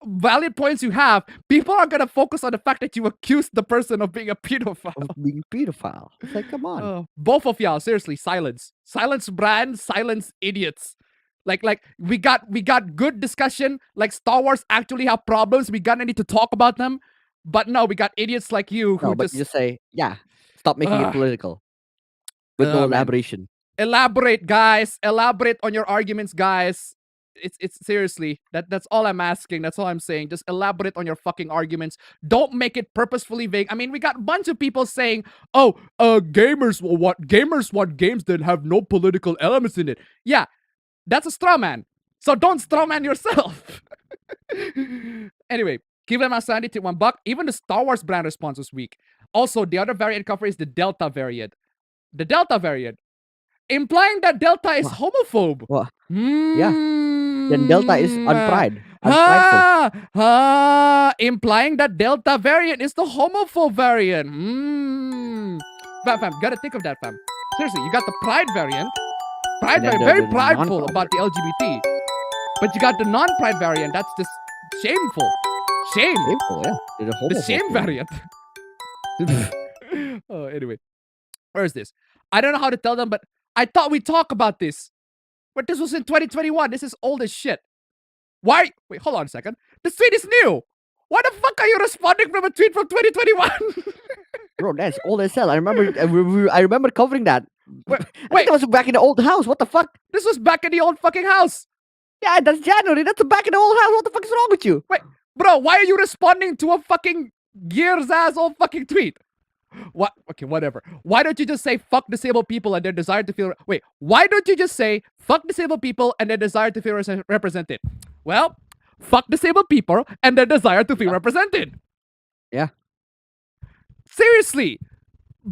valid points you have. People are gonna focus on the fact that you accused the person of being a pedophile. Being pedophile. It's like, come on. Both of y'all, seriously, silence. Silence brand, silence idiots. Like we got good discussion. Like Star Wars actually have problems. We gotta need to talk about them. But no, we got idiots like you who No, but you just say, yeah, stop making it political with no man. elaboration. Elaborate, guys. Elaborate on your arguments, guys. It's seriously that's all I'm asking. That's all I'm saying. Just elaborate on your fucking arguments. Don't make it purposefully vague. I mean, we got a bunch of people saying, "Oh, gamers want games that have no political elements in it." Yeah, that's a straw man. So don't straw man yourself. Anyway, give them a sanity to $1. Even the Star Wars brand response was weak. Also, the other variant cover is the Delta variant. The Delta variant, implying that Delta is homophobe. Well, yeah. Then Delta is unpride. Implying that Delta variant is the homophobe variant. Fam, gotta think of that, fam. Seriously, you got the pride variant. Pride variant, very prideful about the LGBT. But you got the non-pride variant. That's just shameful. Shameful, yeah. The shame variant. Oh, anyway. Where is this? I don't know how to tell them, but I thought we talk about this. But this was in 2021. This is old as shit. Why? Wait, hold on a second. The tweet is new. Why the fuck are you responding from a tweet from 2021? Bro, that's old as hell. I remember covering that. Wait, that was back in the old house. What the fuck? This was back in the old fucking house. Yeah, that's January. That's back in the old house. What the fuck is wrong with you? Wait, bro, why are you responding to a fucking years ass old fucking tweet? What? Okay, whatever. Why don't you just say fuck disabled people and their desire to feel... Wait, why don't you just say fuck disabled people and their desire to feel represented? Well, fuck disabled people and their desire to feel represented. Yeah. Seriously.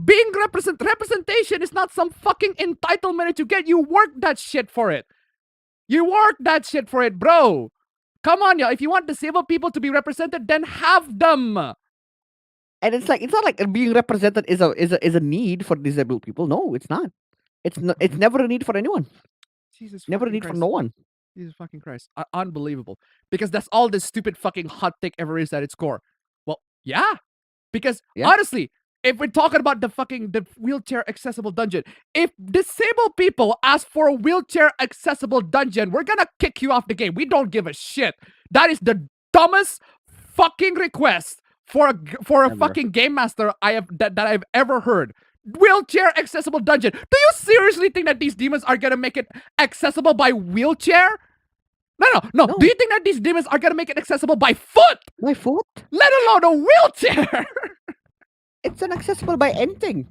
Being representation is not some fucking entitlement that you get. You work that shit for it. You work that shit for it, bro. Come on, y'all. If you want disabled people to be represented, then have them. And it's not like being represented is a need for disabled people. No, it's not. It's never a need for anyone. Jesus, never a need Christ. for no one. Jesus fucking Christ. Unbelievable. Because that's all this stupid fucking hot take ever is at its core. Well, yeah. Because honestly, if we're talking about the wheelchair accessible dungeon, if disabled people ask for a wheelchair accessible dungeon, we're gonna kick you off the game. We don't give a shit. That is the dumbest fucking request for a fucking game master that I've ever heard. Wheelchair accessible dungeon. Do you seriously think that these demons are gonna make it accessible by wheelchair? No. Do you think that these demons are gonna make it accessible by foot? By foot? Let alone a wheelchair. It's inaccessible by anything.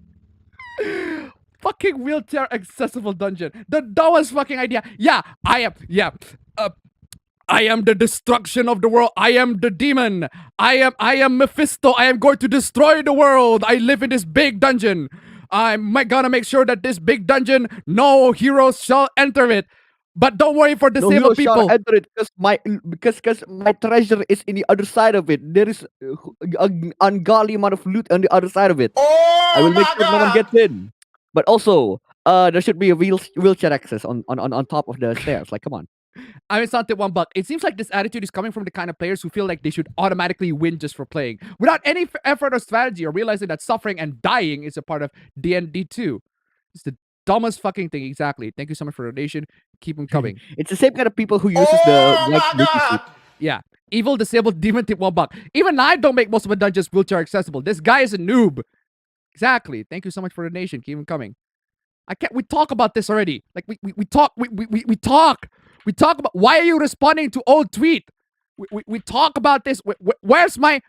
Fucking wheelchair accessible dungeon. The dumbest fucking idea. Yeah, I am. Yeah. I am the destruction of the world. I am the demon. I am Mephisto. I am going to destroy the world. I live in this big dungeon. I'm gonna make sure that this big dungeon, no heroes shall enter it. But don't worry for disabled people. Shall enter it because my treasure is in the other side of it. There is an ungodly amount of loot on the other side of it. I will make sure no one gets in. But also, there should be a wheelchair access on top of the stairs. Like, come on. I mean, it's not that $1. It seems like this attitude is coming from the kind of players who feel like they should automatically win just for playing, without any effort or strategy, or realizing that suffering and dying is a part of D&D 2. It's the dumbest fucking thing. Exactly. Thank you so much for the donation. Keep them coming. It's the same kind of people who uses the white. Yeah. Evil disabled demon tip $1. Even I don't make most of my dungeons wheelchair accessible. This guy is a noob. Exactly. Thank you so much for the donation. Keep them coming. We talk about this already. Like we talk. We talk about, why are you responding to old tweet? We talk about this. Where's my,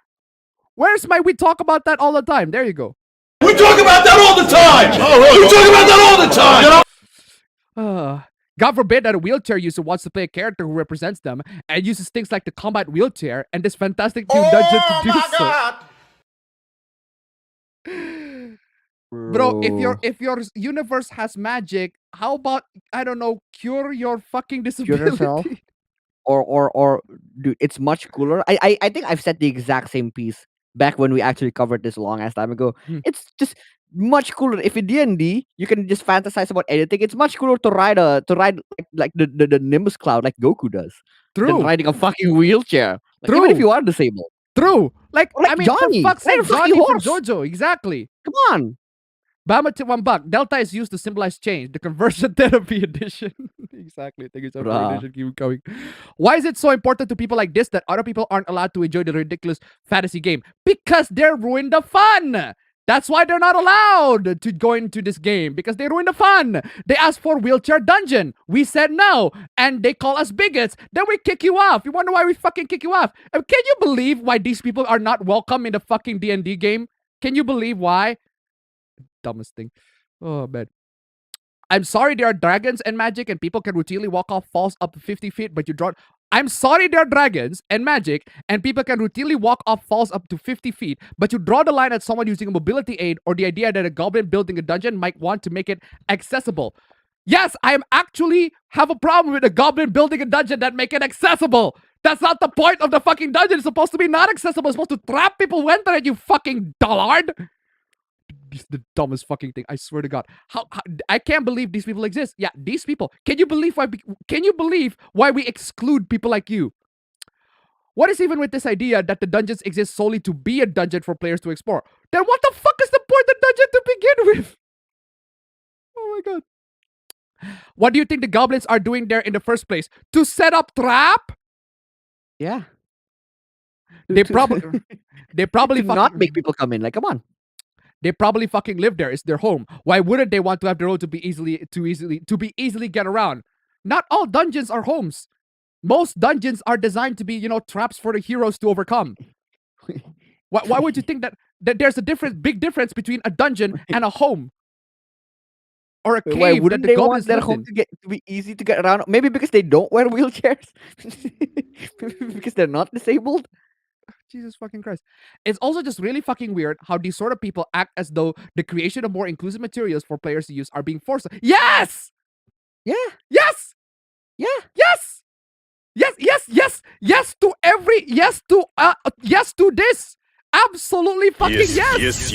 we talk about that all the time. There you go. We talk about that all the time! We talk about that all the time! God forbid that a wheelchair user wants to play a character who represents them and uses things like the combat wheelchair and this fantastic new dungeon to do so. Bro, if your universe has magic, how about, I don't know, cure your fucking disability? Cure yourself? Or dude, it's much cooler. I think I've said the exact same piece back when we actually covered this a long ass time ago. It's just much cooler. If in D&D you can just fantasize about anything, it's much cooler to ride like the Nimbus cloud like Goku does. True. Than riding a fucking wheelchair. Like, True. Even if you are disabled. True. Like I mean, Johnny. For fuck's sake, Johnny from horse. JoJo. Exactly. Come on. Bama to $1. Delta is used to symbolize change. The conversion therapy edition. Exactly. Thank you so much. Keep going. Why is it so important to people like this that other people aren't allowed to enjoy the ridiculous fantasy game? Because they're ruining the fun. That's why they're not allowed to go into this game, because they ruin the fun. They asked for wheelchair dungeon. We said no, and they call us bigots. Then we kick you off. You wonder why we fucking kick you off? Can you believe why these people are not welcome in the fucking D&D game? Can you believe why? Dumbest thing. Oh, man. I'm sorry there are dragons and magic and people can routinely walk off falls up to 50 feet, but you draw... I'm sorry there are dragons and magic and people can routinely walk off falls up to 50 feet, but you draw the line at someone using a mobility aid or the idea that a goblin building a dungeon might want to make it accessible. Yes, I am actually have a problem with a goblin building a dungeon that make it accessible. That's not the point of the fucking dungeon. It's supposed to be not accessible. It's supposed to trap people who enter it, you fucking dullard. This is the dumbest fucking thing. I swear to God. How I can't believe these people exist. Yeah, these people. Can you believe why we exclude people like you? What is even with this idea that the dungeons exist solely to be a dungeon for players to explore? Then what the fuck is the point of dungeon to begin with? Oh my God. What do you think the goblins are doing there in the first place? To set up trap? Yeah. They probably fucking not make people come in. Like, come on. They probably fucking live there. It's their home. Why wouldn't they want to have the road to be easily get around? Not all dungeons are homes. Most dungeons are designed to be, traps for the heroes to overcome. Why would you think that there's a big difference between a dungeon and a home? Or a cave? Why wouldn't that the they want goblins their lived home in? to be easy to get around? Maybe because they don't wear wheelchairs. Because they're not disabled. Jesus fucking Christ. It's also just really fucking weird how these sort of people act as though the creation of more inclusive materials for players to use are being forced. Yes! Yeah. Yes! Yeah. Yes! Yes to this. Absolutely fucking yes. Yes.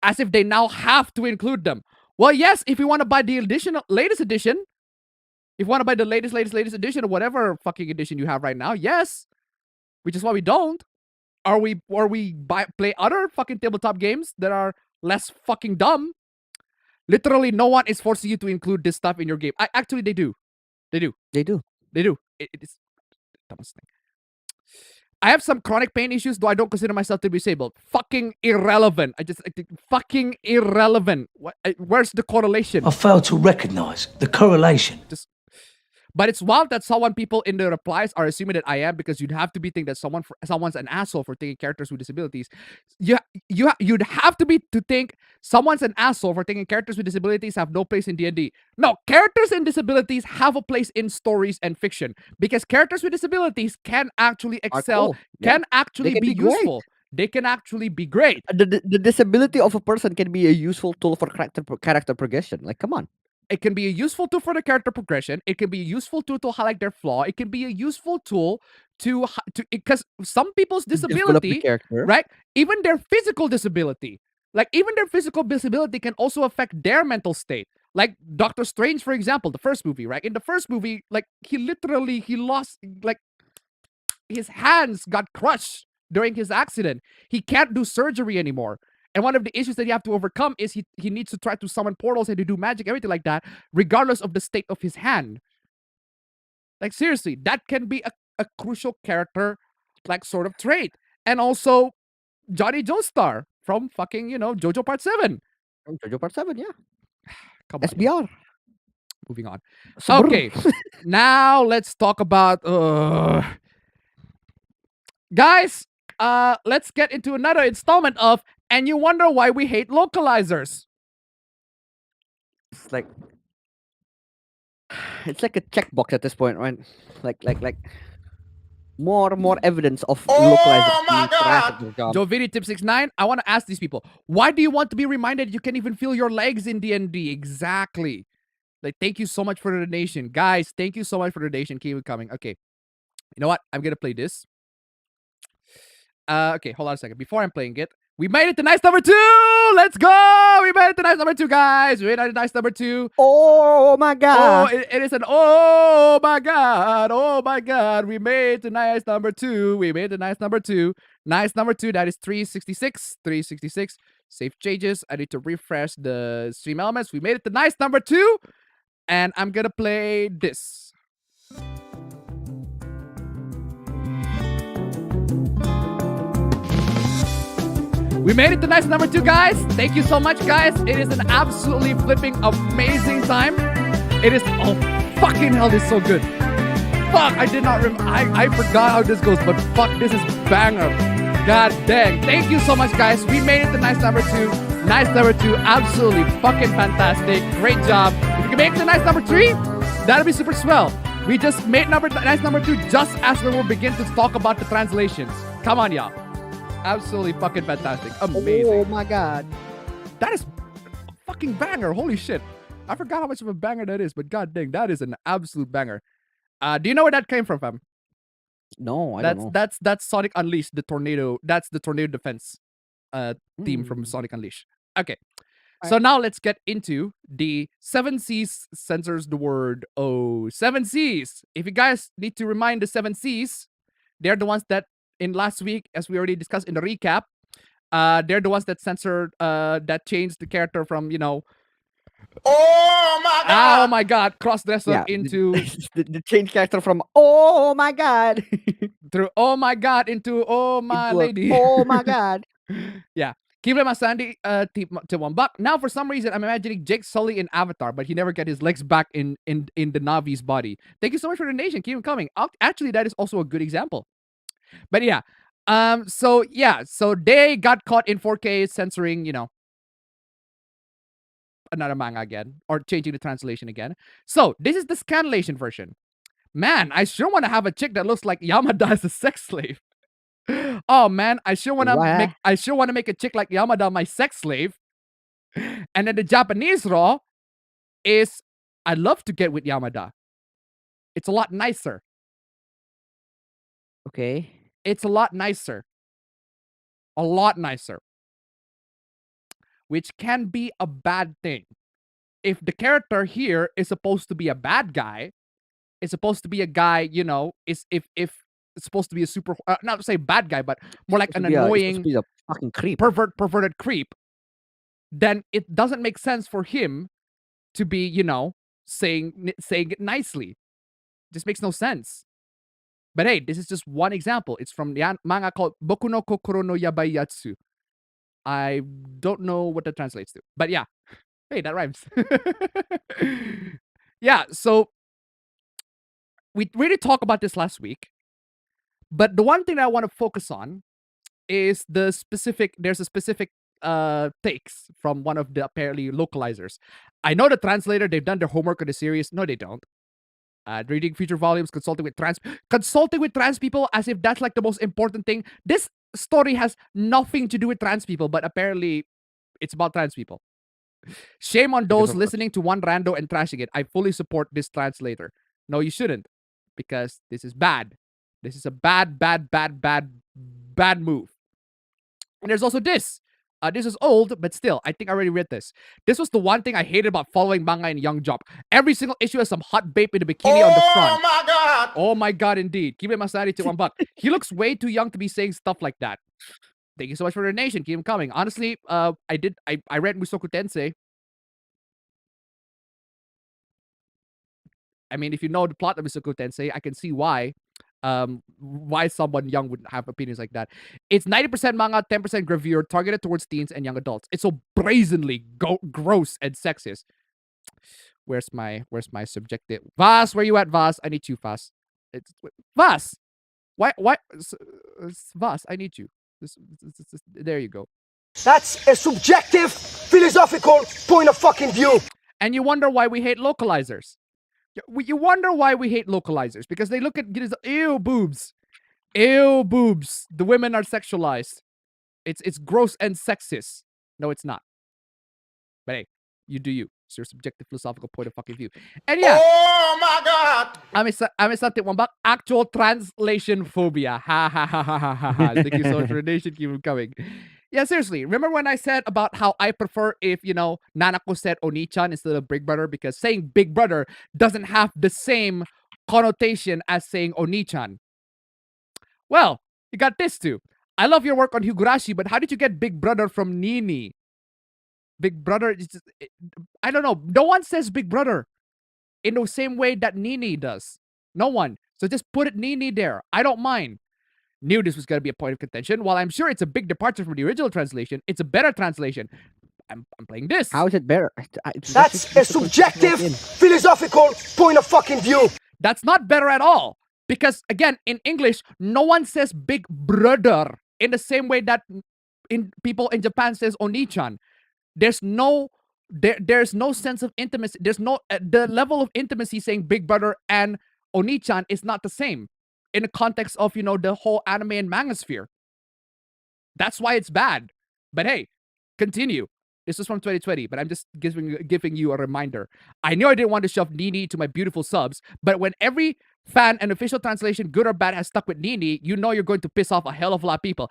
As if they now have to include them. Well, yes, if you want to buy the latest edition, if you want to buy the latest edition or whatever fucking edition you have right now, yes. Which is why we don't. Or we play other fucking tabletop games that are less fucking dumb. Literally, no one is forcing you to include this stuff in your game. Actually, they do. They do. It is the dumbest thing. I have some chronic pain issues, though I don't consider myself to be disabled. Fucking irrelevant. I think fucking irrelevant. Where's the correlation? I fail to recognize the correlation. But it's wild that people in the replies are assuming that I am, because you'd have to be thinking that someone's an asshole for taking characters with disabilities. You'd have to think someone's an asshole for thinking characters with disabilities have no place in D&D. No, characters in disabilities have a place in stories and fiction, because characters with disabilities can actually excel, can actually be useful. They can actually be great. The disability of a person can be a useful tool for character progression. Like, come on. It can be a useful tool for the character progression. It can be a useful tool to highlight their flaw. It can be a useful tool because some people's disability, right? Even their physical disability, can also affect their mental state. Like Doctor Strange, for example, the first movie, right? In the first movie, he lost, his hands got crushed during his accident. He can't do surgery anymore. And one of the issues that you have to overcome is he needs to try to summon portals and to do magic, everything like that, regardless of the state of his hand. Like, seriously, that can be a crucial character, sort of trait. And also, Johnny Joestar from fucking, JoJo Part 7. From JoJo Part 7, yeah. Come on. SBR. Moving on. Okay, now let's talk about... Guys, let's get into another installment of And You Wonder Why We Hate Localizers. It's like a checkbox at this point, right? Like more evidence of localized. Oh my God! Jovini Tip 69. I want to ask these people, why do you want to be reminded you can even feel your legs in D&D? Exactly. Thank you so much for the donation, guys. Thank you so much for the donation. Keep it coming. Okay, you know what? I'm gonna play this. Okay, hold on a second. Before I'm playing it, We made it to nice number 2. Let's go. We made it to nice number 2, guys. We made it to nice number 2. Oh my god. Oh, it is an oh my god. Oh my god. We made it to nice number 2. We made it to nice number 2. Nice number 2. That is 366. 366. Save changes. I need to refresh the stream elements. We made it to nice number 2. And I'm gonna play this. We made it to nice number 2, guys. Thank you so much, guys. It is an absolutely flipping amazing time. It is, oh, fucking hell, this is so good. Fuck, I did not remember. I forgot how this goes, but fuck, this is banger. God dang. Thank you so much, guys. We made it to nice number 2. Nice number 2, absolutely fucking fantastic. Great job. If you can make it to nice number 3, that'll be super swell. We just made nice number 2 just as we will begin to talk about the translations. Come on, y'all. Absolutely fucking fantastic. Amazing. Oh my god. That is a fucking banger. Holy shit. I forgot how much of a banger that is, but god dang, that is an absolute banger. Do you know where that came from, fam? No, I don't know. That's Sonic Unleashed, the tornado. That's the tornado defense theme from Sonic Unleashed. Okay. So now let's get into the 7 C's censors the word O. 7 C's. If you guys need to remind the 7 C's, they're the ones that in last week, as we already discussed in the recap, they're the ones that censored, that changed the character from, you know, oh my god, cross-dresser into the change character from oh my god through oh my god into oh my lady. Oh my god. Yeah. Keep it my Sandy to $1. Now, for some reason, I'm imagining Jake Sully in Avatar, but he never get his legs back in the Navi's body. Thank you so much for the donation. Keep it coming. Actually, that is also a good example. But yeah, so they got caught in 4K censoring, you know, another manga again, or changing the translation again. So this is the scanlation version. Man, I sure want to have a chick that looks like Yamada as a sex slave. Oh man, I sure want to make a chick like Yamada my sex slave. And then the Japanese raw is I'd love to get with Yamada. It's a lot nicer. Okay. It's a lot nicer. A lot nicer. Which can be a bad thing. If the character here is supposed to be a bad guy, is supposed to be a guy, you know, if it's supposed to be a super, not to say bad guy, but more like an annoying, be a fucking creep, perverted creep, then it doesn't make sense for him to be, you know, saying it nicely. This makes no sense. But hey, this is just one example. It's from the manga called Boku no Kokoro no Yabaiyatsu. I don't know what that translates to. But yeah. Hey, that rhymes. Yeah, so we really talked about this last week. But the one thing that I want to focus on is there's a specific takes from one of the apparently localizers. I know the translator, they've done their homework on the series. No, they don't. Reading future volumes, consulting with trans people as if that's like the most important thing. This story has nothing to do with trans people, but apparently it's about trans people. Shame on those listening to one rando and trashing it. I fully support this translator. No, you shouldn't, because this is bad. This is a bad move. And there's also this. This is old, but still, I think I already read this. This was the one thing I hated about following manga in Young Jump. Every single issue has some hot babe in a bikini on the front. Oh my god! Oh my god, indeed. Keep it Masari to $1. He looks way too young to be saying stuff like that. Thank you so much for the donation. Keep him coming. Honestly, I read Musoku Tensei. I mean, if you know the plot of Musoku Tensei, I can see why someone young would have opinions like that. It's 90% manga, 10% gravure, targeted towards teens and young adults. It's so brazenly gross and sexist. Where's my subjective? Vas, where you at, Vas? I need you, Vas. Vas! Why? Vas, I need you. There you go. That's a subjective, philosophical point of fucking view. And you wonder why we hate localizers. You wonder why we hate localizers, because they look at ew boobs, ew boobs. The women are sexualized. It's gross and sexist. No, it's not. But hey, you do you. It's your subjective philosophical point of fucking view. And yeah. Oh my god! I'm something $1. Actual translation phobia. Ha ha ha ha ha ha. Thank you so much for the donation. Keep them coming. Yeah, seriously. Remember when I said about how I prefer if, Nanako said Oni-chan instead of Big Brother? Because saying Big Brother doesn't have the same connotation as saying Oni-chan. Well, you got this too. I love your work on Higurashi, but how did you get Big Brother from Nini? Big Brother is just, I don't know. No one says Big Brother in the same way that Nini does. No one. So just put it Nini there. I don't mind. Knew this was going to be a point of contention. While I'm sure it's a big departure from the original translation, it's a better translation. I'm playing this. How is it better? That's a subjective, philosophical point of fucking view. That's not better at all. Because, again, in English, no one says Big Brother in the same way that people in Japan says Oni-chan. There's no sense of intimacy. There's no the level of intimacy saying Big Brother and Oni-chan is not the same in the context of the whole anime and manga sphere. That's why it's bad. But hey, continue. This is from 2020, but I'm just giving you a reminder. I knew I didn't want to shove Nini to my beautiful subs, but when every fan and official translation, good or bad, has stuck with Nini, you know you're going to piss off a hell of a lot of people.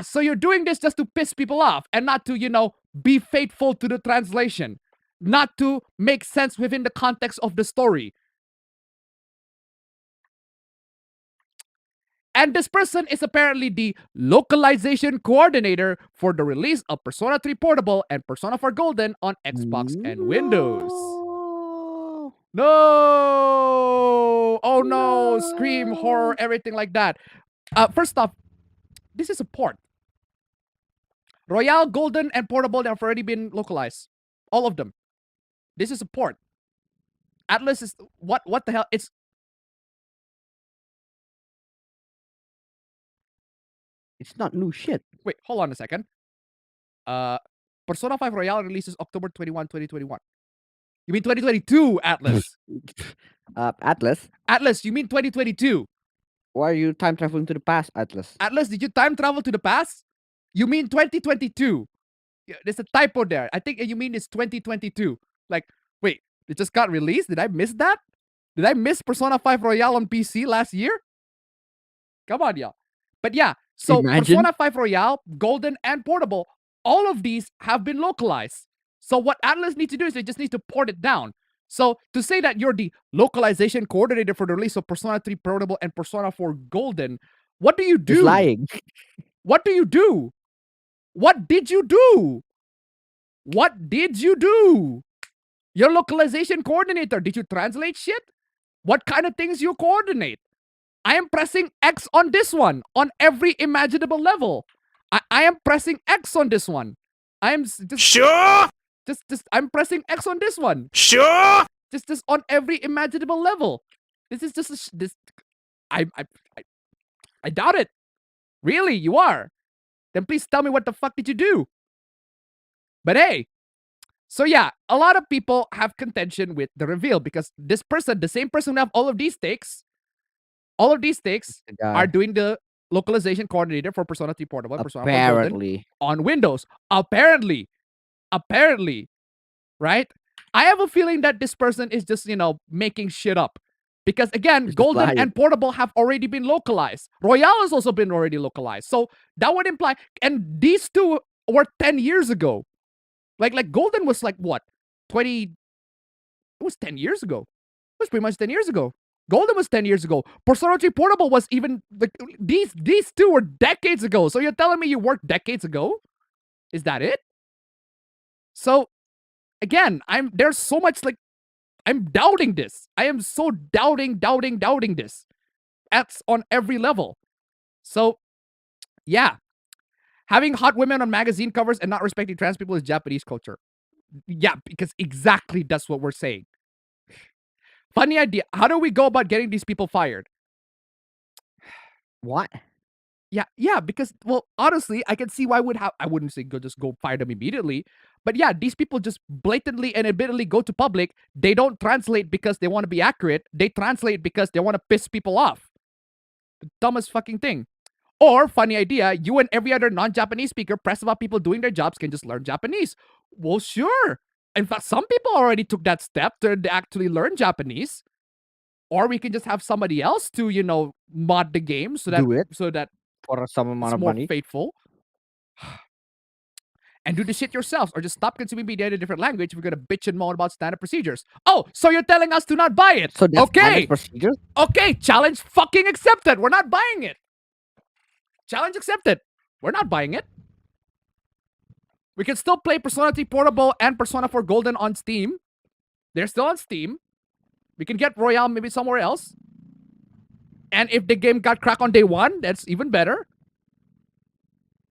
So you're doing this just to piss people off and not to, be faithful to the translation, not to make sense within the context of the story. And this person is apparently the localization coordinator for the release of Persona 3 Portable and Persona 4 Golden on Xbox and Windows. No! Oh no! Scream, horror, everything like that. First off, this is a port. Royale, Golden, and Portable have already been localized. All of them. This is a port. Atlas is... What the hell? It's not new shit. Wait, hold on a second. Persona 5 Royale releases October 21, 2021. You mean 2022, Atlas? Atlas? Atlas, you mean 2022? Why are you time traveling to the past, Atlas? Atlas, did you time travel to the past? You mean 2022? There's a typo there. I think you mean it's 2022. Like, wait, it just got released? Did I miss that? Did I miss Persona 5 Royale on PC last year? Come on, y'all. But yeah, so Imagine. Persona 5 Royale, Golden, and Portable, all of these have been localized. So what Atlas needs to do is they just need to port it down. So to say that you're the localization coordinator for the release of Persona 3 Portable and Persona 4 Golden, what do you do? He's lying. What do you do? What did you do? What did you do? Your localization coordinator, did you translate shit? What kind of things you coordinate? I am pressing X on this one, on every imaginable level. I am pressing X on this one. I am just... Sure! Just I'm pressing X on this one. Sure! Just on every imaginable level. This is just this... I doubt it. Really, you are. Then please tell me what the fuck did you do? But hey, so yeah, a lot of people have contention with the reveal because this person, the same person who have all of these takes are doing the localization coordinator for Persona 3 Portable and Persona 4 Golden Apparently. on Windows. Apparently, right? I have a feeling that this person is just, making shit up. Because again, Golden and Portable have already been localized. Royale has also been already localized. So that would imply, and these two were 10 years ago. Like Golden was like what? 20, it was 10 years ago. It was pretty much 10 years ago. Golden was 10 years ago. Persona 3 Portable was even, like, these two were decades ago. So you're telling me you worked decades ago? Is that it? So, again, there's so much, like, I'm doubting this. I am so doubting this. That's on every level. So, yeah. Having hot women on magazine covers and not respecting trans people is Japanese culture. Yeah, because exactly that's what we're saying. Funny idea. How do we go about getting these people fired? What? Yeah, because, well, honestly, I can see why I wouldn't say just go fire them immediately. But yeah, these people just blatantly and admittedly go to public. They don't translate because they want to be accurate. They translate because they want to piss people off. The dumbest fucking thing. Or, funny idea, you and every other non-Japanese speaker press about people doing their jobs can just learn Japanese. Well, sure. In fact, some people already took that step to actually learn Japanese. Or we can just have somebody else to, mod the game so that Do it so that for some amount it's of more money. faithful. and do the shit yourselves, or just stop consuming media in a different language if we're gonna bitch and moan about standard procedures. Oh, so you're telling us to not buy it? So that's okay. standard procedure? Okay, challenge fucking accepted. We're not buying it. Challenge accepted. We're not buying it. We can still play Persona 3 Portable and Persona 4 Golden on Steam. They're still on Steam. We can get Royale maybe somewhere else. And if the game got cracked on day one, that's even better.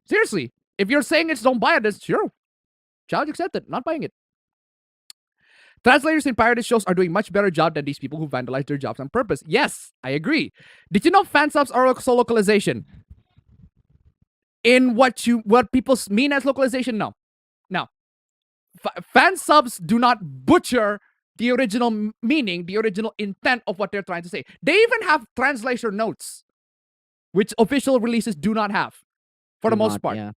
Seriously, if you're saying it's don't buy it, that's sure. Challenge accepted. Not buying it. Translators in pirated shows are doing much better job than these people who vandalize their jobs on purpose. Yes, I agree. Did you know fan subs are also localization? In what people mean as localization? No. No. Fan subs do not butcher the original meaning, the original intent of what they're trying to say. They even have translation notes, which official releases do not have, for the most part. Yeah.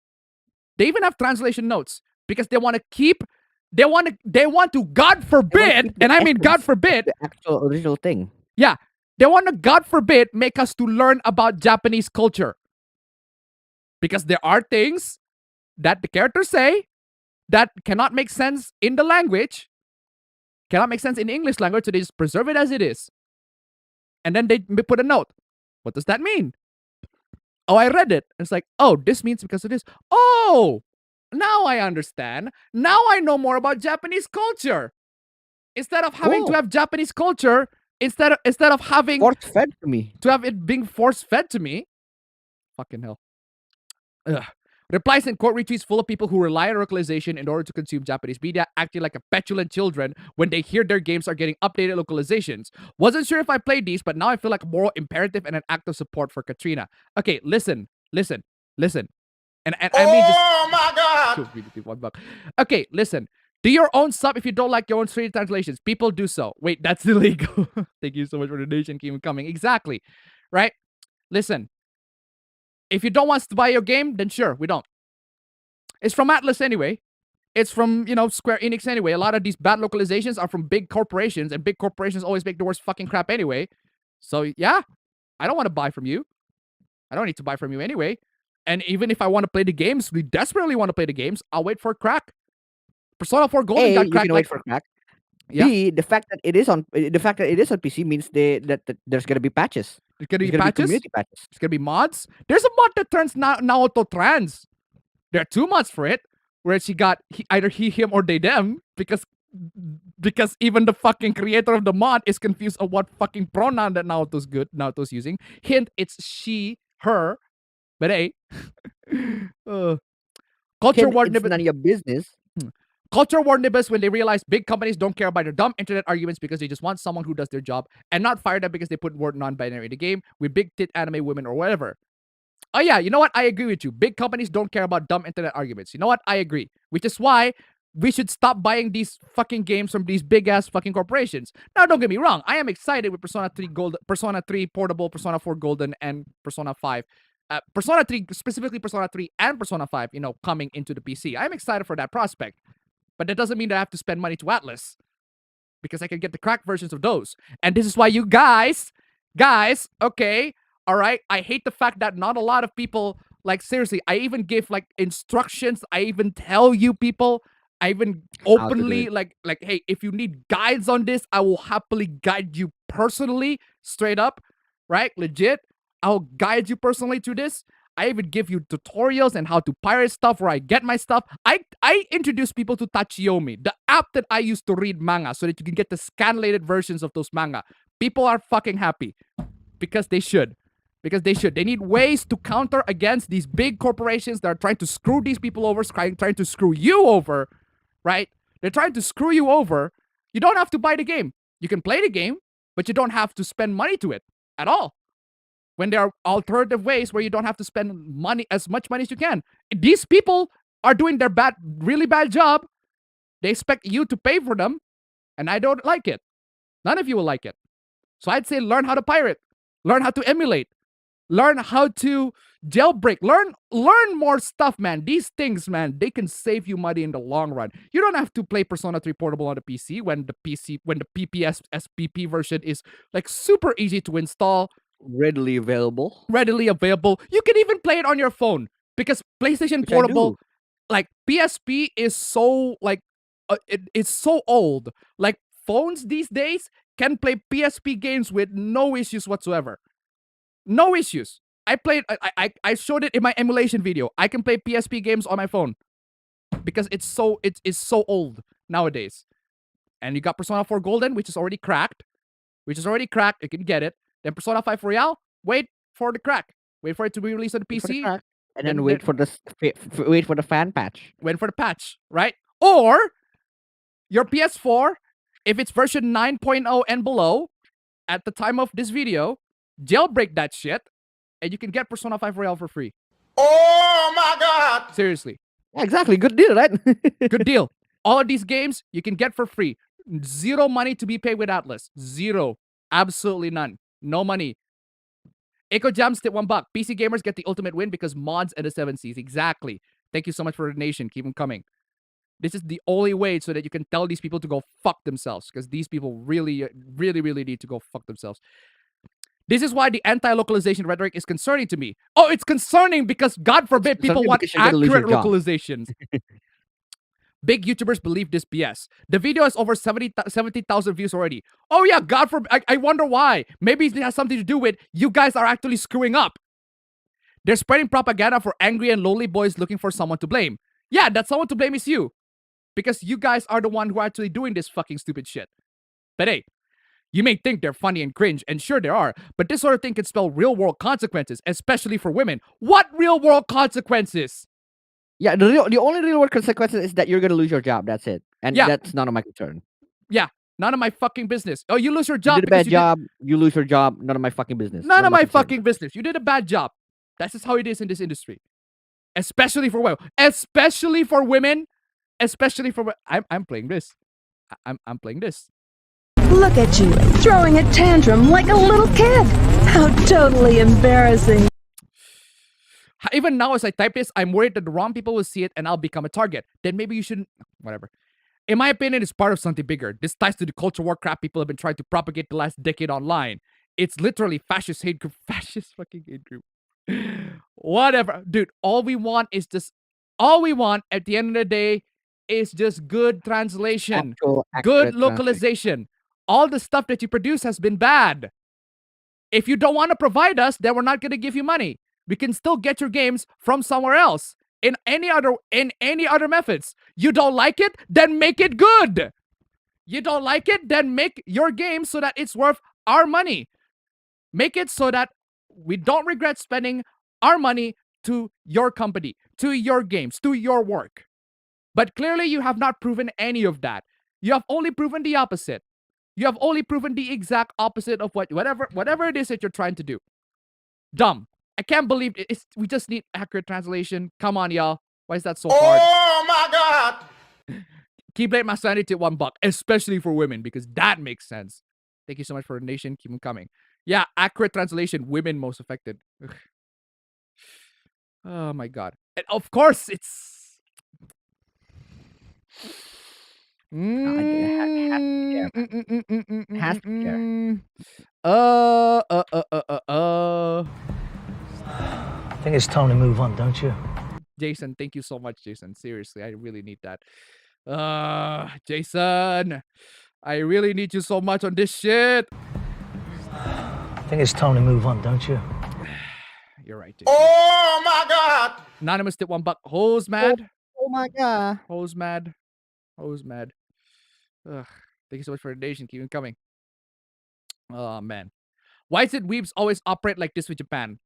They even have translation notes because they want to keep, they want to, God forbid, and I mean God forbid, the actual original thing. Yeah, they want to, God forbid, make us to learn about Japanese culture. Because there are things that the characters say that cannot make sense in the language, cannot make sense in the English language, so they just preserve it as it is. And then they put a note. What does that mean? Oh, I read it. It's like, oh, this means because it is. Oh, now I understand. Now I know more about Japanese culture. Instead of having to have Japanese culture, instead of having force-fed to me. To have it being force-fed to me. Fucking hell. Ugh. Replies and quote retweets full of people who rely on localization in order to consume Japanese media, acting like a petulant children when they hear their games are getting updated localizations. Wasn't sure if I played these, but now I feel like a moral imperative and an act of support for Katrina. Okay, listen. And I mean just... Oh my God! Okay, listen. Do your own sub if you don't like your own straight translations. People do so. Wait, that's illegal. Thank you so much for the donation. Keep coming. Exactly. Right? Listen. If you don't want us to buy your game, then sure, we don't. It's from Atlas anyway. It's from, Square Enix anyway. A lot of these bad localizations are from big corporations, and big corporations always make the worst fucking crap anyway. So, yeah, I don't want to buy from you. I don't need to buy from you anyway. And even if I want to play the games, we desperately want to play the games, I'll wait for a crack. Persona 4 Golden got cracked. You can wait for a crack. Yeah. B, the fact that it is on PC means that there's gonna be patches. There's gonna be patches. Community patches. There's gonna be mods. There's a mod that turns Naoto trans. There are 2 mods for it, where she got either he, him, or they, them, because even the fucking creator of the mod is confused on what fucking pronoun that Naoto's using. Hint, it's she, her, but hey. Culture war It's none of your business. Culture war nibbles when they realize big companies don't care about their dumb internet arguments because they just want someone who does their job and not fire them because they put word non-binary in the game with big tit anime women or whatever. Oh yeah, you know what? I agree with you. Big companies don't care about dumb internet arguments. You know what? I agree. Which is why we should stop buying these fucking games from these big-ass fucking corporations. Now, don't get me wrong. I am excited with Persona 3 Gold, Persona 3 Portable, Persona 4 Golden, and Persona 5. Persona 3, specifically Persona 3 and Persona 5, coming into the PC. I'm excited for that prospect. But that doesn't mean that I have to spend money to Atlas. Because I can get the cracked versions of those. And this is why you guys, okay, all right, I hate the fact that not a lot of people, like, seriously, I even give, like, instructions. I even tell you people, I even openly, like, hey, if you need guides on this, I will happily guide you personally, straight up, right? Legit. I'll guide you personally through this. I even give you tutorials and how to pirate stuff where I get my stuff. I introduce people to Tachiyomi, the app that I use to read manga so that you can get the scanlated versions of those manga. People are fucking happy because they should. They need ways to counter against these big corporations that are trying to screw these people over, trying to screw you over, right? They're trying to screw you over. You don't have to buy the game. You can play the game, but you don't have to spend money to it at all. When there are alternative ways where you don't have to spend money, as much money as you can. These people are doing their really bad job. They expect you to pay for them, and I don't like it. None of you will like it. So I'd say learn how to pirate. Learn how to emulate. Learn how to jailbreak. Learn more stuff, man. These things, man, they can save you money in the long run. You don't have to play Persona 3 Portable on the PC when the PPS SPP version is like super easy to install. Readily available. You can even play it on your phone because PlayStation Portable Like PSP is so like it's so old. Like phones these days can play PSP games with no issues whatsoever. No issues. I played. I showed it in my emulation video. I can play PSP games on my phone because it's so old nowadays. And you got Persona 4 Golden, which is already cracked. You can get it. Then Persona 5 Royale. Wait for the crack. Wait for it to be released on the PC. And then wait for the wait for the fan patch. Wait for the patch, right? Or your PS4, if it's version 9.0 and below, at the time of this video, jailbreak that shit, and you can get Persona 5 Royale for free. Oh my god! Seriously. Yeah, exactly. Good deal, right? Good deal. All of these games you can get for free. Zero money to be paid with Atlas. Zero. Absolutely none. No money. Echo Jams tip $1. PC gamers get the ultimate win because mods and the 7Cs. Exactly. Thank you so much for the donation. Keep them coming. This is the only way so that you can tell these people to go fuck themselves, because these people really need to go fuck themselves. This is why the anti-localization rhetoric is concerning to me. Oh, it's concerning because, God forbid, people want accurate localizations. Big YouTubers believe this BS. The video has over 70,000 views already. Oh yeah, God forbid. I wonder why. Maybe it has something to do with you guys are actually screwing up. They're spreading propaganda for angry and lonely boys looking for someone to blame. Yeah, that someone to blame is you. Because you guys are the one who are actually doing this fucking stupid shit. But hey, you may think they're funny and cringe, and sure they are, but this sort of thing can spell real-world consequences, especially for women. What real-world consequences? Yeah, the only real-world consequences is that you're gonna lose your job. That's it, and that's none of my concern. Yeah, none of my fucking business. Oh, you lose your job. You did a bad job. You lose your job. None of my fucking business. None of my fucking business. You did a bad job. That's just how it is in this industry, especially for women. Especially for women. Especially for I'm playing this. I'm playing this. Look at you, throwing a tantrum like a little kid. How totally embarrassing. Even now as I type this, I'm worried that the wrong people will see it and I'll become a target. Then maybe you shouldn't... Whatever. In my opinion, it's part of something bigger. This ties to the culture war crap people have been trying to propagate the last decade online. It's literally fascist hate group. Fascist fucking hate group. Whatever. Dude, all we want at the end of the day is just good translation. Good localization. All the stuff that you produce has been bad. If you don't want to provide us, then we're not going to give you money. We can still get your games from somewhere else in any other methods. You don't like it? Then make it good. You don't like it? Then make your game so that it's worth our money. Make it so that we don't regret spending our money to your company, to your games, to your work. But clearly you have not proven any of that. You have only proven the opposite. You have only proven the exact opposite of whatever it is that you're trying to do. Dumb. I can't believe it. We just need accurate translation. Come on, y'all. Why is that so hard? Oh my god! Keyblade Master Sanity $1, especially for women, because that makes sense. Thank you so much for the donation. Keep them coming. Yeah, accurate translation. Women most affected. Ugh. Oh my god. And of course, it's... Has to be there. I think it's time to move on, don't you? Jason, thank you so much, Jason. Seriously, I really need that. Jason, I really need you so much on this shit. I think it's time to move on, don't you? You're right, Jason. Oh my god! Anonymous tip $1. Who's mad? Oh my god. Who's mad? Who's mad? Ugh. Thank you so much for the donation. Keep it coming. Oh, man. Why is it weebs always operate like this with Japan?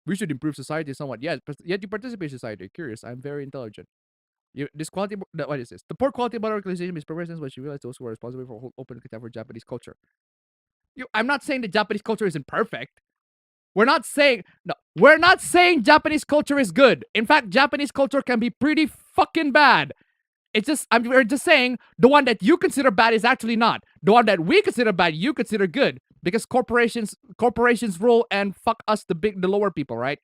We should improve society somewhat. Yes, yet you participate in society. Curious. I'm very intelligent. This quality... What is this? The poor quality of localization is progress when you realize those who are responsible for open contempt for Japanese culture. I'm not saying the Japanese culture isn't perfect. We're not saying Japanese culture is good. In fact, Japanese culture can be pretty fucking bad. It's just we're just saying the one that you consider bad is actually not. The one that we consider bad, you consider good. Because corporations rule and fuck us the lower people, right?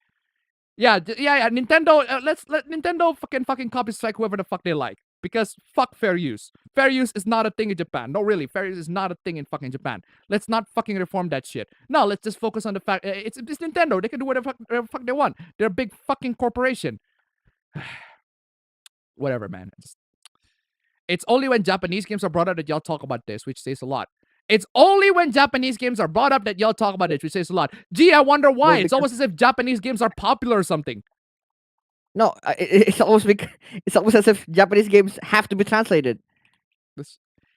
Yeah. Nintendo, let Nintendo fucking copy strike whoever the fuck they like. Because fuck fair use. Fair use is not a thing in Japan. No, really, fair use is not a thing in fucking Japan. Let's not fucking reform that shit. No, let's just focus on the fact it's Nintendo. They can do whatever fuck they want. They're a big fucking corporation. whatever, man. It's only when Japanese games are brought up that y'all talk about this, which says a lot. It's only when Japanese games are brought up that y'all talk about it, which says a lot. Gee, I wonder why. Well, It's almost as if Japanese games are popular or something. No, it's almost as if Japanese games have to be translated.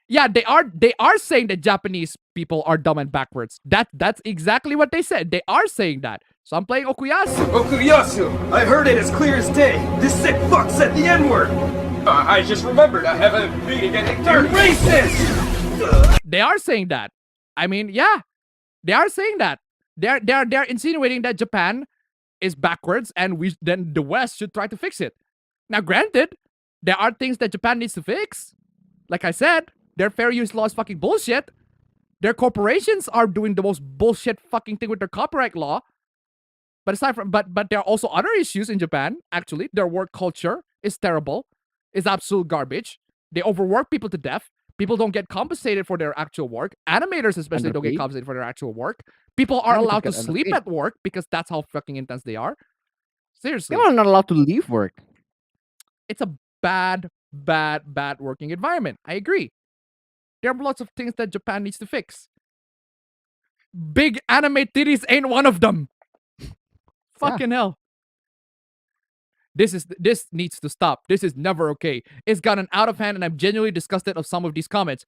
Yeah, they are saying that Japanese people are dumb and backwards. That's exactly what they said. They are saying that. So I'm playing Okuyasu. Okuyasu! I heard it as clear as day. This sick fuck said the N-word! I just remembered I have a meeting at 8:30. Racist! They are saying that. I mean, yeah. They are saying that. They're insinuating that Japan is backwards and then the West should try to fix it. Now, granted, there are things that Japan needs to fix. Like I said, their fair use law is fucking bullshit. Their corporations are doing the most bullshit fucking thing with their copyright law. But aside from but there are also other issues in Japan, actually. Their work culture is terrible. Is absolute garbage. They overwork people to death. People don't get compensated for their actual work. Animators especially don't get compensated for their actual work. People are allowed to sleep at work because that's how fucking intense they are. Seriously. People are not allowed to leave work. It's a bad working environment. I agree. There are lots of things that Japan needs to fix. Big anime titties ain't one of them. Fucking hell. This needs to stop. This is never okay. It's gotten out of hand and I'm genuinely disgusted of some of these comments.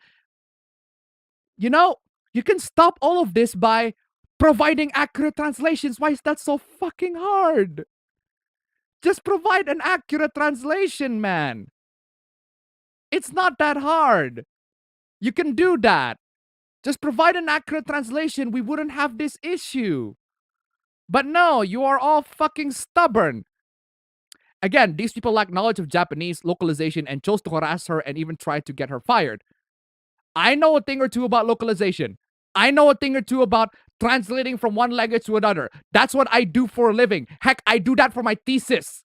You know, you can stop all of this by providing accurate translations. Why is that so fucking hard? Just provide an accurate translation, man. It's not that hard. You can do that. Just provide an accurate translation. We wouldn't have this issue. But no, you are all fucking stubborn. Again, these people lack knowledge of Japanese localization and chose to harass her and even tried to get her fired. I know a thing or two about localization. I know a thing or two about translating from one language to another. That's what I do for a living. Heck, I do that for my thesis.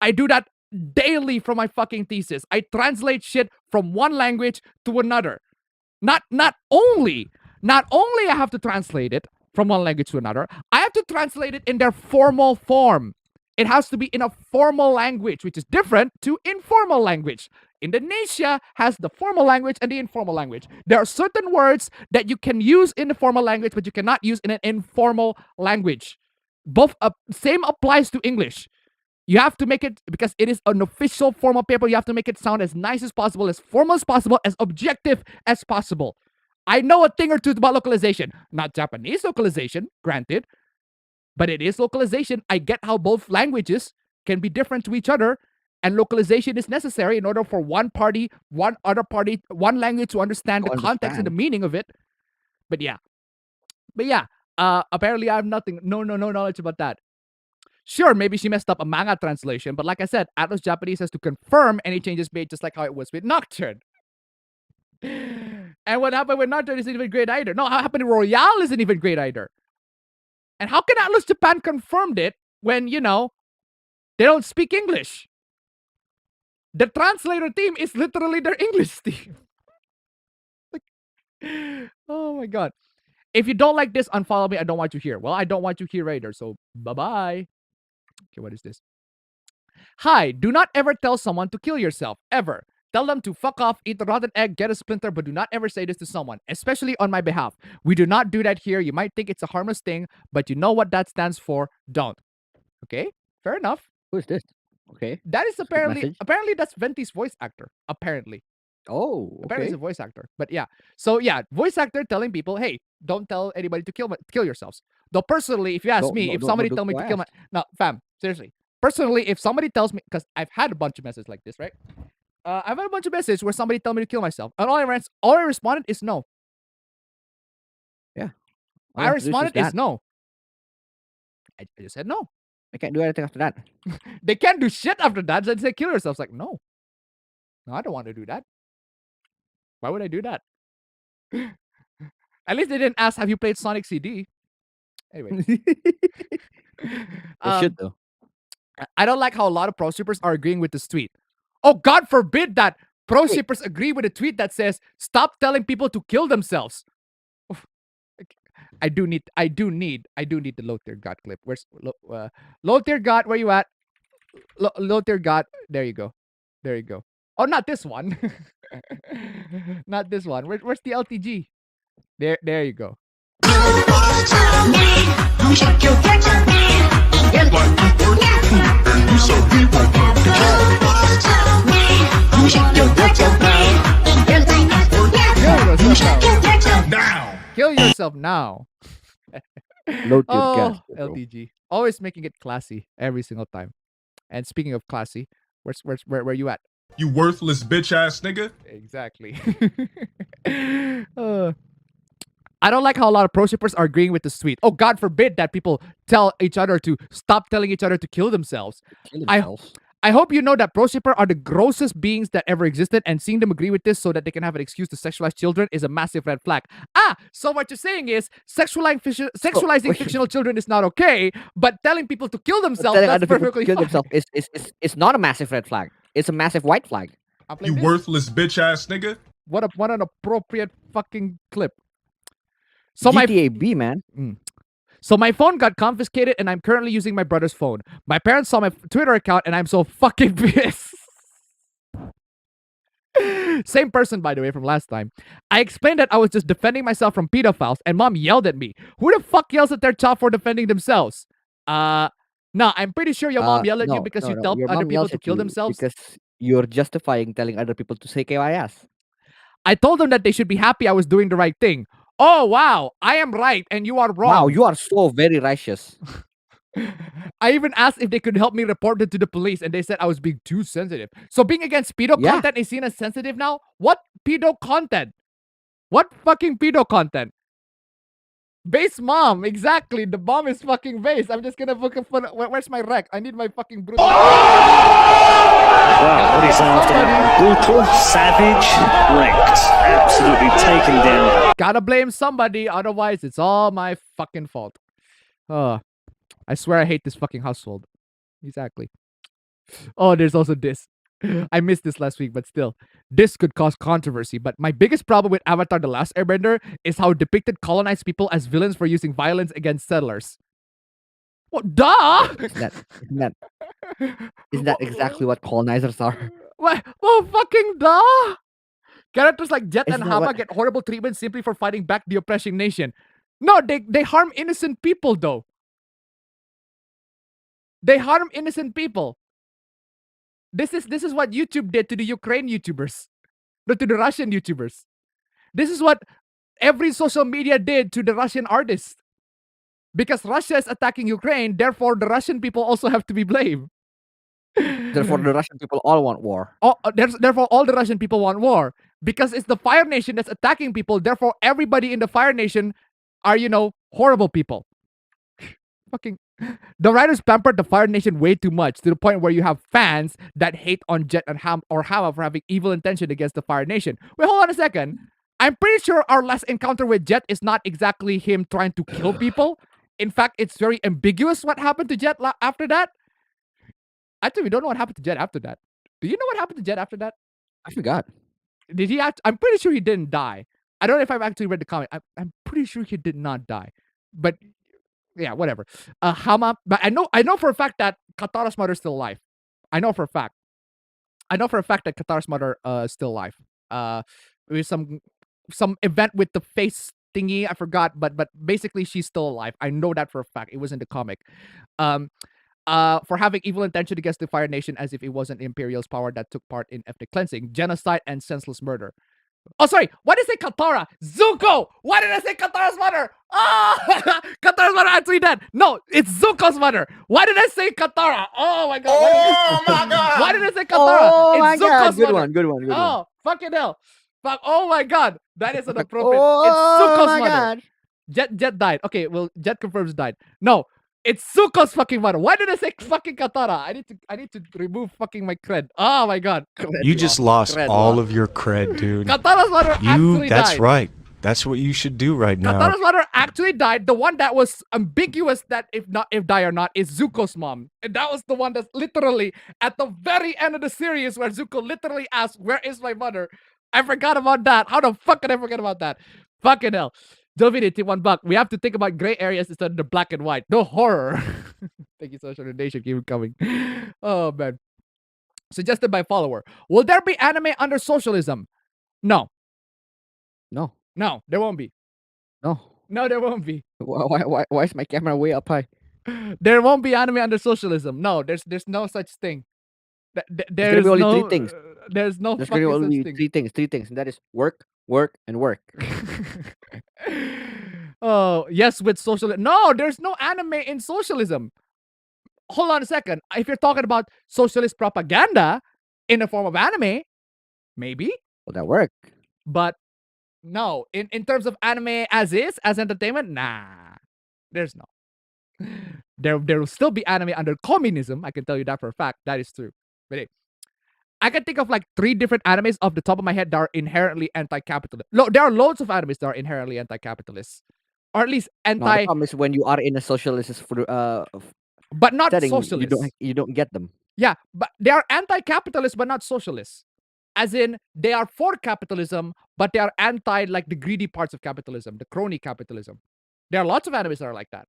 I do that daily for my fucking thesis. I translate shit from one language to another. Not only I have to translate it from one language to another, I have to translate it in their formal form. It has to be in a formal language, which is different to informal language. Indonesia has the formal language and the informal language. There are certain words that you can use in the formal language, but you cannot use in an informal language. Both same applies to English. You have to make it, because it is an official formal paper, you have to make it sound as nice as possible, as formal as possible, as objective as possible. I know a thing or two about localization. Not Japanese localization, granted, but it is localization. I get how both languages can be different to each other, and localization is necessary in order for one language to understand the context and the meaning of it. But yeah, apparently I have no knowledge about that. Sure, maybe she messed up a manga translation, but like I said, Atlas Japanese has to confirm any changes made, just like how it was with Nocturne. And what happened with Nocturne isn't even great either. No, what happened to Royale isn't even great either. And how can Atlas Japan confirmed it when, they don't speak English? The translator team is literally their English team. Oh my god. If you don't like this, unfollow me. I don't want you here. Well, I don't want you here either, so bye-bye. Okay, what is this? Hi, do not ever tell someone to kill yourself, ever. Tell them to fuck off, eat a rotten egg, get a splinter, but do not ever say this to someone, especially on my behalf. We do not do that here. You might think it's a harmless thing, but you know what that stands for. Don't. Okay, fair enough. Who is this? Okay. That is apparently that's Venti's voice actor. Apparently. Oh, okay. Apparently he's a voice actor. But yeah. So yeah, voice actor telling people, hey, don't tell anybody to kill yourselves. Though personally, if you ask me, if somebody tell me to kill my... No, fam, seriously. Personally, if somebody tells me... Because I've had a bunch of messages like this, right? I've had a bunch of messages where somebody tell me to kill myself. And all I responded is no. Yeah. I responded is no. I just said no. I can't do anything after that. They can't do shit after that. So they say kill yourselves. Like, no. No, I don't want to do that. Why would I do that? At least they didn't ask, have you played Sonic CD? Anyway. They should, though. I don't like how a lot of pro shippers are agreeing with this tweet. Oh, God forbid that pro shippers agree with a tweet that says, stop telling people to kill themselves. I do need the low tier God clip. Where's low tier God? Where you at? Low tier God. There you go. There you go. Oh, not this one. Not this one. Where's the LTG? There you go. Kill yourself now. Load to Oh, gas, bro. LTG. Always making it classy every single time. And speaking of classy, where you at? You worthless bitch ass nigga. Exactly. I don't like how a lot of pro shippers are agreeing with this tweet. Oh, God forbid that people tell each other to stop telling each other to kill themselves. I hope you know that pro shipper are the grossest beings that ever existed, and seeing them agree with this so that they can have an excuse to sexualize children is a massive red flag. So what you're saying is sexualizing fictional children is not okay, but telling people to kill themselves, Telling that's other people to perfectly kill fine. themselves is not a massive red flag. It's a massive white flag. You worthless bitch ass nigga. What an appropriate fucking clip. So GTA B, man. So my phone got confiscated and I'm currently using my brother's phone. My parents saw my Twitter account and I'm so fucking pissed. Same person, by the way, from last time. I explained that I was just defending myself from pedophiles and mom yelled at me. Who the fuck yells at their child for defending themselves? No, I'm pretty sure your mom yelled at you because you tell Your other mom people yells to at kill you themselves. because you're justifying telling other people to say KYS. I told them that they should be happy I was doing the right thing. Oh, wow. I am right and you are wrong. Wow, you are so very righteous. I even asked if they could help me report it to the police and they said I was being too sensitive. So being against pedo content is seen as sensitive now? What pedo content? What fucking pedo content? Base mom, exactly. The bomb is fucking base. I'm just gonna book a fun. Where's my rec? I need my fucking brutal. Wow, what is after that? Brutal, savage, wrecked. Absolutely taken down. Gotta blame somebody, otherwise it's all my fucking fault. I swear I hate this fucking household. Exactly. Oh, there's also this. I missed this last week, but still. This could cause controversy, but my biggest problem with Avatar The Last Airbender is how it depicted colonized people as villains for using violence against settlers. Well, duh! Isn't that exactly what colonizers are? What? Well, fucking duh! Characters like Jet and Isn't that Hama what- get horrible treatment simply for fighting back the oppressing nation. No, they harm innocent people, though. They harm innocent people. This is what YouTube did to the Ukraine YouTubers. No, to the Russian YouTubers. This is what every social media did to the Russian artists. Because Russia is attacking Ukraine, therefore the Russian people also have to be blamed. Therefore, the Russian people all want war. Therefore, all the Russian people want war. Because it's the Fire Nation that's attacking people, therefore everybody in the Fire Nation are, horrible people. Fucking... The writers pampered the Fire Nation way too much, to the point where you have fans that hate on Jet and Hama for having evil intention against the Fire Nation. Wait, hold on a second. I'm pretty sure our last encounter with Jet is not exactly him trying to kill people. In fact, it's very ambiguous what happened to Jet after that. Actually, we don't know what happened to Jet after that. Do you know what happened to Jet after that? I forgot. Did he I'm pretty sure he didn't die. I don't know if I've actually read the comic. I'm pretty sure he did not die. But yeah, whatever. Hama, but I know for a fact that Katara's mother is still alive. I know for a fact that Katara's mother is still alive. With some event with the face thingy, I forgot, but basically she's still alive. I know that for a fact. It was in the comic. For having evil intention against the Fire Nation as if it wasn't Imperial's power that took part in ethnic cleansing, genocide, and senseless murder. Oh, sorry. Why did I say Katara? Zuko! Why did I say Katara's mother? Katara's mother actually dead. No, it's Zuko's mother. Why did I say Katara? Oh my god. Oh my god. Why did I say Katara? Oh it's my Zuko's god. Good mother. one. Oh, fucking hell. Fuck. Oh my god. That is inappropriate. Oh it's Zuko's my mother. god. Jet died. Okay, well, Jet confirms died. No, it's Zuko's fucking mother. Why did I say fucking Katara? I need to remove fucking my cred. Oh my god. You just lost all of your cred, dude. Katara's mother actually died. That's right. That's what you should do right now. Katara's mother actually died. The one that was ambiguous that if die or not is Zuko's mom. And that was the one that's literally at the very end of the series where Zuko literally asked, "Where is my mother?" I forgot about that. How the fuck could I forget about that? Fucking hell. Delvini, tip $1. We have to think about gray areas instead of the black and white. No horror. Thank you so much for the donation. Keep it coming. Oh, man. Suggested by follower. Will there be anime under socialism? No. No. No, there won't be. No. No, there won't be. Why is my camera way up high? There won't be anime under socialism. No, there's no such thing. There's gonna be only no, three things. There's no There's gonna fucking only such be thing. three things, and that is work, work, and work. Oh, yes, with socialism. No, there's no anime in socialism. Hold on a second. If you're talking about socialist propaganda in the form of anime, maybe. Will that work? But no, in terms of anime as is, as entertainment, nah. There's no. There will still be anime under communism. I can tell you that for a fact. That is true. But hey, I can think of like 3 different animes off the top of my head that are inherently anti-capitalist. There are loads of animes that are inherently anti-capitalist, or at least No, the anti, problem is when you are in a socialist but not setting, socialist. you don't get them. Yeah, but they are anti-capitalist but not socialist. As in, they are for capitalism, but they are anti like the greedy parts of capitalism, the crony capitalism. There are lots of animes that are like that,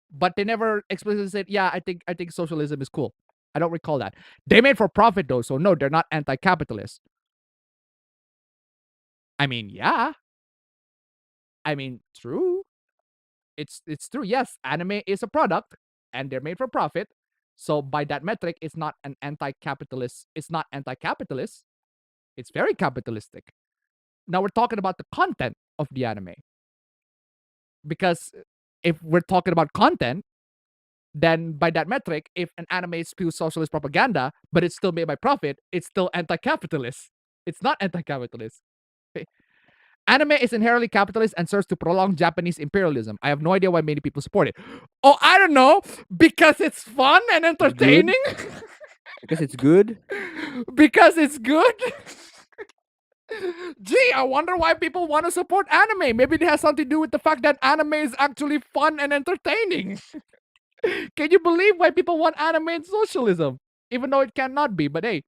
but they never explicitly said, "Yeah, I think socialism is cool." I don't recall that. They made for profit though, so no, they're not anti-capitalist. I mean, yeah. I mean, true. It's true. Yes, anime is a product, and they're made for profit. So by that metric, it's not an anti-capitalist. It's not anti-capitalist. It's very capitalistic. Now we're talking about the content of the anime. Because if we're talking about content, then by that metric, if an anime spews socialist propaganda, but it's still made by profit, it's still anti-capitalist. It's not anti-capitalist. Anime is inherently capitalist and serves to prolong Japanese imperialism. I have no idea why many people support it. Oh, I don't know. Because it's fun and entertaining? Because it's good? Because it's good? Gee, I wonder why people want to support anime. Maybe it has something to do with the fact that anime is actually fun and entertaining. Can you believe why people want anime in socialism? Even though it cannot be, but hey.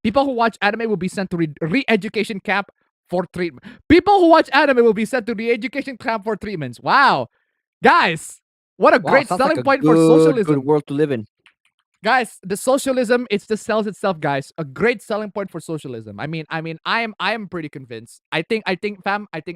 People who watch anime will be sent to re-education camp for treatment. People who watch anime will be sent to re-education camp for treatments. Wow. Guys, what a great selling point for socialism. Good world to live in. Guys, the socialism, it just sells itself, guys. A great selling point for socialism. I am pretty convinced. I think I'm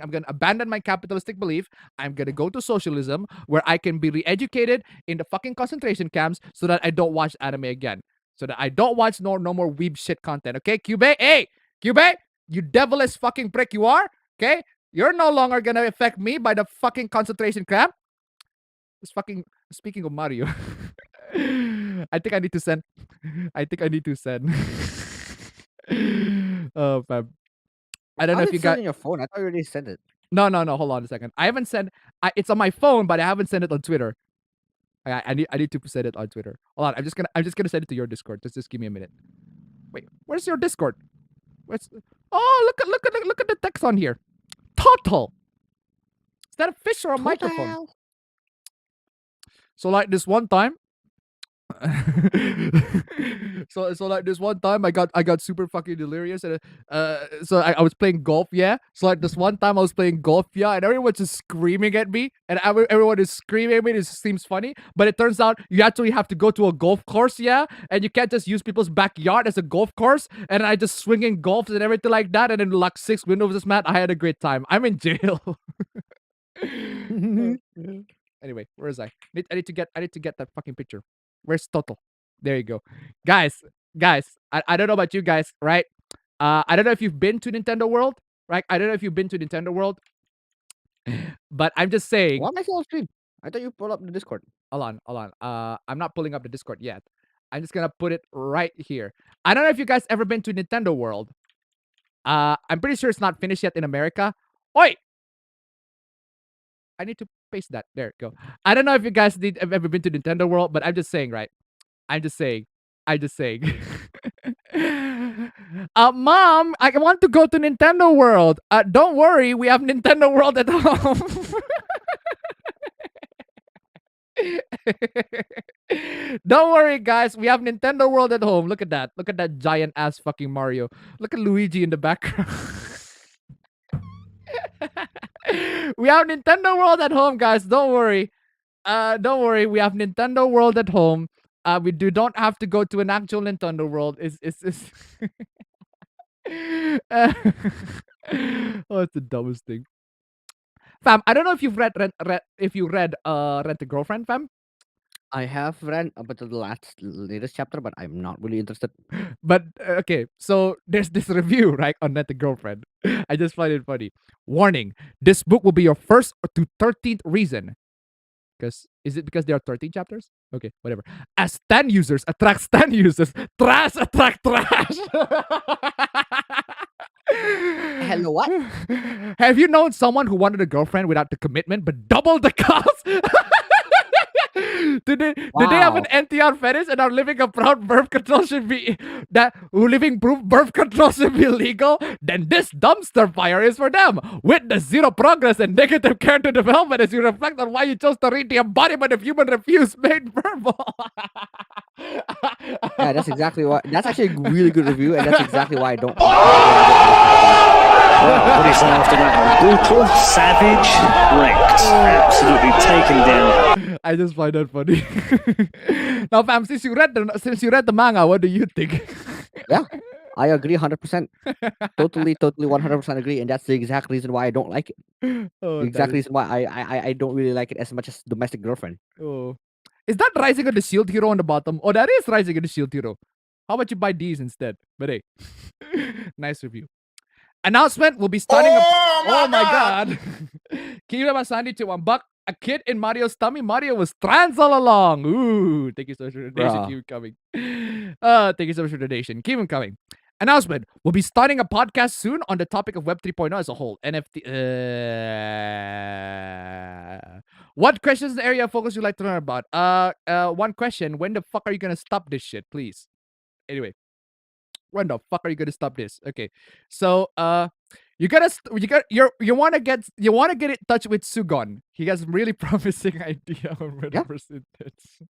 gonna abandon my capitalistic belief. I'm gonna go to socialism where I can be re-educated in the fucking concentration camps so that I don't watch anime again. So that I don't watch no more weeb shit content. Okay, Cube? Hey, Cube, you devilish fucking prick you are. Okay? You're no longer gonna affect me by the fucking concentration camp. Just fucking speaking of Mario. I think I need to send. Oh, fam. I don't know if you got on your phone. I thought you already sent it. No. Hold on a second. I haven't sent. It's on my phone, but I haven't sent it on Twitter. I need to send it on Twitter. Hold on. I'm just gonna send it to your Discord. Just give me a minute. Wait, where's your Discord? Oh, look at the text on here. Total. Is that a fish or a microphone? So like this one time. so like this one time I got super fucking delirious and so I was playing golf, yeah. So like this one time I was playing golf, yeah, and everyone's just screaming at me, and everyone is screaming at me. It seems funny, but it turns out you actually have to go to a golf course, yeah, and you can't just use people's backyard as a golf course. And I just swinging golf and everything like that, and then like 6 windows this mat. I had a great time. I'm in jail. Anyway, where is I need to get that fucking picture. Where's Total? There you go. Guys, I don't know about you guys, right? I don't know if you've been to Nintendo World, right? I don't know if you've been to Nintendo World, but I'm just saying. Why am I still on stream? I thought you pulled up the Discord. Hold on. I'm not pulling up the Discord yet. I'm just gonna put it right here. I don't know if you guys ever been to Nintendo World. I'm pretty sure it's not finished yet in America. Oi! I need to paste that. There you go. I don't know if you guys have ever been to Nintendo World, but I'm just saying, right? I'm just saying. Mom, I want to go to Nintendo World. Don't worry, we have Nintendo World at home. Don't worry, guys. We have Nintendo World at home. Look at that. Look at that giant ass fucking Mario. Look at Luigi in the background. We have Nintendo World at home, guys. Don't worry. We have Nintendo World at home. We don't have to go to an actual Nintendo world. It's oh, it's the dumbest thing. Fam, I don't know if you've read Rent a Girlfriend, fam. I have read up until the latest chapter, but I'm not really interested. But okay, so there's this review, right, on Rent a Girlfriend. I just find it funny. Warning: this book will be your first to 13th reason. Is it because there are 13 chapters? Okay, whatever. As Stan users attract Stan users, trash attract trash. Hello, what? Have you known someone who wanted a girlfriend without the commitment but doubled the cost? Did they have an NTR fetish and are living a proud birth control should be birth control should be legal? Then this dumpster fire is for them. Witness zero progress and negative character development as you reflect on why you chose to read the embodiment of human refuse made verbal. Yeah, that's exactly why. That's actually a really good review, and that's exactly why I don't. Wow, what do you say after that one? Brutal, savage, wrecked. Absolutely taken down. I just find that funny. Now, fam, since you read the manga, what do you think? Yeah, I agree 100%. Totally 100% agree, and that's the exact reason why I don't like it. Oh, The exact reason why I don't really like it as much as Domestic Girlfriend. Oh. Is that Rising of the Shield Hero on the bottom? Oh, that is Rising of the Shield Hero. How about you buy these instead? But hey, nice review. Announcement will be starting oh my god. Kira Masandi to $1. A kid in Mario's tummy. Mario was trans all along. Ooh, thank you so much for the donation. Keep it coming. Thank you so much for the donation. Keep them coming. Announcement. We'll be starting a podcast soon on the topic of Web 3.0 as a whole. NFT. What questions in the area of focus you'd like to learn about? One question. When the fuck are you gonna stop this shit, please? Anyway. When the fuck are you gonna stop this? Okay. So you wanna get in touch with Sugon. He has a really promising idea on representation.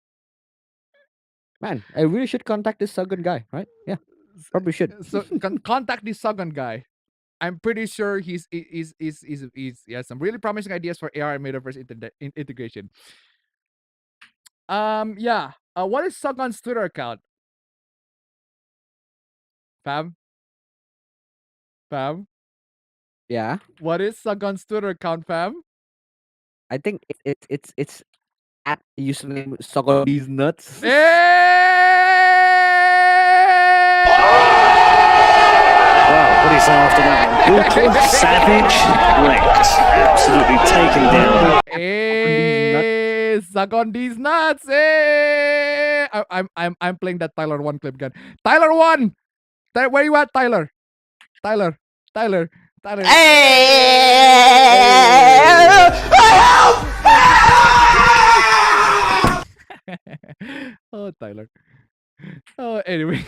Man, I really should contact this Sugon guy, right? Yeah, probably should. So contact this Sugon guy. I'm pretty sure he has some really promising ideas for AR and metaverse integration. Yeah. What is Sugon's Twitter account? Fam? Yeah. What is Sugon's Twitter account, fam? I think it's at username Sugon these nuts. Wow, what do you say after that one? Brutal, savage, wrecked. Absolutely taken down. Hey, suck on these nuts. Hey, I'm playing that Tyler 1 clip again. Tyler 1, where you at, Tyler? Tyler. Oh, Tyler. Oh, anyway.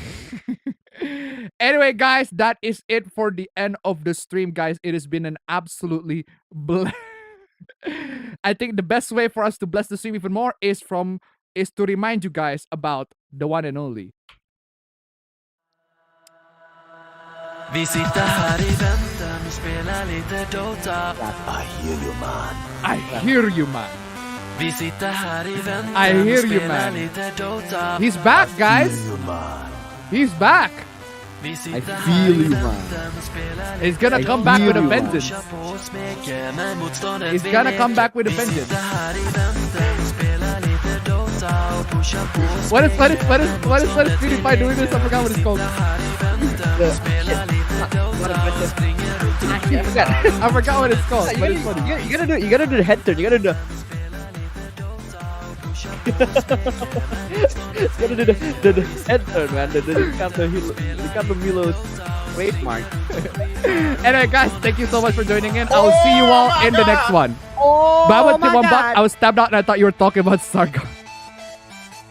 Anyway, guys, that is it for the end of the stream, guys. It has been an absolutely I think the best way for us to bless the stream even more is to remind you guys about the one and only. Vi sitter här i väntan och spelar lite Dota. I hear you, man. I hear you, man. Vi sitter här i väntan I hear och you, spelar man. lite Dota. He's back, guys. He's back. Vi I sitter här feel i you, man. väntan och spelar He's gonna come back with a vengeance. He's gonna come back with a vengeance. What is PewDiePie doing this? I forgot what it's called. I forgot what it's called. But it's funny. You gotta do the head turn. You gotta do. You gotta do the head turn, man. The Ricardo Milo's trademark. Anyway, guys, thank you so much for joining in. I will see you all in the next one. Oh my God. I was stabbed out and I thought you were talking about Sargon.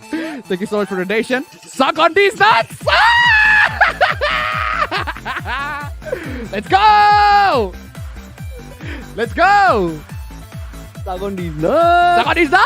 Thank you so much for the donation. Suck on these nuts! Let's go! Let's go! Suck on these nuts! Suck on these nuts!